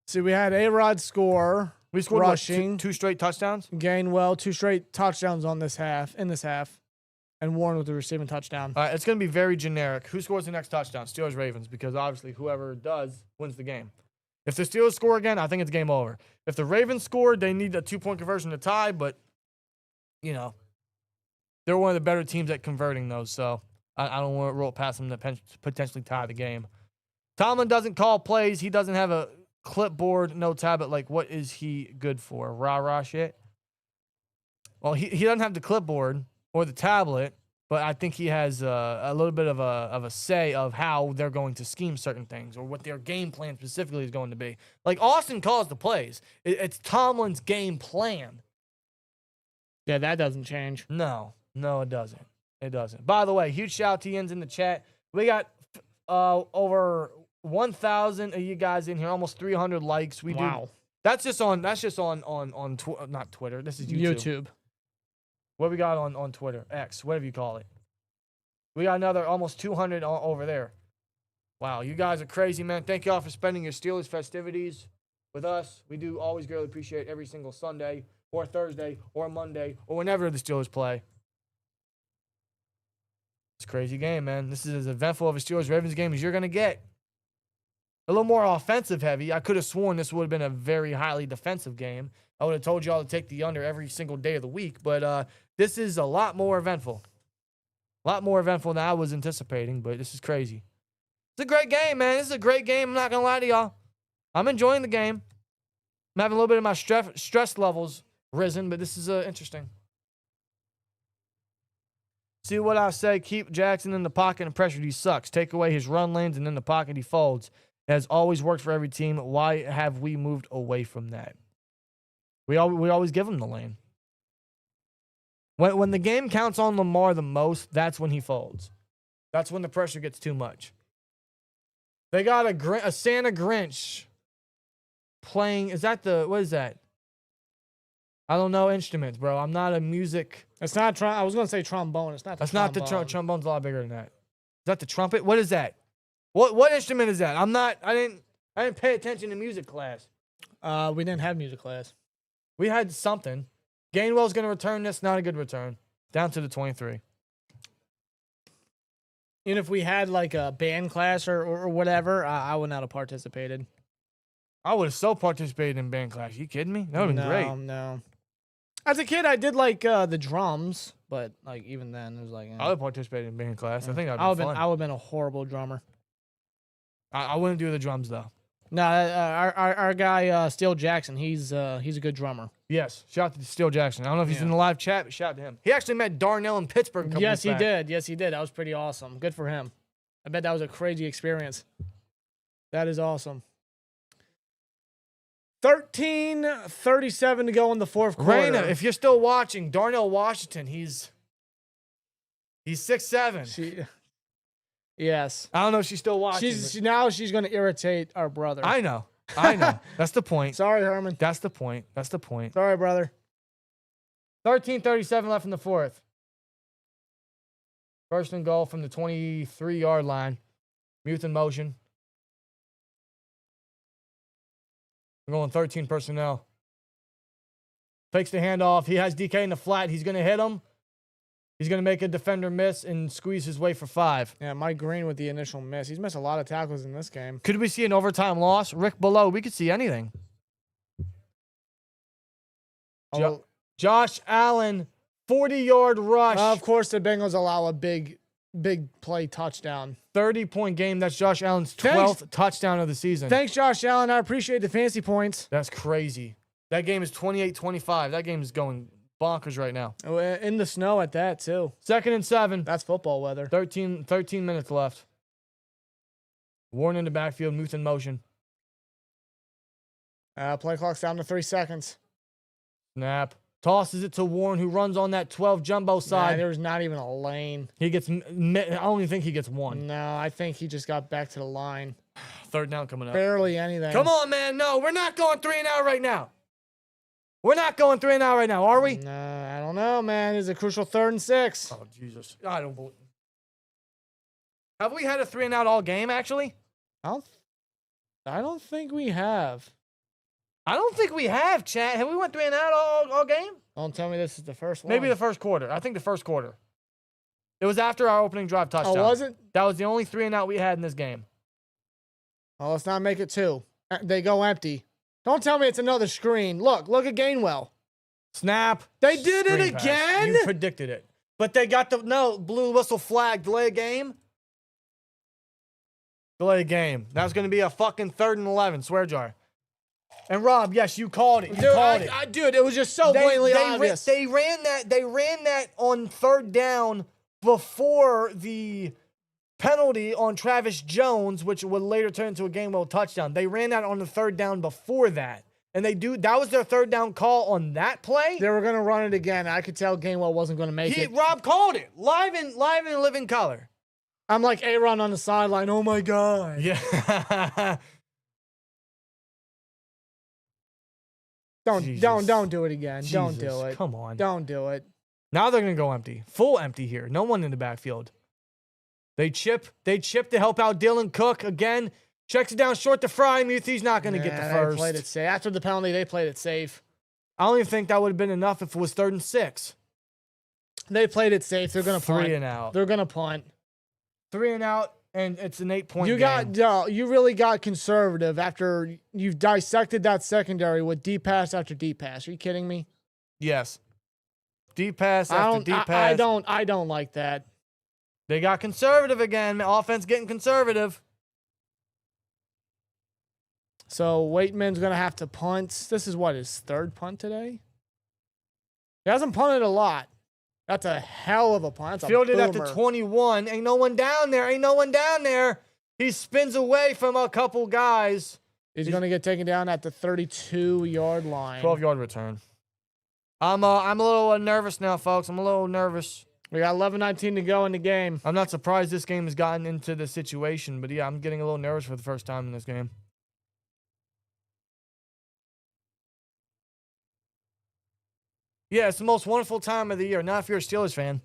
Speaker 1: See, we had A-Rod score.
Speaker 4: We scored
Speaker 1: rushing.
Speaker 4: What, two straight touchdowns?
Speaker 1: Gainwell, 2 straight touchdowns in this half. And Warren with the receiving touchdown.
Speaker 4: All right, it's going to be very generic. Who scores the next touchdown? Steelers, Ravens, because obviously whoever does wins the game. If the Steelers score again, I think it's game over. If the Ravens score, they need a 2-point conversion to tie, but, they're one of the better teams at converting those, so I don't want to roll it past them to potentially tie the game. Tomlin doesn't call plays. He doesn't have a clipboard, no tablet. Like, what is he good for? Rah-rah shit? Well, he doesn't have the clipboard or the tablet. But I think he has a little bit of a say of how they're going to scheme certain things or what their game plan specifically is going to be. Like, Austin calls the plays. It's Tomlin's game plan.
Speaker 1: Yeah, that doesn't change.
Speaker 4: No, it doesn't. It doesn't. By the way, huge shout out to Ian's in the chat. We got over 1,000 of you guys in here, almost 300 likes.
Speaker 1: Wow.
Speaker 4: That's just on not Twitter. This is YouTube. What we got on Twitter? X, whatever you call it. We got another almost 200 over there. Wow, you guys are crazy, man. Thank y'all for spending your Steelers festivities with us. We do always greatly appreciate every single Sunday or Thursday or Monday or whenever the Steelers play. It's a crazy game, man. This is as eventful of a Steelers-Ravens game as you're going to get. A little more offensive heavy. I could have sworn this would have been a very highly defensive game. I would have told y'all to take the under every single day of the week, but this is a lot more eventful. A lot more eventful than I was anticipating, but this is crazy. It's a great game, man. This is a great game. I'm not going to lie to y'all. I'm enjoying the game. I'm having a little bit of my stress levels risen, but this is interesting. See what I say? Keep Jackson in the pocket and pressure. He sucks. Take away his run lanes, and in the pocket he folds. It has always worked for every team. Why have we moved away from that? We always give him the lane. When the game counts on Lamar the most, that's when he folds. That's when the pressure gets too much. They got a Santa Grinch playing. What is that? I don't know instruments, bro. I'm not a music.
Speaker 1: It's not. I was gonna say trombone. It's not.
Speaker 4: That's not the trombone's a lot bigger than that. Is that the trumpet? What is that? What instrument is that? I didn't pay attention to music class.
Speaker 1: We didn't have music class.
Speaker 4: We had something. Gainwell's going to return this. Not a good return. Down to the 23.
Speaker 1: Even if we had like a band class or whatever, I would not have participated.
Speaker 4: I would have so participated in band class. You kidding me? That would have been great.
Speaker 1: No. As a kid, I did like the drums, but like even then, it was like.
Speaker 4: I would have participated in band class. I think that would have been fun.
Speaker 1: I would have been a horrible drummer.
Speaker 4: I wouldn't do the drums though.
Speaker 1: No, our guy Steel Jackson, he's a good drummer.
Speaker 4: Yes, shout out to Steel Jackson. I don't know if he's in the live chat, but shout out to him. He actually met Darnell in Pittsburgh a couple
Speaker 1: Yes,
Speaker 4: weeks back.
Speaker 1: did. Yes, he did. That was pretty awesome. Good for him. I bet that was a crazy experience. That is awesome. 13:37 to go in the fourth quarter.
Speaker 4: Raina, if you're still watching, Darnell Washington, he's 6'7".
Speaker 1: Yes.
Speaker 4: I don't know if she's still watching.
Speaker 1: She's going to irritate our brother.
Speaker 4: I know. That's the point.
Speaker 1: Sorry, Herman.
Speaker 4: That's the point.
Speaker 1: Sorry, brother.
Speaker 4: 13:37 left in the fourth. First and goal from the 23-yard line. Muth in motion. We're going 13 personnel. Takes the handoff. He has DK in the flat. He's going to hit him. He's going to make a defender miss and squeeze his way for 5.
Speaker 1: Yeah, Mike Green with the initial miss. He's missed a lot of tackles in this game.
Speaker 4: Could we see an overtime loss? Rick below. We could see anything. Josh Allen, 40-yard rush.
Speaker 1: Of course, the Bengals allow a big play touchdown.
Speaker 4: 30-point game. That's Josh Allen's 12th touchdown of the season.
Speaker 1: Thanks, Josh Allen. I appreciate the fantasy points.
Speaker 4: That's crazy. That game is 28-25. That game is going bonkers right now.
Speaker 1: In the snow at that, too.
Speaker 4: 2nd and 7.
Speaker 1: That's football weather.
Speaker 4: 13 minutes left. Warren in the backfield. Muth in motion.
Speaker 1: Play clock's down to 3 seconds.
Speaker 4: Snap. Tosses it to Warren, who runs on that 12 jumbo side.
Speaker 1: There's not even a lane.
Speaker 4: He gets. I don't even think he gets one.
Speaker 1: No, I think he just got back to the line.
Speaker 4: 3rd down coming up.
Speaker 1: Barely anything.
Speaker 4: Come on, man. No, we're not going 3 and out right now. We're not going 3 and out right now, are we?
Speaker 1: No, I don't know, man. It's a crucial 3rd and 6.
Speaker 4: Oh, Jesus. I don't believe. Have we had a 3 and out all game, actually?
Speaker 1: I don't think we have.
Speaker 4: I don't think we have, chat. Have we went 3 and out all game?
Speaker 1: Don't tell me this is the first one.
Speaker 4: Maybe the first quarter. I think the first quarter. It was after our opening drive touchdown.
Speaker 1: Oh, was it?
Speaker 4: That was the only 3 and out we had in this game.
Speaker 1: Oh, let's not make it 2. They go empty. Don't tell me it's another screen. Look at Gainwell.
Speaker 4: Snap.
Speaker 1: They did it
Speaker 4: Screen
Speaker 1: again?
Speaker 4: pass. You predicted it. But they got blue whistle flag, delay a game. Delay a game. That's going to be a fucking 3rd and 11, swear jar. And Rob, yes, you called it. You called it.
Speaker 1: Dude, it was just so blatantly obvious.
Speaker 4: They ran that on 3rd down before the penalty on Travis Jones, which would later turn into a Gainwell touchdown. They ran that on the third down before that. And that was their third down call on that play.
Speaker 1: They were going to run it again. I could tell Gainwell wasn't going to make it.
Speaker 4: Rob called it live in living color.
Speaker 1: I'm like Aaron on the sideline. Oh my God.
Speaker 4: Yeah.
Speaker 1: Don't do it again.
Speaker 4: Jesus,
Speaker 1: Don't do it.
Speaker 4: come on.
Speaker 1: Don't do it.
Speaker 4: Now they're going to go empty. Full empty here. No one in the backfield. They chip to help out Dylan Cook again. Checks it down short to Fry. He's not going to get the first.
Speaker 1: They played it safe. After the penalty, they played it safe.
Speaker 4: I don't even think that would have been enough if it was 3rd and 6.
Speaker 1: They played it safe. They're going to punt.
Speaker 4: 3 and out.
Speaker 1: They're going to punt.
Speaker 4: 3 and out, and it's an 8-point game.
Speaker 1: You really got conservative after you've dissected that secondary with deep pass after deep pass. Are you kidding me?
Speaker 4: Yes. Deep pass after deep pass.
Speaker 1: I don't like that.
Speaker 4: They got conservative again. Offense getting conservative.
Speaker 1: So Waitman's going to have to punt. This is his 3rd punt today? He hasn't punted a lot. That's a hell of a punt. That's
Speaker 4: Fielded
Speaker 1: a
Speaker 4: after 21. Ain't no one down there. He spins away from a couple guys.
Speaker 1: He's going to get taken down at the 32-yard line.
Speaker 4: 12-yard return. I'm a little nervous now, folks. I'm a little nervous.
Speaker 1: We got 11:19 to go in the game.
Speaker 4: I'm not surprised this game has gotten into this situation, but yeah, I'm getting a little nervous for the first time in this game. Yeah, it's the most wonderful time of the year. Not if you're a Steelers fan.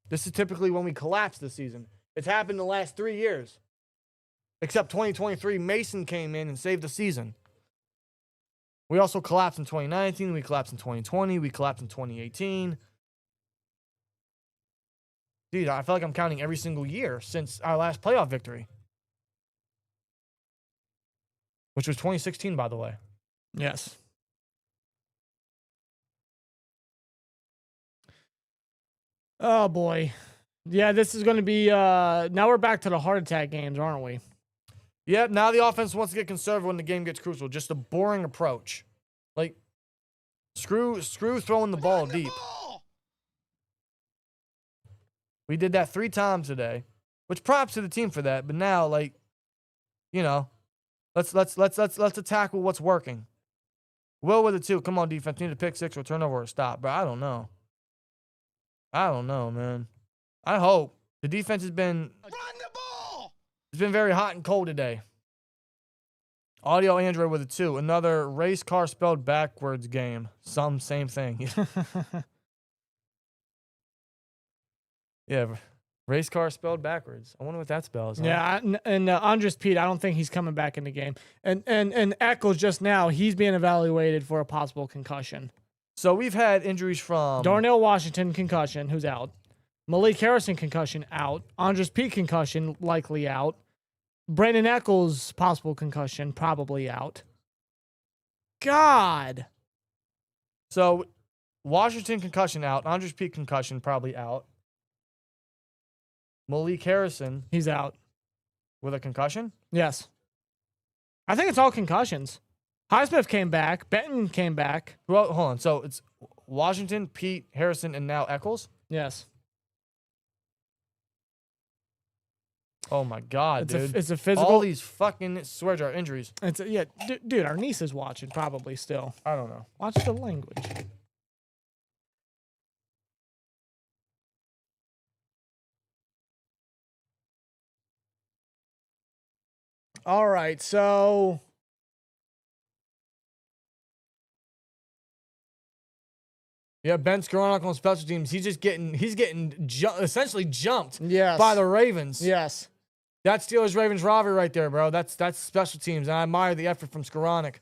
Speaker 4: This is typically when we collapse this season. It's happened the last 3 years. Except 2023, Mason came in and saved the season. We also collapsed in 2019. We collapsed in 2020. We collapsed in 2018. Dude, I feel like I'm counting every single year since our last playoff victory. Which was 2016, by the way.
Speaker 1: Yes. Oh, boy. Yeah, this is going to be... now we're back to the heart attack games, aren't we?
Speaker 4: Yep, now the offense wants to get conservative when the game gets crucial. Just a boring approach. Like, screw throwing the ball deep. We did that 3 times today, which props to the team for that. But now, like, you know, let's attack with what's working. Will with it too. Come on, defense. Need a pick 6 or turnover or stop. But I don't know. Man. I hope the defense has been.
Speaker 6: Run the ball!
Speaker 4: It's been very hot and cold today. Audio Android with it too. Another race car spelled backwards game. Same thing. Yeah, race car spelled backwards. I wonder what that spells. Huh?
Speaker 1: Yeah, and Andrus Peat, I don't think he's coming back in the game. And Echols just now, he's being evaluated for a possible concussion.
Speaker 4: So we've had injuries from
Speaker 1: Darnell Washington concussion, who's out. Malik Harrison concussion out. Andrus Peat concussion likely out. Brandin Echols possible concussion probably out. God.
Speaker 4: So Washington concussion out. Andrus Peat concussion probably out. Malik Harrison,
Speaker 1: he's out
Speaker 4: with a concussion?
Speaker 1: Yes. I think it's all concussions. Highsmith came back. Benton came back.
Speaker 4: Well, hold on. So it's Washington, Peat, Harrison, and now Echols?
Speaker 1: Yes.
Speaker 4: Oh, my God, dude.
Speaker 1: It's a physical.
Speaker 4: All these fucking swear jar injuries.
Speaker 1: Dude, our niece is watching probably still.
Speaker 4: I don't know.
Speaker 1: Watch the language. All right, so
Speaker 4: yeah, Ben Skoranek on special teams. He's getting essentially jumped
Speaker 1: yes.
Speaker 4: by the Ravens.
Speaker 1: Yes.
Speaker 4: That's Steelers-Ravens rivalry right there, bro. That's special teams, and I admire the effort from Skoranek.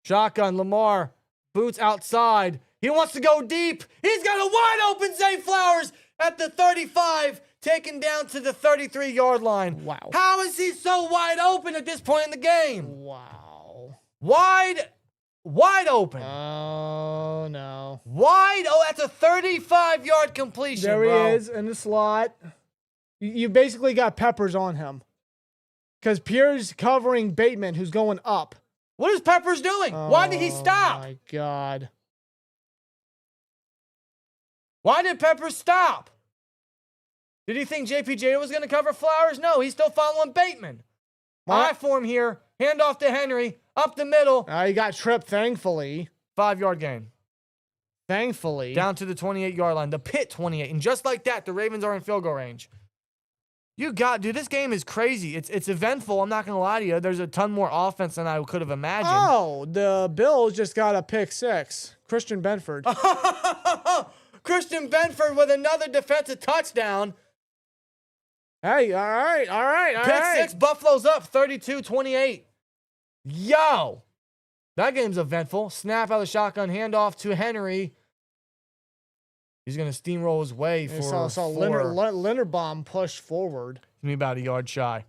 Speaker 4: Shotgun, Lamar, boots outside. He wants to go deep. He's got a wide open Zay Flowers at the 35, taken down to the 33-yard line.
Speaker 1: Wow.
Speaker 4: How is he so wide open at this point in the game?
Speaker 1: Wow.
Speaker 4: Wide open.
Speaker 1: Oh, no.
Speaker 4: That's a 35-yard completion,
Speaker 1: there
Speaker 4: bro.
Speaker 1: he is in the slot. You basically got Peppers on him. Because Pierre's covering Bateman, who's going up.
Speaker 4: What is Peppers doing? Why did he stop?
Speaker 1: Oh, my God.
Speaker 4: Why did Peppers stop? Did he think JPJ was going to cover Flowers? No, he's still following Bateman. I form here. Hand off to Henry. Up the middle.
Speaker 1: He got tripped, thankfully.
Speaker 4: 5-yard gain.
Speaker 1: Thankfully.
Speaker 4: Down to the 28-yard line. The pit 28. And just like that, the Ravens are in field goal range. Dude, this game is crazy. It's eventful. I'm not going to lie to you. There's a ton more offense than I could have imagined.
Speaker 1: Oh, the Bills just got a pick 6. Christian Benford.
Speaker 4: Christian Benford with another defensive touchdown.
Speaker 1: Hey, all right.
Speaker 4: Pick 6, Buffalo's up 32-28. Yo! That game's eventful. Snap out of the shotgun, handoff to Henry. He's going to steamroll his way for
Speaker 1: Linderbaum pushed forward.
Speaker 4: Me about a yard shy.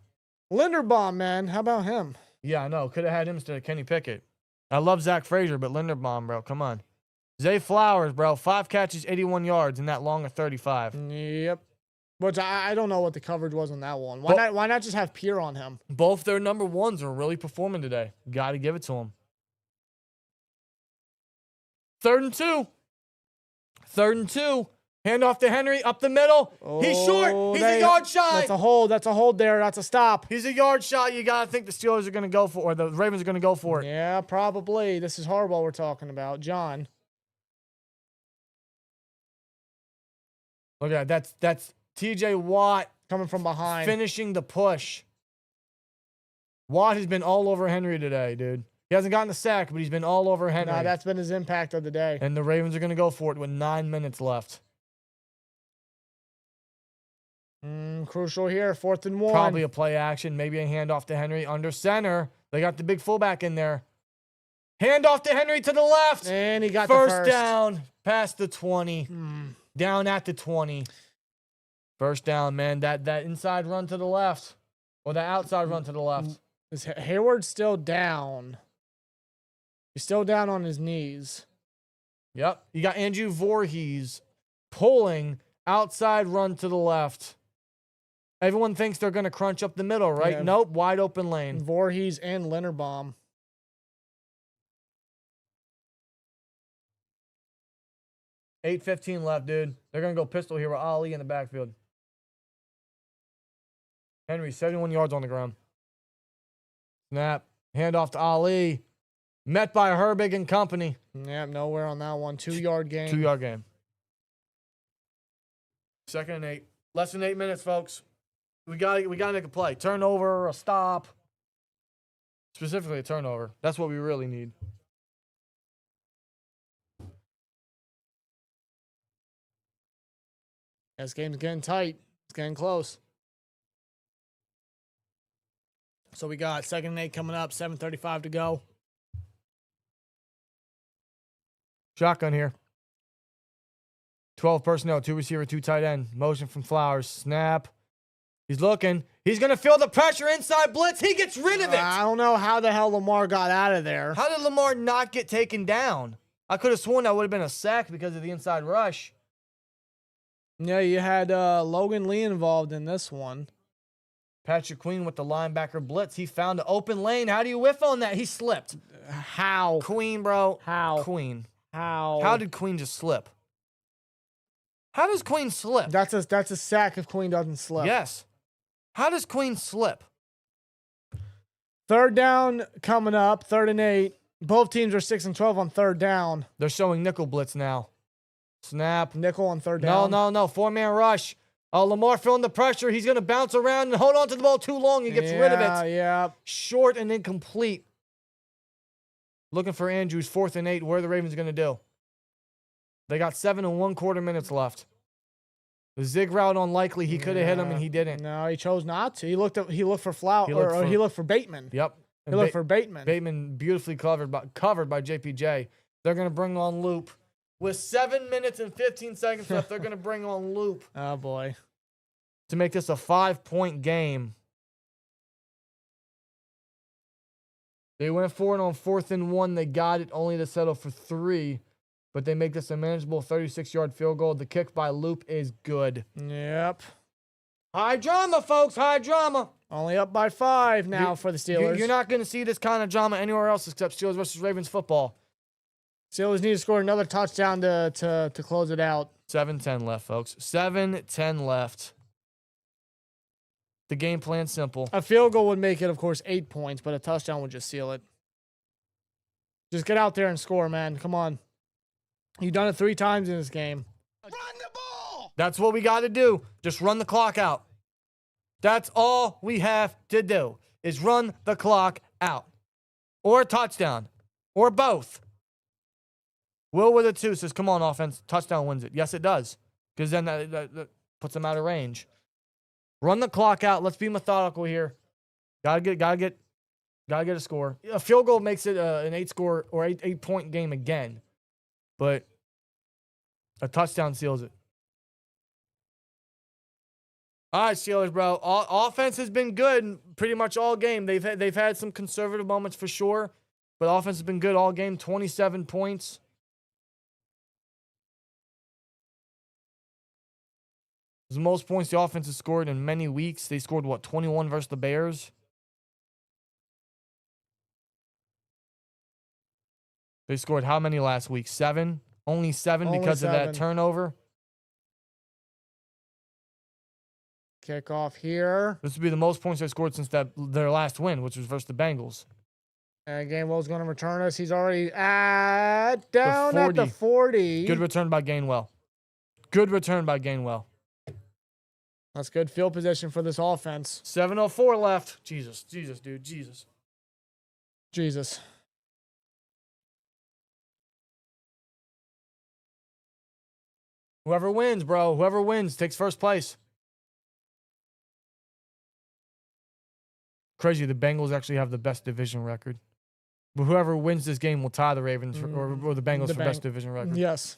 Speaker 1: Linderbaum, man. How about him?
Speaker 4: Yeah, I know. Could have had him instead of Kenny Pickett. I love Zach Frazier, but Linderbaum, bro. Come on. Zay Flowers, bro. 5 catches, 81 yards, and that long of 35.
Speaker 1: Yep. Which I don't know what the coverage was on that one. Why not just have Pierre on him?
Speaker 4: Both their number ones are really performing today. Got to give it to them. 3rd and 2. 3rd and 2. Hand off to Henry, up the middle. He's short. He's a yard shy.
Speaker 1: That's a hold. That's a hold there. That's a stop.
Speaker 4: He's a yard shy. You got to think the Steelers are going to go for it, or the Ravens are going to go for it.
Speaker 1: Yeah, probably. This is Harbaugh we're talking about. John.
Speaker 4: Look at that. That's TJ Watt
Speaker 1: coming from behind.
Speaker 4: Finishing the push. Watt has been all over Henry today, dude. He hasn't gotten a sack, but he's been all over Henry.
Speaker 1: Nah, that's been his impact of the day.
Speaker 4: And the Ravens are going to go for it with 9 minutes left.
Speaker 1: Crucial here, 4th and 1.
Speaker 4: Probably a play action, maybe a handoff to Henry under center. They got the big fullback in there. Handoff to Henry to the left.
Speaker 1: And he got
Speaker 4: first
Speaker 1: the first
Speaker 4: down, past the 20. Down at the 20. First down, man. That inside run to the left. Or the outside run to the left.
Speaker 1: Is Hayward still down? He's still down on his knees.
Speaker 4: Yep. You got Andrew Voorhees pulling outside run to the left. Everyone thinks they're going to crunch up the middle, right?
Speaker 1: Yeah.
Speaker 4: Nope. Wide open lane.
Speaker 1: Voorhees and Linderbaum.
Speaker 4: $8:15 left, dude. They're going to go pistol here with Ali in the backfield. Henry, 71 yards on the ground. Snap. Handoff to Ali. Met by Herbig and company.
Speaker 1: Yep, nowhere on that one. 2-yard gain.
Speaker 4: 2-yard game. 2nd and 8. Less than 8 minutes, folks. We gotta make a play. Turnover, a stop. Specifically a turnover. That's what we really need.
Speaker 1: This game's getting tight. It's getting close. So we got 2nd and 8 coming up. 7:35 to go.
Speaker 4: Shotgun here. 12 personnel, 2 receiver, 2 tight end. Motion from Flowers. Snap. He's looking. He's going to feel the pressure inside blitz. He gets rid of it.
Speaker 1: I don't know how the hell Lamar got out of there.
Speaker 4: How did Lamar not get taken down? I could have sworn that would have been a sack because of the inside rush.
Speaker 1: Yeah, you had Logan Lee involved in this one.
Speaker 4: Patrick Queen with the linebacker blitz. He found an open lane. How do you whiff on that? He slipped.
Speaker 1: How?
Speaker 4: Queen, bro.
Speaker 1: How?
Speaker 4: Queen.
Speaker 1: How?
Speaker 4: How did Queen just slip? How does Queen slip?
Speaker 1: That's a sack if Queen doesn't slip.
Speaker 4: Yes. How does Queen slip?
Speaker 1: 3rd down coming up. 3rd and 8. Both teams are 6 and 12 on 3rd down.
Speaker 4: They're showing nickel blitz now. Snap.
Speaker 1: Nickel on 3rd down.
Speaker 4: No. 4-man rush. Oh, Lamar feeling the pressure. He's going to bounce around and hold on to the ball too long. He gets rid of it.
Speaker 1: Yeah.
Speaker 4: Short and incomplete. Looking for Andrews, 4th and 8. What are the Ravens going to do? They got 7 1/4 minutes left. The zig route unlikely. He could have hit him and he didn't.
Speaker 1: No, he chose not to. He looked for Flowers or he looked for Bateman.
Speaker 4: Yep.
Speaker 1: He looked for Bateman.
Speaker 4: Bateman beautifully covered by JPJ. They're going to bring on Loop. With 7 minutes and 15 seconds left, they're going to bring on Loop.
Speaker 1: Oh, boy.
Speaker 4: To make this a 5-point game. They went for it on 4th and 1. They got it only to settle for 3. But they make this a manageable 36-yard field goal. The kick by Loop is good.
Speaker 1: Yep.
Speaker 4: High drama, folks. High drama.
Speaker 1: Only up by 5 now for the Steelers.
Speaker 4: You're not going to see this kind of drama anywhere else except Steelers versus Ravens football.
Speaker 1: Steelers need to score another touchdown to close it out.
Speaker 4: 7:10 left, folks. 7:10 left. The game plan's simple.
Speaker 1: A field goal would make it, of course, 8 points, but a touchdown would just seal it. Just get out there and score, man. Come on. You've done it 3 times in this game.
Speaker 6: Run the ball!
Speaker 4: That's what we got to do. Just run the clock out. That's all we have to do is run the clock out. Or a touchdown. Or both. Will with it too says, come on, offense. Touchdown wins it. Yes, it does. Because then that puts them out of range. Run the clock out. Let's be methodical here. Gotta get a score. A field goal makes it an 8-score or 8-point game again. But a touchdown seals it. All right, Steelers, bro. Offense has been good pretty much all game. They've had some conservative moments for sure, but offense has been good all game. 27 points. It's the most points the offense has scored in many weeks. They scored, 21 versus the Bears? They scored how many last week? 7? Only 7 because of that turnover?
Speaker 1: Kickoff here.
Speaker 4: This would be the most points they scored since their last win, which was versus the Bengals.
Speaker 1: And Gainwell's going to return us. He's already down at the 40.
Speaker 4: Good return by Gainwell. Good return by Gainwell.
Speaker 1: That's good field position for this offense.
Speaker 4: 7:04 left. Jesus, dude. Jesus. Whoever wins, bro. Whoever wins takes first place. Crazy, the Bengals actually have the best division record. But whoever wins this game will tie the Ravens or the Bengals for best division record.
Speaker 1: Yes.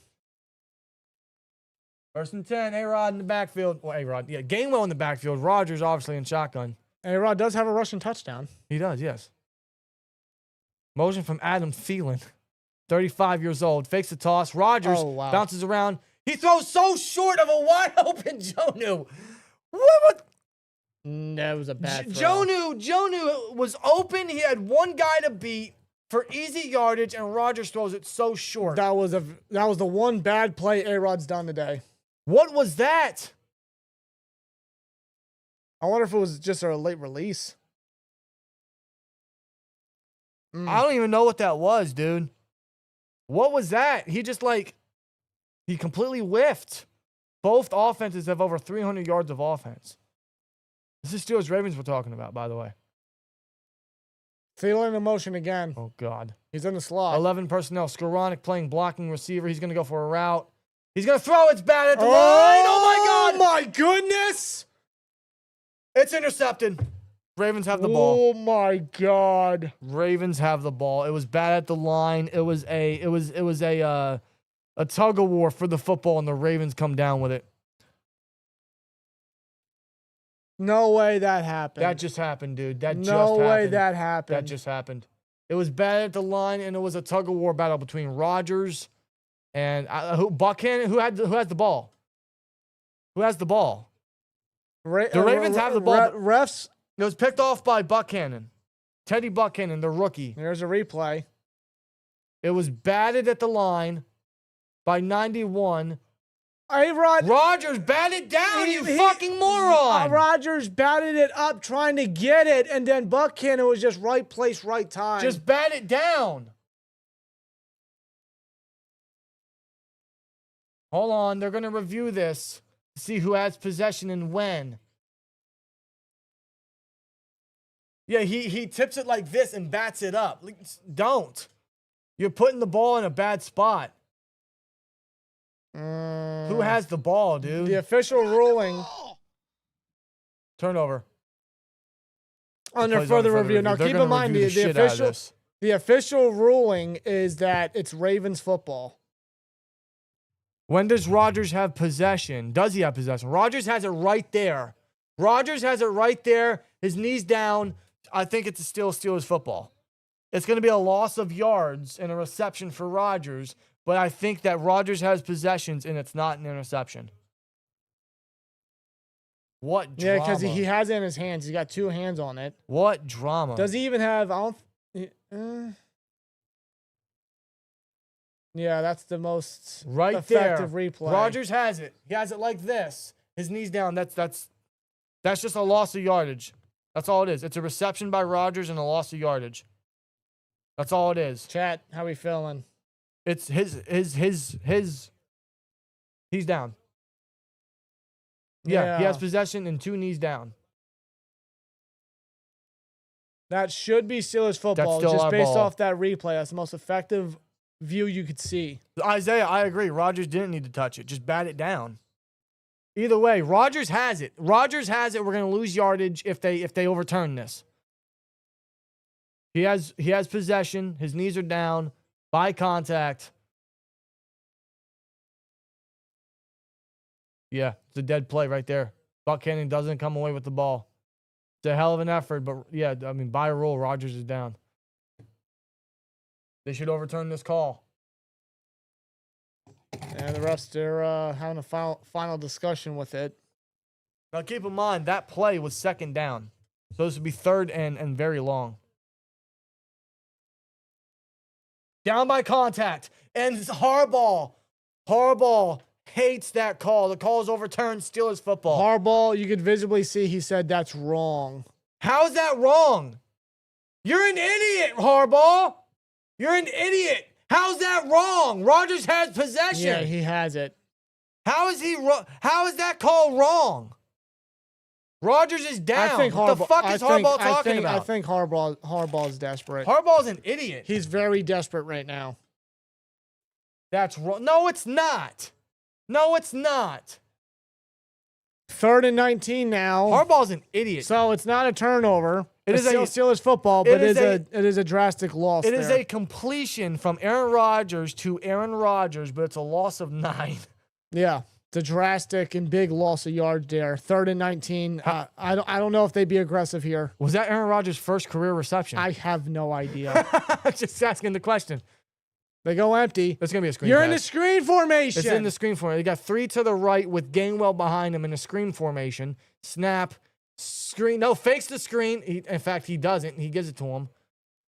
Speaker 4: 1st and 10, A-Rod in the backfield. Well, A-Rod, yeah. Gainwell in the backfield. Rodgers obviously in shotgun.
Speaker 1: A-Rod does have a rushing touchdown.
Speaker 4: He does, yes. Motion from Adam Thielen. 35 years old. Fakes the toss. Rodgers bounces around. He throws so short of a wide open Jonnu. What?
Speaker 1: That was a bad throw.
Speaker 4: Jonnu was open. He had one guy to beat for easy yardage, and Rodgers throws it so short.
Speaker 1: That was the one bad play A-Rod's done today.
Speaker 4: What was that?
Speaker 1: I wonder if it was just a late release.
Speaker 4: I don't even know what that was, dude. What was that? He just he completely whiffed. Both offenses have over 300 yards of offense. This is Steelers Ravens we're talking about, by the way.
Speaker 1: Thielen in motion again.
Speaker 4: Oh, God.
Speaker 1: He's in the slot.
Speaker 4: 11 personnel. Skoranek playing blocking receiver. He's going to go for a route. He's going to throw. It's bad at the line. Oh, my God.
Speaker 1: Oh, my goodness.
Speaker 4: It's intercepted. Ravens have the ball.
Speaker 1: Oh, my God.
Speaker 4: Ravens have the ball. It was bad at the line. It was a tug of war for the football, and the Ravens come down with it.
Speaker 1: No way that happened.
Speaker 4: That just happened, dude.
Speaker 1: No way that happened.
Speaker 4: That just happened. It was bad at the line, and it was a tug of war battle between Rodgers and Buchanan. Who has the ball? Who has the ball? The Ravens have the ball.
Speaker 1: Refs.
Speaker 4: It was picked off by Buchanan. Teddy Buchanan, the rookie.
Speaker 1: There's a replay.
Speaker 4: It was batted at the line by 91.
Speaker 1: A-Rod.
Speaker 4: Rodgers batted down, you fucking moron.
Speaker 1: Rodgers batted it up trying to get it, and then Buchanan was just right place, right time.
Speaker 4: Just bat it down. Hold on. They're going to review this to see who has possession and when. Yeah, he tips it like this and bats it up. Don't. You're putting the ball in a bad spot. Who has the ball, dude?
Speaker 1: The official ruling.
Speaker 4: Turnover.
Speaker 1: Under further review. Now, keep in mind, the official ruling is that it's Ravens football.
Speaker 4: When does Rodgers have possession? Does he have possession? Rodgers has it right there. Rodgers has it right there. His knees down. I think it's still Steelers football. It's going to be a loss of yards and a reception for Rodgers. But I think that Rodgers has possessions, and it's not an interception. What drama?
Speaker 1: Yeah, because he has it in his hands. He's got 2 hands on it.
Speaker 4: What drama?
Speaker 1: Does he even have... yeah, that's the most effective replay.
Speaker 4: Rodgers has it. He has it like this. His knee's down. That's That's just a loss of yardage. That's all it is. It's a reception by Rodgers and a loss of yardage. That's all it is.
Speaker 1: Chat, how we feeling?
Speaker 4: It's his. He's down. Yeah, he has possession and 2 knees down.
Speaker 1: That should be Steelers football.
Speaker 4: That's still
Speaker 1: Just
Speaker 4: our
Speaker 1: based
Speaker 4: ball.
Speaker 1: off that replay, that's the most effective view you could see.
Speaker 4: Isaiah, I agree. Rodgers didn't need to touch it. Just bat it down. Either way, Rodgers has it. Rodgers has it. We're going to lose yardage if they overturn this. He has possession. His knees are down by contact. Yeah, it's a dead play right there. Buck Cannon doesn't come away with the ball. It's a hell of an effort, but yeah, I mean, by a rule, Rodgers is down. They should overturn this call.
Speaker 1: And the refs, they're having a final discussion with it.
Speaker 4: Now, keep in mind, that play was 2nd down. So this would be 3rd and very long. Down by contact. And Harbaugh hates that call. The call is overturned. Steelers football.
Speaker 1: Harbaugh, you could visibly see he said that's wrong.
Speaker 4: How is that wrong? You're an idiot, Harbaugh. You're an idiot. How's that wrong? Rodgers has possession.
Speaker 1: Yeah, he has it.
Speaker 4: How is he wrong? How is that call wrong? Rodgers is down.
Speaker 1: I think
Speaker 4: What the fuck is Harbaugh talking about?
Speaker 1: I think Harbaugh is desperate.
Speaker 4: Harbaugh's an idiot.
Speaker 1: He's very desperate right now.
Speaker 4: That's wrong. No, it's not. No, it's not.
Speaker 1: 3rd and 19 now.
Speaker 4: Harbaugh's an idiot.
Speaker 1: So it's not a turnover. It's
Speaker 4: is
Speaker 1: still Steelers football, but it is a drastic loss.
Speaker 4: It is a completion from Aaron Rodgers to Aaron Rodgers, but it's a loss of 9.
Speaker 1: Yeah, it's a drastic and big loss of yards there. 3rd and 19. I don't know if they'd be aggressive here.
Speaker 4: Was that Aaron Rodgers' first career reception?
Speaker 1: I have no idea.
Speaker 4: Just asking the question.
Speaker 1: They go empty.
Speaker 4: It's going to be a screen
Speaker 1: You're
Speaker 4: pass.
Speaker 1: in the screen formation.
Speaker 4: It's in the screen formation. They got 3 to the right with Gainwell behind him in a screen formation. Snap, screen. No, fakes the screen. In fact, he doesn't. He gives it to him.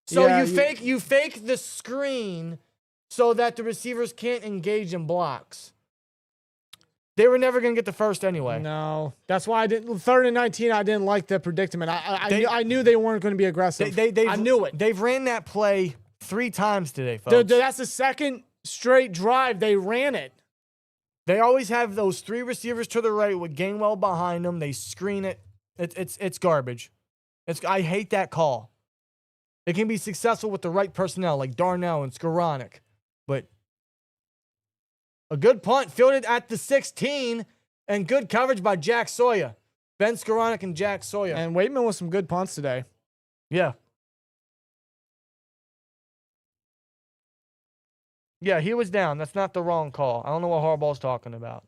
Speaker 4: So
Speaker 1: Yeah,
Speaker 4: you fake the screen so that the receivers can't engage in blocks. They were never going to get the first anyway.
Speaker 1: No, that's why I didn't. 3rd and 19, I didn't like the predicament. I knew they weren't going to be aggressive. I knew it.
Speaker 4: They've ran that play 3 times today, folks.
Speaker 1: That's the 2nd straight drive they ran it.
Speaker 4: They always have those 3 receivers to the right with Gainwell behind them. They screen it. It's garbage. I hate that call. It can be successful with the right personnel like Darnell and Skoranek, but a good punt fielded at the 16 and good coverage by Jack Sawyer. Ben Skoranek and Jack Sawyer.
Speaker 1: And Waitman with some good punts today.
Speaker 4: Yeah. Yeah, he was down. That's not the wrong call. I don't know what Harbaugh's talking about.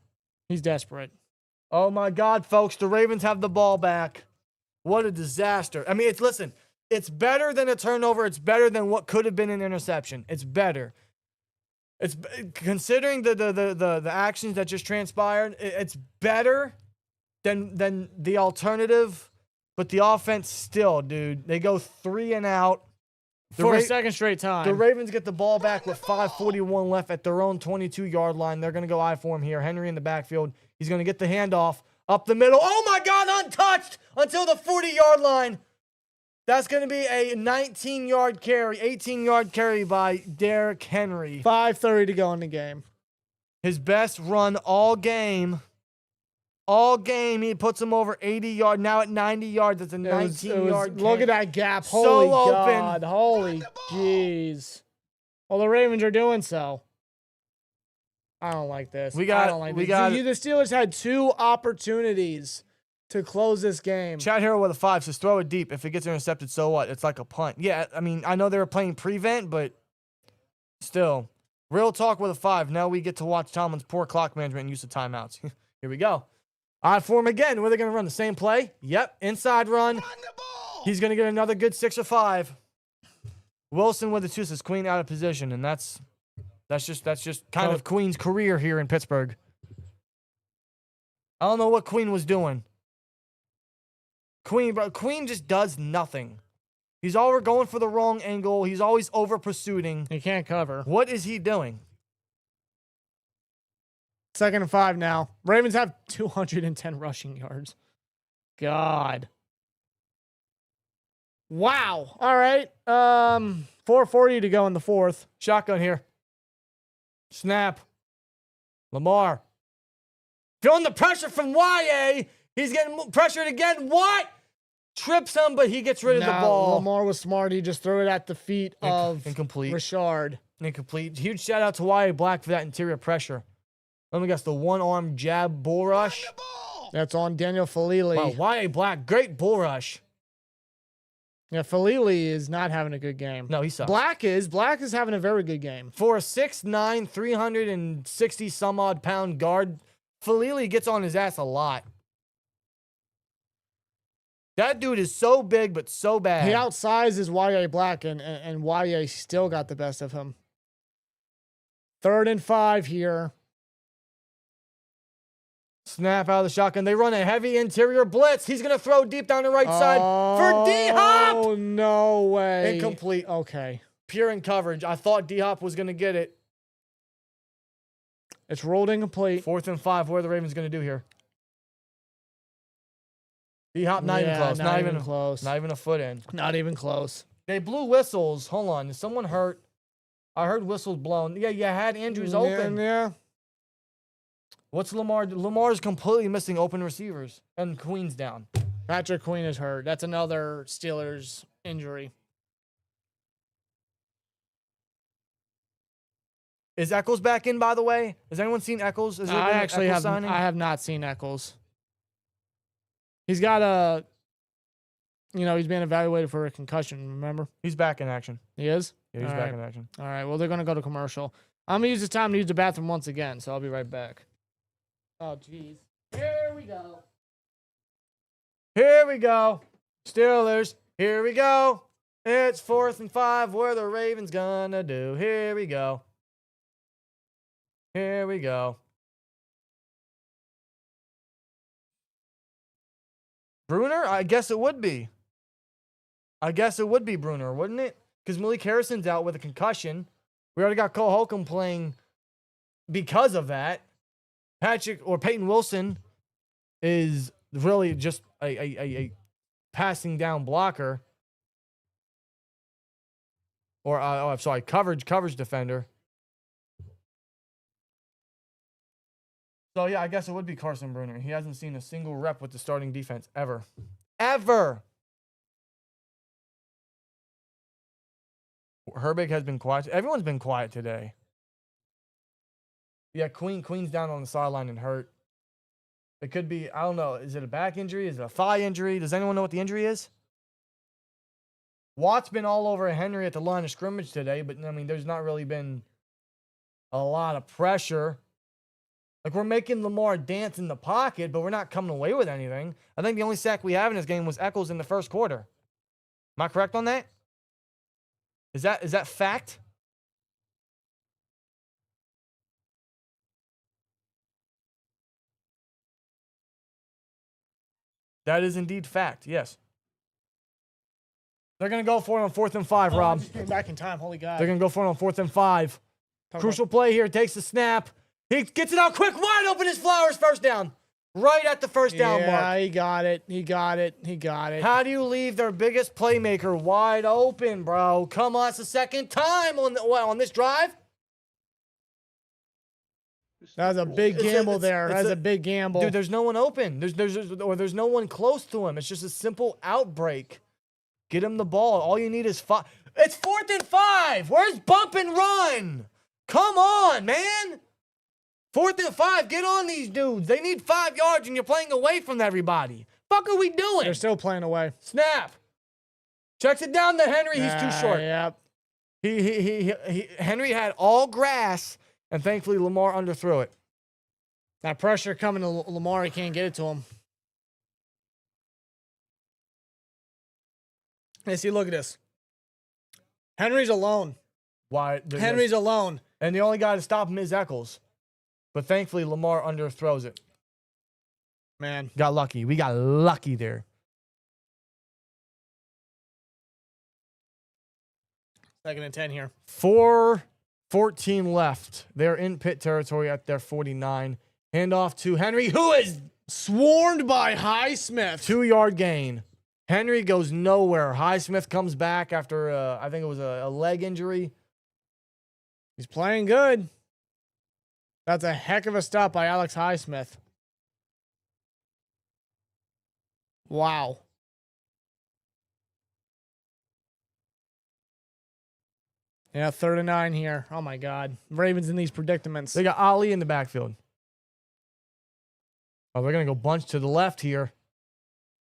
Speaker 1: He's desperate.
Speaker 4: Oh, my God, folks. The Ravens have the ball back. What a disaster. I mean, it's better than a turnover. It's better than what could have been an interception. It's better. It's considering the actions that just transpired, it's better than the alternative, but the offense still, dude. They go 3 and out.
Speaker 1: For a 2nd straight time.
Speaker 4: The Ravens get the ball back with 5:41 left at their own 22-yard line. They're going to go I for him here. Henry in the backfield. He's going to get the handoff up the middle. Oh, my God, untouched until the 40-yard line. That's going to be a 19-yard carry, 18-yard carry by Derrick Henry.
Speaker 1: 5:30 to go in the game.
Speaker 4: His best run all game. All game, he puts him over 80 yards. Now at 90 yards, that's a 19-yard carry.
Speaker 1: Look at that gap.
Speaker 4: So
Speaker 1: Holy
Speaker 4: open.
Speaker 1: God. Holy jeez. Well, the Ravens are doing so. I don't like this. I don't like this. The Steelers had 2 opportunities to close this game.
Speaker 4: Chad Hero with a 5 says throw it deep. If it gets intercepted, so what? It's like a punt. Yeah, I mean, I know they were playing prevent, but still. Real talk with a 5. Now we get to watch Tomlin's poor clock management and use of timeouts. Here we go. I for him again. Where they going to run the same play? Yep, inside run.
Speaker 6: Run the ball!
Speaker 4: He's going to get another good 6 or 5. Wilson with the 2 says Queen out of position, and that's just kind of Queen's career here in Pittsburgh. I don't know what Queen was doing. Queen just does nothing. He's always going for the wrong angle. He's always over pursuing.
Speaker 1: He can't cover.
Speaker 4: What is he doing?
Speaker 1: 2nd and 5 now. Ravens have 210 rushing yards. God. Wow. All right. 4:40 to go in the fourth.
Speaker 4: Shotgun here. Snap. Lamar. Feeling the pressure from YA. He's getting pressured again. What? Trips him, but he gets rid of the ball.
Speaker 1: Lamar was smart. He just threw it at the feet of
Speaker 4: incomplete.
Speaker 1: Richard.
Speaker 4: Incomplete. Huge shout out to YA Black for that interior pressure. Let me guess, the one-arm jab bull rush.
Speaker 1: That's on Daniel Falili.
Speaker 4: Wow, YA Black, great bull rush.
Speaker 1: Yeah, Falili is not having a good game.
Speaker 4: No, he sucks.
Speaker 1: Black is having a very good game.
Speaker 4: For a 6'9", 360 some odd pound guard, Falili gets on his ass a lot. That dude is so big, but so bad.
Speaker 1: He outsizes YA Black, and YA still got the best of him. 3rd and 5 here.
Speaker 4: Snap out of the shotgun. They run a heavy interior blitz. He's going to throw deep down the right side for D-Hop.
Speaker 1: Oh, no way.
Speaker 4: Incomplete.
Speaker 1: Okay.
Speaker 4: Pure in coverage. I thought D-Hop was going to get it.
Speaker 1: It's rolled incomplete.
Speaker 4: 4th and 5. What are the Ravens going to do here? D-Hop not even close.
Speaker 1: Not even close.
Speaker 4: Not even a foot in.
Speaker 1: Not even close.
Speaker 4: They blew whistles. Hold on. Is someone hurt? I heard whistles blown. Yeah, you had Andrus open.
Speaker 1: Yeah.
Speaker 4: What's Lamar? Lamar's completely missing open receivers. And Queen's down.
Speaker 1: Patrick Queen is hurt. That's another Steelers injury.
Speaker 4: Is Echols back in, by the way? Has anyone seen Echols? Is
Speaker 1: I actually have.
Speaker 4: Signing?
Speaker 1: I have not seen Echols. He's got a. He's being evaluated for a concussion. Remember?
Speaker 4: He's back in action.
Speaker 1: He is.
Speaker 4: Yeah, he's back in action.
Speaker 1: All right. Well, they're gonna go to commercial. I'm gonna use this time to use the bathroom once again, so I'll be right back. Oh, jeez. Here we go.
Speaker 4: Here we go. Steelers. Here we go. It's 4th and 5. What are the Ravens gonna do? Here we go. Here we go. Bruner? I guess it would be. I guess it would be Bruner, wouldn't it? Because Malik Harrison's out with a concussion. We already got Cole Holcomb playing because of that. Peyton Wilson is really just a passing down blocker. I'm sorry, coverage defender. So, yeah, I guess it would be Carson Bruner. He hasn't seen a single rep with the starting defense ever. Ever! Herbig has been quiet. Everyone's been quiet today. Yeah, Queen's down on the sideline and hurt. It could be, I don't know, is it a back injury? Is it a thigh injury? Does anyone know what the injury is? Watt's been all over Henry at the line of scrimmage today, but, I mean, there's not really been a lot of pressure. Like, we're making Lamar dance in the pocket, but we're not coming away with anything. I think the only sack we have in this game was Echols in the first quarter. Am I correct on that? Is that fact? That is indeed fact, yes. They're going to go for it on 4th and 5, Rob.
Speaker 1: I just came back in time. Holy God.
Speaker 4: They're going to go for it on 4th and 5. Crucial play here. Takes the snap. He gets it out quick. Wide open is Flowers. First down. Right at the first down mark.
Speaker 1: Yeah, he got it. He got it.
Speaker 4: How do you leave their biggest playmaker wide open, bro? Come on. It's the second time on this drive.
Speaker 1: That was a big gamble there. That was a big gamble.
Speaker 4: Dude, there's no one open. There's no one close to him. It's just a simple outbreak. Get him the ball. All you need is 5. It's 4th and 5. Where's bump and run? Come on, man. 4th and 5. Get on these dudes. They need 5 yards, and you're playing away from everybody. Fuck are we doing?
Speaker 1: They're still playing away.
Speaker 4: Snap. Checks it down to Henry. He's too short.
Speaker 1: Yep.
Speaker 4: Henry had all grass, and thankfully Lamar underthrew it.
Speaker 1: That pressure coming to Lamar, he can't get it to him. Hey, see, look at this. Henry's alone.
Speaker 4: Why?
Speaker 1: Henry's alone.
Speaker 4: And the only guy to stop him is Echols. But thankfully, Lamar underthrows it.
Speaker 1: Man.
Speaker 4: Got lucky. We got lucky there.
Speaker 1: 2nd and 10 here.
Speaker 4: 4:14 left. They're in pit territory at their 49. Handoff to Henry, who is
Speaker 1: Swarmed by Highsmith.
Speaker 4: 2-yard gain. Henry goes nowhere. Highsmith comes back after, I think it was a leg injury.
Speaker 1: He's playing good. That's a heck of a stop by Alex Highsmith. Wow. Yeah, 3rd and 9 here. Oh, my God. Ravens in these predicaments.
Speaker 4: They got Ali in the backfield. Oh, they're going to go bunch to the left here.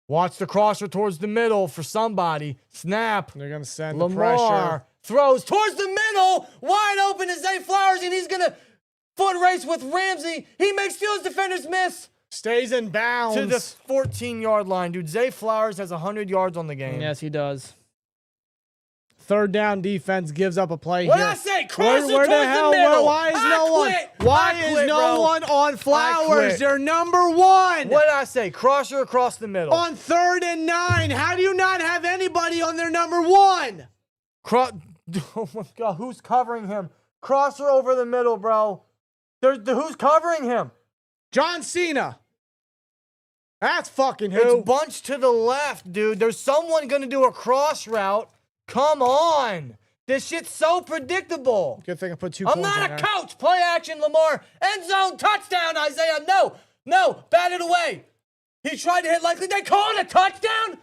Speaker 4: Watch the crosser towards the middle for somebody. Snap.
Speaker 1: They're going to send the
Speaker 4: Lamar
Speaker 1: pressure.
Speaker 4: throws towards the middle. Wide open is Zay Flowers, and he's going to foot race with Ramsey. He makes Steelers defenders miss.
Speaker 1: Stays in bounds.
Speaker 4: To the 14-yard line, dude. Zay Flowers has 100 yards on the game.
Speaker 1: Yes, he does. 3rd down defense gives up a play
Speaker 4: What
Speaker 1: here.
Speaker 4: did I say? Crosser
Speaker 1: Where
Speaker 4: towards
Speaker 1: the hell?
Speaker 4: the middle.
Speaker 1: Why is no one? Why is no one on Flowers?
Speaker 4: quit.
Speaker 1: They're number 1.
Speaker 4: What did I say? Crosser across the middle.
Speaker 1: On 3rd and 9. How do you not have anybody on their number 1?
Speaker 4: Oh my God, who's covering him? Crosser over the middle, bro. Who's covering him?
Speaker 1: John Cena. That's fucking who.
Speaker 4: It's bunched to the left, dude. There's someone going to do a cross route. Come on. This shit's so predictable.
Speaker 1: Good thing I put 2
Speaker 4: I'm
Speaker 1: points
Speaker 4: not
Speaker 1: in
Speaker 4: a
Speaker 1: there.
Speaker 4: coach. Play action, Lamar. End zone, touchdown, Isaiah. No, bat it away. He tried to hit likely. They called a touchdown?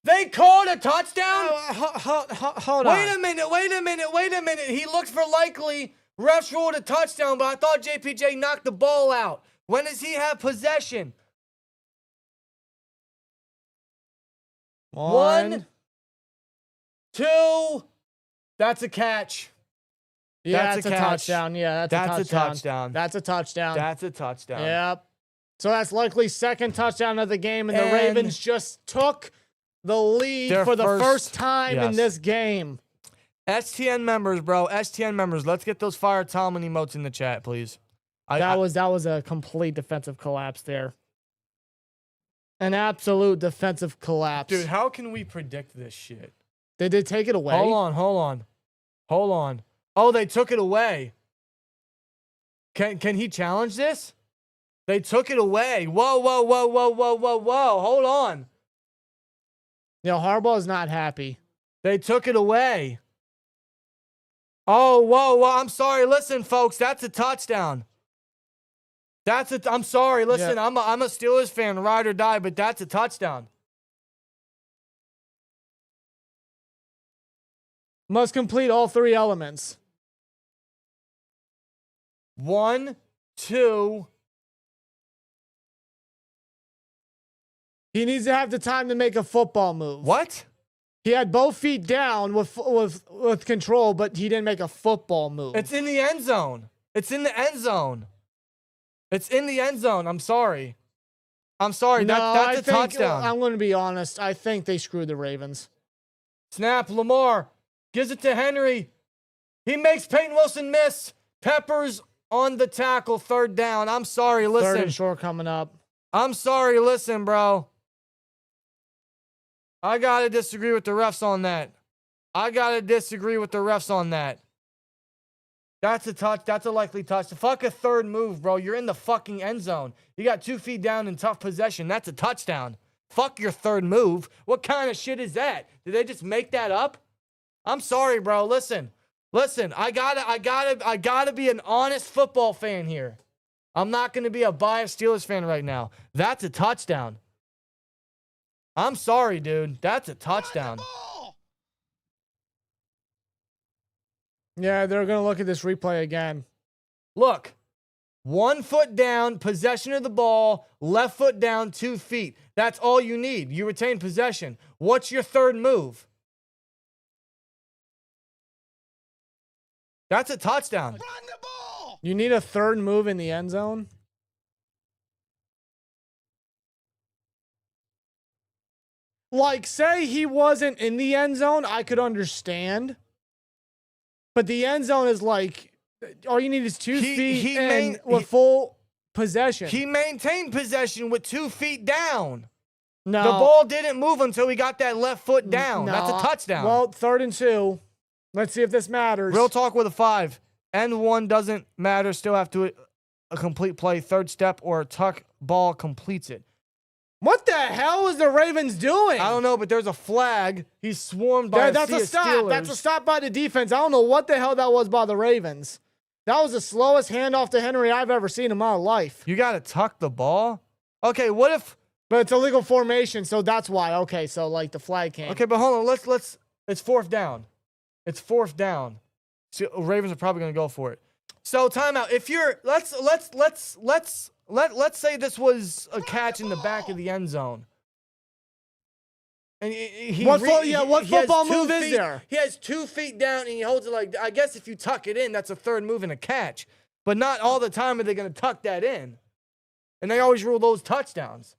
Speaker 4: They called a touchdown?
Speaker 1: Hold on.
Speaker 4: Wait a minute. He looked for likely. Refs ruled a touchdown, but I thought JPJ knocked the ball out. When does he have possession? 1, 2. That's a catch.
Speaker 1: Yeah,
Speaker 4: That's
Speaker 1: that's
Speaker 4: a
Speaker 1: a
Speaker 4: catch.
Speaker 1: touchdown. Yeah,
Speaker 4: That's a touchdown.
Speaker 1: That's a touchdown.
Speaker 4: That's a touchdown.
Speaker 1: Yep. So that's likely 2nd touchdown of the game, and the
Speaker 4: And
Speaker 1: Ravens just took the lead
Speaker 4: their
Speaker 1: for the
Speaker 4: first-
Speaker 1: first time in
Speaker 4: yes.
Speaker 1: this game.
Speaker 4: STN members, bro. STN members. Let's get those Fire Tomlin emotes in the chat, please.
Speaker 1: That was a complete defensive collapse there. An absolute defensive collapse.
Speaker 4: Dude, how can we predict this shit?
Speaker 1: They did take it away.
Speaker 4: Hold on. Oh, they took it away. Can he challenge this? They took it away. Whoa. Hold on.
Speaker 1: Harbaugh is not happy.
Speaker 4: They took it away. Oh, whoa. I'm sorry. Listen, folks, that's a touchdown. I'm sorry. Listen,
Speaker 1: Yeah.
Speaker 4: I'm a Steelers fan, ride or die, but that's a touchdown.
Speaker 1: Must complete all 3 elements.
Speaker 4: 1, 2.
Speaker 1: He needs to have the time to make a football move.
Speaker 4: What?
Speaker 1: He had both feet down with control, but he didn't make a football move.
Speaker 4: It's in the end zone. It's in the end zone. I'm sorry. That's a touchdown.
Speaker 1: I'm going to be honest. I think they screwed the Ravens.
Speaker 4: Snap, Lamar gives it to Henry. He makes Peyton Wilson miss. Peppers on the tackle, 3rd down. I'm sorry,
Speaker 1: 3rd
Speaker 4: listen.
Speaker 1: and short coming up.
Speaker 4: I'm sorry, listen, bro. I got to disagree with the refs on that. That's a touch. That's a likely touch. Fuck a 3rd move, bro. You're in the fucking end zone. You got 2 feet down in tough possession. That's a touchdown. Fuck your 3rd move. What kind of shit is that? Did they just make that up? I'm sorry, bro. Listen. I gotta be an honest football fan here. I'm not gonna be a biased Steelers fan right now. That's a touchdown. I'm sorry, dude. That's a touchdown.
Speaker 1: Yeah, they're going to look at this replay again.
Speaker 4: Look, 1 foot down, possession of the ball, left foot down, 2 feet. That's all you need. You retain possession. What's your 3rd move? That's a touchdown.
Speaker 6: Run the ball!
Speaker 1: You need a 3rd move in the end zone? Like, say he wasn't in the end zone, I could understand. But the end zone is like, all you need is 2 feet with full possession.
Speaker 4: He maintained possession with 2 feet down.
Speaker 1: No.
Speaker 4: The ball didn't move until he got that left foot down.
Speaker 1: No.
Speaker 4: That's a touchdown.
Speaker 1: Well, 3rd and 2. Let's see if this matters.
Speaker 4: Real talk with a 5. N1 doesn't matter. Still have to a complete play, third step, or a tuck ball completes it.
Speaker 1: What the hell is the Ravens doing?
Speaker 4: I don't know, but there's a flag. He's swarmed by
Speaker 1: that's
Speaker 4: a
Speaker 1: a
Speaker 4: sea of
Speaker 1: stop.
Speaker 4: Steelers.
Speaker 1: That's a stop by the defense. I don't know what the hell that was by the Ravens. That was the slowest handoff to Henry I've ever seen in my life.
Speaker 4: You got to tuck the ball? Okay, what if...
Speaker 1: But it's illegal formation, so that's why. Okay, so like the flag came.
Speaker 4: Okay, but hold on. Let's it's fourth down. It's fourth down. So Ravens are probably going to go for it. So timeout. If you're let's say this was a catch in the back of the end zone. And
Speaker 1: what football move is there?
Speaker 4: He has 2 feet down and he holds it like, I guess if you tuck it in, that's a third move and a catch. But not all the time are they going to tuck that in. And they always rule those touchdowns.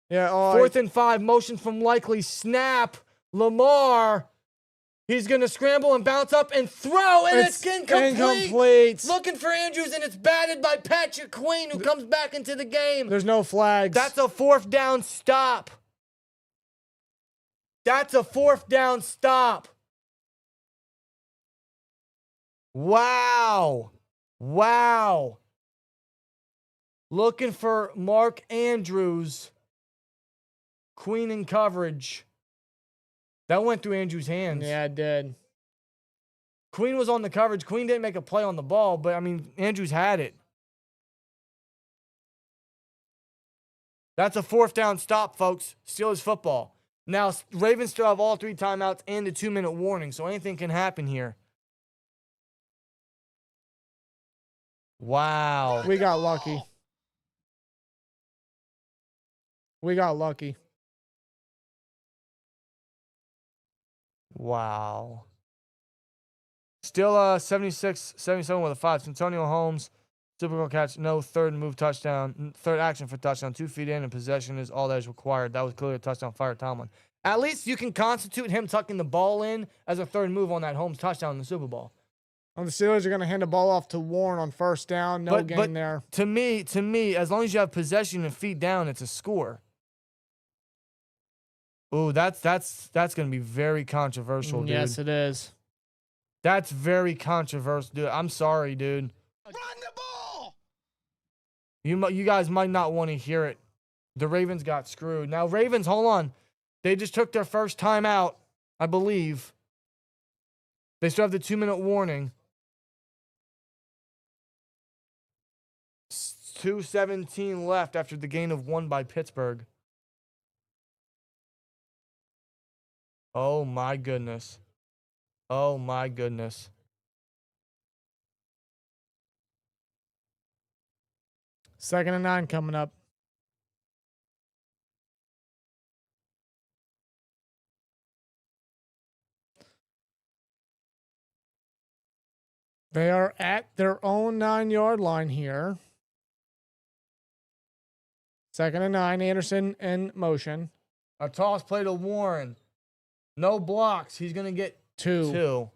Speaker 1: Yeah.
Speaker 4: Fourth and 5, motion from likely, snap. Lamar. He's going to scramble and bounce up and throw, and it's incomplete. Looking for Andrus, and it's batted by Patrick Queen, who comes back into the game.
Speaker 1: There's no flags.
Speaker 4: That's a fourth down stop. That's a fourth down stop. Wow. Wow. Looking for Mark Andrus. Queen in coverage. That went through Andrus' hands.
Speaker 1: Yeah, it did.
Speaker 4: Queen was on the coverage. Queen didn't make a play on the ball, but, I mean, Andrus had it. That's a fourth down stop, folks. Steelers football. Now, Ravens still have all 3 timeouts and a 2-minute warning, so anything can happen here. Wow.
Speaker 1: We got lucky. We got lucky.
Speaker 4: Wow. Still 76-77 with a 5. Santonio Holmes, typical catch, no third move touchdown, third action for touchdown, 2 feet in, and possession is all that is required. That was clearly a touchdown. Fire Tomlin. At least you can constitute him tucking the ball in as a third move on that Holmes touchdown in the Super Bowl.
Speaker 1: And the Steelers are going to hand the ball off to Warren on first down. No gain there.
Speaker 4: To me, as long as you have possession and feet down, it's a score. Ooh, that's going to be very controversial, dude.
Speaker 1: Yes, it is.
Speaker 4: That's very controversial, dude. I'm sorry, dude.
Speaker 6: Run the ball!
Speaker 4: You guys might not want to hear it. The Ravens got screwed. Now, Ravens, hold on. They just took their first time out, I believe. They still have the 2-minute warning. 2:17 left after the gain of 1 by Pittsburgh. Oh, my goodness. Oh, my goodness.
Speaker 1: Second and 9 coming up. They are at their own 9-yard line here. Second and 9, Anderson in motion.
Speaker 4: A toss play to Warren. No blocks. He's going to get two.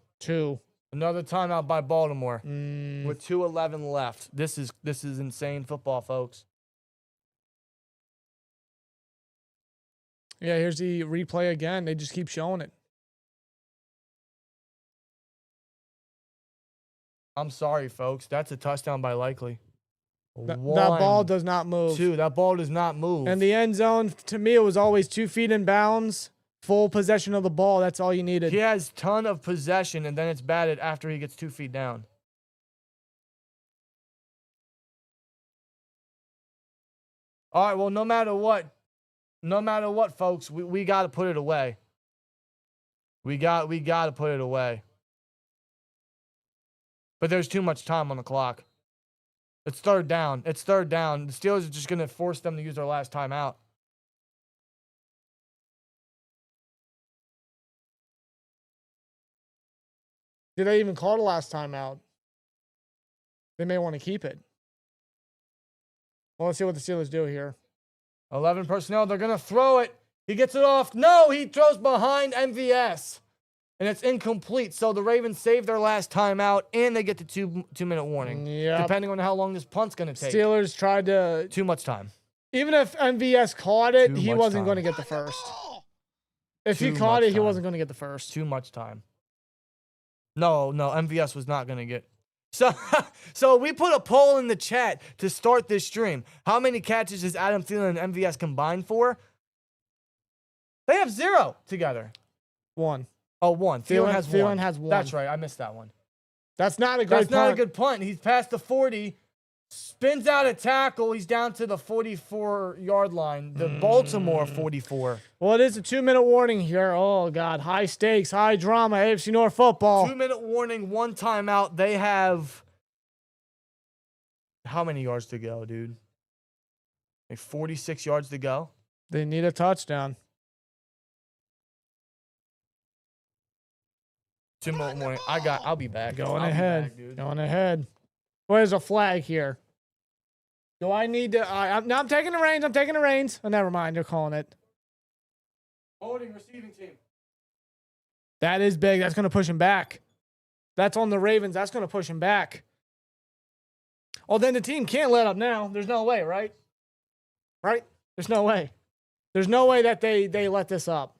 Speaker 4: Another timeout by Baltimore with 2:11 left. This is insane football, folks.
Speaker 1: Yeah, here's the replay again. They just keep showing it.
Speaker 4: I'm sorry, folks. That's a touchdown by Likely.
Speaker 1: That ball does not move.
Speaker 4: 2. That ball does not move.
Speaker 1: And the end zone, to me, it was always 2 feet in bounds. Full possession of the ball. That's all you needed.
Speaker 4: He has ton of possession, and then it's batted after he gets 2 feet down. All right, well, no matter what, folks, we got to put it away. We got to put it away. But there's too much time on the clock. It's third down. The Steelers are just going to force them to use their last timeout.
Speaker 1: Did they even call the last timeout? They may want to keep it. Well, let's see what the Steelers do here.
Speaker 4: 11 personnel. They're going to throw it. He gets it off. No, he throws behind MVS. And it's incomplete. So the Ravens save their last timeout, and they get the 2-minute warning.
Speaker 1: Yep.
Speaker 4: Depending on how long this punt's going to take.
Speaker 1: Steelers tried to...
Speaker 4: Too much time.
Speaker 1: Even if MVS caught it, he wasn't
Speaker 4: time.
Speaker 1: going to get the first. If he caught it, he wasn't going to get the first.
Speaker 4: Too much time. No, MVS was not going to get... So we put a poll in the chat to start this stream. How many catches does Adam Thielen and MVS combine for? They have 0 together.
Speaker 1: 1.
Speaker 4: Oh, 1. Thielen has 1.
Speaker 1: Thielen has 1.
Speaker 4: That's right. I missed that one.
Speaker 1: That's not a good
Speaker 4: That's
Speaker 1: punt.
Speaker 4: not a good punt. He's past the 40. Spins out a tackle. He's down to the 44-yard line. The Baltimore 44.
Speaker 1: Well, it is a 2-minute warning here. Oh, God. High stakes, high drama, AFC North football.
Speaker 4: 2-minute warning, 1 timeout. They have how many yards to go, dude? Like 46 yards to go.
Speaker 1: They need a touchdown.
Speaker 4: 2-minute warning. I'll be back.
Speaker 1: Going
Speaker 4: I'll
Speaker 1: ahead.
Speaker 4: Be back, dude.
Speaker 1: Going ahead. Where's a flag here? Do I need to? No, I'm taking the reins. I'm taking the reins. Oh, never mind. They're calling it.
Speaker 4: Holding receiving team.
Speaker 1: That is big. That's going to push him back. That's on the Ravens. That's going to push him back. Oh, then the team can't let up now. There's no way, right? Right? There's no way. There's no way that they let this up.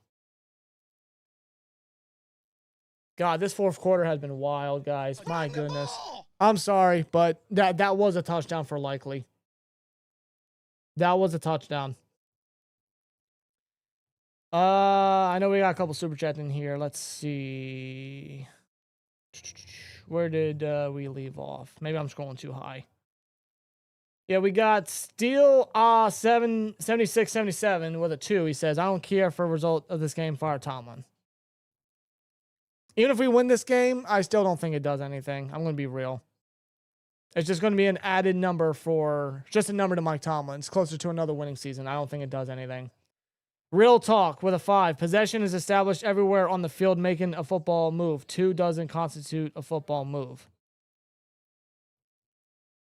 Speaker 1: God, this fourth quarter has been wild, guys. My goodness. I'm sorry, but that was a touchdown for likely. That was a touchdown. I know we got a couple super chats in here. Let's see. Where did we leave off? Maybe I'm scrolling too high. Yeah, we got Steel 7677 with a 2. He says, I don't care for the result of this game. Fire Tomlin. Even if we win this game, I still don't think it does anything. I'm going to be real. It's just going to be an added number just a number to Mike Tomlin. It's closer to another winning season. I don't think it does anything. Real talk with a 5. Possession is established everywhere on the field making a football move. 2 doesn't constitute a football move.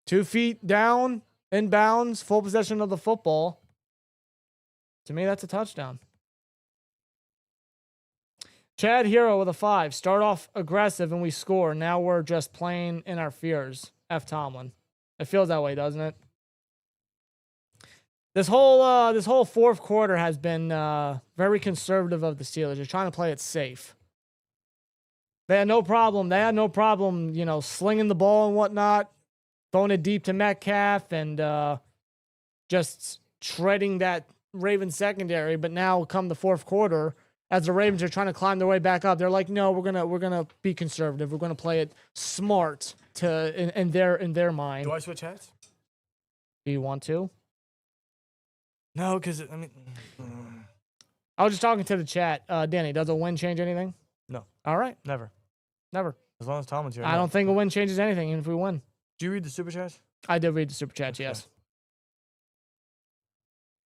Speaker 1: 2 feet down, inbounds, full possession of the football. To me, that's a touchdown. Chad Hero with a 5. Start off aggressive and we score. Now we're just playing in our fears. F. Tomlin. It feels that way, doesn't it? This whole fourth quarter has been very conservative of the Steelers. They're trying to play it safe. They had no problem. Slinging the ball and whatnot, throwing it deep to Metcalf, and just shredding that Ravens secondary. But now, come the fourth quarter, as the Ravens are trying to climb their way back up, they're like, no, we're gonna be conservative. We're gonna play it smart in their mind.
Speaker 4: Do I switch hats?
Speaker 1: Do you want to?
Speaker 4: No, because
Speaker 1: I was just talking to the chat. Danny, does a win change anything?
Speaker 4: No.
Speaker 1: All right.
Speaker 4: Never. As long as Tomlin's here.
Speaker 1: I don't think a win changes anything, even if we win.
Speaker 4: Do you read the super chats?
Speaker 1: I did read the super chats,
Speaker 4: Okay.
Speaker 1: yes.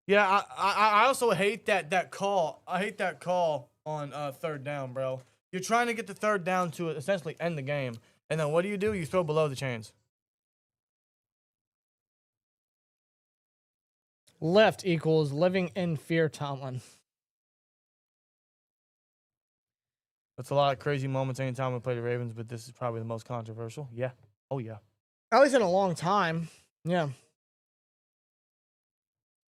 Speaker 4: Yeah, I also hate that call. I hate that call on third down, bro. You're trying to get the third down to essentially end the game. And then what do? You throw below the chains.
Speaker 1: Left equals living in fear, Tomlin.
Speaker 4: That's a lot of crazy moments anytime we play the Ravens, but this is probably the most controversial. Yeah. Oh, yeah.
Speaker 1: At least in a long time. Yeah.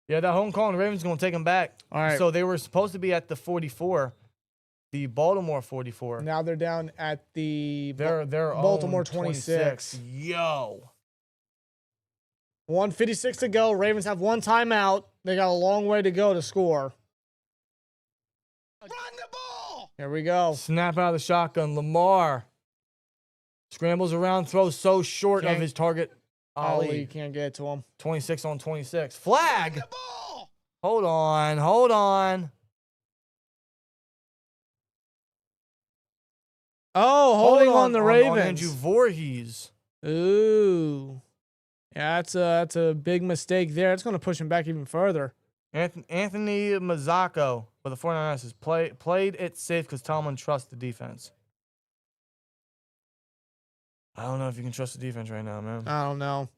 Speaker 4: Yeah, that home call on the Ravens is going to take them back.
Speaker 1: All right.
Speaker 4: So they were supposed to be at the 44, the Baltimore 44.
Speaker 1: Now they're down at the
Speaker 4: They're
Speaker 1: Baltimore
Speaker 4: own
Speaker 1: 26.
Speaker 4: Yo.
Speaker 1: 1:56 to go. Ravens have 1 timeout. They got a long way to go to score.
Speaker 6: Run the ball!
Speaker 1: Here we go.
Speaker 4: Snap out of the shotgun. Lamar scrambles around, throws so short of his target.
Speaker 1: Ali can't get to him.
Speaker 4: 26 on 26. Flag.
Speaker 6: Run the ball!
Speaker 4: Hold on.
Speaker 1: Oh, holding on the Ravens.
Speaker 4: Andrew Voorhees.
Speaker 1: Ooh. Yeah, that's a big mistake there. It's going to push him back even further.
Speaker 4: Anthony Mazzacco for the 49ers has played it safe because Tomlin trusts the defense. I don't know if you can trust the defense right now, man.
Speaker 1: I don't know.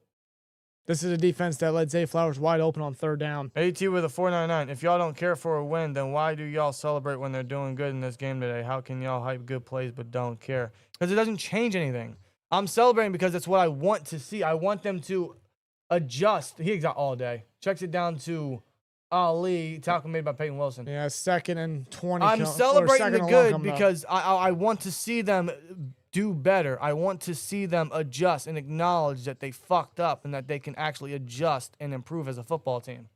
Speaker 1: This is a defense that let Zay Flowers wide open on third down.
Speaker 4: AT with a 499. If y'all don't care for a win, then why do y'all celebrate when they're doing good in this game today? How can y'all hype good plays but don't care? Because it doesn't change anything. I'm celebrating because it's what I want to see. I want them to adjust. He got all day. Checks it down to Ali. Tackle made by Peyton Wilson.
Speaker 1: Yeah, 2nd and 20.
Speaker 4: I'm celebrating the good because I want to see them do better. I want to see them adjust and acknowledge that they fucked up and that they can actually adjust and improve as a football team.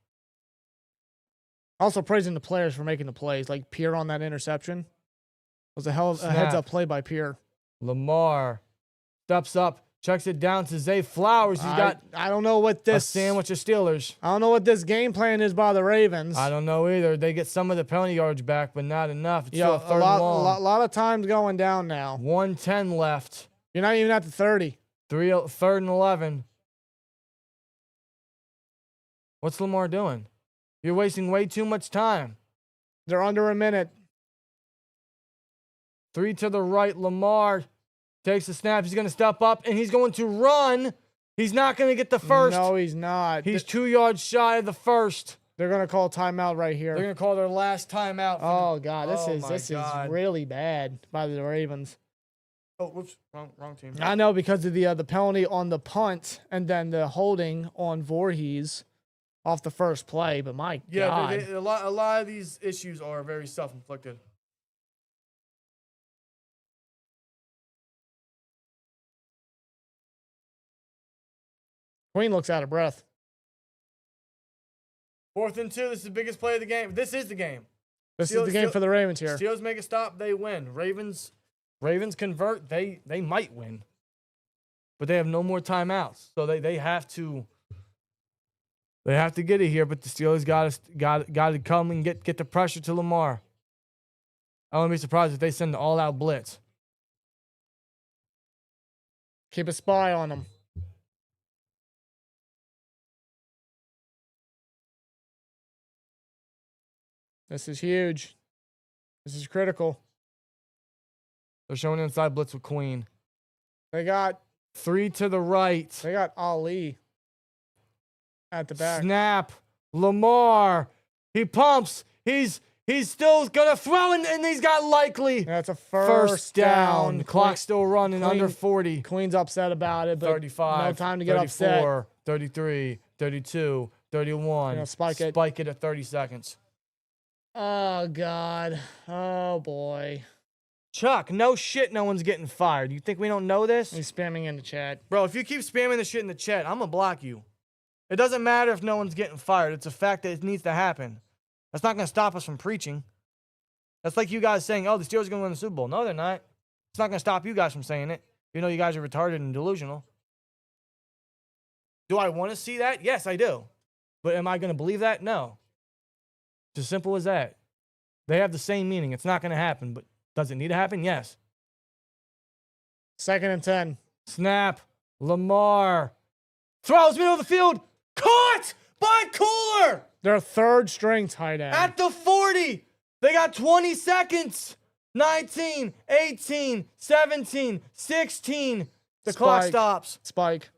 Speaker 1: Also praising the players for making the plays, like Pierre on that interception. Was a hell of a heads-up play by Pierre.
Speaker 4: Lamar steps up, checks it down to Zay Flowers. I
Speaker 1: don't know what this...
Speaker 4: a sandwich of Steelers.
Speaker 1: I don't know what this game plan is by the Ravens.
Speaker 4: I don't know either. They get some of the penalty yards back, but not enough. It's still
Speaker 1: Yeah,
Speaker 4: a third and long.
Speaker 1: A lot of times going down now.
Speaker 4: 1:10 left.
Speaker 1: You're not even at the 30.
Speaker 4: Third and 11. What's Lamar doing? You're wasting way too much time.
Speaker 1: They're under a minute.
Speaker 4: 3 to the right. Lamar takes the snap. He's going to step up, and he's going to run. He's not going to get the first.
Speaker 1: No, he's not.
Speaker 4: He's 2 yards shy of the first.
Speaker 1: They're going to call timeout right here.
Speaker 4: They're going to call their last timeout.
Speaker 1: Oh, God. This is
Speaker 4: God.
Speaker 1: really bad by the Ravens.
Speaker 4: Oh, whoops. Wrong team.
Speaker 1: I know, because of the penalty on the punt and then the holding on Voorhees off the first play, but my God.
Speaker 4: Yeah, a lot of these issues are very self-inflicted.
Speaker 1: Queen looks out of breath.
Speaker 4: 4th and 2. This is the biggest play of the game. This is the game.
Speaker 1: This is the game for the Ravens here.
Speaker 4: Steelers make a stop, they win. Ravens convert, they might win. But they have no more timeouts. So they have to get it here, but the Steelers got to come and get the pressure to Lamar. I wouldn't be surprised if they send an all-out blitz.
Speaker 1: Keep a spy on them. This is huge. This is critical.
Speaker 4: They're showing inside blitz with Queen.
Speaker 1: They got
Speaker 4: 3 to the right.
Speaker 1: They got Ali at the back.
Speaker 4: Snap. Lamar. He pumps. He's still gonna throw, and he's got likely.
Speaker 1: That's a first down.
Speaker 4: Clock's still running, under 40.
Speaker 1: Queen's upset about it, but
Speaker 4: 35.
Speaker 1: no time to get
Speaker 4: 34,
Speaker 1: upset.
Speaker 4: 33, 32, 31.
Speaker 1: Yeah, spike it.
Speaker 4: Spike it at 30 seconds.
Speaker 1: Oh, God. Oh, boy.
Speaker 4: Chuck, no shit, no one's getting fired. You think we don't know this?
Speaker 1: He's spamming in the chat.
Speaker 4: Bro, if you keep spamming the shit in the chat, I'm gonna block you. It doesn't matter if no one's getting fired. It's a fact that it needs to happen. That's not gonna stop us from preaching. That's like you guys saying, oh, the Steelers are gonna win the Super Bowl. No, they're not. It's not gonna stop you guys from saying it. You know you guys are retarded and delusional. Do I want to see that? Yes, I do. But am I gonna believe that? No. It's as simple as that. They have the same meaning. It's not gonna happen, but does it need to happen? Yes.
Speaker 1: 2nd and 10.
Speaker 4: Snap. Lamar. Throws middle of the field. Caught by Kolar.
Speaker 1: Their third string tight end.
Speaker 4: At the 40. They got 20 seconds. 19, 18, 17, 16. The clock stops.
Speaker 1: Spike.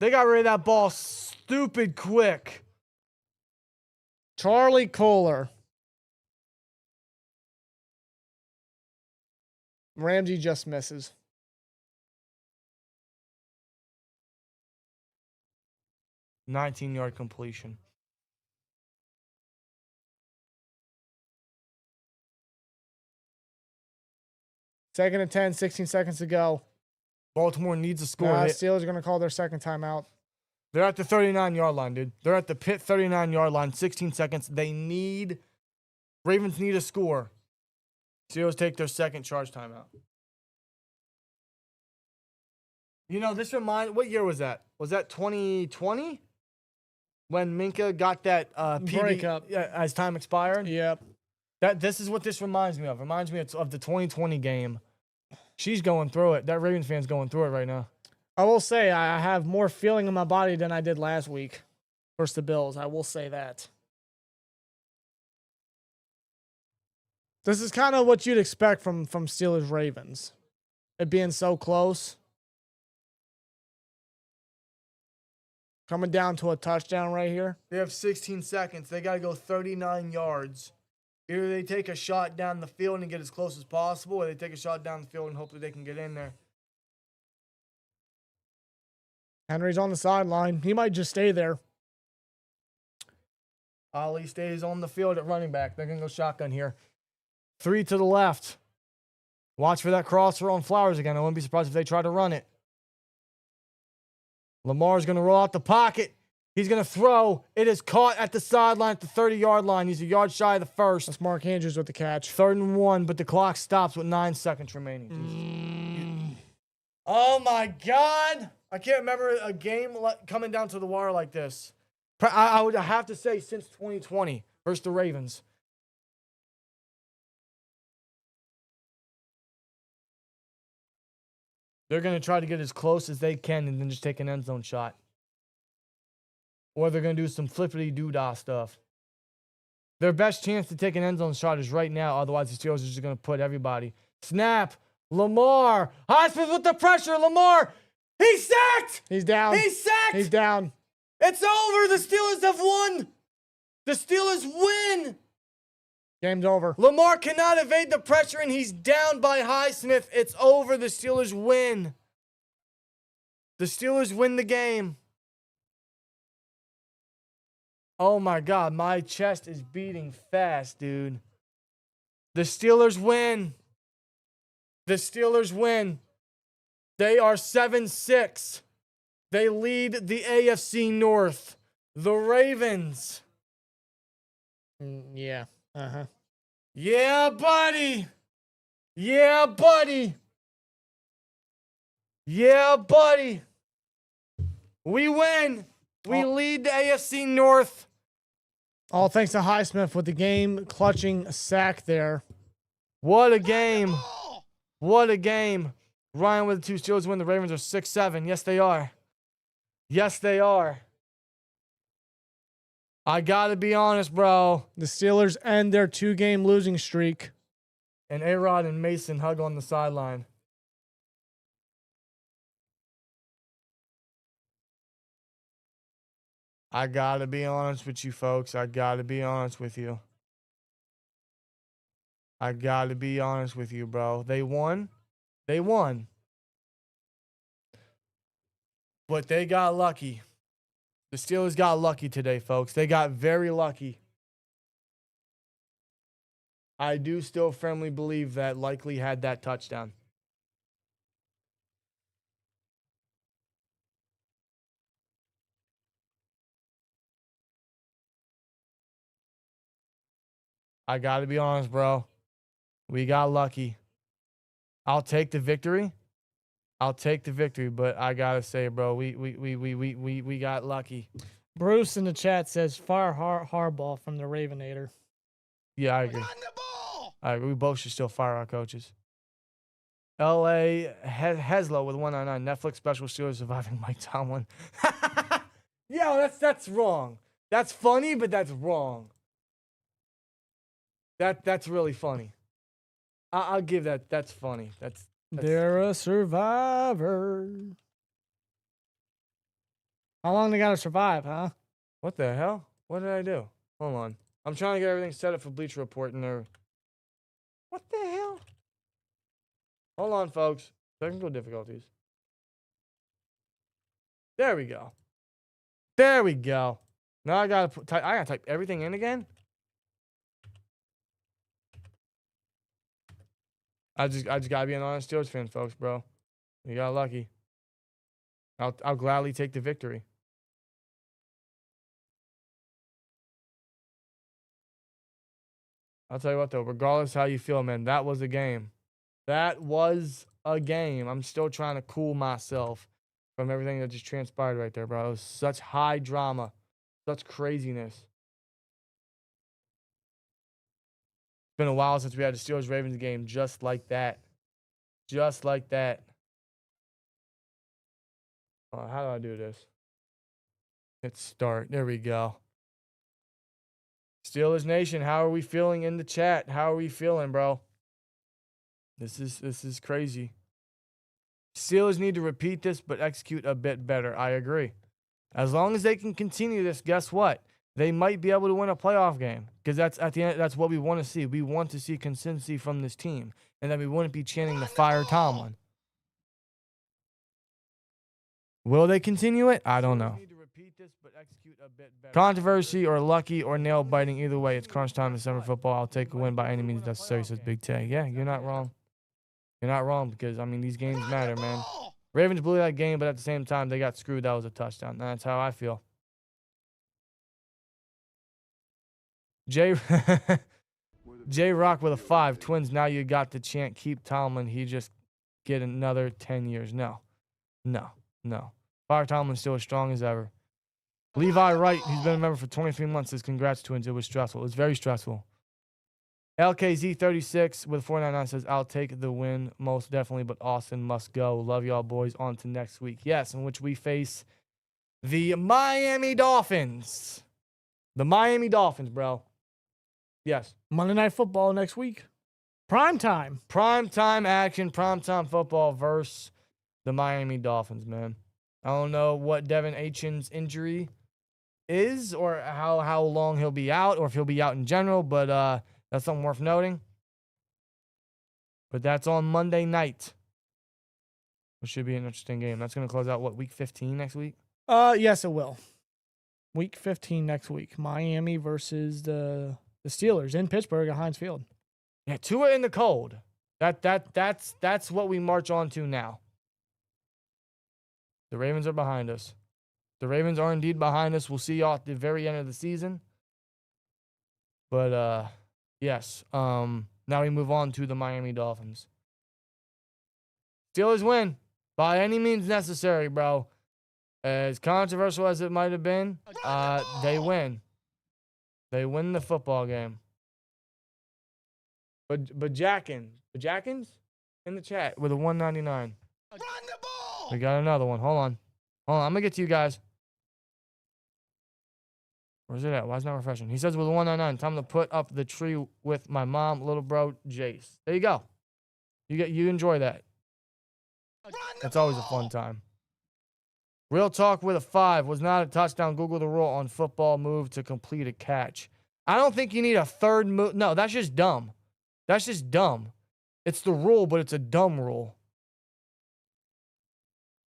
Speaker 4: They got rid of that ball stupid quick.
Speaker 1: Charlie Kolar. Ramsey just misses.
Speaker 4: $19-yard completion.
Speaker 1: Second and 10, 16 seconds to go.
Speaker 4: Baltimore needs a score.
Speaker 1: Steelers are going to call their second timeout.
Speaker 4: They're at the 39-yard line, dude. They're at the Pitt 39-yard line, 16 seconds. Ravens need a score. Steelers take their second charge timeout. You know, what year was that? Was that 2020? When Minka got that
Speaker 1: breakup
Speaker 4: as time expired?
Speaker 1: Yep.
Speaker 4: This is what this reminds me of. It reminds me of the 2020 game. She's going through it. That Ravens fan's going through it right now.
Speaker 1: I will say I have more feeling in my body than I did last week versus the Bills. I will say that. This is kind of what you'd expect from Steelers Ravens. It being so close. Coming down to a touchdown right here.
Speaker 4: They have 16 seconds. They got to go 39 yards. Either they take a shot down the field and get as close as possible, or they take a shot down the field and hope that they can get in there.
Speaker 1: Henry's on the sideline. He might just stay there.
Speaker 4: Ali stays on the field at running back. They're going to go shotgun here. 3 to the left. Watch for that crosser on Flowers again. I wouldn't be surprised if they try to run it. Lamar's going to roll out the pocket. He's going to throw. It is caught at the sideline at the 30-yard line. He's a yard shy of the first.
Speaker 1: That's Mark Andrews with the catch.
Speaker 4: 3rd and 1, but the clock stops with 9 seconds remaining. Oh, my God. I can't remember a game coming down to the wire like this. I would have to say since 2020 versus the Ravens. They're going to try to get as close as they can and then just take an end zone shot. Or they're going to do some flippity-doo-dah stuff. Their best chance to take an end zone shot is right now. Otherwise, the Steelers are just going to put everybody. Snap. Lamar. Highsmith with the pressure. Lamar. He's sacked.
Speaker 1: He's down.
Speaker 4: He's sacked.
Speaker 1: He's down.
Speaker 4: It's over. The Steelers have won. The Steelers win.
Speaker 1: Game's over.
Speaker 4: Lamar cannot evade the pressure, and he's down by Highsmith. It's over. The Steelers win. The Steelers win the game. Oh, my God. My chest is beating fast, dude. The Steelers win. The Steelers win. They are 7-6. They lead the AFC North. The Ravens.
Speaker 1: Yeah. Uh-huh.
Speaker 4: Yeah, buddy. Yeah, buddy. Yeah, buddy. We win. We lead the AFC North.
Speaker 1: All thanks to Highsmith with the game-clutching sack there.
Speaker 4: What a game. What a game. Ryan with the 2 Steelers win. The Ravens are 6-7. Yes, they are. Yes, they are. I got to be honest, bro.
Speaker 1: The Steelers end their 2-game losing streak.
Speaker 4: And A-Rod and Mason hug on the sideline. I got to be honest with you, folks. I got to be honest with you. I got to be honest with you, bro. They won. They won. But they got lucky. The Steelers got lucky today, folks. They got very lucky. I do still firmly believe that Likely had that touchdown. I got to be honest, bro. We got lucky. I'll take the victory. I'll take the victory, but I got to say, bro, we got lucky.
Speaker 1: Bruce in the chat says, fire Harbaugh from the Ravenator.
Speaker 4: Yeah, I agree.
Speaker 6: Run the ball!
Speaker 4: I agree. We both should still fire our coaches. L.A. Heslow with 199. Netflix special Steelers surviving Mike Tomlin. Yo, that's wrong. That's funny, but that's wrong. That's really funny. I'll give that. That's funny. That's
Speaker 1: They're a survivor. How long they got to survive, huh?
Speaker 4: What the hell? What did I do? Hold on. I'm trying to get everything set up for Bleacher Report and they're... What the hell? Hold on, folks. Technical difficulties. There we go. There we go. Now I gotta type everything in again. I just gotta be an honest Steelers fan, folks, bro. You got lucky. I'll gladly take the victory. I'll tell you what, though, regardless how you feel, man, that was a game. That was a game. I'm still trying to cool myself from everything that just transpired right there, bro. It was such high drama, such craziness. It's been a while since we had a Steelers-Ravens game just like that. Just like that. Oh, how do I do this? Hit start. There we go. Steelers Nation, how are we feeling in the chat? How are we feeling, bro? This is crazy. Steelers need to repeat this, but execute a bit better. I agree. As long as they can continue this, guess what? They might be able to win a playoff game. Because that's at the end, that's what we want to see. We want to see consistency from this team. And then we wouldn't be chanting the fire Tomlin. Will they continue it? I don't know. Controversy or lucky or nail biting, either way, it's crunch time in summer football. I'll take a win by any means necessary, says Big Tay. Yeah, you're not wrong. You're not wrong because, I mean, these games
Speaker 6: Run
Speaker 4: matter,
Speaker 6: the
Speaker 4: man.
Speaker 6: ball!
Speaker 4: Ravens blew that game, but at the same time, they got screwed. That was a touchdown. That's how I feel. J Rock with a 5. Twins, now you got the chant. Keep Tomlin. He just get another 10 years. No. Fire Tomlin's still as strong as ever. Levi Wright, he's been a member for 23 months, says congrats, Twins. It was stressful. It was very stressful. LKZ36 with 499 says, I'll take the win most definitely, but Austin must go. Love y'all, boys. On to next week. Yes, in which we face the Miami Dolphins. The Miami Dolphins, bro. Yes.
Speaker 1: Monday Night Football next week. Prime time.
Speaker 4: Prime time action, prime time football versus the Miami Dolphins, man. I don't know what Devin Achen's injury is or how long he'll be out or if he'll be out in general, but that's something worth noting. But that's on Monday night. It should be an interesting game. That's going to close out, what, week 15 next week?
Speaker 1: Yes, it will. Week 15 next week. Miami versus the Steelers in Pittsburgh at Heinz Field.
Speaker 4: Yeah, Tua in the cold. That's what we march on to now. The Ravens are behind us. The Ravens are indeed behind us. We'll see y'all at the very end of the season. But yes. Now we move on to the Miami Dolphins. Steelers win by any means necessary, bro. As controversial as it might have been, they win. They win the football game. But Jackins in the chat with a 199.
Speaker 6: Run the ball!
Speaker 4: We got another one. Hold on. I'm gonna get to you guys. Where's it at? Why is it not refreshing? He says with a 199, time to put up the tree with my mom, little bro, Jace. There you go. You enjoy that. That's always a fun time. Real talk with a 5 was not a touchdown. Google the rule on football move to complete a catch. I don't think you need a third move. No, that's just dumb. That's just dumb. It's the rule, but it's a dumb rule.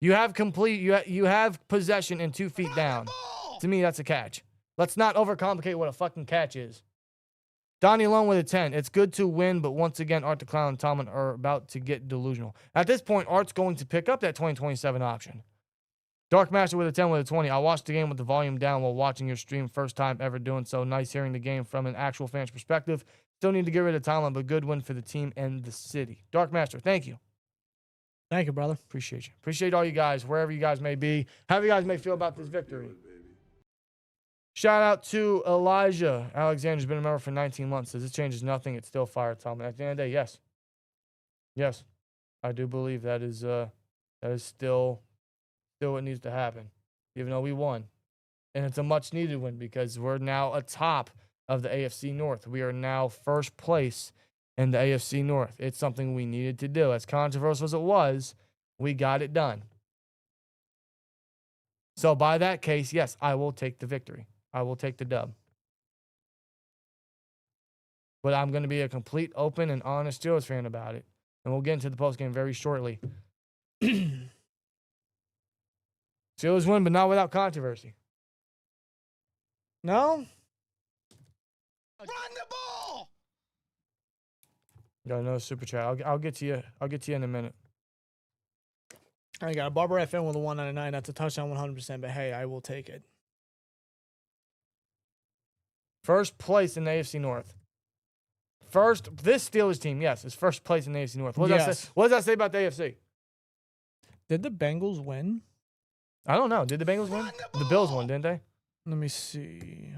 Speaker 4: You have you have possession and 2 feet down. To me, that's a catch. Let's not overcomplicate what a fucking catch is. Donnie Lone with a 10. It's good to win, but once again, Art the Clown and Tomlin are about to get delusional. At this point, Art's going to pick up that 2027 option. Dark Master with a 10 with a 20. I watched the game with the volume down while watching your stream. First time ever doing so. Nice hearing the game from an actual fan's perspective. Still need to get rid of Tomlin, but good win for the team and the city. Dark Master, thank you.
Speaker 1: Thank you, brother.
Speaker 4: Appreciate you. Appreciate all you guys, wherever you guys may be. How you guys may feel about this victory. Shout out to Elijah. Alexander's been a member for 19 months. Says this changes nothing. It's still fire, Tomlin. At the end of the day, yes. Yes. I do believe that is still what needs to happen. Even though we won. And it's a much needed win because we're now atop of the AFC North. We are now first place in the AFC North. It's something we needed to do. As controversial as it was, we got it done. So by that case, yes, I will take the victory. I will take the dub. But I'm going to be a complete, open, and honest Steelers fan about it. And we'll get into the postgame very shortly. Steelers win, but not without controversy.
Speaker 1: No?
Speaker 6: Run the ball!
Speaker 4: Got another super chat. I'll get to you. I'll get to you in a minute.
Speaker 1: I got a Barber FM with a 199. That's a touchdown 100%, but hey, I will take it.
Speaker 4: First place in the AFC North. This Steelers team, yes, is first place in the AFC North. What does that say about the AFC?
Speaker 1: Did the Bengals win?
Speaker 4: I don't know. Did the Bengals win? The Bills won, didn't they?
Speaker 1: Let me see.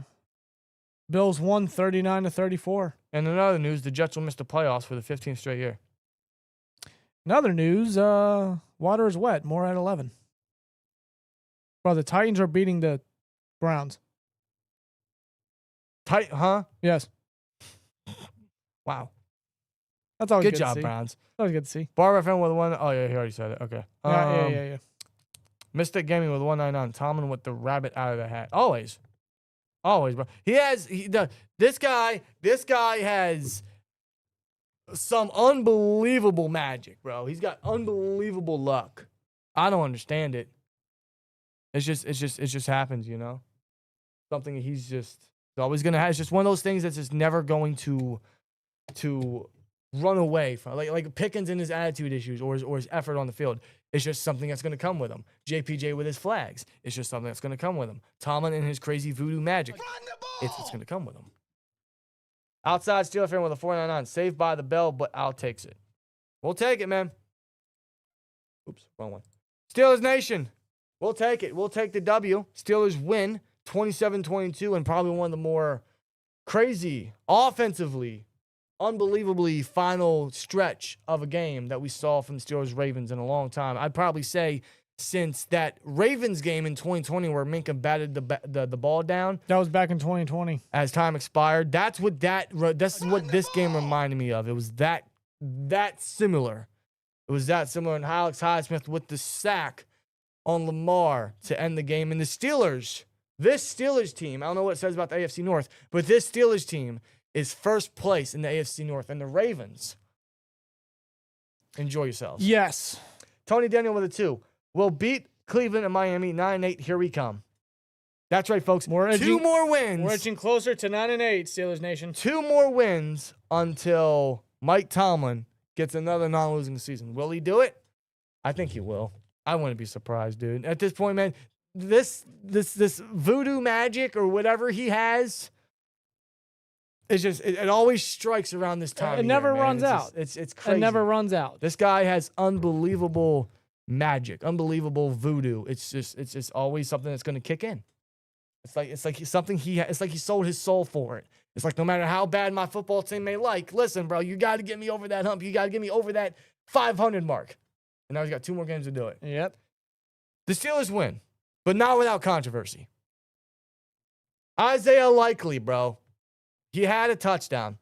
Speaker 1: Bills won 39-34.
Speaker 4: And in other news, the Jets will miss the playoffs for the 15th straight year.
Speaker 1: In other news, water is wet. More at 11. Bro, the Titans are beating the Browns.
Speaker 4: Huh?
Speaker 1: Yes.
Speaker 4: Wow.
Speaker 1: That's always good
Speaker 4: Good job,
Speaker 1: to see.
Speaker 4: Browns.
Speaker 1: That was good to see.
Speaker 4: Barber FM with one. Oh, yeah, he already said it. Okay.
Speaker 1: Yeah.
Speaker 4: Mystic Gaming with 199. Tomlin with the rabbit out of the hat. Always, bro. This guy has some unbelievable magic, bro. He's got unbelievable luck. I don't understand it. It just happens, you know. Something he's just always gonna have. It's just one of those things that's just never going to run away from. Like Pickens and his attitude issues or his effort on the field. It's just something that's going to come with him. JPJ with his flags. It's just something that's going to come with him. Tomlin and his crazy voodoo magic. It's going to come with him. Outside Steeler fan with a 499. Saved by the bell, but Al takes it. We'll take it, man. Oops, wrong one. Steelers Nation. We'll take it. We'll take the W. Steelers win 27-22 and probably one of the more crazy, offensively, unbelievably final stretch of a game that we saw from the Steelers Ravens in a long time. I'd probably say since that Ravens game in 2020 where Minka batted the ball down.
Speaker 1: That was back in 2020.
Speaker 4: As time expired. This is what this game reminded me of. It was that similar. It was that similar. And Alex Highsmith with the sack on Lamar to end the game. And the Steelers, this Steelers team, I don't know what it says about the AFC North, but this Steelers team is first place in the AFC North. And the Ravens, enjoy yourselves.
Speaker 1: Yes.
Speaker 4: Tony Daniel with a 2. We'll beat Cleveland and Miami 9-8. Here we come. That's right, folks. 2 more wins.
Speaker 1: We're edging closer to 9-8, Steelers Nation.
Speaker 4: 2 more wins until Mike Tomlin gets another non-losing season. Will he do it? I think he will. I wouldn't be surprised, dude. At this point, man, this voodoo magic or whatever he has, it's just it always strikes around this time.
Speaker 1: It never runs out.
Speaker 4: It's crazy.
Speaker 1: It never runs out.
Speaker 4: This guy has unbelievable magic, unbelievable voodoo. It's just always something that's going to kick in. It's like something it's like he sold his soul for it. It's like no matter how bad my football team may listen, bro, you got to get me over that hump. You got to get me over that 500 mark. And now he's got 2 more games to do it.
Speaker 1: Yep.
Speaker 4: The Steelers win, but not without controversy. Isaiah Likely, bro. He had a touchdown.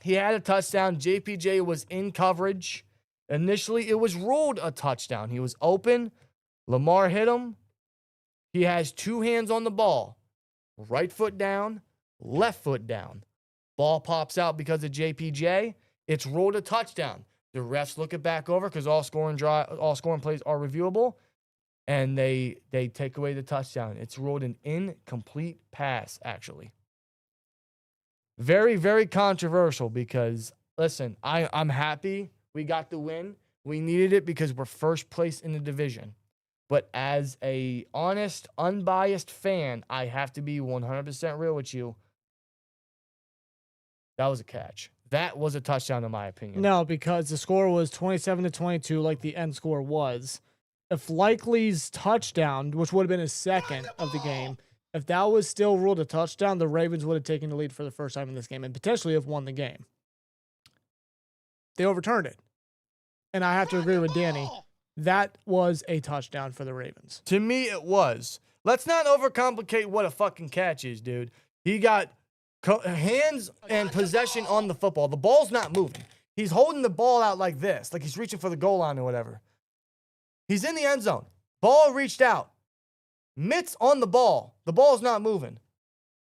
Speaker 4: JPJ was in coverage. Initially, it was ruled a touchdown. He was open. Lamar hit him. He has 2 hands on the ball. Right foot down, left foot down. Ball pops out because of JPJ. It's ruled a touchdown. The refs look it back over because all scoring plays are reviewable, and they take away the touchdown. It's ruled an incomplete pass, actually. Very, very controversial because, listen, I'm happy we got the win. We needed it because we're first place in the division. But as a honest, unbiased fan, I have to be 100% real with you. That was a catch. That was a touchdown, in my opinion.
Speaker 1: No, because the score was 27-22, like the end score was. If Likely's touchdown, which would have been his second of the game, if that was still ruled a touchdown, the Ravens would have taken the lead for the first time in this game and potentially have won the game. They overturned it. And I have to agree with Danny. That was a touchdown for the Ravens.
Speaker 4: To me, it was. Let's not overcomplicate what a fucking catch is, dude. He got hands and possession on the football. The ball's not moving. He's holding the ball out like this, like he's reaching for the goal line or whatever. He's in the end zone. Ball reached out. Mitts on the ball. The ball's not moving.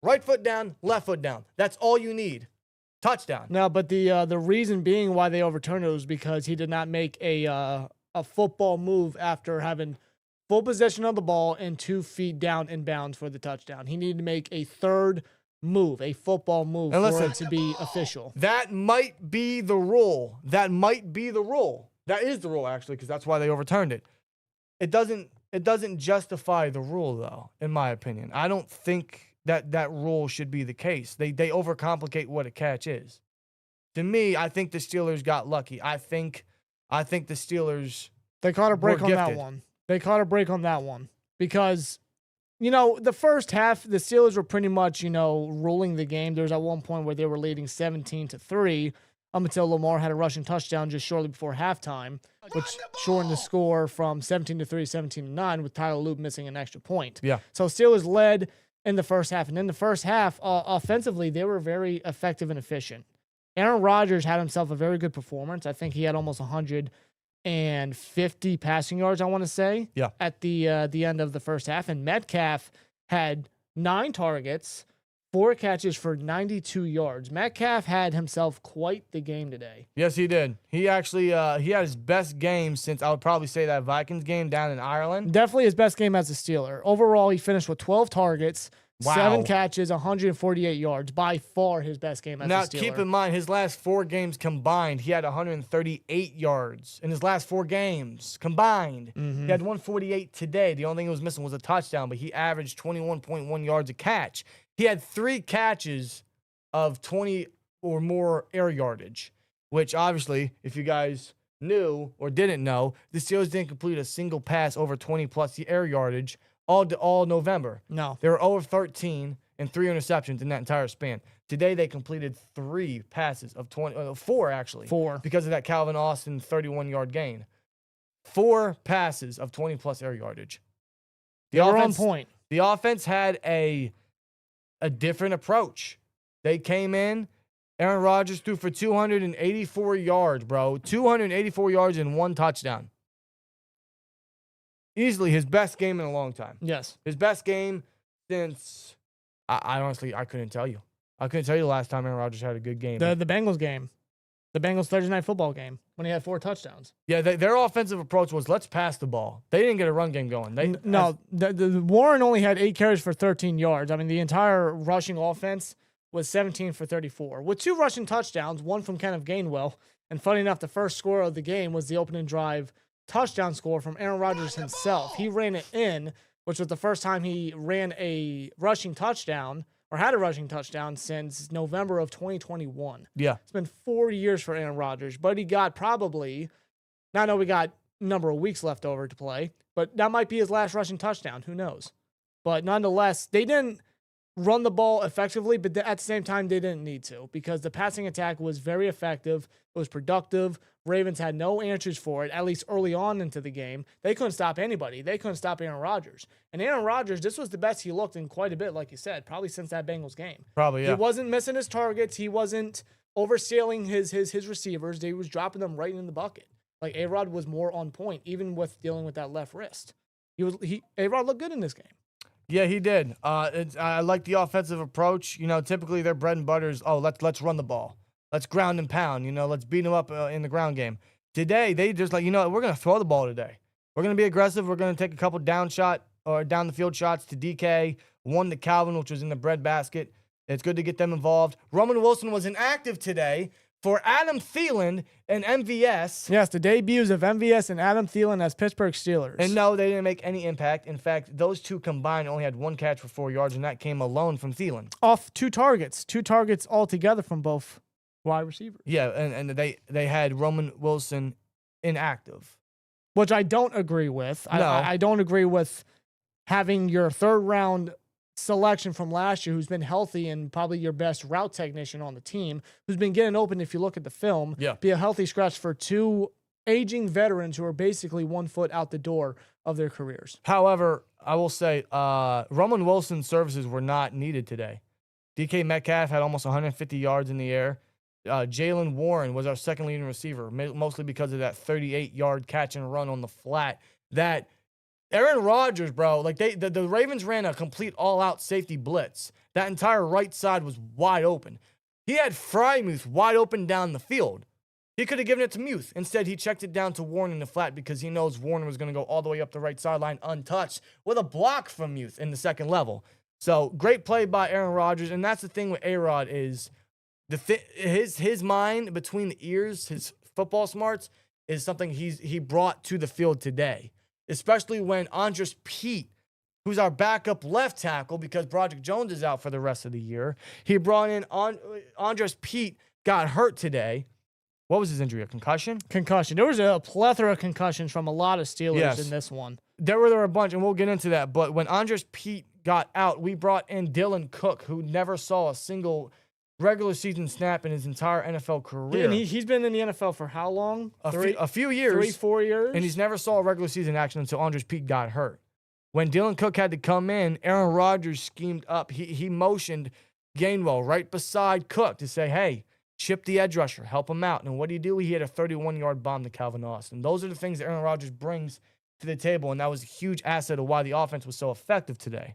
Speaker 4: Right foot down, left foot down. That's all you need. Touchdown.
Speaker 1: No, but the reason being why they overturned it was because he did not make a football move after having full possession of the ball and 2 feet down in bounds for the touchdown. He needed to make a third move, a football move, for it to be official.
Speaker 4: That might be the rule. That is the rule, actually, because that's why they overturned it. It doesn't justify the rule, though, in my opinion. I don't think that rule should be the case. They overcomplicate what a catch is. To me, I think the Steelers got lucky. I think the Steelers
Speaker 1: They caught a break on that one. They caught a break on that one because, the first half, the Steelers were pretty much, ruling the game. There was at one point where they were leading 17-3 until Lamar had a rushing touchdown just shortly before halftime, which shortened the score from 17-3 to 17-9 with Tyler Loop missing an extra point.
Speaker 4: Yeah.
Speaker 1: So Steelers led in the first half. And in the first half, offensively, they were very effective and efficient. Aaron Rodgers had himself a very good performance. I think he had almost 150 passing yards, I want to say, at the end of the first half. And Metcalf had 9 targets, 4 catches for 92 yards. Metcalf had himself quite the game today.
Speaker 4: Yes, he did. He actually he had his best game since, I would probably say, that Vikings game down in Ireland.
Speaker 1: Definitely his best game as a Steeler. Overall, he finished with 12 targets,
Speaker 4: Wow.
Speaker 1: 7 catches, 148 yards. By far his best game as
Speaker 4: Now,
Speaker 1: a Steeler.
Speaker 4: keep in mind, his last 4 games combined, he had 138 yards in his last 4 games combined.
Speaker 1: Mm-hmm.
Speaker 4: He had 148 today. The only thing he was missing was a touchdown, but he averaged 21.1 yards a catch. He had 3 catches of 20 or more air yardage, which obviously, if you guys knew or didn't know, the Steelers didn't complete a single pass over 20-plus air yardage all November.
Speaker 1: No.
Speaker 4: They were 0 of 13 and 3 interceptions in that entire span. Today, they completed 3 passes of 4 actually.
Speaker 1: 4.
Speaker 4: Because of that Calvin Austin 31-yard gain. 4 passes of 20-plus air yardage.
Speaker 1: They were on point.
Speaker 4: The offense had a different approach. They came in, Aaron Rodgers threw for 284 yards, bro. 284 yards and 1 touchdown. Easily his best game in a long time.
Speaker 1: Yes.
Speaker 4: His best game since, I honestly, I couldn't tell you. I couldn't tell you the last time Aaron Rodgers had a good game.
Speaker 1: The Bengals game. The Bengals Thursday Night Football game when he had 4 touchdowns.
Speaker 4: Yeah, their offensive approach was let's pass the ball. They didn't get a run game going.
Speaker 1: The Warren only had 8 carries for 13 yards. I mean, the entire rushing offense was 17 for 34. With 2 rushing touchdowns, 1 from Kenneth Gainwell. And funny enough, the first score of the game was the opening drive touchdown score from Aaron Rodgers himself. He ran it in, which was the first time he ran a rushing touchdown or had a rushing touchdown since November of 2021.
Speaker 4: Yeah.
Speaker 1: It's been 4 years for Aaron Rodgers, but he got probably, now I know we got a number of weeks left over to play, but that might be his last rushing touchdown. Who knows? But nonetheless, they didn't run the ball effectively, but at the same time, they didn't need to because the passing attack was very effective. It was productive. Ravens had no answers for it, at least early on into the game. They couldn't stop anybody. They couldn't stop Aaron Rodgers. And Aaron Rodgers, this was the best he looked in quite a bit, like you said, probably since that Bengals game.
Speaker 4: Probably, yeah.
Speaker 1: He wasn't missing his targets. He wasn't oversailing his receivers. He was dropping them right in the bucket. Like, A-Rod was more on point, even with dealing with that left wrist. A-Rod looked good in this game.
Speaker 4: Yeah, he did. I like the offensive approach. You know, typically their bread and butter is, let's run the ball. Let's ground and pound. You know, let's beat them up in the ground game. Today, they just we're going to throw the ball today. We're going to be aggressive. We're going to take a couple down the field shots to DK, 1 to Calvin, which was in the bread basket. It's good to get them involved. Roman Wilson was inactive today for Adam Thielen and MVS.
Speaker 1: Yes, the debuts of MVS and Adam Thielen as Pittsburgh Steelers.
Speaker 4: And no, they didn't make any impact. In fact, those 2 combined only had 1 catch for 4 yards, and that came alone from Thielen.
Speaker 1: Off 2 targets. 2 targets altogether from both wide receivers.
Speaker 4: Yeah, and they had Roman Wilson inactive.
Speaker 1: Which I don't agree with.
Speaker 4: No.
Speaker 1: I don't agree with having your 3rd round selection from last year who's been healthy and probably your best route technician on the team, who's been getting open if you look at the film, be a healthy scratch for 2 aging veterans who are basically 1 foot out the door of their careers.
Speaker 4: However, I will say Roman Wilson's services were not needed today. DK Metcalf had almost 150 yards in the air. Jaylen Warren was our second leading receiver, mostly because of that 38-yard catch and run on the flat. That Aaron Rodgers, bro, the Ravens ran a complete all-out safety blitz. That entire right side was wide open. He had Frymuth wide open down the field. He could have given it to Muth. Instead, he checked it down to Warren in the flat because he knows Warren was going to go all the way up the right sideline untouched with a block from Muth in the second level. So, great play by Aaron Rodgers, and that's the thing with A-Rod is his mind between the ears, his football smarts, is something he brought to the field today. Especially when Andrus Peat, who's our backup left tackle because Broderick Jones is out for the rest of the year, he brought in Andrus Peat, got hurt today. What was his injury? A concussion?
Speaker 1: Concussion. There was a plethora of concussions from a lot of Steelers in this one.
Speaker 4: There were a bunch, and we'll get into that. But when Andrus Peat got out, we brought in Dylan Cook, who never saw a single regular season snap in his entire NFL career.
Speaker 1: And he's been in the NFL for how long?
Speaker 4: A few years.
Speaker 1: 3-4 years?
Speaker 4: And he's never saw a regular season action until Andrus Peat got hurt. When Dylan Cook had to come in, Aaron Rodgers schemed up. He motioned Gainwell right beside Cook to say, hey, chip the edge rusher, help him out. And what did he do? He had a 31-yard bomb to Calvin Austin. Those are the things that Aaron Rodgers brings to the table, and that was a huge asset of why the offense was so effective today.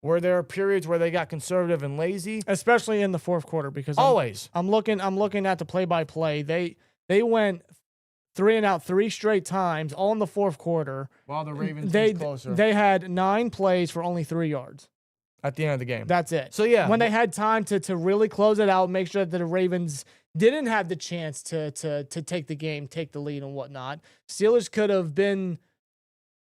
Speaker 4: Were there periods where they got conservative and lazy?
Speaker 1: Especially in the 4th quarter, because I'm looking at the play-by-play. They went 3 and out 3 straight times, all in the 4th quarter.
Speaker 4: While the Ravens was closer.
Speaker 1: They had 9 plays for only 3 yards.
Speaker 4: at the end of the game.
Speaker 1: That's it.
Speaker 4: So, yeah.
Speaker 1: When they had time to really close it out, make sure that the Ravens didn't have the chance to take the game, take the lead and whatnot. Steelers could have been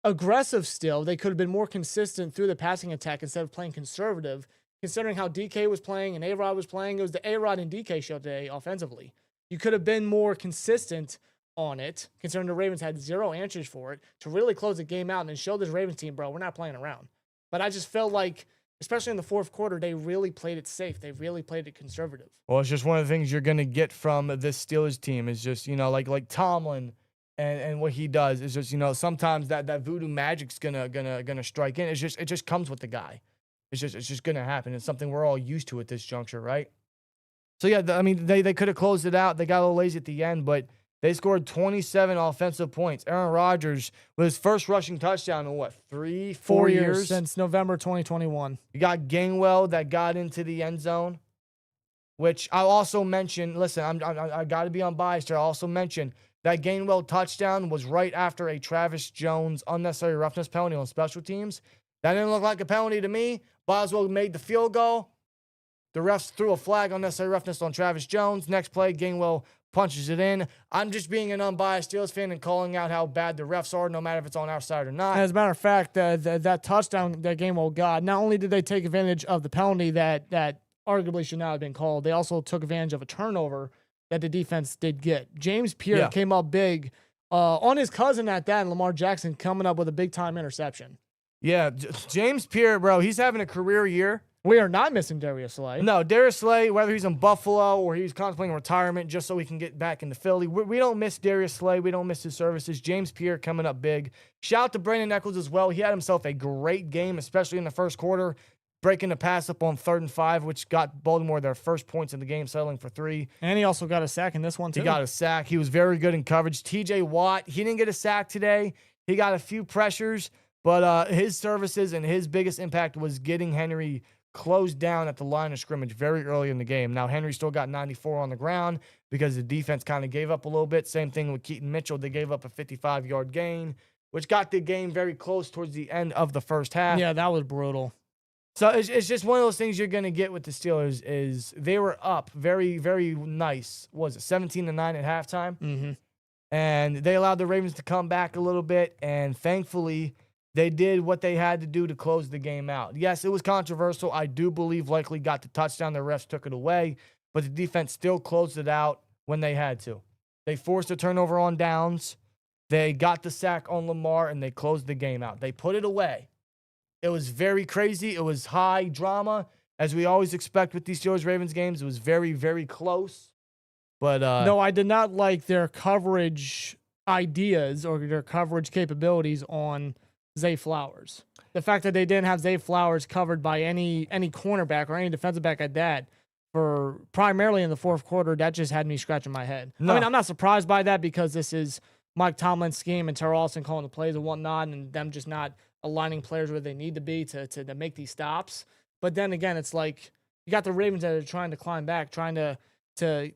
Speaker 1: aggressive still. They could have been more consistent through the passing attack instead of playing conservative, considering how DK was playing and A-Rod was playing. It was the A-Rod and DK show today offensively. You could have been more consistent on it, considering the Ravens had zero answers for it, to really close the game out and then show this Ravens team, bro, we're not playing around. But I just felt like, especially in the fourth quarter, they really played it safe. They really played it conservative.
Speaker 4: Well, it's just one of the things you're going to get from this Steelers team is just, like Tomlin and what he does is just, sometimes that voodoo magic's gonna strike in. It just comes with the guy. It's just going to happen. It's something we're all used to at this juncture, right? So, yeah, they could have closed it out. They got a little lazy at the end, but they scored 27 offensive points. Aaron Rodgers with his first rushing touchdown in what, 4 years?
Speaker 1: Since November 2021.
Speaker 4: You got Gainwell that got into the end zone, which I'll also mention. Listen, I got to be unbiased here. I'll also mention that Gainwell touchdown was right after a Travis Jones unnecessary roughness penalty on special teams. That didn't look like a penalty to me. Boswell made the field goal. The refs threw a flag on unnecessary roughness on Travis Jones. Next play, Gainwell punches it in. I'm just being an unbiased Steelers fan and calling out how bad the refs are, no matter if it's on our side or not.
Speaker 1: As a matter of fact, that touchdown that Gainwell got, not only did they take advantage of the penalty that arguably should not have been called, they also took advantage of a turnover that the defense did get. James Pierre came up big on his cousin at that, and Lamar Jackson coming up with a big-time interception.
Speaker 4: Yeah, James Pierre, bro, he's having a career year.
Speaker 1: We are not missing Darius Slay.
Speaker 4: No, Darius Slay, whether he's in Buffalo or he's contemplating retirement just so he can get back into Philly, we don't miss Darius Slay. We don't miss his services. James Pierre coming up big. Shout out to Brandin Echols as well. He had himself a great game, especially in the first quarter, breaking the pass up on 3rd and 5, which got Baltimore their first points in the game, settling for 3.
Speaker 1: And he also got a sack in this one, too.
Speaker 4: He got a sack. He was very good in coverage. TJ Watt, he didn't get a sack today. He got a few pressures, but his services and his biggest impact was getting Henry closed down at the line of scrimmage very early in the game. Now, Henry still got 94 on the ground because the defense kind of gave up a little bit. Same thing with Keaton Mitchell. They gave up a 55-yard gain, which got the game very close towards the end of the first half.
Speaker 1: Yeah, that was brutal.
Speaker 4: So it's just one of those things you're going to get with the Steelers is they were up very, very nice. What was it, 17-9 at halftime?
Speaker 1: Mm-hmm.
Speaker 4: And they allowed the Ravens to come back a little bit, and thankfully they did what they had to do to close the game out. Yes, it was controversial. I do believe likely got the touchdown. The refs took it away, but the defense still closed it out when they had to. They forced a turnover on downs. They got the sack on Lamar, and they closed the game out. They put it away. It was very crazy. It was high drama, as we always expect with these Steelers-Ravens games. It was very, very close. But
Speaker 1: no, I did not like their coverage ideas or their coverage capabilities on Zay Flowers. The fact that they didn't have Zay Flowers covered by any cornerback or any defensive back at that for primarily in the fourth quarter, that just had me scratching my head.
Speaker 4: No.
Speaker 1: I mean, I'm not surprised by that because this is Mike Tomlin's scheme and Terrell Austin calling the plays and whatnot, and them just not aligning players where they need to be to make these stops. But then again, it's like you got the Ravens that are trying to climb back, trying to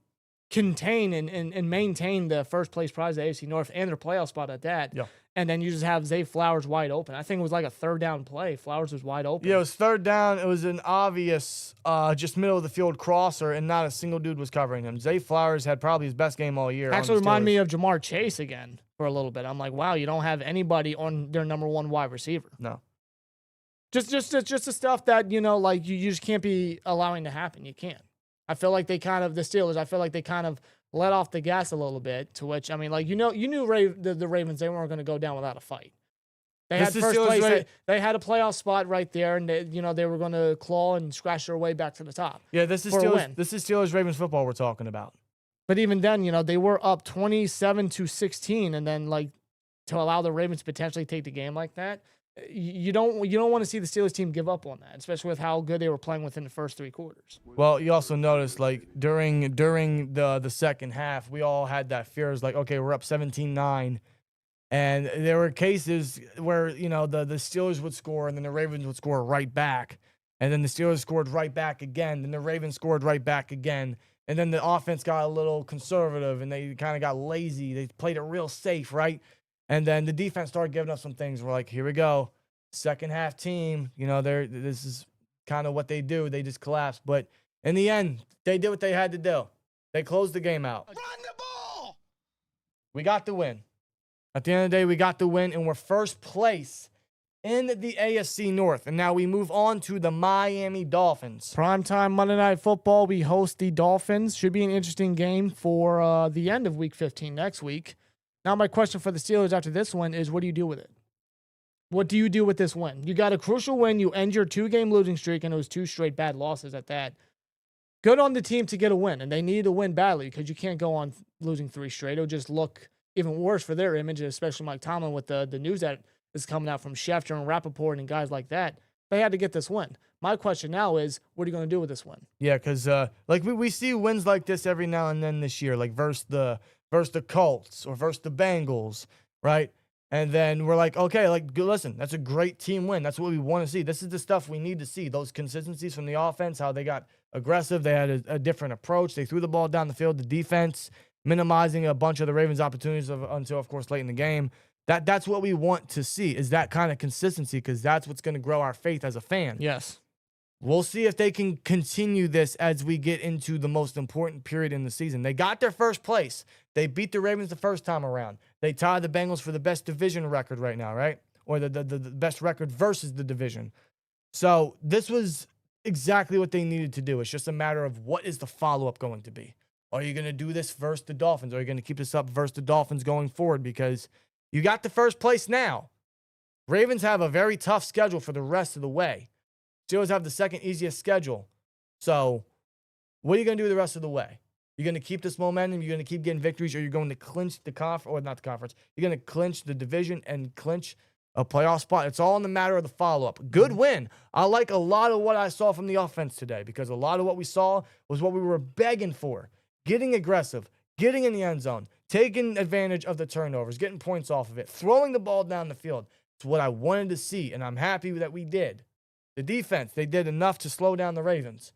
Speaker 1: contain and maintain the first place prize at AFC North and their playoff spot at that.
Speaker 4: Yeah.
Speaker 1: And then you just have Zay Flowers wide open. I think it was like a 3rd down play. Flowers was wide open.
Speaker 4: Yeah, it was 3rd down. It was an obvious just middle of the field crosser, and not a single dude was covering him. Zay Flowers had probably his best game all year.
Speaker 1: Actually reminded me of Jamar Chase again for a little bit. I'm like, wow, you don't have anybody on their number 1 wide receiver.
Speaker 4: No.
Speaker 1: Just the stuff that, like you just can't be allowing to happen. You can't. I feel like the Steelers, I feel like they kind of let off the gas a little bit, to which, I mean, like, you knew the Ravens, they weren't going to go down without a fight. They had first place. They had a playoff spot right there, and they were going to claw and scratch their way back to the top.
Speaker 4: Yeah, this is Steelers-Ravens football we're talking about.
Speaker 1: But even then, they were up 27-16, and then, like, to allow the Ravens to potentially take the game like that, you don't want to see the Steelers team give up on that, especially with how good they were playing within the first 3 quarters.
Speaker 4: Well, you also noticed, like, during the second half, we all had that fear. It was like, okay, we're up 17-9. And there were cases where, the Steelers would score and then the Ravens would score right back. And then the Steelers scored right back again. Then the Ravens scored right back again. And then the offense got a little conservative and they kind of got lazy. They played it real safe, right? And then the defense started giving us some things. We're like, here we go. Second half team, this is kind of what they do. They just collapse. But in the end, they did what they had to do. They closed the game out.
Speaker 6: Run the ball!
Speaker 4: We got the win. At the end of the day, we got the win, and we're first place in the AFC North. And now we move on to the Miami Dolphins.
Speaker 1: Primetime Monday Night Football. We host the Dolphins. Should be an interesting game for the end of Week 15 next week. Now, my question for the Steelers after this one is, what do you do with it? What do you do with this win? You got a crucial win. You end your 2-game losing streak, and it was 2 straight bad losses at that. Good on the team to get a win, and they needed a win badly because you can't go on losing 3 straight. It'll just look even worse for their image, especially Mike Tomlin with the news that is coming out from Schefter and Rappaport and guys like that. They had to get this win. My question now is, what are you going to do with this win?
Speaker 4: Yeah, because like we see wins like this every now and then this year, like versus the Colts or versus the Bengals, right? And then we're like, okay, like, listen, that's a great team win. That's what we want to see. This is the stuff we need to see. Those consistencies from the offense, how they got aggressive. They had a different approach. They threw the ball down the field. The defense minimizing a bunch of the Ravens' opportunities until, of course, late in the game. That's what we want to see, is that kind of consistency, because that's what's going to grow our faith as a fan.
Speaker 1: Yes.
Speaker 4: We'll see if they can continue this as we get into the most important period in the season. They got their first place. They beat the Ravens the first time around. They tied the Bengals for the best division record right now, right? Or the best record versus the division. So this was exactly what they needed to do. It's just a matter of what is the follow-up going to be. Are you going to do this versus the Dolphins? Are you going to keep this up versus the Dolphins going forward? Because you got the first place now. Ravens have a very tough schedule for the rest of the way. Steelers have the second easiest schedule. So what are you going to do the rest of the way? You're going to keep this momentum? You're going to keep getting victories? Or you're going to clinch the conference? You're going to clinch the division and clinch a playoff spot? It's all in the matter of the follow-up. Good win. I like a lot of what I saw from the offense today, because a lot of what we saw was what we were begging for. Getting aggressive, getting in the end zone, taking advantage of the turnovers, getting points off of it, throwing the ball down the field. It's what I wanted to see, and I'm happy that we did. The defense, they did enough to slow down the Ravens.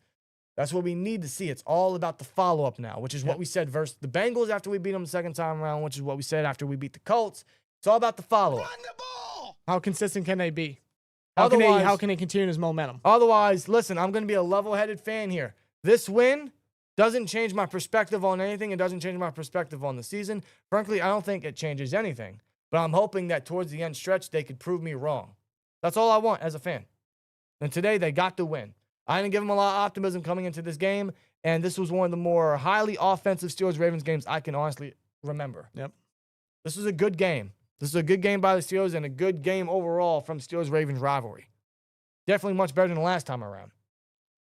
Speaker 4: That's what we need to see. It's all about the follow-up now, which is what we said versus the Bengals after we beat them the second time around, which is what we said after we beat the Colts. It's all about the follow-up.
Speaker 6: Run the ball!
Speaker 1: How consistent can they be? How can they continue his momentum?
Speaker 4: Otherwise, listen, I'm going to be a level-headed fan here. This win doesn't change my perspective on anything. It doesn't change my perspective on the season. Frankly, I don't think it changes anything. But I'm hoping that towards the end stretch, they could prove me wrong. That's all I want as a fan. And today, they got the win. I didn't give them a lot of optimism coming into this game, and this was one of the more highly offensive Steelers-Ravens games I can honestly remember.
Speaker 1: Yep.
Speaker 4: This was a good game. This is a good game by the Steelers and a good game overall from Steelers-Ravens rivalry. Definitely much better than the last time around.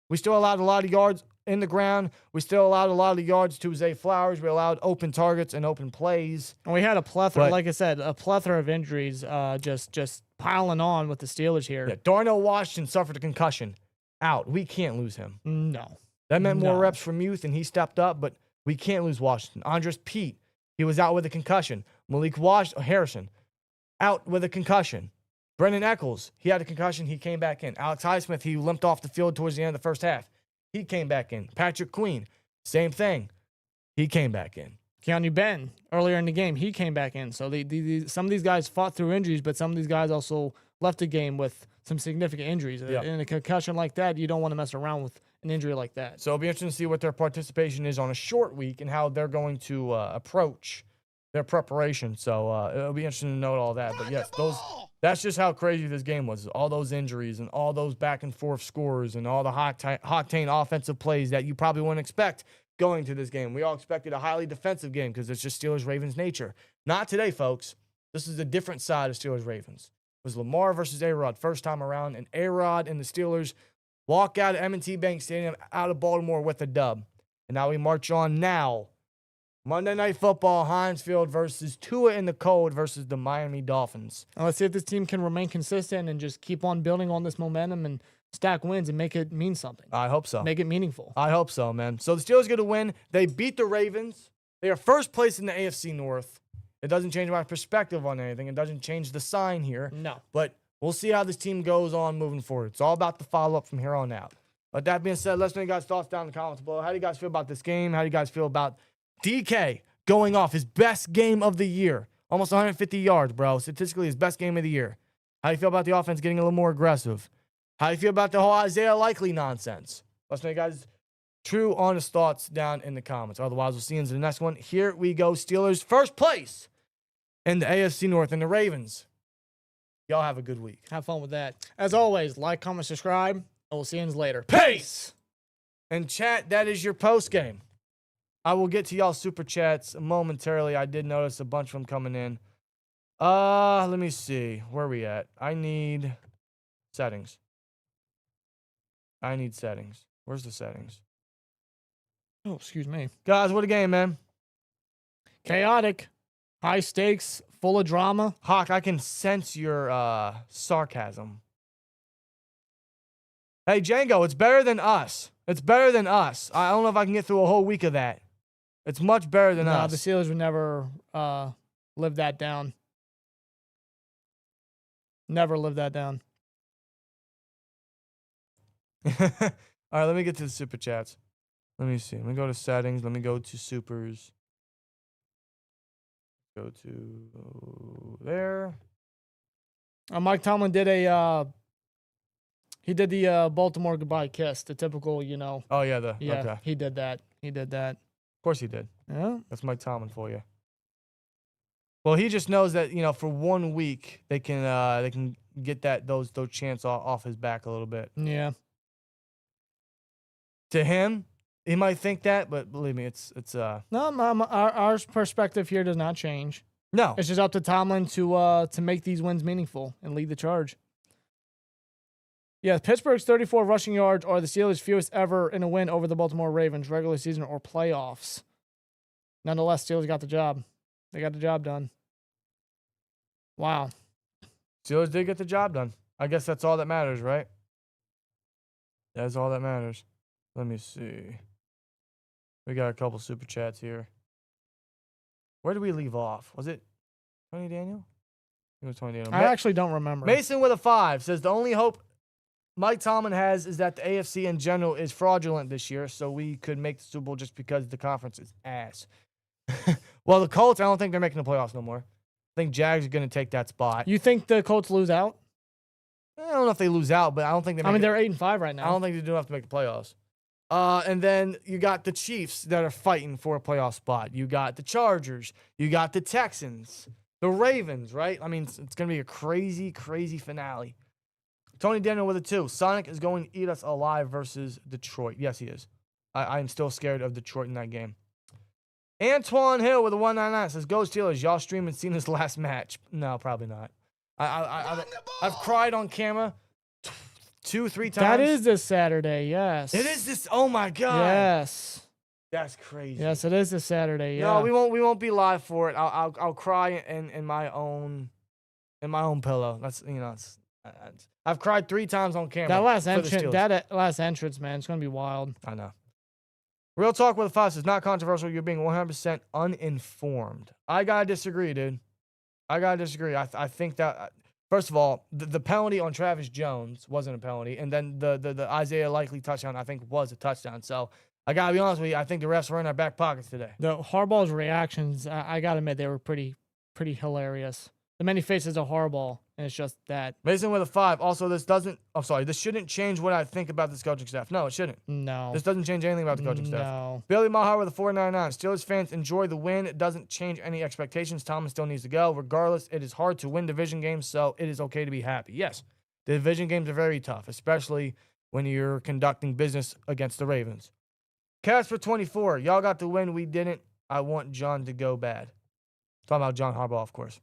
Speaker 4: We still allowed a lot of yards in the ground. We still allowed a lot of yards to Zay Flowers. We allowed open targets and open plays.
Speaker 1: And we had a plethora, like I said, a plethora of injuries just piling on with the Steelers here.
Speaker 4: Yeah, Darnell Washington suffered a concussion. Out. We can't lose him.
Speaker 1: No.
Speaker 4: That meant more reps from youth, and he stepped up, but we can't lose Washington. Andrus Peat, he was out with a concussion. Malik Harrison, out with a concussion. Brandin Echols, he had a concussion. He came back in. Alex Highsmith, he limped off the field towards the end of the first half. He came back in. Patrick Queen, same thing. He came back in.
Speaker 1: Keanu Ben, earlier in the game, he came back in. So some of these guys fought through injuries, but some of these guys also left the game with some significant injuries.
Speaker 4: Yeah.
Speaker 1: In a concussion like that, you don't want to mess around with an injury like that.
Speaker 4: So it'll be interesting to see what their participation is on a short week and how they're going to approach their preparation. So it'll be interesting to note all that. But yes, that's just how crazy this game was. All those injuries and all those back and forth scores and all the octane offensive plays that you probably wouldn't expect going to this game. We all expected a highly defensive game because it's just Steelers-Ravens nature. Not today, folks. This is a different side of Steelers-Ravens. It was Lamar versus A-Rod first time around, and A-Rod and the Steelers walk out of M&T Bank Stadium out of Baltimore with a dub. And now we march on now. Monday Night Football, Heinz Field versus Tua in the cold versus the Miami Dolphins.
Speaker 1: Let's see if this team can remain consistent and just keep on building on this momentum and stack wins and make it mean something.
Speaker 4: I hope so.
Speaker 1: Make it meaningful.
Speaker 4: I hope so, man. So the Steelers get a win. They beat the Ravens. They are first place in the AFC North. It doesn't change my perspective on anything. It doesn't change the sign here.
Speaker 1: No.
Speaker 4: But we'll see how this team goes on moving forward. It's all about the follow-up from here on out. But that being said, let's know your guys' thoughts down in the comments below. How do you guys feel about this game? How do you guys feel about DK going off his best game of the year? Almost 150 yards, bro. Statistically, his best game of the year. How do you feel about the offense getting a little more aggressive? How do you feel about the whole Isaiah Likely nonsense? Let's make guys true, honest thoughts down in the comments. Otherwise, we'll see you in the next one. Here we go. Steelers first place in the AFC North and the Ravens. Y'all have a good week.
Speaker 1: Have fun with that. As always, like, comment, subscribe, and we'll see you later.
Speaker 4: Peace! And chat, that is your post game. I will get to y'all super chats momentarily. I did notice a bunch of them coming in. Let me see. Where are we at? I need settings. Where's the settings?
Speaker 1: Oh, excuse me.
Speaker 4: Guys, what a game, man.
Speaker 1: Chaotic. High stakes. Full of drama.
Speaker 4: Hawk, I can sense your sarcasm. Hey, Django, it's better than us. It's better than us. I don't know if I can get through a whole week of that. It's much better than us.
Speaker 1: The Steelers would never live that down. Never live that down.
Speaker 4: All right, let me get to the super chats. Let me see. Let me go to settings. Let me go to supers. Go to there.
Speaker 1: Mike Tomlin did the Baltimore goodbye kiss, the typical,
Speaker 4: Oh, yeah. Okay.
Speaker 1: He did that.
Speaker 4: Of course he did.
Speaker 1: Yeah.
Speaker 4: That's Mike Tomlin for you. Well, he just knows that, for 1 week they can get those chants off his back a little bit.
Speaker 1: Yeah.
Speaker 4: To him, he might think that, but believe me, it's
Speaker 1: No, our perspective here does not change.
Speaker 4: no.
Speaker 1: It's just up to Tomlin to make these wins meaningful and lead the charge. Yeah, Pittsburgh's 34 rushing yards are the Steelers' fewest ever in a win over the Baltimore Ravens, regular season or playoffs. Nonetheless, Steelers got the job. They got the job done. Wow.
Speaker 4: Steelers did get the job done. I guess that's all that matters, right? That's all that matters. Let me see. We got a couple super chats here. Where did we leave off? Was it Tony Daniel? It was Tony Daniel.
Speaker 1: I actually don't remember.
Speaker 4: Mason with a 5 says the only hope Mike Tomlin has is that the AFC in general is fraudulent this year, so we could make the Super Bowl just because the conference is ass. Well, the Colts, I don't think they're making the playoffs no more. I think Jags are going to take that spot.
Speaker 1: You think the Colts lose out?
Speaker 4: I don't know if they lose out, but I don't think
Speaker 1: they're 8-5 right now.
Speaker 4: I don't think they do enough to make the playoffs. And then you got the Chiefs that are fighting for a playoff spot. You got the Chargers. You got the Texans. The Ravens, right? I mean, it's going to be a crazy, crazy finale. Tony Daniel with a 2. Sonic is going to eat us alive versus Detroit. Yes, he is. I am still scared of Detroit in that game. Antoine Hill with a 199 says, "Go Steelers. Y'all streaming seen this last match." No, probably not. I've cried on camera 2-3 times.
Speaker 1: That is this Saturday, yes.
Speaker 4: It is this. Oh my God.
Speaker 1: Yes.
Speaker 4: That's crazy.
Speaker 1: Yes, it is this Saturday. Yeah.
Speaker 4: No, we won't be live for it. I'll cry in my own pillow. That's I've cried 3 times on camera.
Speaker 1: That last entrance, man, it's gonna be wild.
Speaker 4: I know. Real Talk with a 5 says, "Not controversial. You're being 100% uninformed." I gotta disagree, dude. I think that first of all, the penalty on Travis Jones wasn't a penalty, and then the Isaiah Likely touchdown I think was a touchdown. So I gotta be honest with you. I think the refs were in our back pockets today.
Speaker 1: The Harbaugh's reactions, I gotta admit, they were pretty hilarious. The many faces of Harbaugh, and it's just that.
Speaker 4: Mason with a 5. Also, this shouldn't change what I think about this coaching staff. No, it shouldn't.
Speaker 1: No.
Speaker 4: This doesn't change anything about the coaching staff.
Speaker 1: No.
Speaker 4: Billy Maher with a 499. Steelers fans enjoy the win. It doesn't change any expectations. Thomas still needs to go. Regardless, it is hard to win division games, so it is okay to be happy. Yes, the division games are very tough, especially when you're conducting business against the Ravens. Casper 24. Y'all got the win. We didn't. I want John to go bad. Talking about John Harbaugh, of course.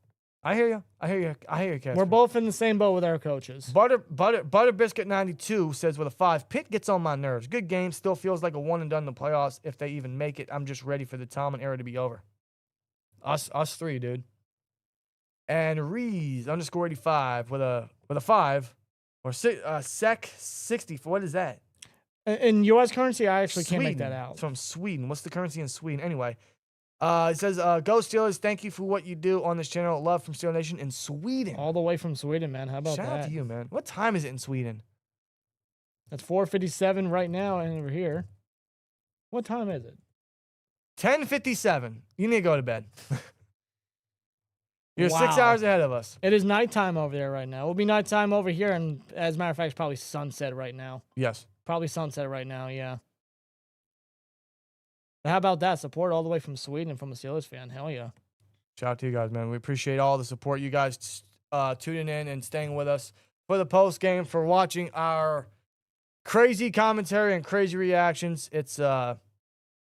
Speaker 4: I hear you, Casper.
Speaker 1: We're both in the same boat with our coaches.
Speaker 4: Butter Biscuit 92 says with a 5, Pitt gets on my nerves. Good game, still feels like a one and done in the playoffs if they even make it. I'm just ready for the Tomlin era to be over. Us 3, dude. And Rees _85 with a 5 or sec 60. What is that?
Speaker 1: In U.S. currency, I actually
Speaker 4: Sweden.
Speaker 1: can't make that out.
Speaker 4: It's from Sweden. What's the currency in Sweden? Anyway. It says, "Go Steelers. Thank you for what you do on this channel. Love from Steel Nation in Sweden."
Speaker 1: All the way from Sweden, man. How about
Speaker 4: Shout
Speaker 1: that?
Speaker 4: out to you, man. What time is it in Sweden?
Speaker 1: It's 4:57 right now, and over here. What time is it?
Speaker 4: 10:57. You need to go to bed. You're 6
Speaker 1: Wow.
Speaker 4: hours ahead of us.
Speaker 1: It is nighttime over there right now. It'll be nighttime over here, and as a matter of fact, it's probably sunset right now.
Speaker 4: Yes.
Speaker 1: Probably sunset right now, yeah. But how about that? Support all the way from Sweden from a Steelers fan. Hell yeah.
Speaker 4: Shout out to you guys, man. We appreciate all the support. You guys tuning in and staying with us for the post game, for watching our crazy commentary and crazy reactions. It's the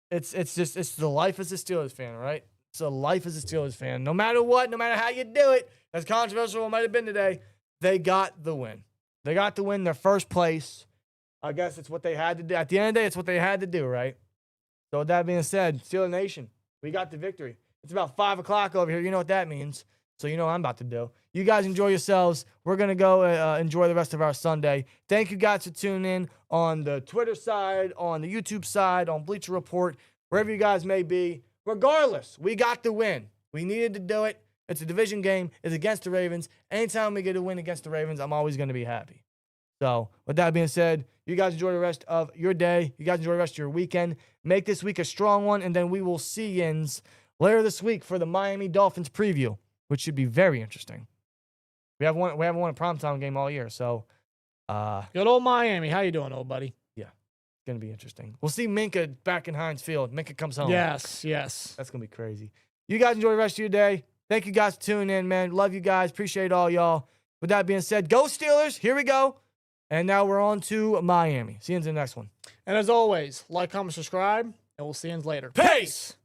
Speaker 4: life as a Steelers fan, right? It's a life as a Steelers fan. No matter what, no matter how you do it, as controversial as it might have been today, they got the win. They got the win, their first place. I guess it's what they had to do. At the end of the day, it's what they had to do, right? So with that being said, Steelers Nation, we got the victory. It's about 5 o'clock over here. You know what that means. So you know what I'm about to do. You guys enjoy yourselves. We're going to go enjoy the rest of our Sunday. Thank you guys for tuning in on the Twitter side, on the YouTube side, on Bleacher Report, wherever you guys may be. Regardless, we got the win. We needed to do it. It's a division game. It's against the Ravens. Anytime we get a win against the Ravens, I'm always going to be happy. So with that being said, you guys enjoy the rest of your day. You guys enjoy the rest of your weekend. Make this week a strong one, and then we will see yins later this week for the Miami Dolphins preview, which should be very interesting. We haven't won a primetime game all year, so
Speaker 1: Good old Miami. How you doing, old buddy?
Speaker 4: yeah, it's gonna be interesting. We'll see Minka back in Heinz Field. Minka comes home.
Speaker 1: Yes.
Speaker 4: That's gonna be crazy. You guys enjoy the rest of your day. Thank you guys for tuning in, man. Love you guys. Appreciate all y'all. With that being said, go Steelers. Here we go. And now we're on to Miami. See you in the next one.
Speaker 1: And as always, like, comment, subscribe, and we'll see you later.
Speaker 4: Peace!